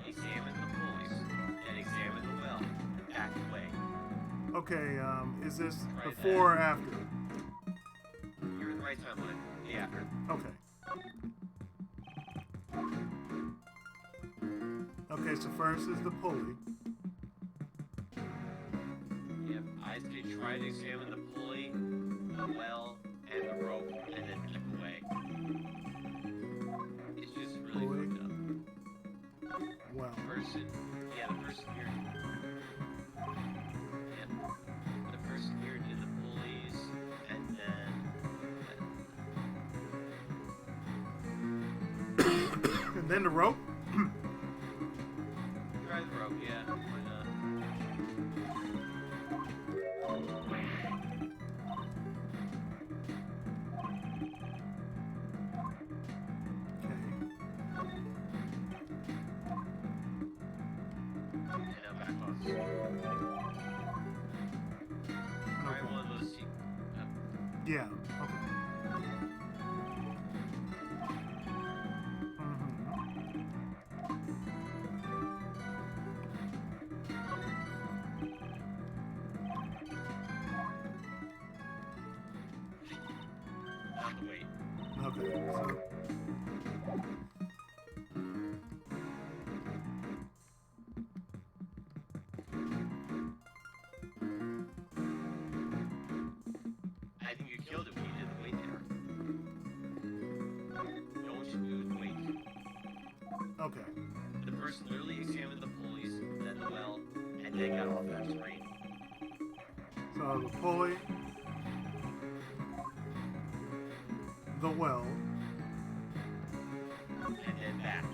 Examine the pulleys, then examine the well, and back away. Okay, is this Try before or after? You're in the right timeline. Yeah. Okay. Okay, so first is the pulley. Yep. I say try to examine the pulley, the well, and the rope, and then back away. It's just really Pulley. fucked up. Well, The person here. Yep. The person here did the pulleys, and then and then the rope. try the rope. Yeah. Why not? Okay. And now back off. Try one of those. Yeah. Okay. On the weight. Okay. So, I think you killed it when you did the weight there. No one should do the weight. okay. The person literally examined the pulleys, then the well, and then got off that screen. So the pulley, the well, And then back.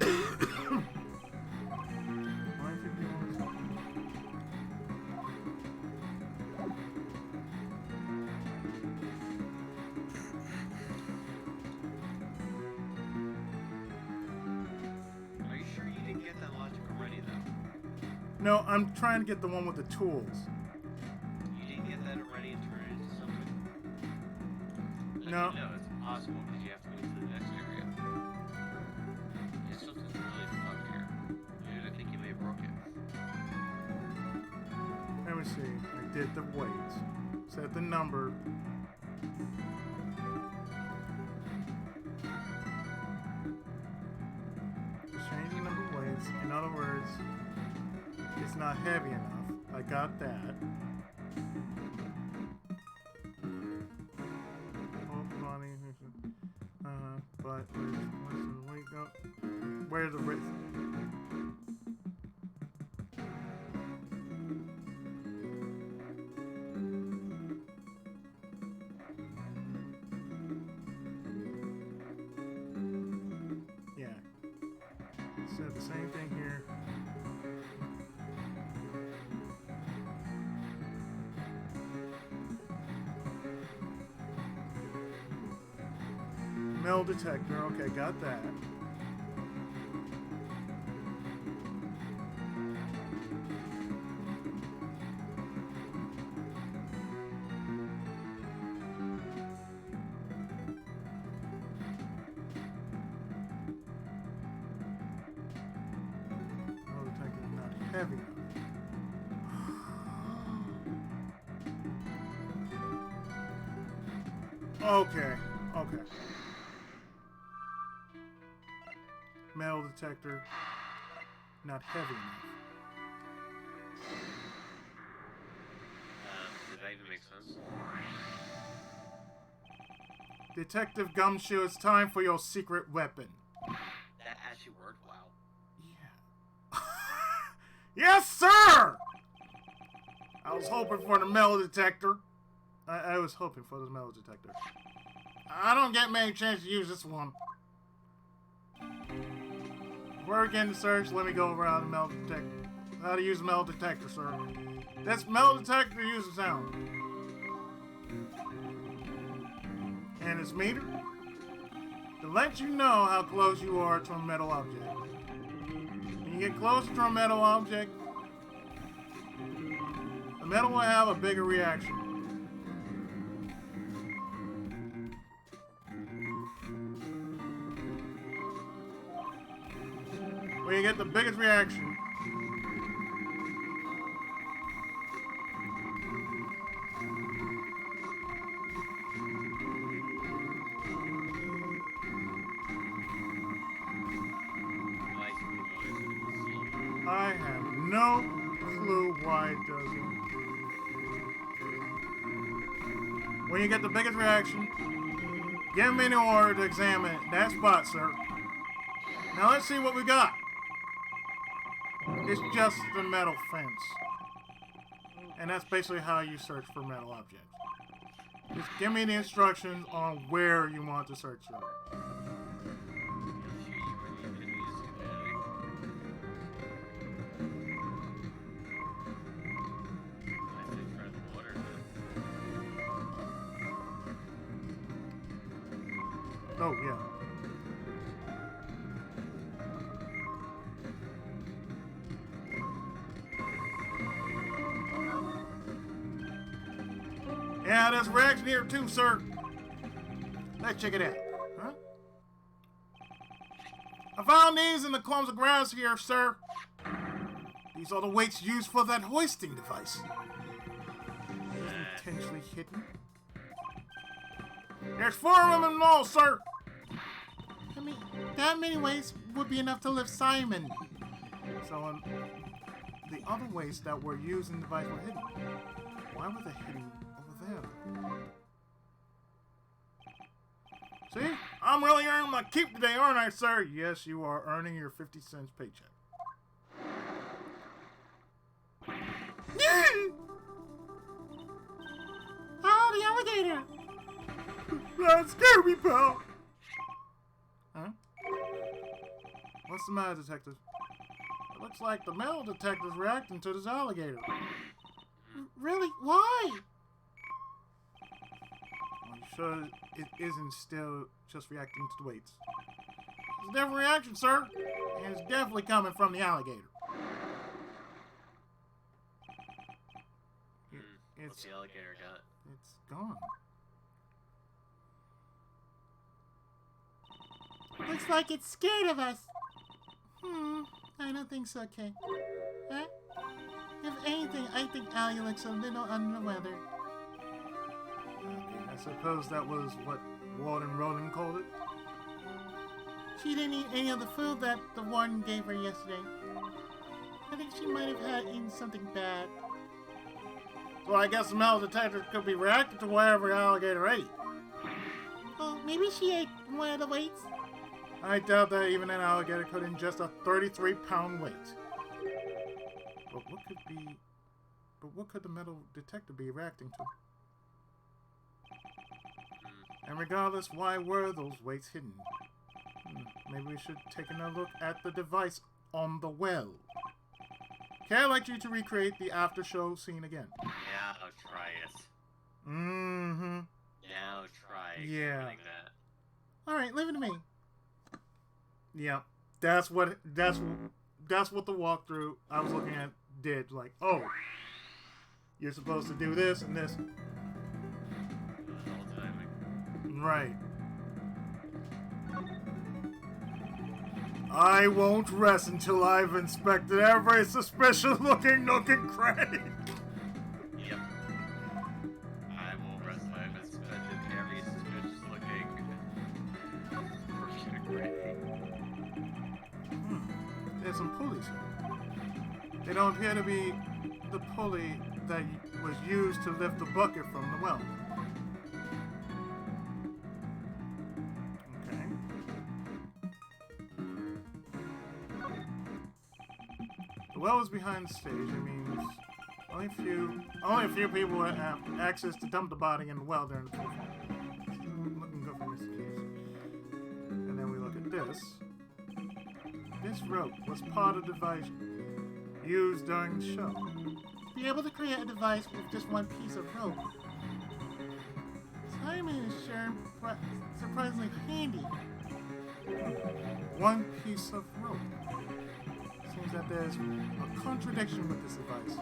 951. Are you sure you didn't get that logic already, though? No, I'm trying to get the one with the tools. You didn't get that already and turn it into something? No. No, it's impossible because you have to wait to the next area. Yeah, something's really fucked here. Dude, I think you may have broke it. Let me see. I did the weights. Set the number. Just change the number of weights. In other words, it's not heavy enough. I got that. Oh, body. But where's the weight go? Where's the weight? Yeah. Said the same thing here. Metal detector. Okay, got that. Metal detector is not heavy enough. Okay, okay. Metal detector, not heavy enough. Did that even make sense? Detective Gumshoe, it's time for your secret weapon. That actually worked, wow. Yeah. Yes, sir! I was hoping for the metal detector. I was hoping for the metal detector. I don't get many chances to use this one. Before we begin the search, let me go over how to use the metal detector, sir. This metal detector uses sound. And its meter to let you know how close you are to a metal object. When you get closer to a metal object, the metal will have a bigger reaction. When you get the biggest reaction, I have no clue why it does it. When you get the biggest reaction, give me the order to examine that spot, sir. Now let's see what we got. It's just the metal fence. And that's basically how you search for metal objects. Just give me the instructions on where you want to search, sir. Oh, yeah. Yeah, there's reaction here too, sir. Let's check it out. Huh? I found these in the clumps of grass here, sir. These are the weights used for that hoisting device. Intentionally hidden. There's 4 of them in all, sir. I mean, that many weights would be enough to lift Simon. So, the other weights that were used in the device were hidden. Why were they hidden over there? See? I'm really earning my keep today, aren't I, sir? Yes, you are earning your 50 cents paycheck. Oh, the alligator! That scared me, pal. Huh? What's the matter, detective? It looks like the metal detective's reacting to this alligator. Really? Why? I'm sure it isn't still just reacting to the weights. It's a different reaction, sir. And it's definitely coming from the alligator. What's the alligator got? It's gone. Looks like it's scared of us. I don't think so, Kay. Huh? If anything, I think Allie looks a little under the weather. I suppose that was what Warden Roden called it. She didn't eat any of the food that the warden gave her yesterday. I think she might have had eaten something bad. Well, I guess the metal detector could be reacting to whatever alligator ate. Oh, maybe she ate one of the weights? I doubt that even an alligator could ingest a 33-pound weight. But what could the metal detector be reacting to? And regardless, why were those weights hidden? Maybe we should take another look at the device on the well. Okay, I'd like you to recreate the after show scene again. Yeah, I'll try it. Mm-hmm. Yeah, I'll try Yeah. like that. Alright, leave it to me. Yeah, that's what the walkthrough I was looking at did. Like, oh, you're supposed to do this and this. All timing. Right. I won't rest until I've inspected every suspicious-looking nook and cranny. Yep. I will rest my inspected every suspicious looking There's some pulleys here. They don't appear to be the pulley that was used to lift the bucket from the well. Okay. The well is behind the stage. It means only a few people have access to dump the body in the well during the performance. Looking good for Mr. Keys. And then we look at this. This rope was part of the device used during the show. To be able to create a device with just one piece of rope. Simon is sure surprisingly handy. One piece of rope. Seems that there's a contradiction with this device.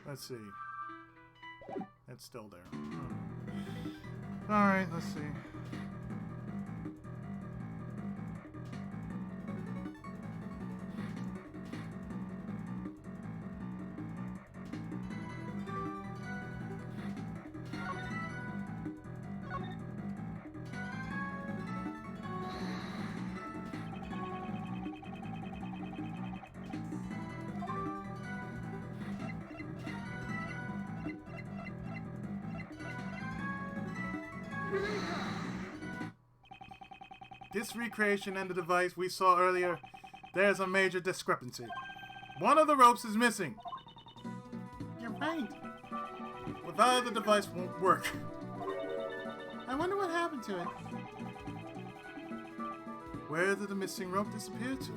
Let's see. It's still there. Alright, let's see. This recreation and the device we saw earlier, there's a major discrepancy. One of the ropes is missing. You're right. Without it, the device won't work. I wonder what happened to it. Where did the missing rope disappear to?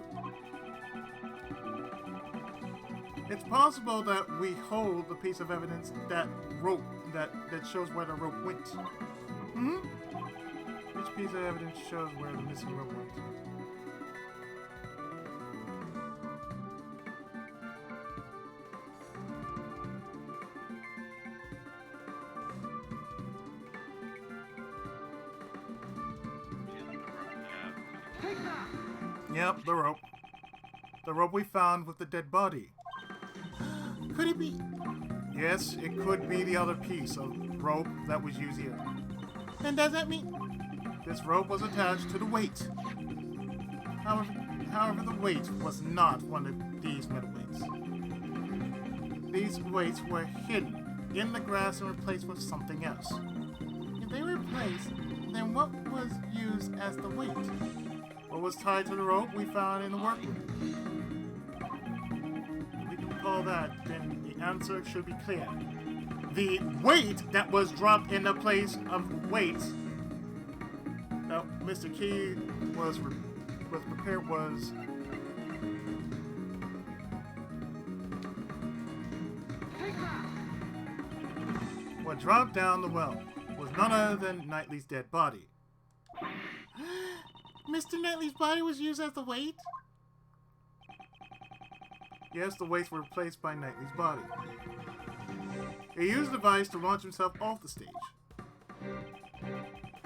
It's possible that we hold the piece of evidence that shows where the rope went. Hmm? Which piece of evidence shows where the missing rope went? Yep, the rope. The rope we found with the dead body. Could it be? Yes, it could be the other piece of rope that was used here. And does that mean? This rope was attached to the weight. However, the weight was not one of these metal weights. These weights were hidden in the grass and replaced with something else. If they were replaced, then what was used as the weight? What was tied to the rope we found in the workroom? If we can recall that, then the answer should be clear. The weight that was dropped in the place of weights that Mr. Key was prepared was what dropped down the well was none other than Knightley's dead body. Mr. Knightley's body was used as the weight? Yes, the weights were replaced by Knightley's body. He used the device to launch himself off the stage.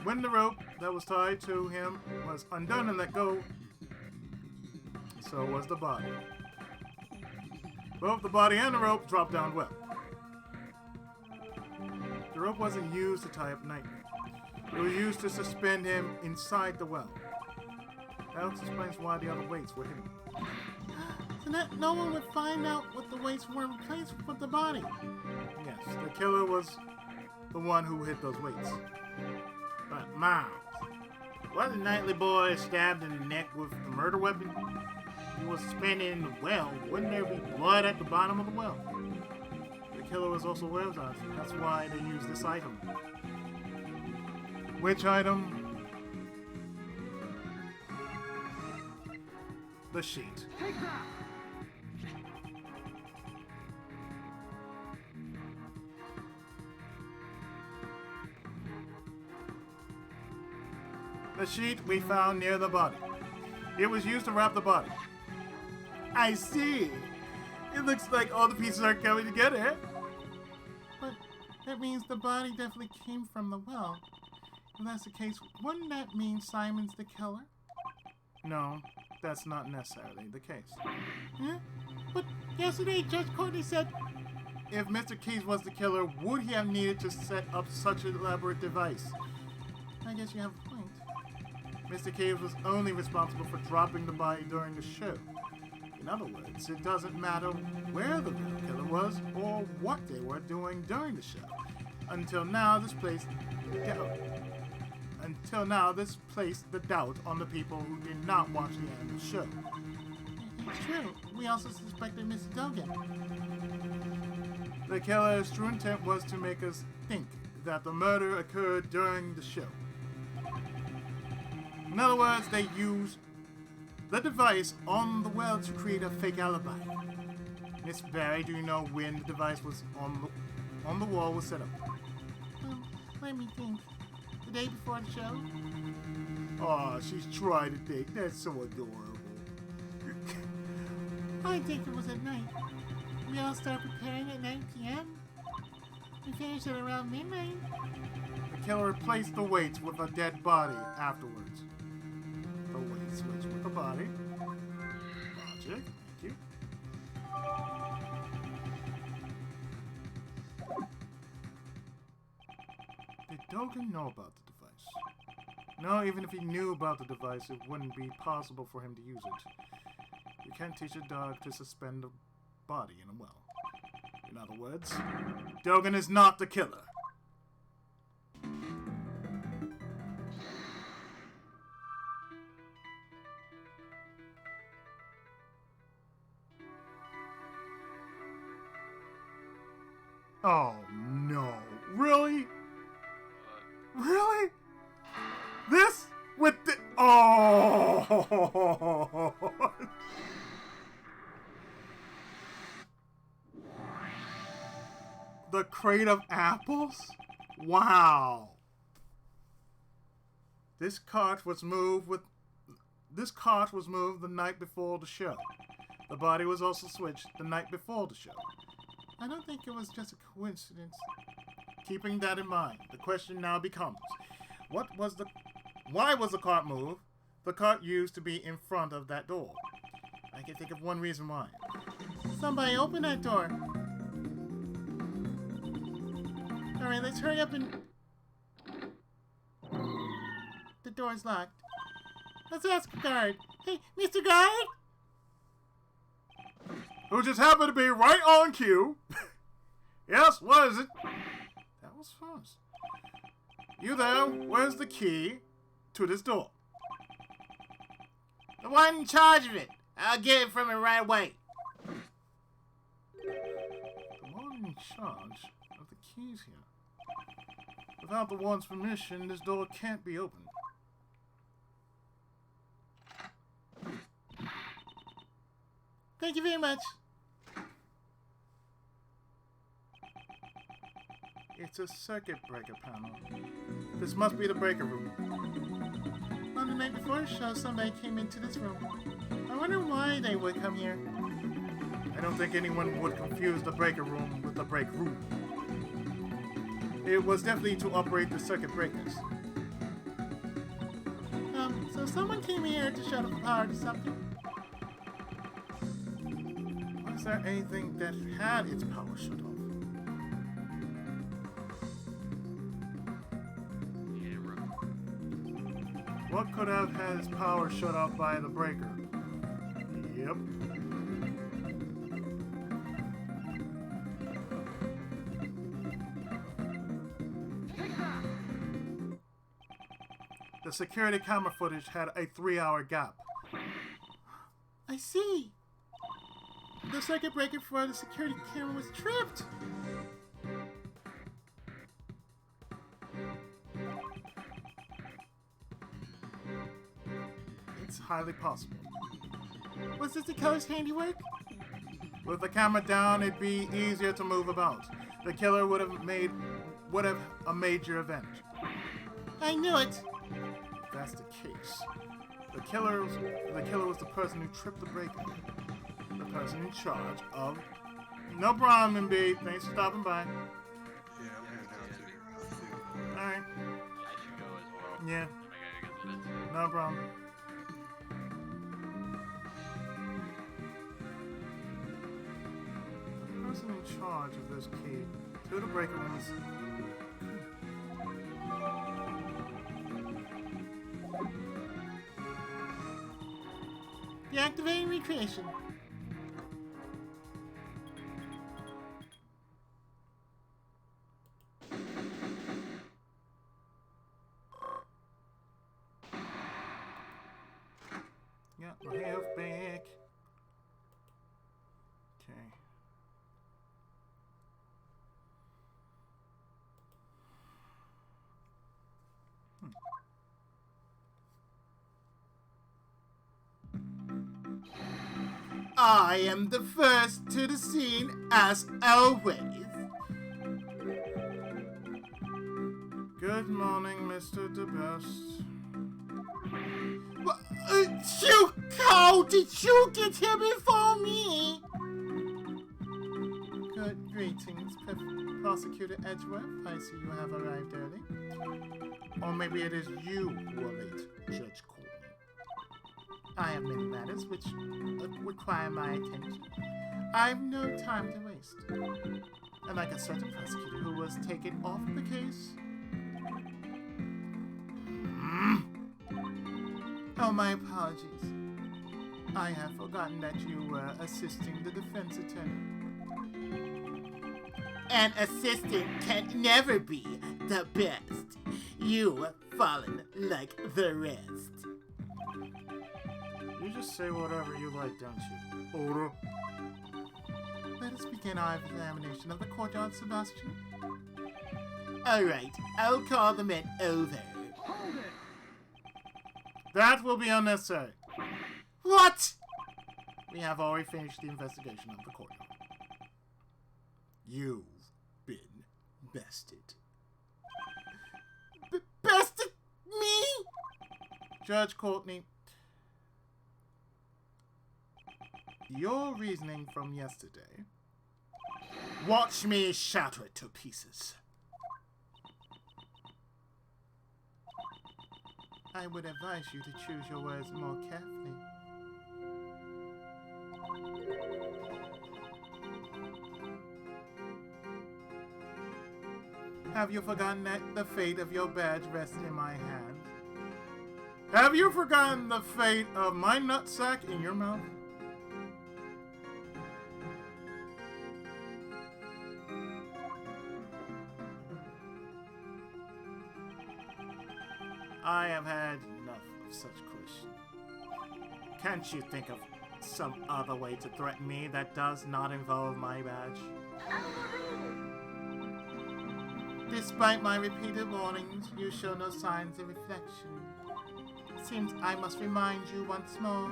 When the rope that was tied to him was undone and let go, so was the body. Both the body and the rope dropped down well. The rope wasn't used to tie up Knightley. It was used to suspend him inside the well. That explains why the other weights were hidden. So that no one would find out what the weights were replaced with the body. Yes, the killer was the one who hid those weights. But Miles, wasn't Knightley boy stabbed in the neck with the murder weapon? He was suspended in the well. Wouldn't there be blood at the bottom of the well? The killer was also aware of that. That's why they used this item. Which item? The sheet. The sheet we found near the body. It was used to wrap the body. I see. It looks like all the pieces are coming together. But that means the body definitely came from the well. If that's the case, wouldn't that mean Simon's the killer? No, that's not necessarily the case. Huh? But yesterday Judge Courtney said... If Mr. Keys was the killer, would he have needed to set up such an elaborate device? I guess you have a point. Mr. Cave was only responsible for dropping the body during the show. In other words, it doesn't matter where the real killer was or what they were doing during the show. Until now, this placed the doubt on the people who did not watch the end of the show. It's true. We also suspected Mr. Dogan. The killer's true intent was to make us think that the murder occurred during the show. In other words, they used the device on the well to create a fake alibi. Miss Barry, do you know when the device was on the wall was set up? Let me think. The day before the show? Oh, she's trying to think. That's so adorable. I think it was at night. We all start preparing at 9 p.m. We finished at around midnight. The killer replaced the weights with a dead body afterwards. The weight switch with the body. Logic. Thank you. Did Dogan know about the device? No, even if he knew about the device, it wouldn't be possible for him to use it. You can't teach a dog to suspend a body in a well. In other words, Dogan is not the killer. Oh no. Really? Really? This? With the... Oh! The crate of apples? Wow. This cart was moved the night before the show. The body was also switched the night before the show. I don't think it was just a coincidence. Keeping that in mind, the question now becomes, why was the cart moved? The cart used to be in front of that door. I can think of one reason why. Somebody open that door. Alright, let's hurry up and... The door's locked. Let's ask the guard. Hey, Mr. Guard? Who just happened to be right on cue. Yes, what is it? That was fast. You there? Where's the key to this door? The one in charge of it. I'll get it from him right away. The one in charge of the keys here. Without the one's permission, this door can't be opened. Thank you very much. It's a circuit breaker panel. This must be the breaker room. On the night before the show, somebody came into this room. I wonder why they would come here. I don't think anyone would confuse the breaker room with the break room. It was definitely to operate the circuit breakers. So someone came here to shut off the power to something? Was there anything that had its power shut off? What could have had its power shut off by the breaker? Yep. The security camera footage had a 3-hour gap. I see. The circuit breaker for the security camera was tripped. It's highly possible. Was this the killer's handiwork? With the camera down, it'd be easier to move about. The killer would have a major event. I knew it. If that's the case, the killer was the person who tripped the breaker. The person in charge of... No problem, MB. Thanks for stopping by. Yeah, I'm heading down too. I'll see you. Alright. I should go as well. Yeah, I gotta get to that too. no problem. The person in charge of this key to the breaker room is... Deactivating recreation. Got my health back. Okay. I am the first to the scene, as always. Good morning, Mr. DeBest. You, how did you get here before me? Good greetings, Prosecutor Edgeworth. I see you have arrived early. Or maybe it is you who are late, Judge Courtney. I have many matters which require my attention. I have no time to waste. Unlike a certain prosecutor who was taken off the case. Oh, my apologies. I have forgotten that you were assisting the defense attorney. An assistant can never be the best. You've fallen like the rest. You just say whatever you like, don't you? Order. Let us begin our examination of the courtyard, Sebastian. Alright, I'll call the men over. Hold it! That will be unnecessary. What? We have already finished the investigation of the courtyard. You've been bested. Bested me? Judge Courtney, your reasoning from yesterday. Watch me shatter it to pieces. I would advise you to choose your words more carefully. Have you forgotten that the fate of your badge rested in my hand? Have you forgotten the fate of my nutsack in your mouth? I have had enough of such questions. Can't you think of some other way to threaten me that does not involve my badge? Despite my repeated warnings, you show no signs of reflection. Seems I must remind you once more.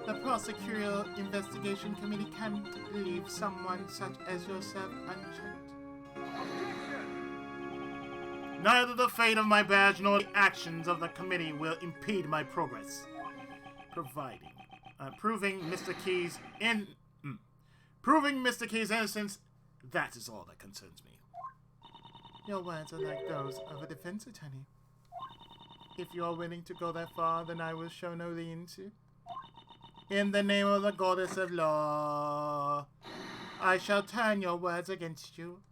The prosecutorial investigation committee can't leave someone such as yourself unchecked. Neither the fate of my badge nor the actions of the committee will impede my progress. Proving Mr. Key's innocence, that is all that concerns me. Your words are like those of a defense attorney. If you are willing to go that far, then I will show no leniency. In the name of the goddess of law, I shall turn your words against you.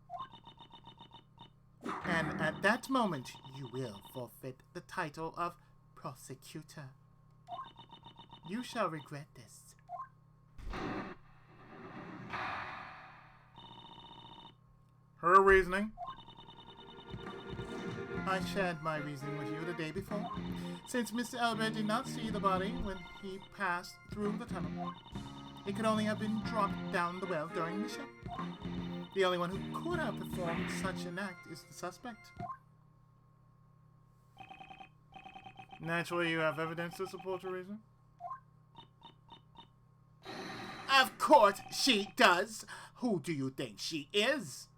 And at that moment, you will forfeit the title of prosecutor. You shall regret this. Her reasoning? I shared my reasoning with you the day before. Since Mr. Albert did not see the body when he passed through the tunnel, it could only have been dropped down the well during the show. The only one who could have performed such an act is the suspect. Naturally, you have evidence to support your reason? Of course she does. Who do you think she is?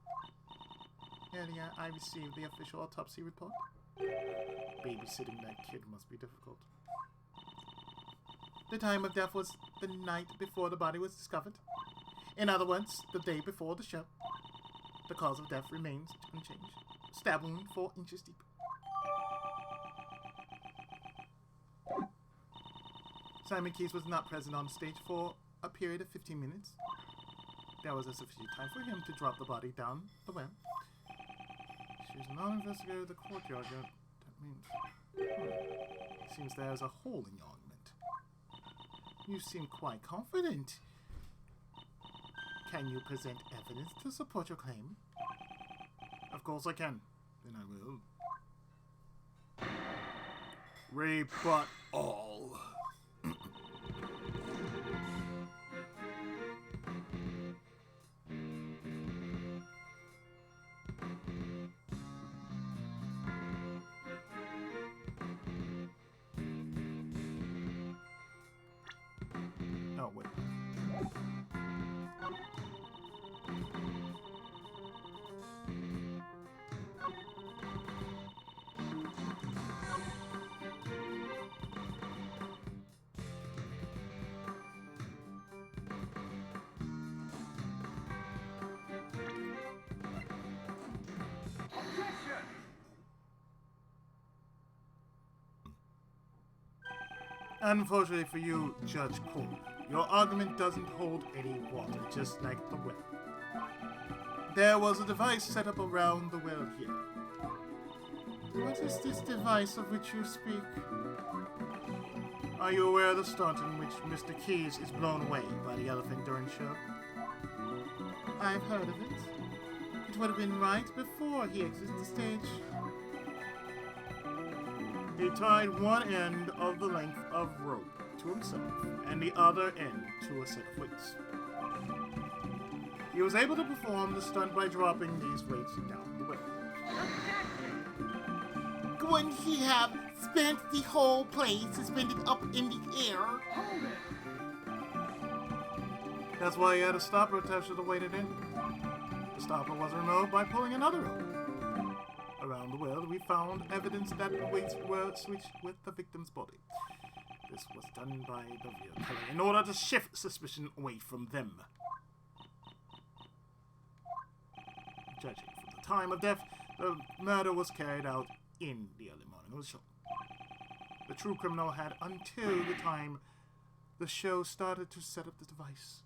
Earlier, I received the official autopsy report. Babysitting that kid must be difficult. The time of death was the night before the body was discovered. In other words, the day before the show. The cause of death remains unchanged. Stab wound 4 inches deep. Simon Keys was not present on stage for a period of 15 minutes. There was a sufficient time for him to drop the body down the well. She's not investigated the courtyard yet. That means... Seems there's a hole in the argument. You seem quite confident. Can you present evidence to support your claim? Of course I can. Then I will. Rebut all. Oh, wait. Unfortunately for you, Judge Cole, your argument doesn't hold any water, just like the well. There was a device set up around the well here. What is this device of which you speak? Are you aware of the stunt in which Mr. Keys is blown away by the elephant during the show? I've heard of it. It would have been right before he exited the stage. He tied one end of the length of rope to himself and the other end to a set of weights. He was able to perform the stunt by dropping these weights down the well. Wouldn't he have spent the whole plane suspended up in the air? That's why he had a stopper attached to the weighted end. The stopper was removed by pulling another rope. Around the well, we found evidence that the weights were switched with the victim's body. This was done by the real killer in order to shift suspicion away from them. Judging from the time of death, the murder was carried out in the early morning of the show. The true criminal had until the time the show started to set up the device.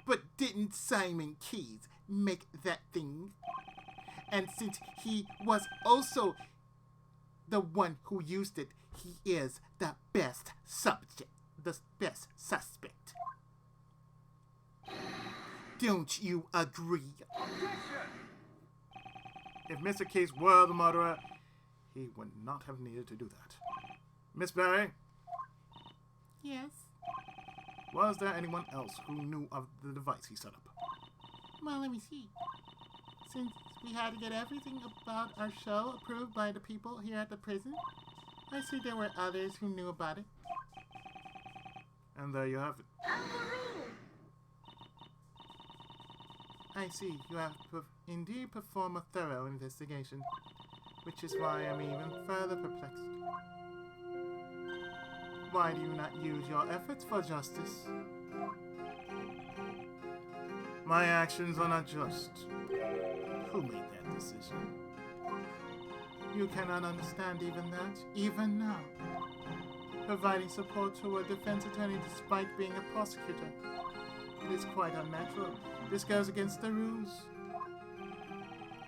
But didn't Simon Keys make that thing? And since he was also the one who used it, he is the best subject, the best suspect. Don't you agree? If Mr. Keys were the murderer, he would not have needed to do that. Miss Barry, Yes. was there anyone else who knew of the device he set up? Well, let me see. Since we had to get everything about our show approved by the people here at the prison, I see there were others who knew about it. And there you have it. I see. You have indeed performed a thorough investigation, which is why I'm even further perplexed. Why do you not use your efforts for justice? My actions are not just. Who made that decision? You cannot understand even that, even now. Providing support to a defense attorney despite being a prosecutor. It is quite unnatural. This goes against the rules.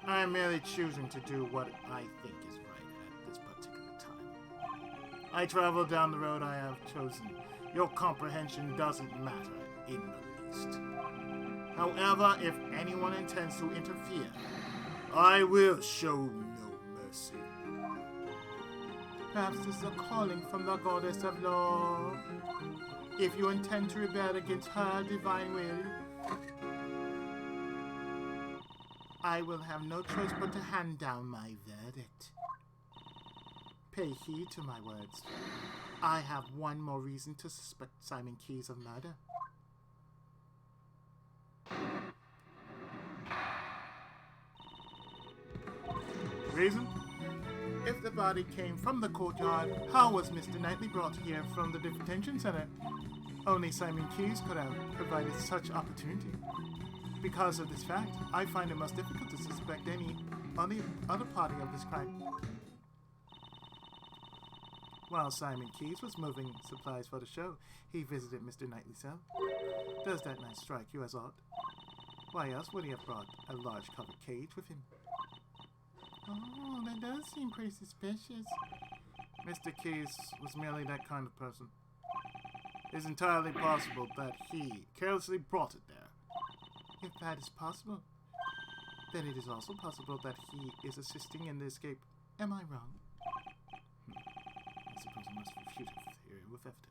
I am merely choosing to do what I think is right at this particular time. I travel down the road I have chosen. Your comprehension doesn't matter in the least. However, if anyone intends to interfere, I will show no mercy. Perhaps this is a calling from the goddess of law. If you intend to rebel against her divine will, I will have no choice but to hand down my verdict. Pay heed to my words. I have one more reason to suspect Simon Keys of murder. Reason? If the body came from the courtyard, how was Mr. Knightley brought here from the detention center? Only Simon Keys could have provided such opportunity. Because of this fact, I find it most difficult to suspect any other party of this crime. While Simon Keys was moving supplies for the show, he visited Mr. Knightley's cell. Does that not strike you as odd? Why else would he have brought a large covered cage with him? Oh, that does seem pretty suspicious. Mr. Keys was merely that kind of person. It is entirely possible that he carelessly brought it there. If that is possible, then it is also possible that he is assisting in the escape. Am I wrong? I suppose I must refute the theory with evidence.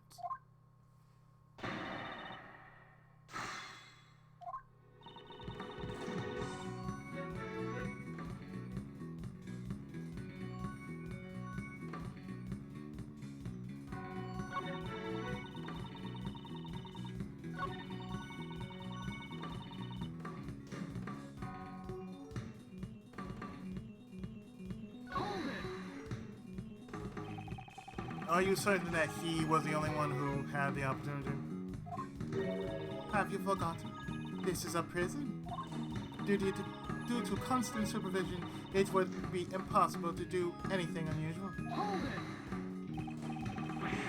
Are you certain that he was the only one who had the opportunity? Have you forgotten? This is a prison. Due to constant supervision, it would be impossible to do anything unusual.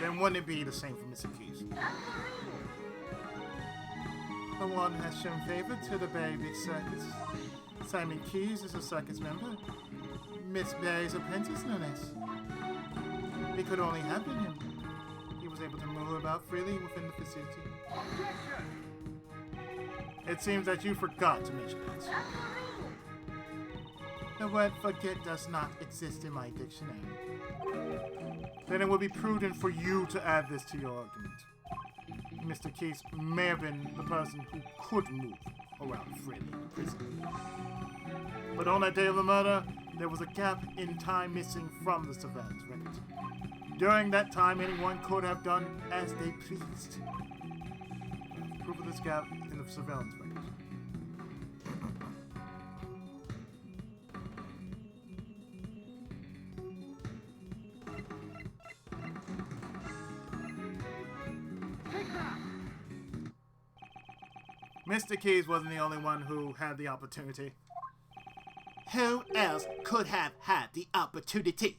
Then wouldn't it be the same for Mr. Keys? The one has shown favor to the Berry Circus. Simon Keys is a circus member. Miss Berry's apprentice, no less. It could only have been him. He was able to move about freely within the facility. It seems that you forgot to mention that. The word forget does not exist in my dictionary. Then it would be prudent for you to add this to your argument. Mr. Keys may have been the person who could move around freely in the prison. But on that day of the murder, there was a gap in time missing from the surveillance record. During that time, anyone could have done as they pleased. Proof of this gap in the surveillance record. Mr. Keys wasn't the only one who had the opportunity. Who else could have had the opportunity?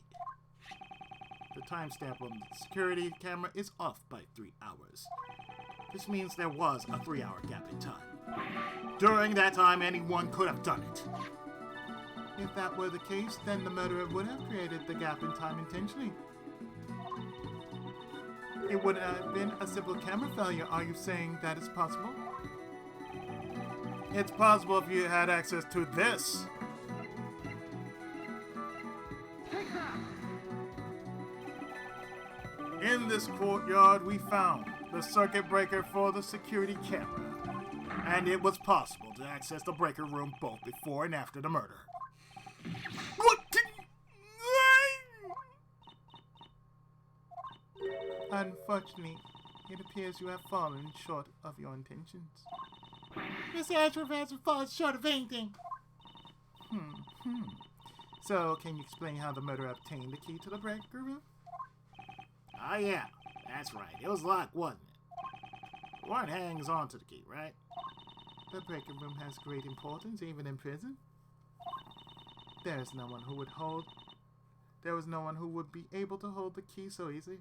The timestamp on the security camera is off by 3 hours. This means there was a 3-hour gap in time. During that time, anyone could have done it. If that were the case, then the murderer would have created the gap in time intentionally. It would have been a simple camera failure. Are you saying that is possible? It's possible if you had access to this. In this courtyard, we found the circuit breaker for the security camera, and it was possible to access the breaker room both before and after the murder. What? Unfortunately, it appears you have fallen short of your intentions. Mr. Edgeworth hasn't fallen short of anything. So, can you explain how the murderer obtained the key to the breaker room? Oh yeah, that's right. It was locked, wasn't it? One hangs on to the key, right? The breaker room has great importance, even in prison. There was no one who would be able to hold the key so easily.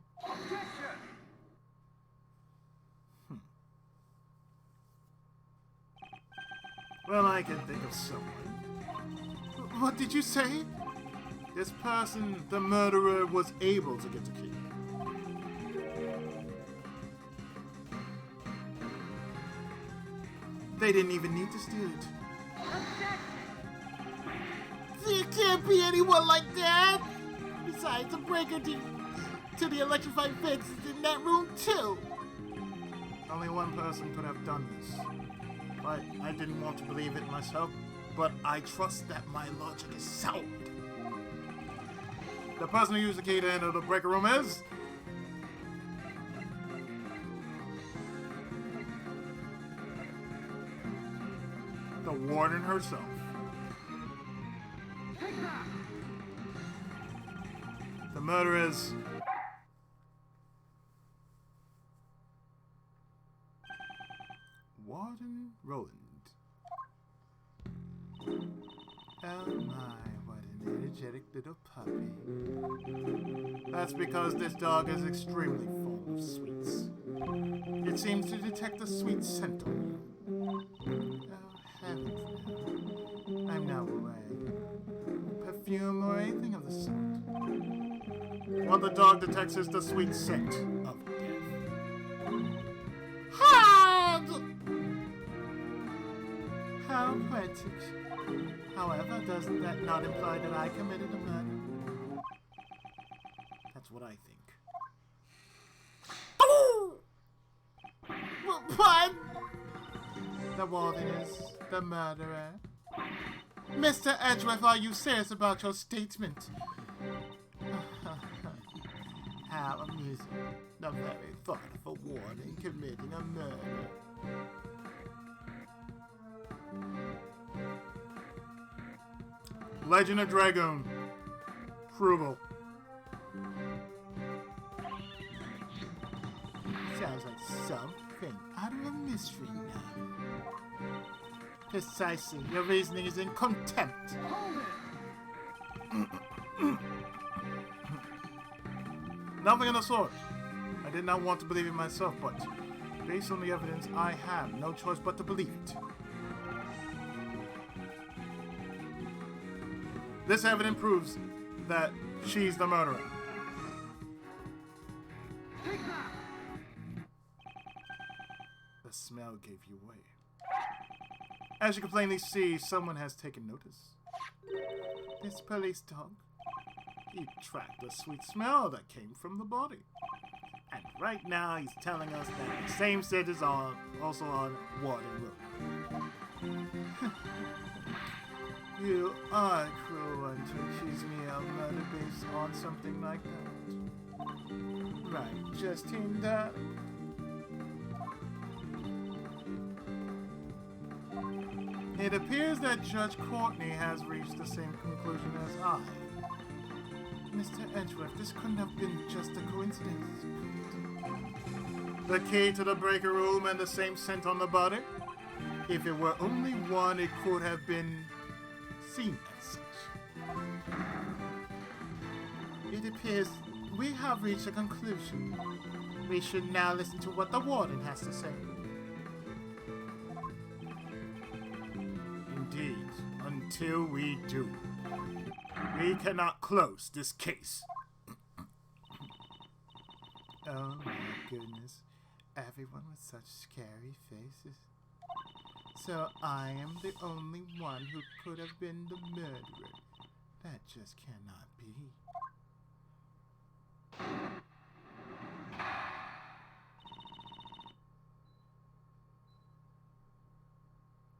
Well, I can think of someone. What did you say? This person, the murderer, was able to get the key. They didn't even need to steal it. There can't be anyone like that! Besides, the breaker to the electrified fence is in that room too! Only one person could have done this. I didn't want to believe it myself, but I trust that my logic is sound. The person who used the key to enter the breaker room is... the warden herself. The murder is... Warden Roland. Oh my, what an energetic little puppy. That's because this dog is extremely fond of sweets. It seems to detect a sweet scent on you. Oh heavens now. I'm not wearing perfume or anything of the sort. but the dog detects the sweet scent of death. How poetic. However, does that not imply that I committed a murder? That's what I think. What? The warden is the murderer. Mr. Edgeworth, are you serious about your statement? How amusing. The very thought of a warden committing a murder. Legend of Dragoon. Frugal. Sounds like something out of a mystery novel. Precisely. Your reasoning is in contempt. Nothing of the sort. I did not want to believe it myself, but based on the evidence, I have no choice but to believe it. This evidence proves that she's the murderer. The smell gave you away. As you can plainly see, someone has taken notice. This police dog. He tracked the sweet smell that came from the body. And right now he's telling us that the same scent is also on Warden Road. You are cruel one to accuse me of murder based on something like that. Right, Justine, darling. It appears that Judge Courtney has reached the same conclusion as I. Mr. Edgeworth, this couldn't have been just a coincidence. The key to the breaker room and the same scent on the body? If it were only one, it could have been seen as such. It appears we have reached a conclusion. We should now listen to what the warden has to say. Indeed, until we do, we cannot close this case. Oh my goodness. Everyone with such scary faces. So I am the only one who could have been the murderer. That just cannot be.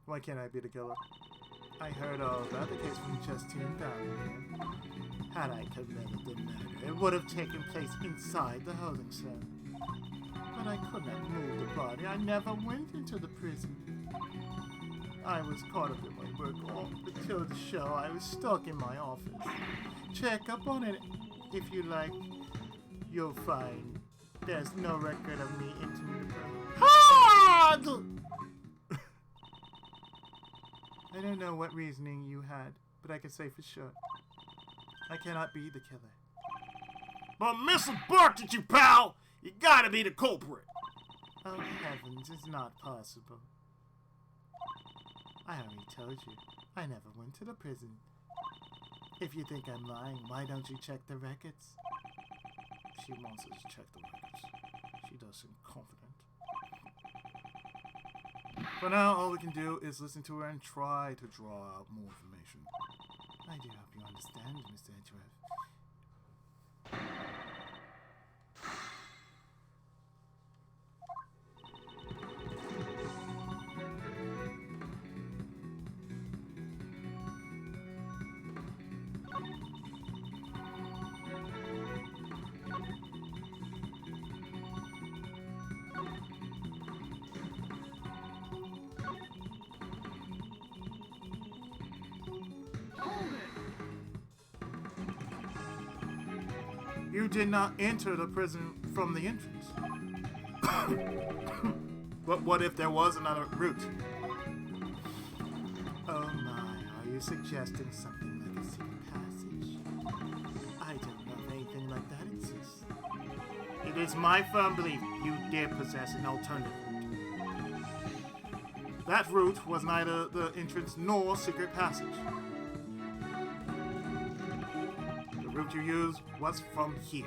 Why can't I be the killer? I heard all about the case from Justine Darling. Had I committed the murder, it would have taken place inside the holding cell. But I could not move the body. I never went into the prison. I was caught up in my work all until the show. I was stuck in my office. Check up on it if you like. You'll find there's no record of me entering the prison. Hard! I don't know what reasoning you had, but I can say for sure, I cannot be the killer. But Mr. Barked you, pal! You gotta be the culprit! Oh heavens, it's not possible. I already told you, I never went to the prison. If you think I'm lying, why don't you check the records? She wants us to check the records. She does seem confident. For now, all we can do is listen to her and try to draw out more information. I do hope you understand, Mr. Edgeworth. You did not enter the prison from the entrance. But what if there was another route? Oh my, are you suggesting something like a secret passage? I don't know if anything like that exists. It is my firm belief you did possess an alternative route. That route was neither the entrance nor secret passage. The route movement you used was from here.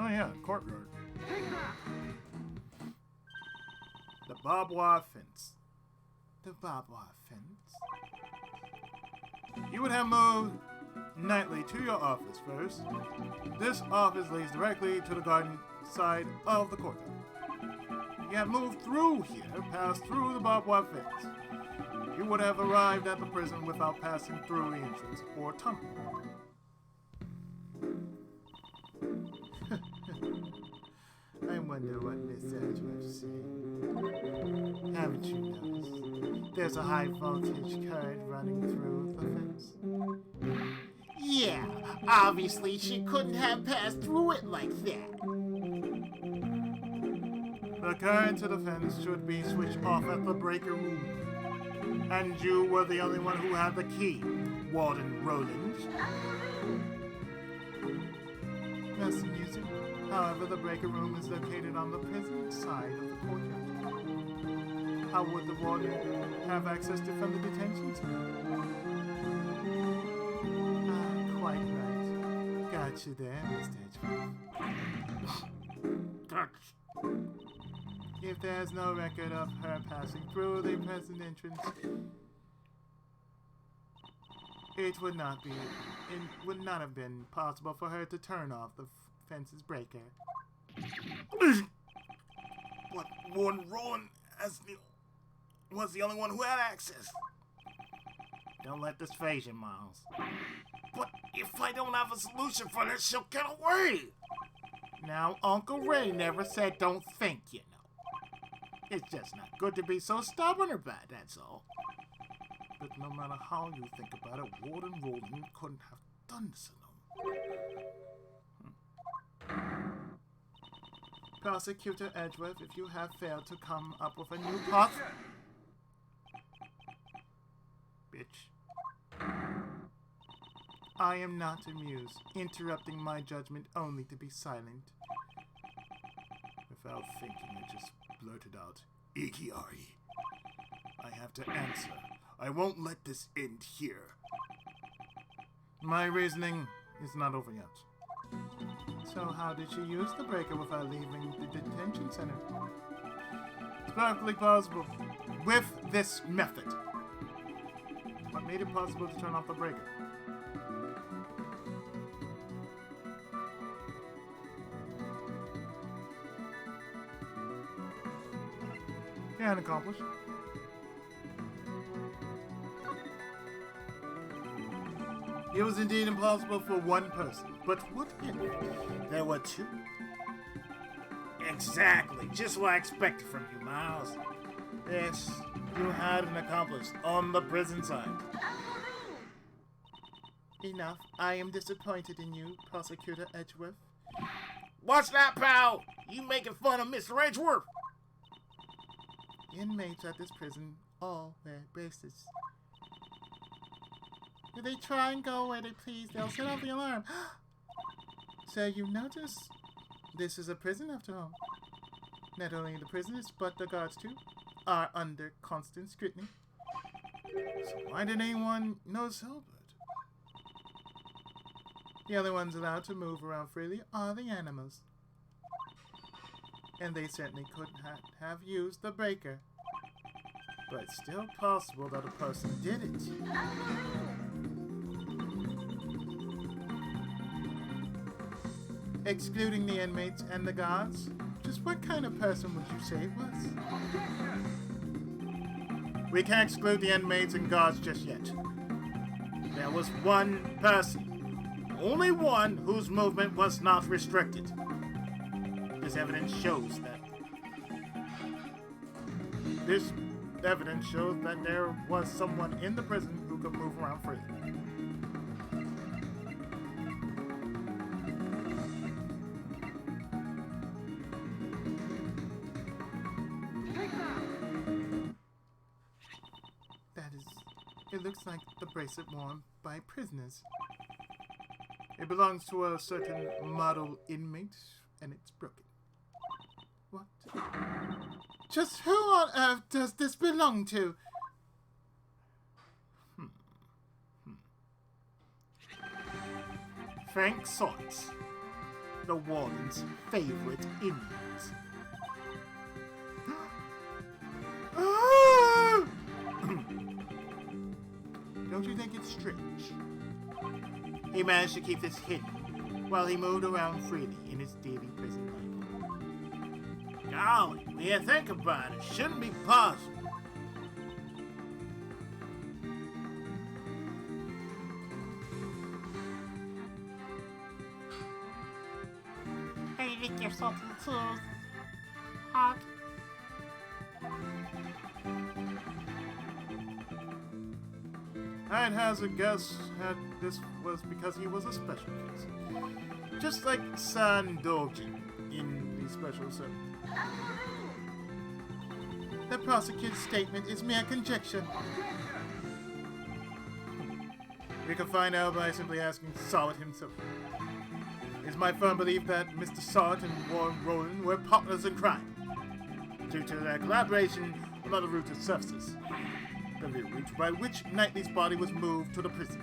Oh yeah, courtyard. The barbed wire fence. The barbed wire fence. You would have moved nightly to your office first. This office leads directly to the garden side of the courtyard. You have moved through here, passed through the barbed wire fence. You would have arrived at the prison without passing through the entrance or tunnel. I wonder what Miss Edgeworth's saying. Haven't you noticed? There's a high voltage current running through the fence. Yeah, obviously she couldn't have passed through it like that. The current to the fence should be switched off at the breaker room. And you were the only one who had the key, Warden Roland. That's amusing. However, the breaker room is located on the prison side of the courtyard. How would the warden have access to from the detention center? Ah, quite right. Got you there, Mr. Edgeworth. If there's no record of her passing through the present entrance, it would not have been possible for her to turn off the fence's breaker. But Warden Roland was the only one who had access. Don't let this phase you, Miles. But if I don't have a solution for this, she'll get away. Now, Uncle Ray never said don't think, you know. It's just not good to be so stubborn or bad, that's all. But no matter how you think about it, Warden Roland couldn't have done this alone. Prosecutor Edgeworth, if you have failed to come up with a new path... Bitch. I am not amused, interrupting my judgment only to be silent. Without thinking, I just blurted out, Ikiari. I have to answer. I won't let this end here. My reasoning is not over yet. So how did she use the breaker without leaving the detention center? It's perfectly possible. With this method. What made it possible to turn off the breaker? Can accomplish. It was indeed impossible for one person, but what if there were two? Exactly, just what I expected from you, Miles. Yes, you had an accomplice on the prison side. Enough. I am disappointed in you, Prosecutor Edgeworth. Watch that, pal! You making fun of Mr. Edgeworth! Inmates at this prison all wear braces. If they try and go where they please, they'll set off the alarm. So you notice this is a prison after all. Not only the prisoners, but the guards too, are under constant scrutiny. So why did anyone notice Hilbert? The only ones allowed to move around freely are the animals. And they certainly couldn't have used the breaker. But it's still possible that a person did it. Excluding the inmates and the guards, just what kind of person would you say it was? We can't exclude the inmates and guards just yet. There was one person, only one, whose movement was not restricted. This evidence shows that. This evidence shows that there was someone in the prison who could move around freely. It looks like the bracelet worn by prisoners. It belongs to a certain model inmate, and it's broken. What? Just who on earth does this belong to? Frank Sorts, the warden's favorite inmate. Don't you think it's strange? He managed to keep this hidden while he moved around freely in his daily prison life. Golly, when you think about it, shouldn't be possible. Hey, lick your salty tears. Hot. I'd hazard guess that this was because he was a special case. Just like San Dogen in the special circuit. The prosecutor's statement is mere conjecture. We can find out by simply asking Sawat himself. It's my firm belief that Mr. Sawat and Warren Roland were partners in crime. Due to their collaboration on other routes and surfaces. The route by which Knightley's body was moved to the prison.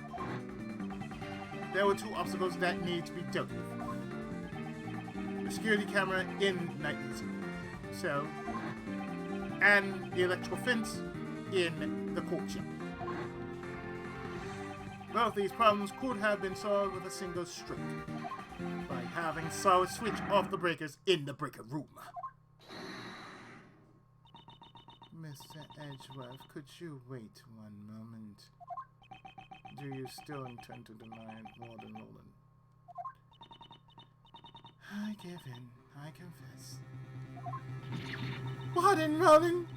There were two obstacles that needed to be dealt with. The security camera in Knightley's cell, and the electrical fence in the courtyard. Both these problems could have been solved with a single stroke, by having Sawat switch off the breakers in the breaker room. Mr. Edgeworth, could you wait one moment? Do you still intend to deny Warden Roland? I give in, I confess. Warden Roland!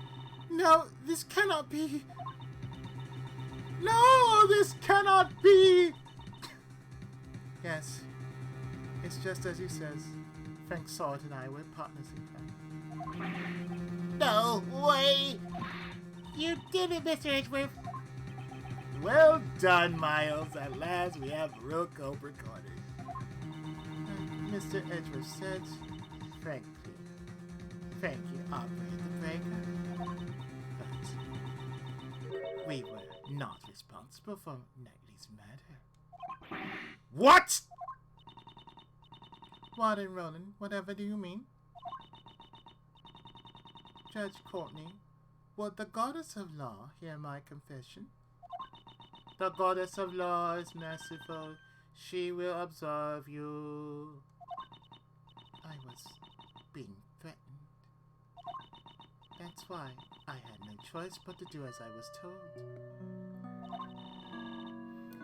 No, this cannot be! No, this cannot be! Yes, it's just as he says. Frank Sawat and I were partners in crime. No way! You did it, Mr. Edgeworth. Well done, Miles. At last we have real cope recorded. Mr. Edgeworth said, frankly, Frank, you operated the breaker. But we were not responsible for Knightley's murder. What? Warden Roland, whatever do you mean? Judge Courtney, would the goddess of law hear my confession? The goddess of law is merciful. She will absolve you. I was being threatened. That's why I had no choice but to do as I was told.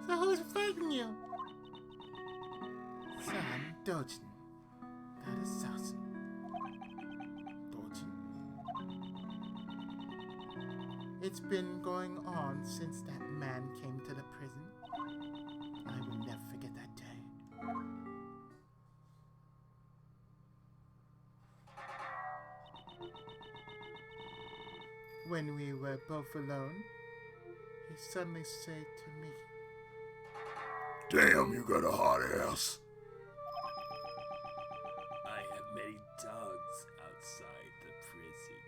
So who's threatening you? Sam Dogen, that assassin. Dogen. It's been going on since that man came to the prison. I will never forget that day. When we were both alone, he suddenly said to me, Damn, you got a hot ass. I have many dogs outside the prison.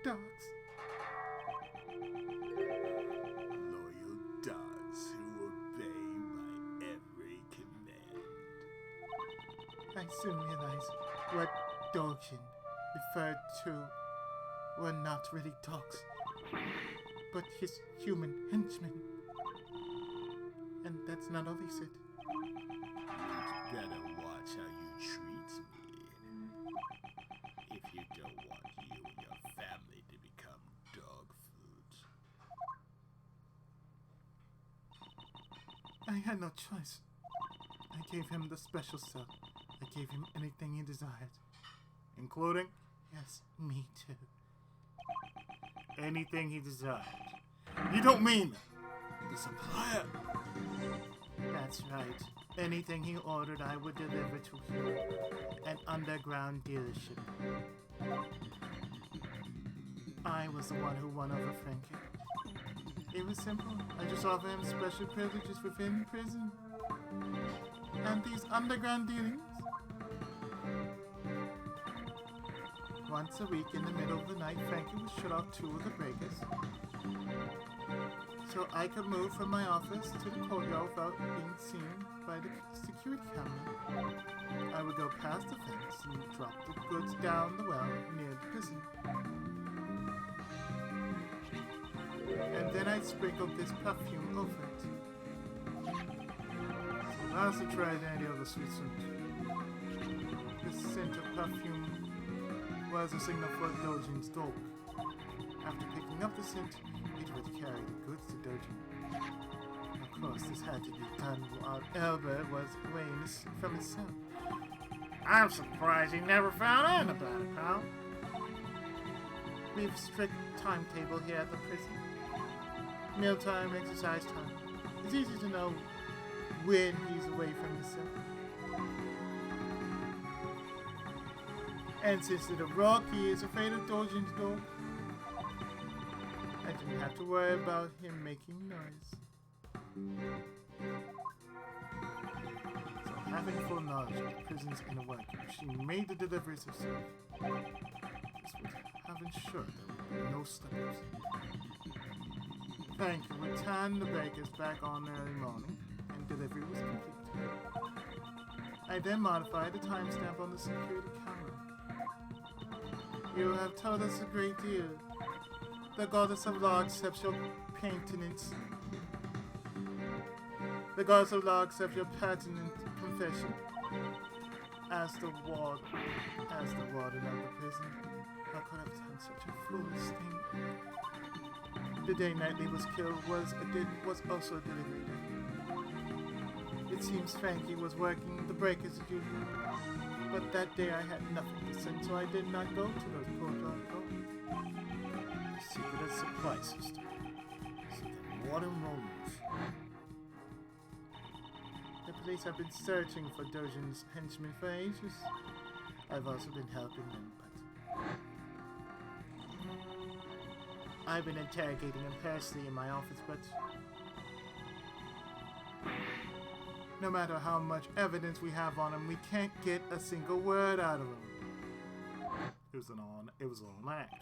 Dogs. Loyal dogs who obey my every command. I soon realized what Dogen referred to were not really dogs, but his human henchmen. And that's not all he said. You'd better watch how you treat me. If you don't want you and your family to become dog food. I had no choice. I gave him the special cell. I gave him anything he desired. Including? Yes, me too. Anything he desired. You don't mean the supplier? That's right. Anything he ordered, I would deliver to him. An underground dealership. I was the one who won over Frankie. It was simple. I just offered him special privileges within prison. And these underground dealings? once a week in the middle of the night, Frankie would shut off 2 of the breakers, so I could move from my office to the courtyard without being seen by the security camera. I would go past the fence and drop the goods down the well near the prison. And then I'd sprinkle this perfume over it. So last I tried any other sweet scent. This scent of perfume was a signal for Dojin's dog. After picking up the scent, it would carry the goods to Dojin. Of course, this had to be done while Albert was away from his cell. I'm surprised he never found out about it, pal. We have a strict timetable here at the prison. Mealtime, exercise time. It's easy to know when he's away from his cell. And since the Rocky is afraid of Dojin's dog, I didn't have to worry about him making noise. So having full knowledge of the prison's inner working, she made the deliveries herself. This would have ensured there would be no slippers. Thank you. Returned the breakers back on early morning, and delivery was complete. I then modified the timestamp on the security camera. You have told us a great deal. The goddess of law accepts your penitence. The goddess of law accepts your pertinent confession. As the warden of the prison, how could I have done such a foolish thing? The day Knightley was killed was also a delivery day. It seems Frankie was working the breakers as usual, but that day I had nothing to send, so I did not go to those courtyard calls. The secret supply system. So the warden will move. The police have been searching for Dojin's henchmen for ages. I've also been helping them, but I've been interrogating him personally in my office, but no matter how much evidence we have on him, we can't get a single word out of him. It was all an act.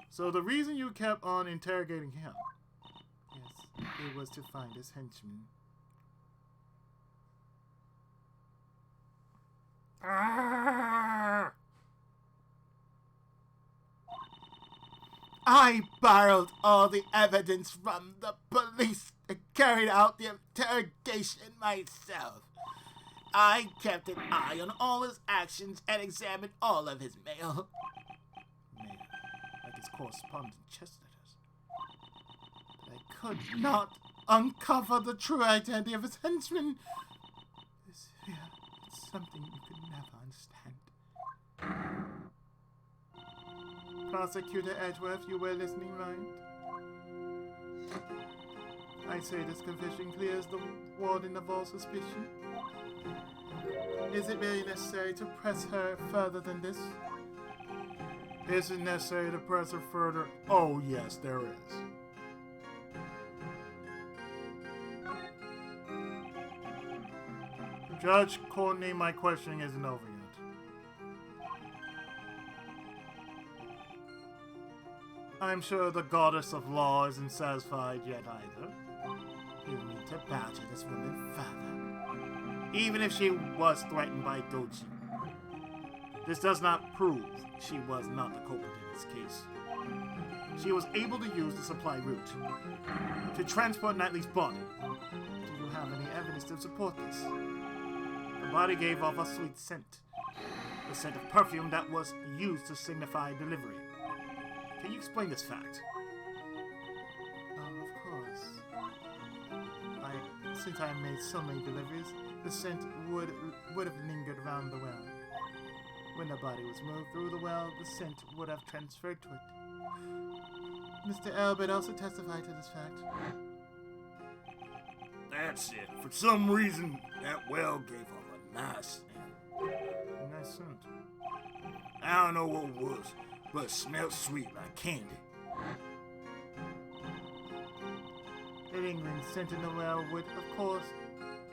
So the reason you kept on interrogating him? Yes, it was to find his henchmen. I borrowed all the evidence from the police and carried out the interrogation myself. I kept an eye on all his actions and examined all of his mail. Mail, like his correspondent Chester does. But I could not uncover the true identity of his henchmen. This here is something you could never understand. Prosecutor Edgeworth, you were listening, right? I say this confession clears the warden of all suspicion. Is it really necessary to press her further than this? Is it necessary to press her further? Oh yes, there is. Judge Courtney, my questioning isn't over yet. I'm sure the goddess of law isn't satisfied yet either. You need to badger this woman further. Even if she was threatened by Doji. This does not prove she was not the culprit in this case. She was able to use the supply route to transport Knightley's body. Do you have any evidence to support this? The body gave off a sweet scent. The scent of perfume that was used to signify delivery. Can you explain this fact? Of course. Since I made so many deliveries, the scent would have lingered around the well. When the body was moved through the well, the scent would have transferred to it. Mr. Albert also testified to this fact. That's it. For some reason, that well gave off a nice scent. A nice scent. I don't know what it was, but it smelled sweet like candy. The lingering scent in the well would, of course,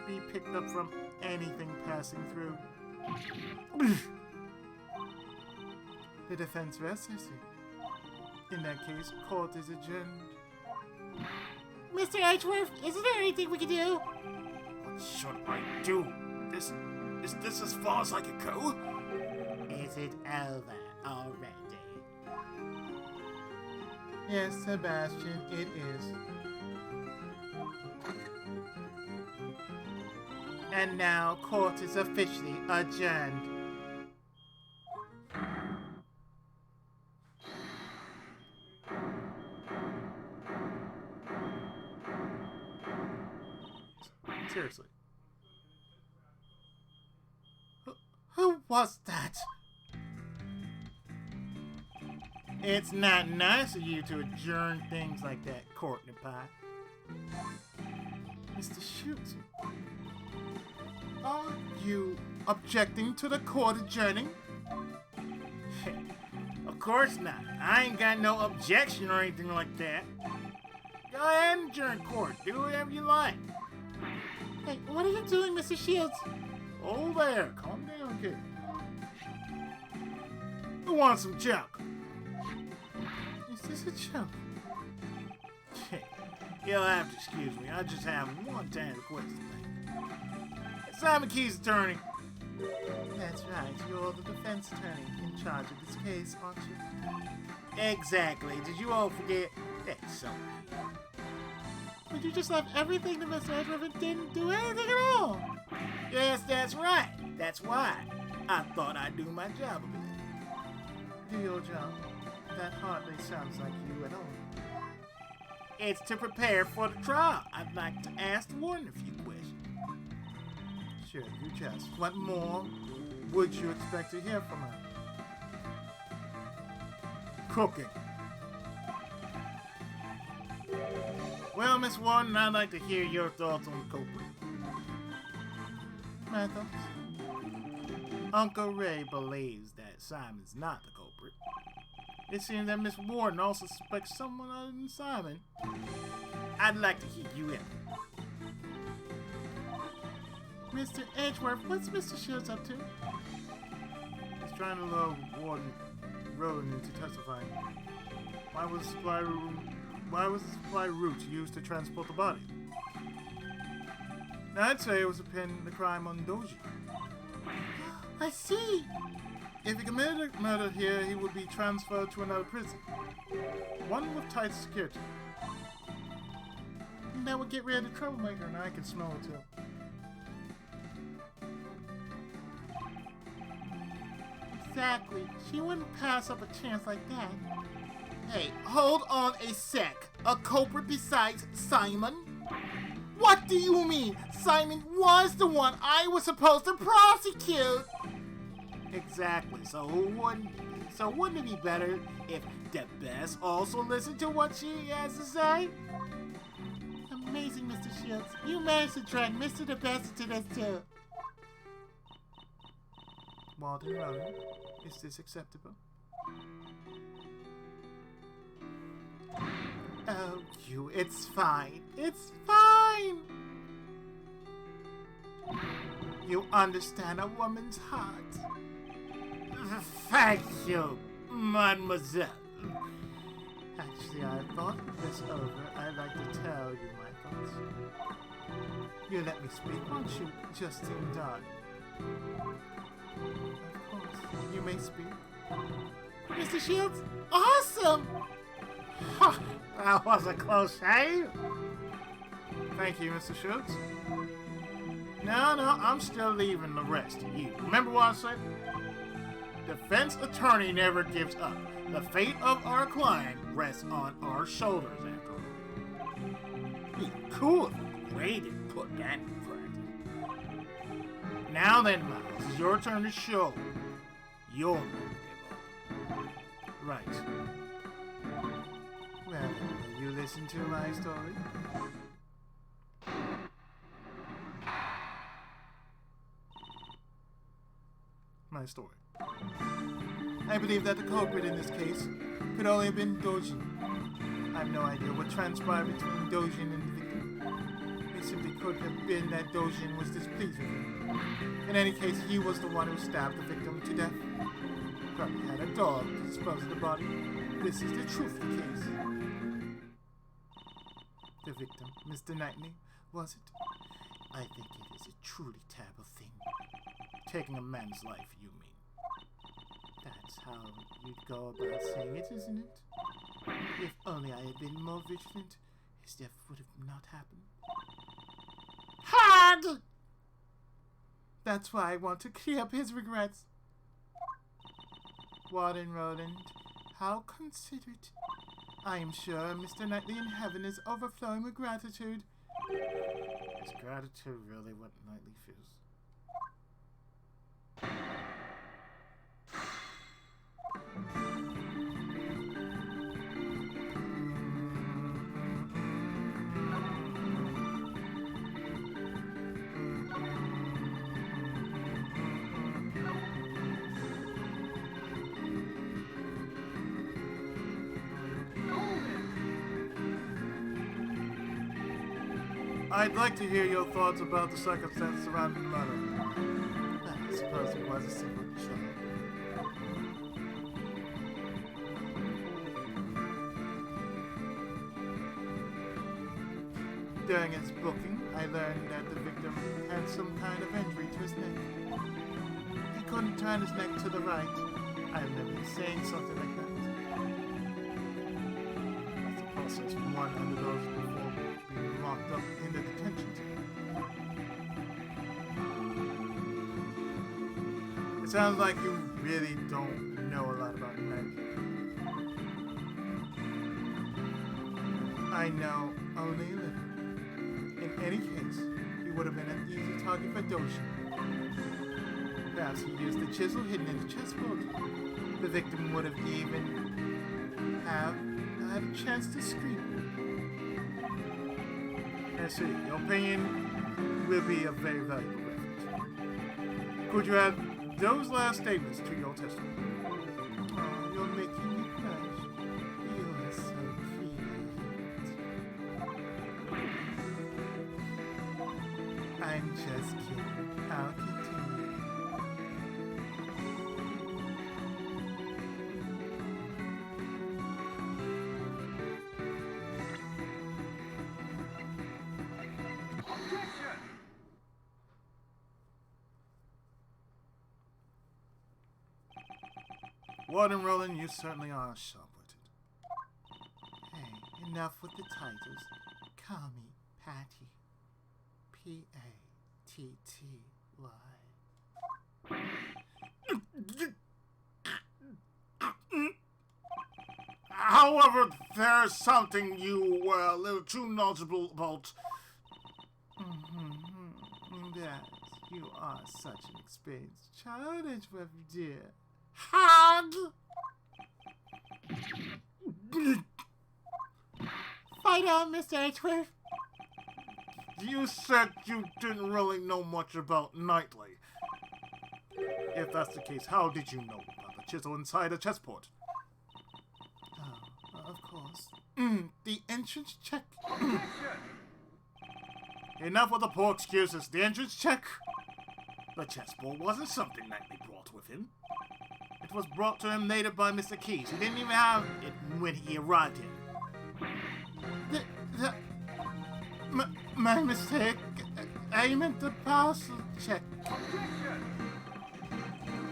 be picked up from anything passing through. The defense rests, I see. In that case, court is adjourned. Mr. Edgeworth, isn't there anything we can do? What should I do? Is this as far as I can go? Is it over already? Yes, Sebastian, it is. And now, court is officially adjourned. Seriously. Who was that? It's not nice of you to adjourn things like that, Courtney Pie. Mr. Schultz, are you objecting to the court adjourning? Of course not. I ain't got no objection or anything like that. Go ahead and adjourn court. Do whatever you like. Hey, what are you doing, Mr. Shields? Oh there, calm down, kid. Who wants some junk? Is this a joke? You'll have to excuse me. I just have one tiny request to make. Simon Key's attorney. That's right, you're the defense attorney in charge of this case, aren't you? Exactly. Did you all forget? That's so. Would you just left everything to Mr. Edgeworth and didn't do anything at all? Yes, that's right. That's why. I thought I'd do my job a bit. Do your job. That hardly sounds like you at all. It's to prepare for the trial. I'd like to ask the warden a few questions. Sure, you just. What more would you expect to hear from her? Cooking. Well, Miss Warden, I'd like to hear your thoughts on the culprit. My thoughts? Uncle Ray believes that Simon's not the culprit. It seems that Miss Warden also suspects someone other than Simon. I'd like to hear you in. Mr. Edgeworth, what's Mr. Shields up to? He's trying to lure Warden Rowan into testifying. Why was the supply route used to transport the body? I'd say it was to pin the crime on Doji. I see. If he committed a murder here, he would be transferred to another prison. One with tight security. And that would get rid of the troublemaker, And I can smell it too. Exactly. She wouldn't pass up a chance like that. Hey, hold on a sec. A culprit besides Simon? What do you mean? Simon was the one I was supposed to prosecute! Exactly. So wouldn't it be better if the best also listened to what she has to say? Amazing, Mr. Shields. You managed to drag Mr. the Best into this too. Warden Rowan, is this acceptable? Oh, it's fine. It's fine! You understand a woman's heart. Thank you, mademoiselle. Actually, I thought this over. I'd like to tell you my thoughts. You let me speak, won't you, Justine Dodd? Of course, you may speak. Mr. Shields, awesome! Ha, that was a close shave. Thank you, Mr. Schultz. No, I'm still leaving the rest to you. Remember what I said? Defense attorney never gives up. The fate of our client rests on our shoulders, after all. Be cool if you way to put that in practice. Now then, Miles, it's your turn to show. You'll never give up. Right. Well, will you listen to my story? My story. I believe that the culprit in this case could only have been Dojin. I have no idea what transpired between Dojin and the victim. It simply could have been that Dojin was displeased with him. In any case, he was the one who stabbed the victim to death. probably had a dog to dispose of the body. This is the truth of the case. The victim, Mr. Knightley, was it? I think it is a truly terrible thing. Taking a man's life, you mean? That's how you'd go about saying it, isn't it? If only I had been more vigilant, his death would have not happened. Hard! That's why I want to clear up his regrets. Warden Roland, how considerate. I am sure Mr. Knightley in heaven is overflowing with gratitude. Is gratitude really what Knightley feels? I'd like to hear your thoughts about the circumstances surrounding the murder. I suppose it was a simple trial. During its booking, I learned that the victim had some kind of injury to his neck. He couldn't turn his neck to the right. I remember him saying something like that. I suppose there's one under those before being locked up in the detention center. It sounds like you really don't know a lot about Knightley. I know only a little. In any case, he would have been an easy target for Doshi. Perhaps he used the chisel hidden in the chessboard. The victim would have even had a chance to scream. I see. Your opinion will be a very valuable reference. Could you add those last statements to your testimony? Oh, you're making me blush. You are so cute. I'm just kidding. I'll continue. Warden Roland, you certainly are sharp-witted. Hey, enough with the titles. Call me Patty. P-A-T-T-Y. However, there's something you were a little too knowledgeable about. Yes, you are such an experienced child, Edgeworth, dear. Hard! Fight on, Mr. Edgeworth. You said you didn't really know much about Knightley. If that's the case, how did you know about the chisel inside a chessboard? Oh, of course. The entrance check. Enough with the poor excuses. The entrance check. The chessboard wasn't something Knightley brought with him. It was brought to him later by Mr. Keyes. He didn't even have it when he arrived here. My mistake. I meant the parcel check.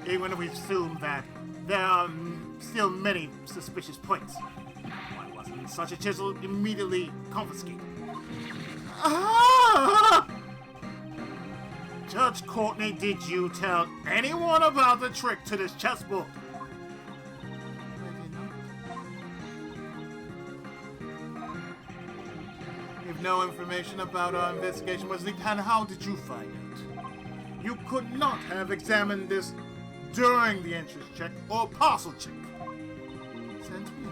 Even if we assume that there are still many suspicious points, why wasn't such a chisel immediately confiscated? Ah! Judge Courtney, did you tell anyone about the trick to this chessboard? I did not. If no information about our investigation was leaked, and how did you find it? You could not have examined this during the entrance check or parcel check. Since we,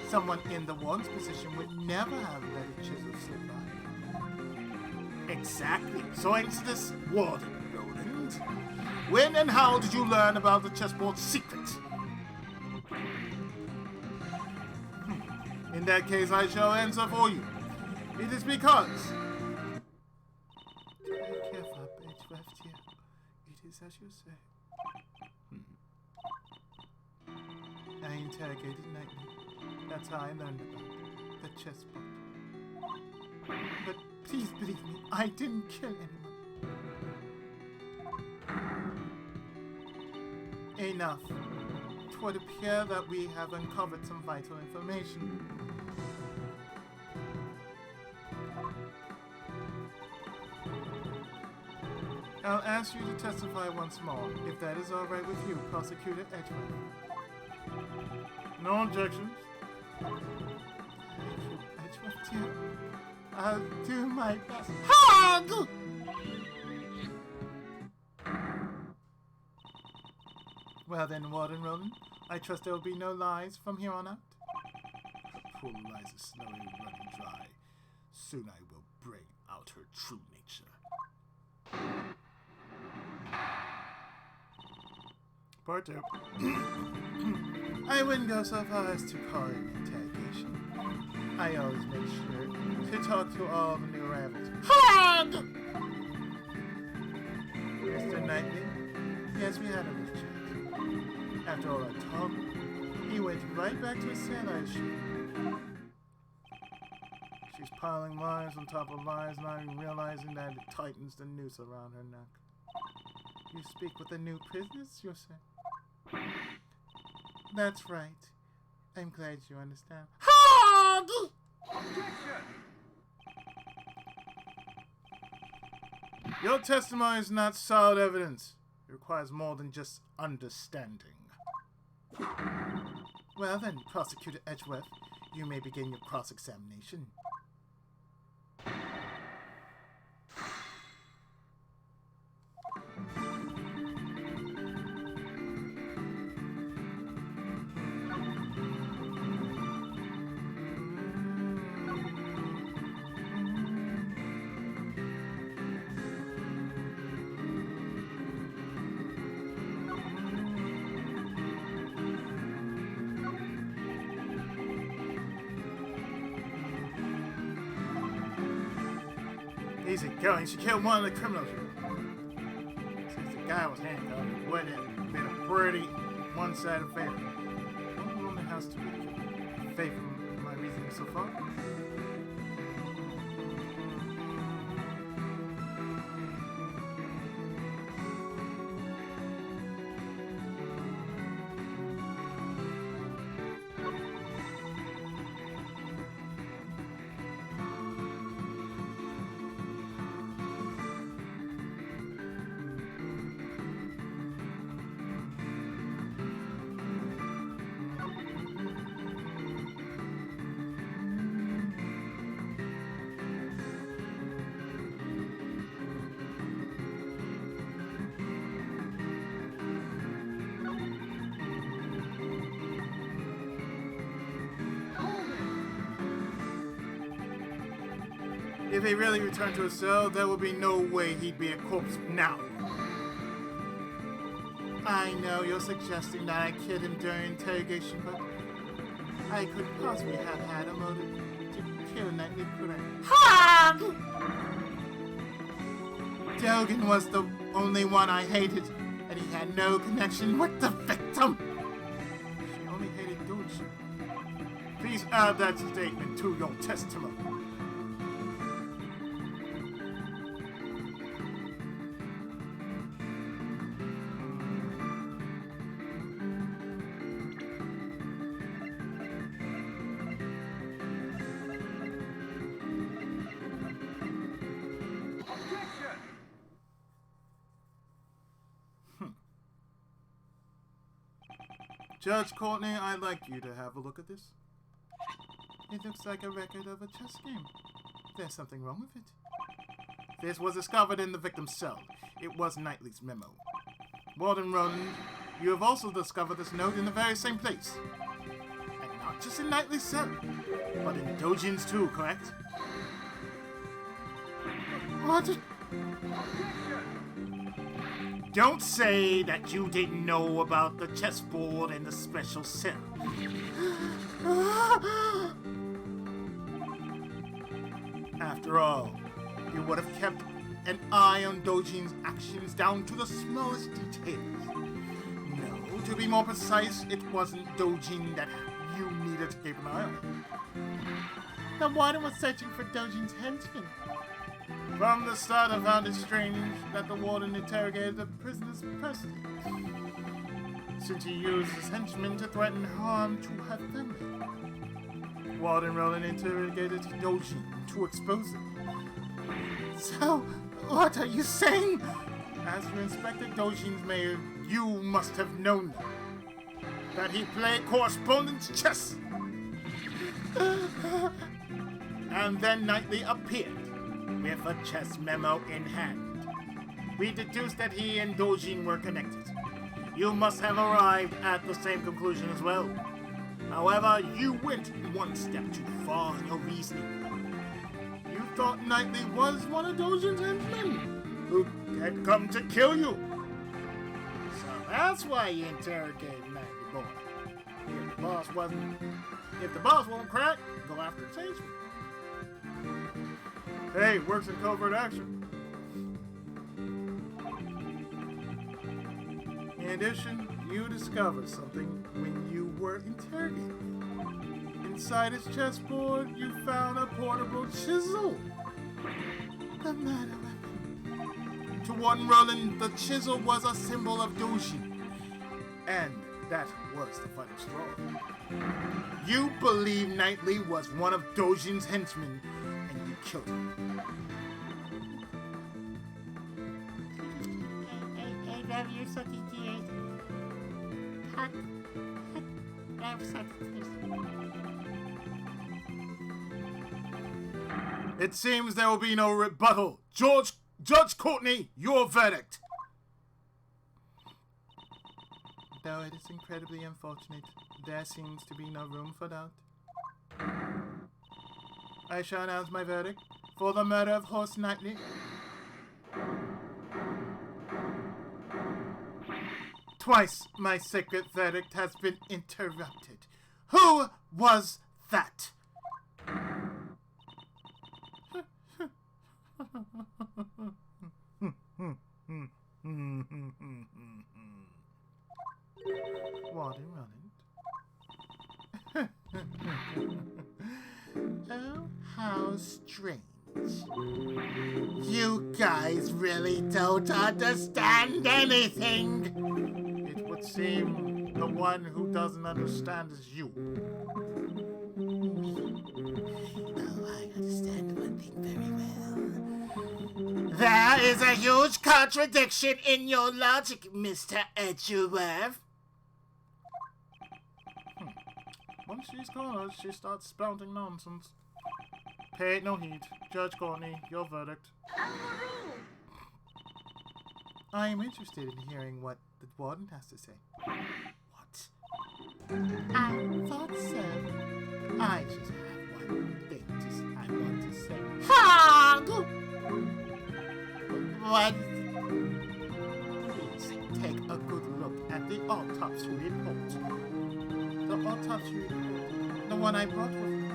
someone in the warden's position would never have let a chisel slip by. Exactly. So answer this, Warden Roland. When and how did you learn about the chessboard's secret? In that case, I shall answer for you. It is because... Take care, Edgeworth, dear. It is as you say. I interrogated Knightley. That's how I learned about the chessboard. But please believe me, I didn't kill anyone. Enough. It would appear that we have uncovered some vital information. I'll ask you to testify once more, if that is all right with you, Prosecutor Edgeworth. No objections. Thank you, Edgeworth, dear. I'll do my best. Hog! Well then, Warden Roland, I trust there will be no lies from here on out. Her poor lies are slowly running dry. Soon I will bring out her true nature. Part 2. I wouldn't go so far as to call it an interrogation. I always make sure to talk to all the new arrivals. Hog! Mr. Knightley? Yes, we had a little chat. After all I told him, he went right back to his cell, I assume. She's piling lies on top of lies, not even realizing that it tightens the noose around her neck. You speak with the new prisoners, you say? That's right. I'm glad you understand. Hog! Your testimony is not solid evidence. It requires more than just understanding. Well then, Prosecutor Edgeworth, you may begin your cross-examination. Easy going. She killed one of the criminals. Since the guy was handcuffed, it would have been a pretty one-sided affair. One woman has to be killed. Faith in my reasoning so far? If he really returned to his cell, there would be no way he'd be a corpse now. I know you're suggesting that I killed him during interrogation, but I could possibly have had a motive to kill Knightley, could I? Hog! Dogan was the only one I hated, and he had no connection with the victim. She only hated Dooch. Please add that statement to your testimony. Judge Courtney, I'd like you to have a look at this. It looks like a record of a chess game. There's something wrong with it. This was discovered in the victim's cell. It was Knightley's memo. Warden Roland, you have also discovered this note in the very same place. And not just in Knightley's cell, but in Dojin's too, correct? What? Don't say that you didn't know about the chessboard and the special cell. After all, you would have kept an eye on Dojin's actions down to the smallest details. No, To be more precise, it wasn't Dojin that you needed to keep an eye on. The warden was searching for Dojin's henchmen. From the start, I found it strange that the warden interrogated the prisoners personally, since he used his henchmen to threaten harm to her family. Warden Roland interrogated Dojin to expose him. So, what are you saying? As you inspected Dojin's mayor, you must have known that he played correspondence chess. And then Knightley appeared with a chess memo in hand. We deduced that he and Dojin were connected. You must have arrived at the same conclusion as well. However, you went one step too far in your reasoning. You thought Knightley was one of Dojin's henchmen who had come to kill you. So that's why you interrogated Knightley, boy. If the boss won't crack, go after the changeman. Hey, works in covert action. In addition, you discovered something when you were interrogated. Inside his chessboard, you found a portable chisel. The murder weapon. To Warden Roland, the chisel was a symbol of Dojin. And that was the final straw. You believe Knightley was one of Dojin's henchmen, and you killed him. I love you, such idiot. I'm such It seems there will be no rebuttal. Judge Courtney, your verdict. Though it is incredibly unfortunate, there seems to be no room for doubt. I shall announce my verdict for the murder of Horst Knightley. Twice my sacred verdict has been interrupted. Who was that? Warden Roland. Oh, how strange. You guys really don't understand anything. It would seem the one who doesn't understand is you. Oh, I understand one thing very well. There is a huge contradiction in your logic, Mr. Edgeworth. Once she's cornered, she starts spouting nonsense. Pay it no heed. Judge Courtney, your verdict. I am interested in hearing what the warden has to say. What? I thought so. I just have one thing I want to say. Hog! What? Please take a good look at the autopsy report. The autopsy report. The one I brought with me.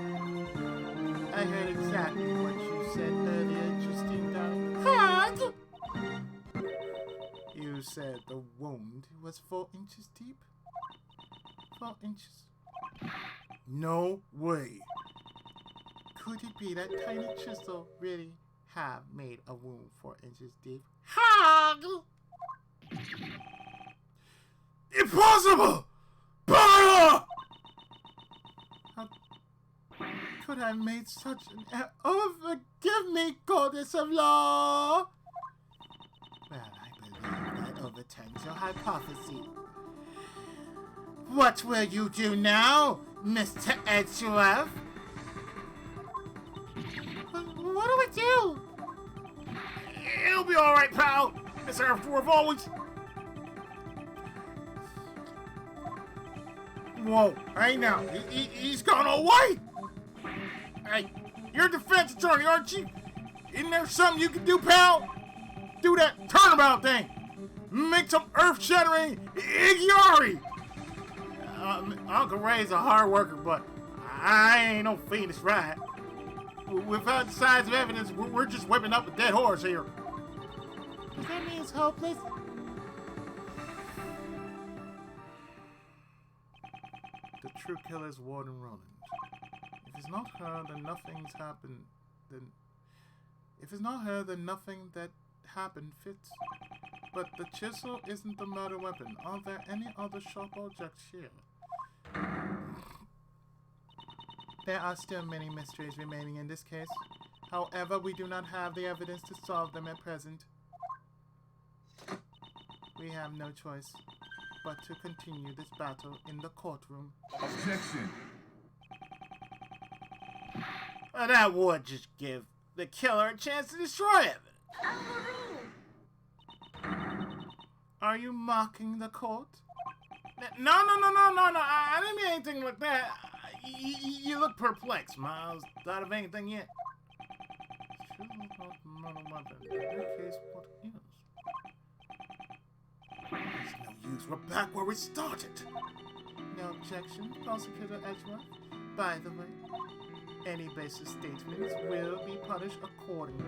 I heard exactly what you said earlier, Justin. Hog! You said the wound was 4 inches deep? 4 inches? No way. Could it be that tiny chisel really have made a wound 4 inches deep? Hog! Impossible! How could I made such an error? Oh, forgive me, goddess of law! Well, I believe that overturns your hypothesis. What will you do now, Mr. Edgeworth? What do we do? It'll be alright, pal. It's our fourth always. Whoa, hey now, he's gone away! Hey, you're a defense attorney, aren't you? Isn't there something you can do, pal? Do that turnabout thing! Make some earth-shattering Igiari! Uncle Ray's a hard worker, but I ain't no fiendish rat. Without the signs of evidence, we're just whipping up a dead horse here. Does that mean it's hopeless? true killer is Warden Roland. If it's not her, then nothing's happened. If it's not her, then nothing that happened fits. But the chisel isn't the murder weapon. Are there any other sharp objects here? There are still many mysteries remaining in this case. However, we do not have the evidence to solve them at present. We have no choice but to continue this battle in the courtroom. Objection. Well, that would just give the killer a chance to destroy evidence. Are you mocking the court? No. I didn't mean anything like that. You look perplexed, Miles. Thought of anything yet? Chisel's not murder weapon. In that case, what is? It's no use. We're back where we started. No objection, Prosecutor Edgeworth. By the way, any baseless statements will be punished accordingly.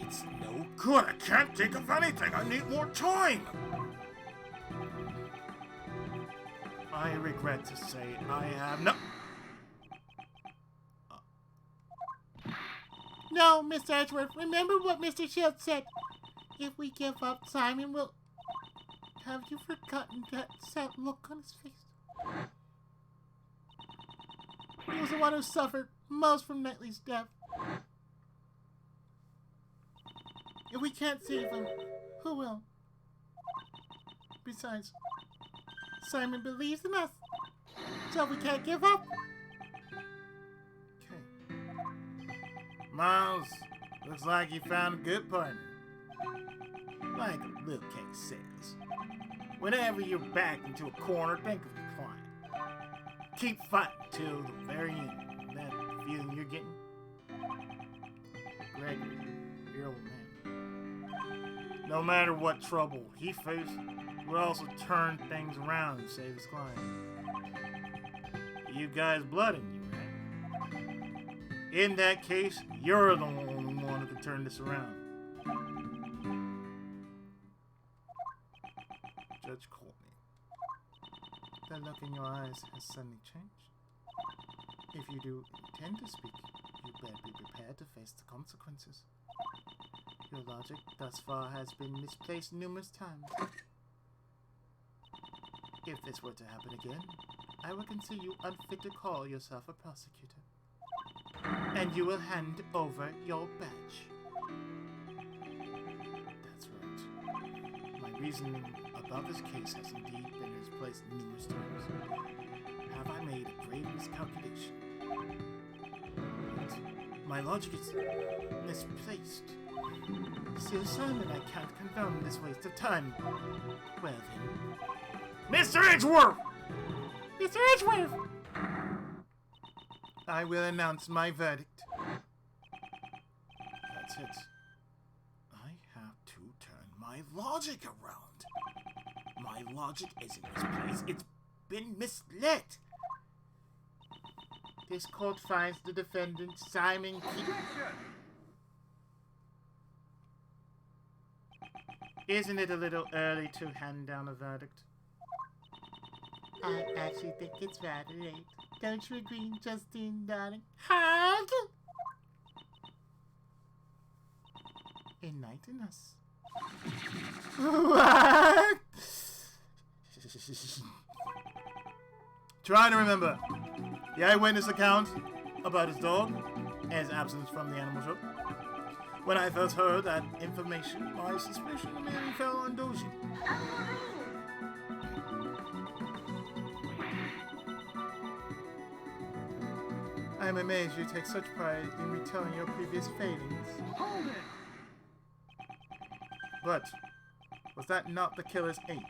It's no good. I can't think of anything. I need more time. I regret to say I have no... No, Mr. Edgeworth, remember what Mr. Shields said. If we give up, Simon will... Have you forgotten that sad look on his face? He was the one who suffered most from Knightley's death. If we can't save him, who will? Besides, Simon believes in us, so we can't give up. Okay. Miles, looks like you found a good partner. Like Lil K says, whenever you're backed into a corner, think of your client. Keep fighting till the very end. That feeling you're getting? Gregory, your old man. No matter what trouble he faced, he would also turn things around and save his client. You guys blood in you, right? In that case, you're the only one who can turn this around. Judge Courtney. That look in your eyes has suddenly changed. If you do intend to speak, you better be prepared to face the consequences. Your logic thus far has been misplaced numerous times. If this were to happen again, I will consider you unfit to call yourself a prosecutor. And you will hand over your badge. That's right. My reasoning about this case has indeed been misplaced numerous times. Have I made a grave miscalculation? But my logic is misplaced. Sir Simon, I can't condone this waste of time. Well then... Mr. Edgeworth! Mr. Edgeworth! I will announce my verdict. That's it. I have to turn my logic around. My logic isn't misplaced. It's been misled. This court finds the defendant, Simon Keith. Isn't it a little early to hand down a verdict? I actually think it's rather late. Don't you agree, Justine, darling? Hug! Enlighten us. What? Try to remember the eyewitness account about his dog and his absence from the animal show. When I first heard that information, my suspicion immediately fell on Doji. I am amazed you take such pride in retelling your previous failings. Hold it! But was that not the killer's aim?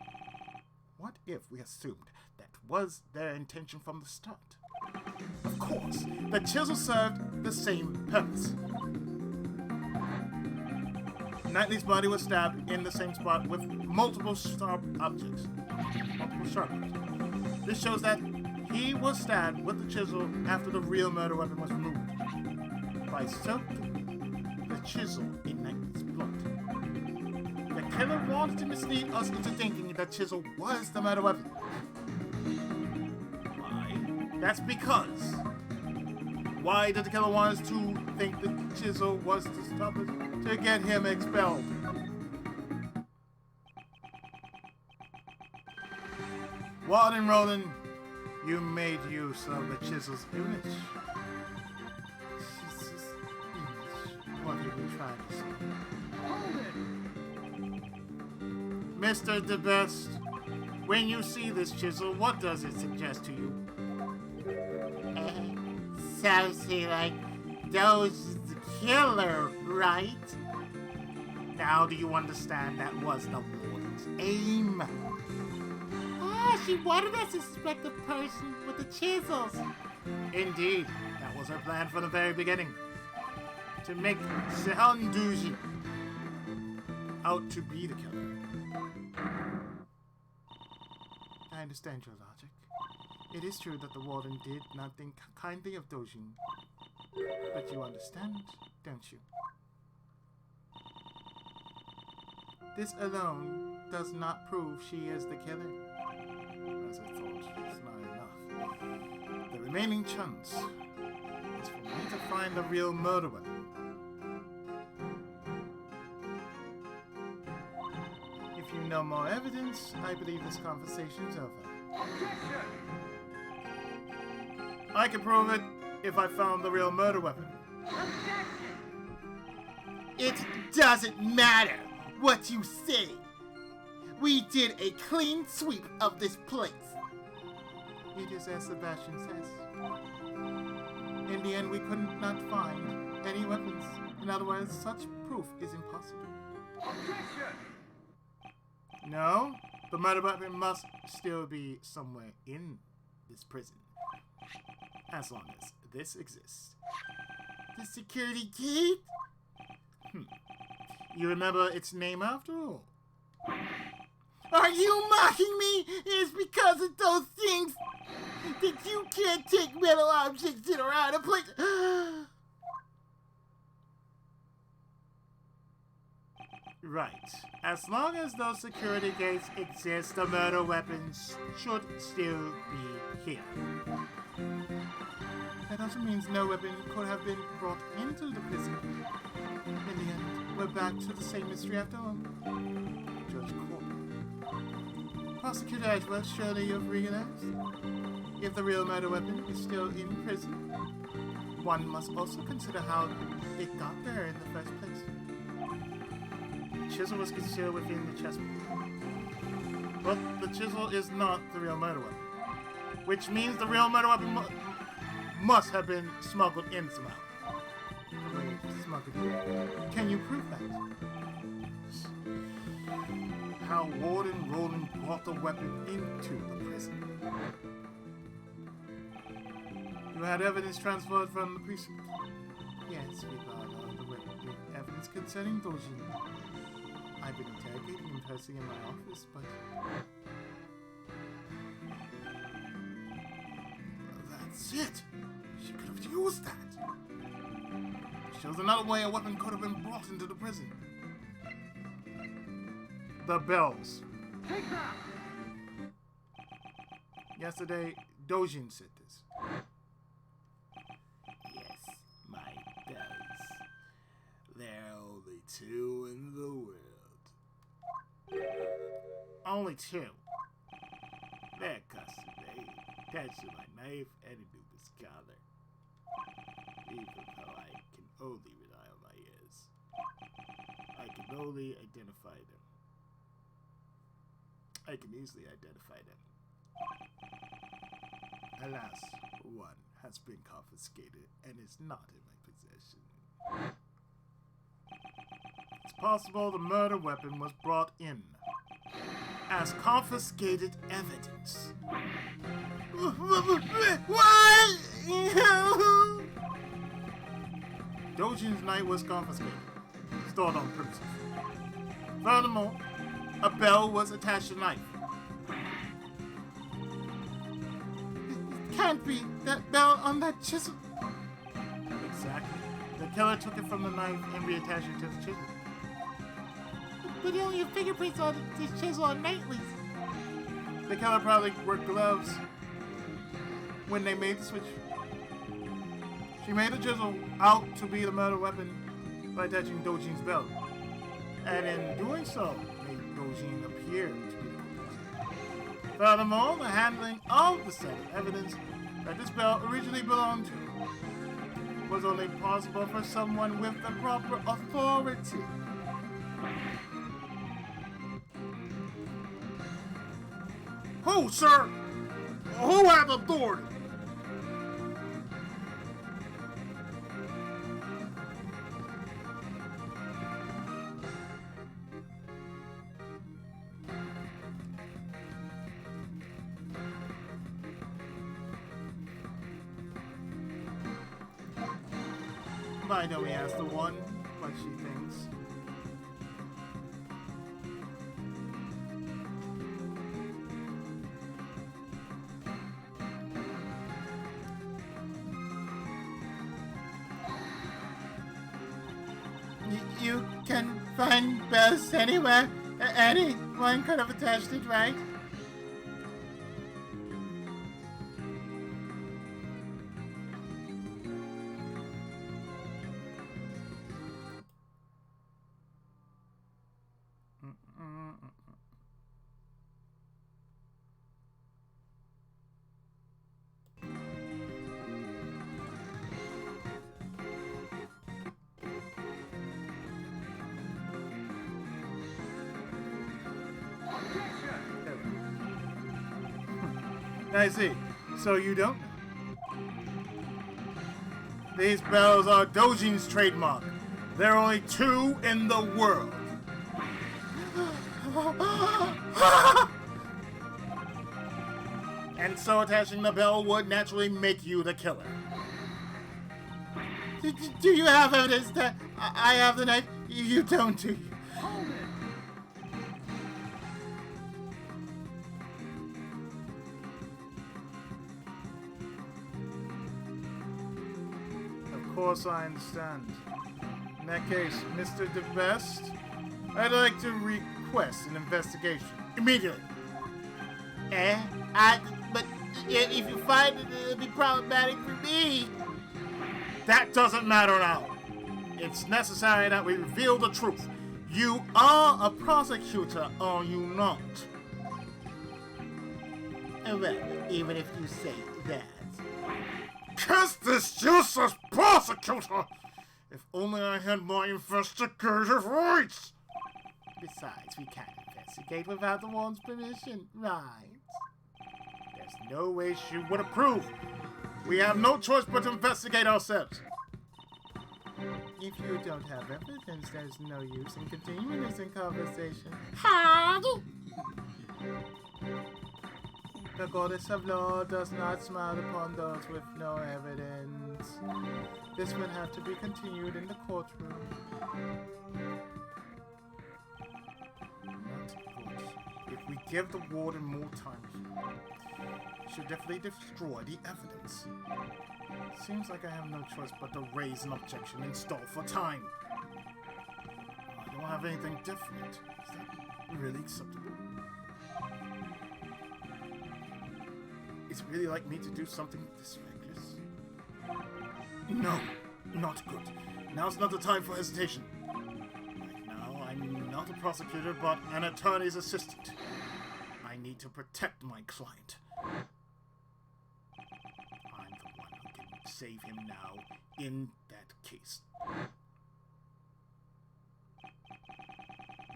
What if we assumed that was their intention from the start? Of course, the chisel served the same purpose. Knightley's body was stabbed in the same spot with multiple sharp objects. This shows that he was stabbed with the chisel after the real murder weapon was removed. By soaking the chisel in Knightley's blood, the killer wanted to mislead us into thinking that chisel was the murder weapon. Why? That's because. Why did the killer want us to think the chisel was to stop us? To get him expelled. Warden Roland, you made use of the chisel's image. Jesus, image. What are you trying to say? Mr. DeBest, when you see this chisel, what does it suggest to you? Something like those killer, right? Now do you understand that was the warden's aim? Ah, she wanted us to suspect the person with the chisels. Indeed, that was her plan from the very beginning. To make Sehun Dujin out to be the killer. I understand your logic. It is true that the warden did not think kindly of Dojin. But you understand, don't you? This alone does not prove she is the killer. As I thought, it's not enough. The remaining chance is for me to find the real murder weapon. If you know more evidence, I believe this conversation's over. I can prove it if I found the real murder weapon. It doesn't matter what you say. We did a clean sweep of this place. It is as Sebastian says. In the end, we could not find any weapons. In other words, such proof is impossible. No, the murder weapon must still be somewhere in this prison. As long as this exists. The security gate? You remember its name after all? Are you mocking me? It's because of those things that you can't take metal objects in or out of place. Right. As long as those security gates exist, the murder weapons should still be here. That also means no weapon could have been brought into the prison. In the end, we're back to the same mystery after all. Judge Corbin. Prosecutor Edgeworth, surely you've realized? If the real murder weapon is still in prison, one must also consider how it got there in the first place. The chisel was concealed within the chessboard. But the chisel is not the real murder weapon. Which means the real murder weapon must have been smuggled in somehow. Smuggled in. Can you prove that? How Warden Roland brought the weapon into the prison. You had evidence transferred from the precinct? Yes, we got the evidence concerning Dojin. I've been interrogating him personally in my office, but... That's it! She could have used that! Shows another way a weapon could have been brought into the prison. The bells. Take that! Yesterday, Dojin said this. Yes, my bells. There are only 2 in the world. Only 2. They're custom made, attached to my knife and Anubis collar. Even though I can only rely on my ears, I can only identify them. I can easily identify them. Alas, One has been confiscated and is not in my possession. it's possible the murder weapon was brought in as confiscated evidence. What? Dojin's knife was confiscated, stored on premises. Furthermore, a bell was attached to the knife. Can't be that bell on that chisel. Exactly. The killer took it from the knife and reattached it to the chisel. but you don't have fingerprints on this chisel on Knightley's. The killer probably wore gloves when they made the switch. She made the chisel out to be the murder weapon by touching Dojin's belt, and in doing so, made Dojin appear to be the culprit. Furthermore, the handling of the set of evidence that this belt originally belonged to was only possible for someone with the proper authority. Who, sir? Who had authority? I know he asked the one what she thinks. You can find bells anywhere. Anyone could have attached it, right? I see. So you don't know. These bells are Dojin's trademark. There are only 2 in the world. And so attaching the bell would naturally make you the killer. Do you have evidence that I have the knife? You don't, do you? Of course I understand. In that case, Mr. DeBest, I'd like to request an investigation. Immediately. But if you find it, it'll be problematic for me. That doesn't matter now. It's necessary that we reveal the truth. You are a prosecutor, are you not? Well, even if you say that. Kiss this useless prosecutor! If only I had my investigative rights! Besides, we can't investigate without the one's permission, right? There's no way she would approve. We have no choice but to investigate ourselves. If you don't have evidence, there's no use in continuing this conversation. The goddess of law does not smile upon those with no evidence. This will have to be continued in the courtroom. Not good. If we give the warden more time here, we should definitely destroy the evidence. Seems like I have no choice but to raise an objection and stall for time. I don't have anything different. Is that really acceptable? It's really like me to do something this reckless. No, not good. Now's not the time for hesitation. Right now, I'm not a prosecutor, but an attorney's assistant. I need to protect my client. I'm the one who can save him now in that case.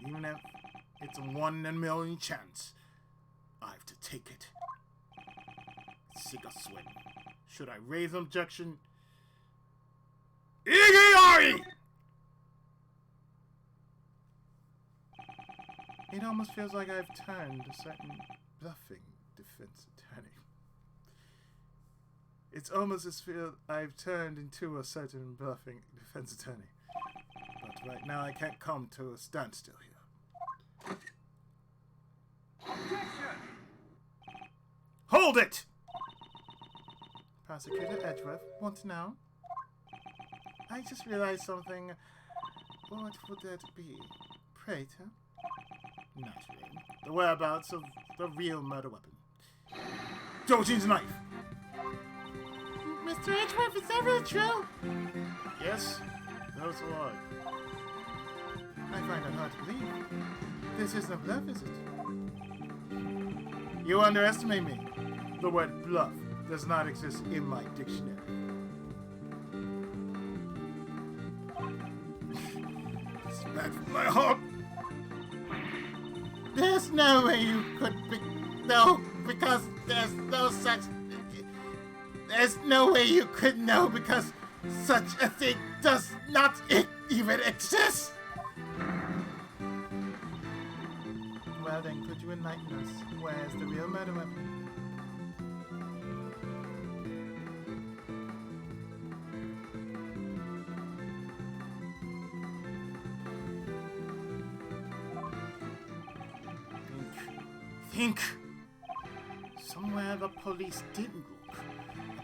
Even if it's a 1 in a million chance, I have to take it. Sink or swim. Should I raise an objection? Iggy! It almost feels like I've turned a certain bluffing defense attorney. It's almost as if I've turned into a certain bluffing defense attorney. But right now I can't come to a standstill here. Objection! Hold it! Prosecutor Edgeworth, what now? I just realized something. What would that be? Pray tell. Naturally. The whereabouts of the real murder weapon. Dojin's knife! Mr. Edgeworth, is that really true? Yes, those are. I find it hard to believe. This isn't a bluff, is it? You underestimate me. The word bluff does not exist in my dictionary. It's bad for my heart. There's no way you could be. No, because there's no such. There's no way you could know because such a thing does not even exist. Well then, could you enlighten us? Where's the real murder weapon? Think! Somewhere the police didn't look.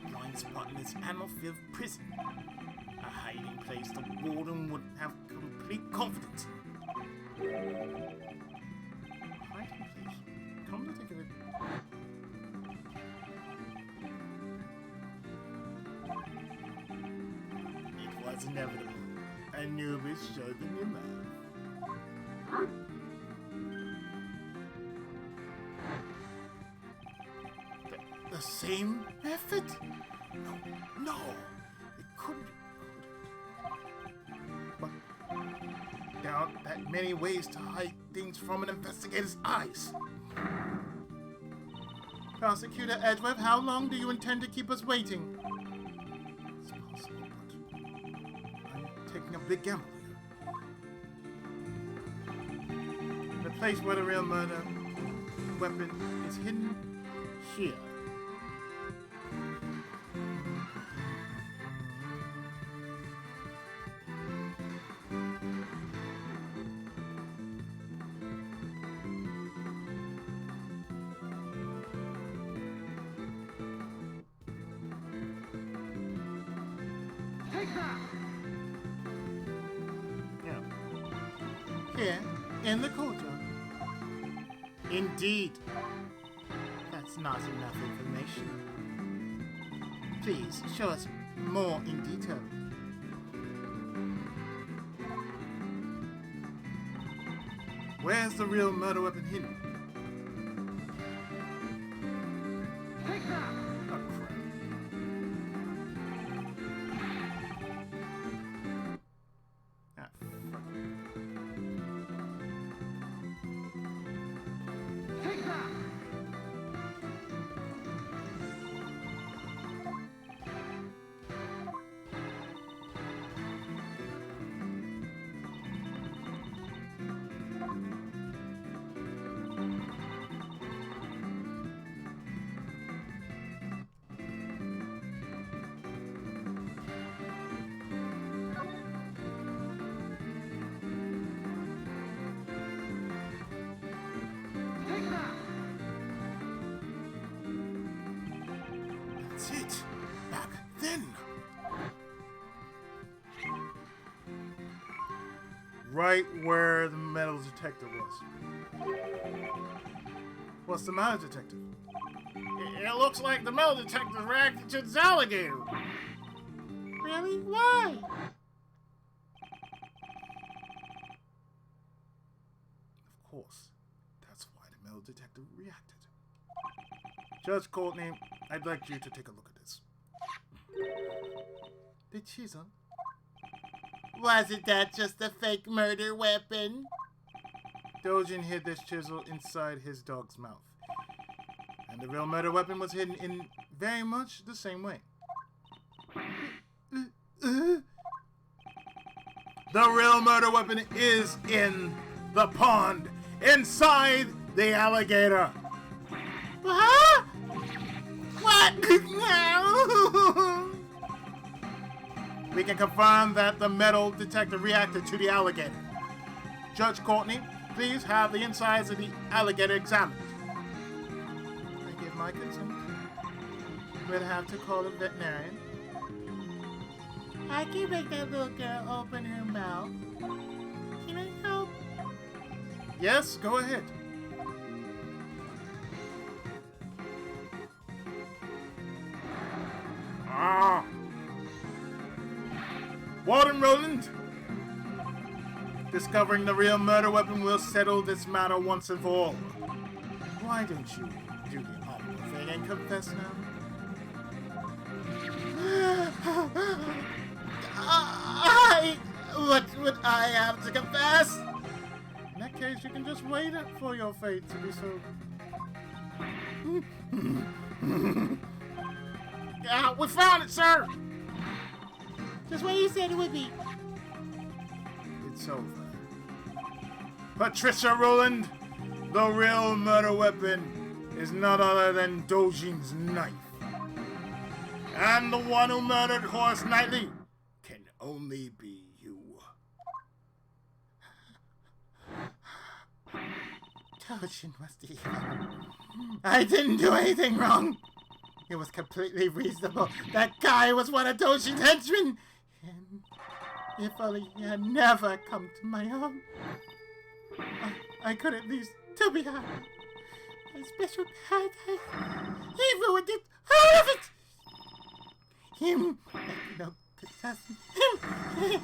A blind spot in this animal-filled prison. A hiding place the warden would have complete confidence in. Hiding place? Come to think of it. It was inevitable. Anubis showed them your mouth. The same method? No, it couldn't be. But there aren't that many ways to hide things from an investigator's eyes. Prosecutor Edgeworth, how long do you intend to keep us waiting? It's possible, but I'm taking a big gamble here. The place where the real murder weapon is hidden here. Yeah. Here, in the courtyard. Indeed. That's not enough information. Please, show us more in detail. Where's the real murder weapon hidden? Oh, crap. Ah, fuck. That's it. Back then. Right where the metal detector was. What's the matter, detective? It looks like the metal detector reacted to this alligator. Really? Why? Of course. That's why the metal detector reacted. Judge Courtney, I'd like you to take a look at this. The chisel? Wasn't that just a fake murder weapon? Dojin hid this chisel inside his dog's mouth. And the real murder weapon was hidden in very much the same way. The real murder weapon is in the pond, inside the alligator. Huh? What? We can confirm that the metal detector reacted to the alligator. Judge Courtney, please have the insides of the alligator examined. I give my consent. We'll have to call a veterinarian. I can make that little girl open her mouth. Can I help? Yes, go ahead. Ah! Warden Roland! Discovering the real murder weapon will settle this matter once and for all. Why don't you do the honorable thing and confess now? What would I have to confess? In that case, you can just wait for your fate to be so. We found it, sir! Just what you said it would be. It's over. Patricia Roland, the real murder weapon is none other than Dojin's knife. And the one who murdered Horace Knightley can only be you. Dojin was the hero. I didn't do anything wrong. It was completely reasonable. That guy was one of Dojin's henchmen. And if only he had never come to my home, I could at least to be happy. A special paradise. He ruined it. All of it. Him. No assassin. Him.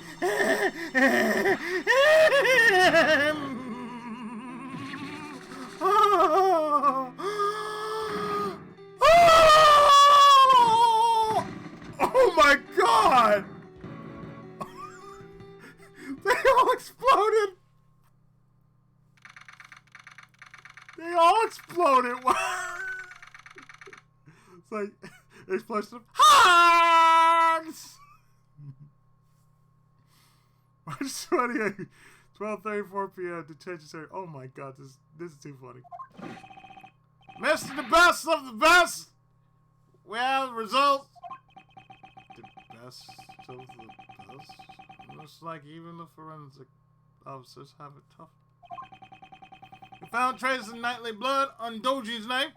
Oh! Oh my God! They all exploded! They all exploded! It's like explosion of hands! March 28, 12:34 p.m. Detention center. Oh my God, this is too funny. Mr. The Best of the Best! Well, results. The best of the best? Looks like even the forensic officers have it tough. We found traces of Knightley blood on Dojin's knife,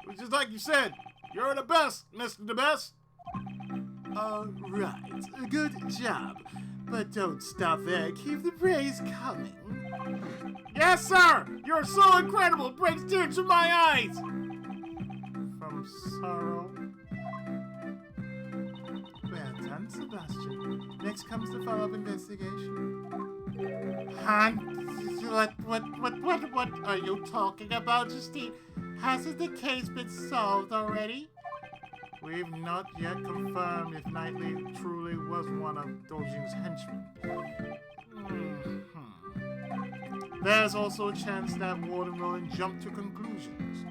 which is like you said. You're the best, Mr. The Best. Alright, good job. But don't stop there. Keep the praise coming. Yes, sir! You're so incredible, it brings tears to my eyes! From sorrow. Well done, Sebastian. Next comes the follow-up investigation. What are you talking about, Justine? Hasn't the case been solved already? We've not yet confirmed if Knightley truly was one of Dojin's henchmen. There's also a chance that Warden Roland jumped to conclusions.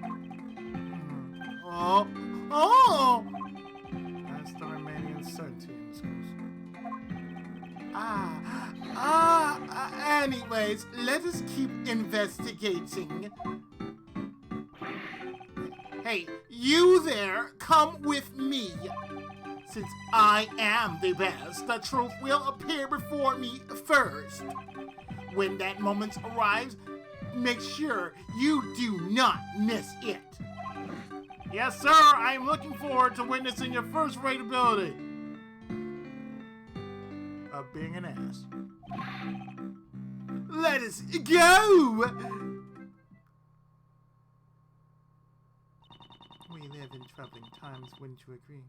Oh! That's the remaining uncertainty in this case. Anyways, let us keep investigating. Hey, you there, come with me. Since I am the best, the truth will appear before me first. When that moment arrives, make sure you do not miss it. Yes, sir, I'm looking forward to witnessing your first-rate ability of being an ass. Let us go! We live in troubling times, wouldn't you agree?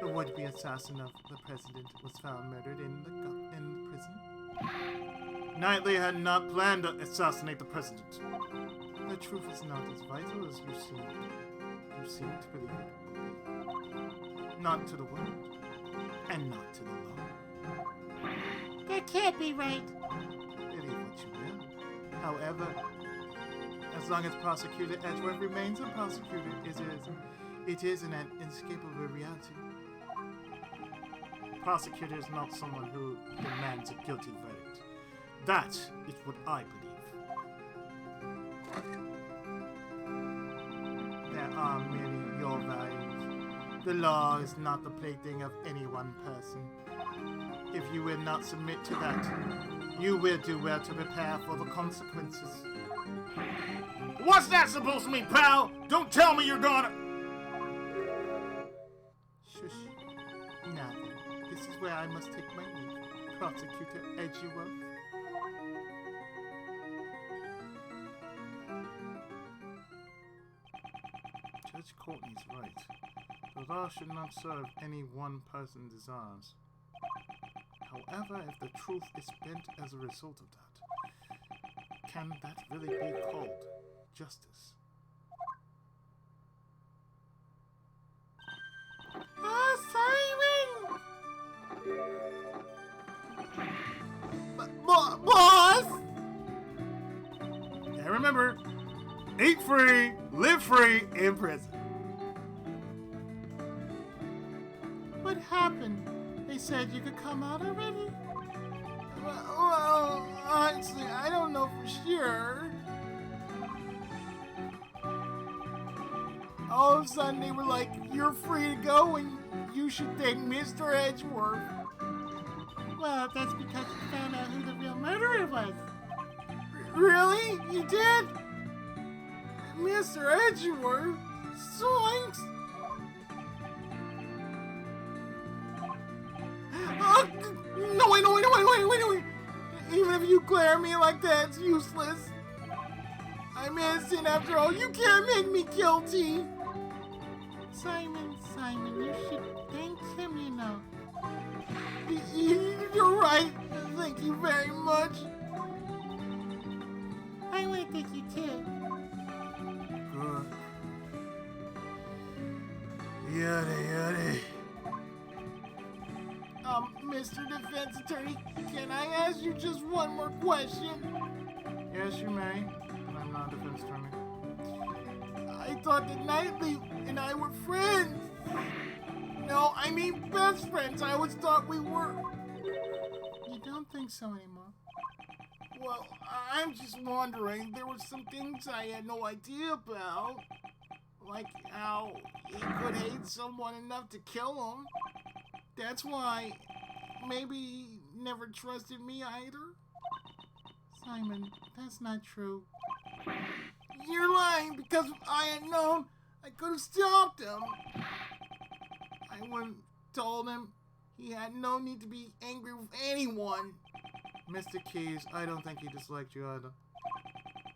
The would-be assassin of the president was found murdered in the prison. Knightley had not planned to assassinate the president. The truth is not as vital as you seem to believe it. Not to the world, and not to the law. That can't be right. Believe what you will. However, as long as Prosecutor Edgeworth remains a prosecutor, it is an inescapable reality. The prosecutor is not someone who demands a guilty verdict. That is what I believe. There are many your values. The law is not the plaything of any one person. If you will not submit to that, you will do well to prepare for the consequences. What's that supposed to mean, pal? Don't tell me you're gonna... Shush. Now then, this is where I must take my leave. Prosecutor Edgeworth. Judge Courtney's right. The law should not serve any one person's desires. However, if the truth is bent as a result of that, can that really be called justice? Oh, Simon! Boss! And remember, eat free, live free in prison. What happened? They said you could come out already? Well, honestly, I don't know for sure. All of a sudden, they were like, you're free to go and you should thank Mr. Edgeworth. Well, that's because you found out who the real murderer was. Really? You did? Mr. Edgeworth? Zoinks! Oh, no, wait. Even if you glare at me like that, it's useless. I'm innocent after all. You can't make me guilty. Simon, you should thank him, you know. You're right. Thank you very much. I want to thank you too. Good. Yada. Mr. Defense Attorney, can I ask you just one more question? Yes, you may. But I'm not a defense attorney. I thought that Knightley and I were friends. No, I mean best friends. I always thought we were. You don't think so anymore? Well, I'm just wondering. There were some things I had no idea about. Like how he could hate someone enough to kill him. That's why maybe he never trusted me either. Simon, that's not true. You're lying because if I had known, I could have stopped him. I wouldn't have told him he had no need to be angry with anyone. Mr. Keys, I don't think he disliked you either.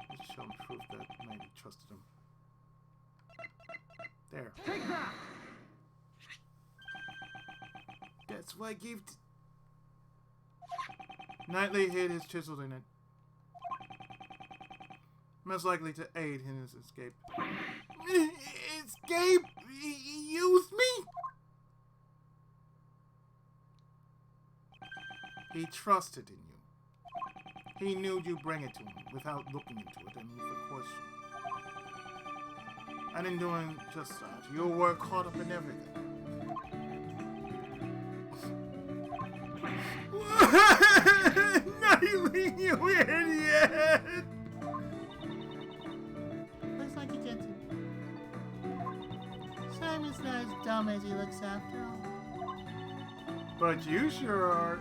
Let's show him proof that maybe trusted him. There. Take that! That's why I gave Knightley hid his chisel in it. Most likely to aid in his escape. Escape? He used me? He trusted in you. He knew you'd bring it to him without looking into it and with a question. And in doing just that, you were caught up in everything. Knightley, you idiot! Looks like you get to. Simon's not as dumb as he looks after all. But you sure are.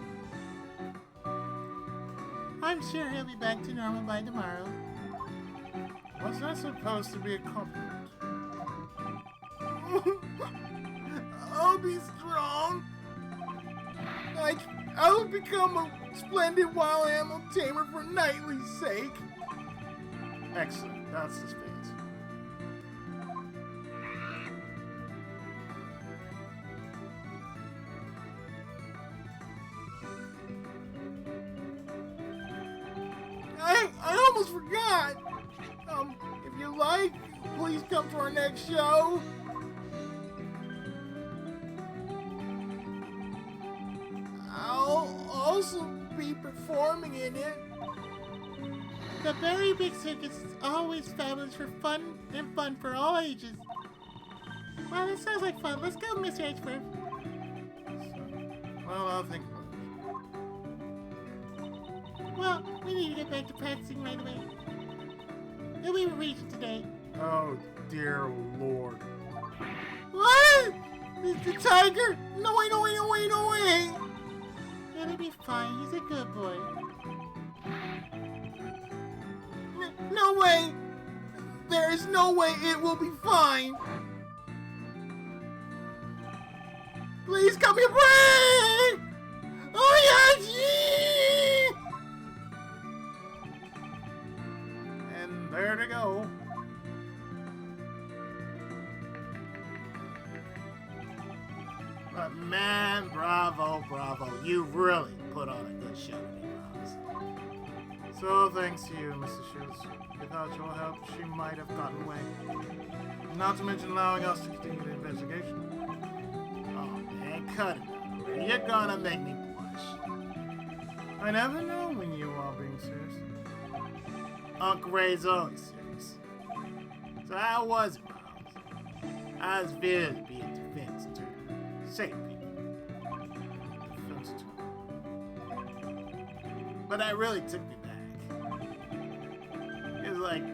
I'm sure he'll be back to normal by tomorrow. Was that supposed to be a compliment? I'll be strong. I'll become a splendid wild animal tamer for Knightley's sake. Excellent. That's the spirit. I almost forgot. If you like, please come to our next show. I'll also be performing in it. The Very Big Circus is always fabulous for fun and fun for all ages. Well, that sounds like fun. Let's go, Mr. Edgeworth. Well, I'll think about Well, we need to get back to practicing right away. Who we were reaching today? it. Oh, dear Lord. What? The tiger? No way. It'll be fine. He's a good boy. No way. There is no way it will be fine. Please come here, break! Oh, yes! And there to go. But man, bravo, bravo. You really put on a good show today, Miles. So thanks to you, Mr. Shields. Without your help, she might have gotten away. Not to mention allowing us to continue the investigation. Oh man, cut it out already. You're gonna make me blush. I never know when you are being serious. Uncle Ray's always serious. So how was it, Miles? I was feeling to be a defense attorney. Save people. Defense attorney. But that really took me back. It was like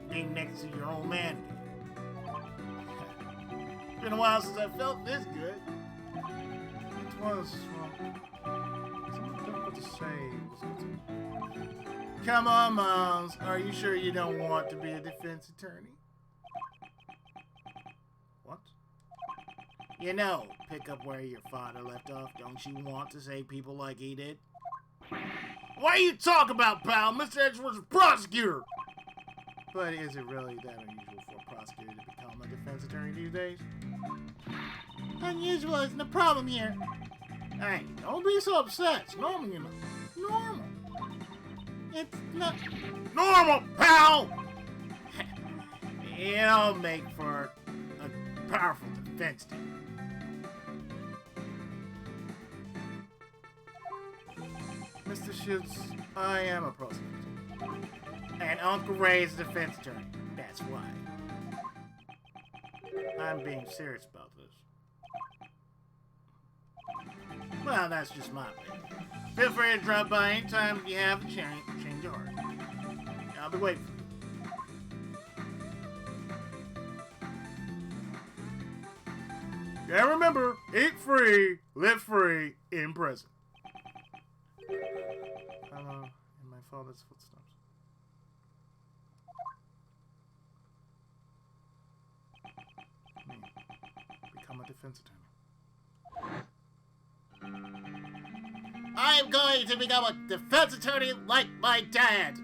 being next to your old man again. Been a while since I felt this good. It was, well, somewhat difficult to say, wasn't it? Come on, Miles. Are you sure you don't want to be a defense attorney? What? You know, pick up where your father left off. Don't you want to save people like he did? What are you talking about, pal? Mr. Edgeworth's a prosecutor! But is it really that unusual for a prosecutor to become a defense attorney these days? Unusual isn't the problem here. Hey, don't be so upset. It's normal, you know. Normal. It's not. Normal, pal! It'll make for a powerful defense team. Mr. Shields, I am a prosecutor. And Uncle Ray's a defense attorney. That's why. I'm being serious about this. Well, that's just my opinion. Feel free to drop by anytime you have a change of heart. I'll be waiting for you. And remember, eat free, live free, in prison. Hello, in my father's footsteps. Me, become a defense attorney. I'm going to become a defense attorney like my dad.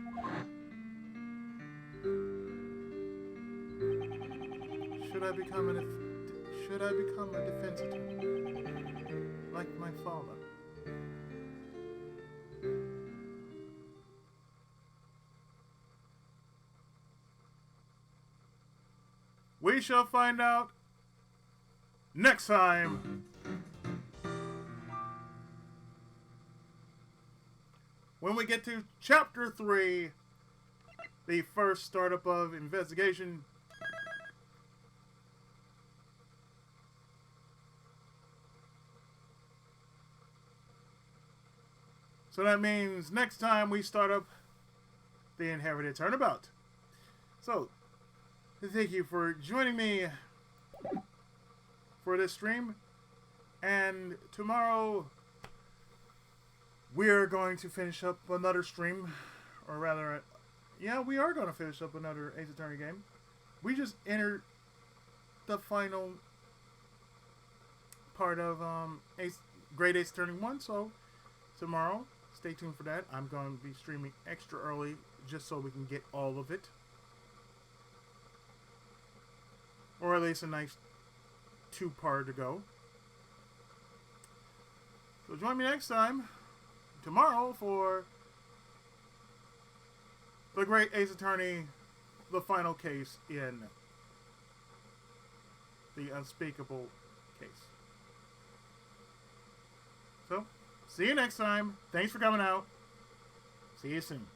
Should I become a defense attorney like my father? We shall find out next time. When we get to Chapter 3, the first startup of investigation. So that means next time we start up the Inherited Turnabout. So, thank you for joining me for this stream. And tomorrow, we're going to finish up another stream. Or rather, yeah, we are going to finish up another Ace Attorney game. We just entered the final part of Great Ace Attorney 1. So, tomorrow, stay tuned for that. I'm going to be streaming extra early just so we can get all of it. Or at least a nice 2-part to go. So join me next time, tomorrow, for the Great Ace Attorney, the final case in the Unspeakable case. So, see you next time. Thanks for coming out. See you soon.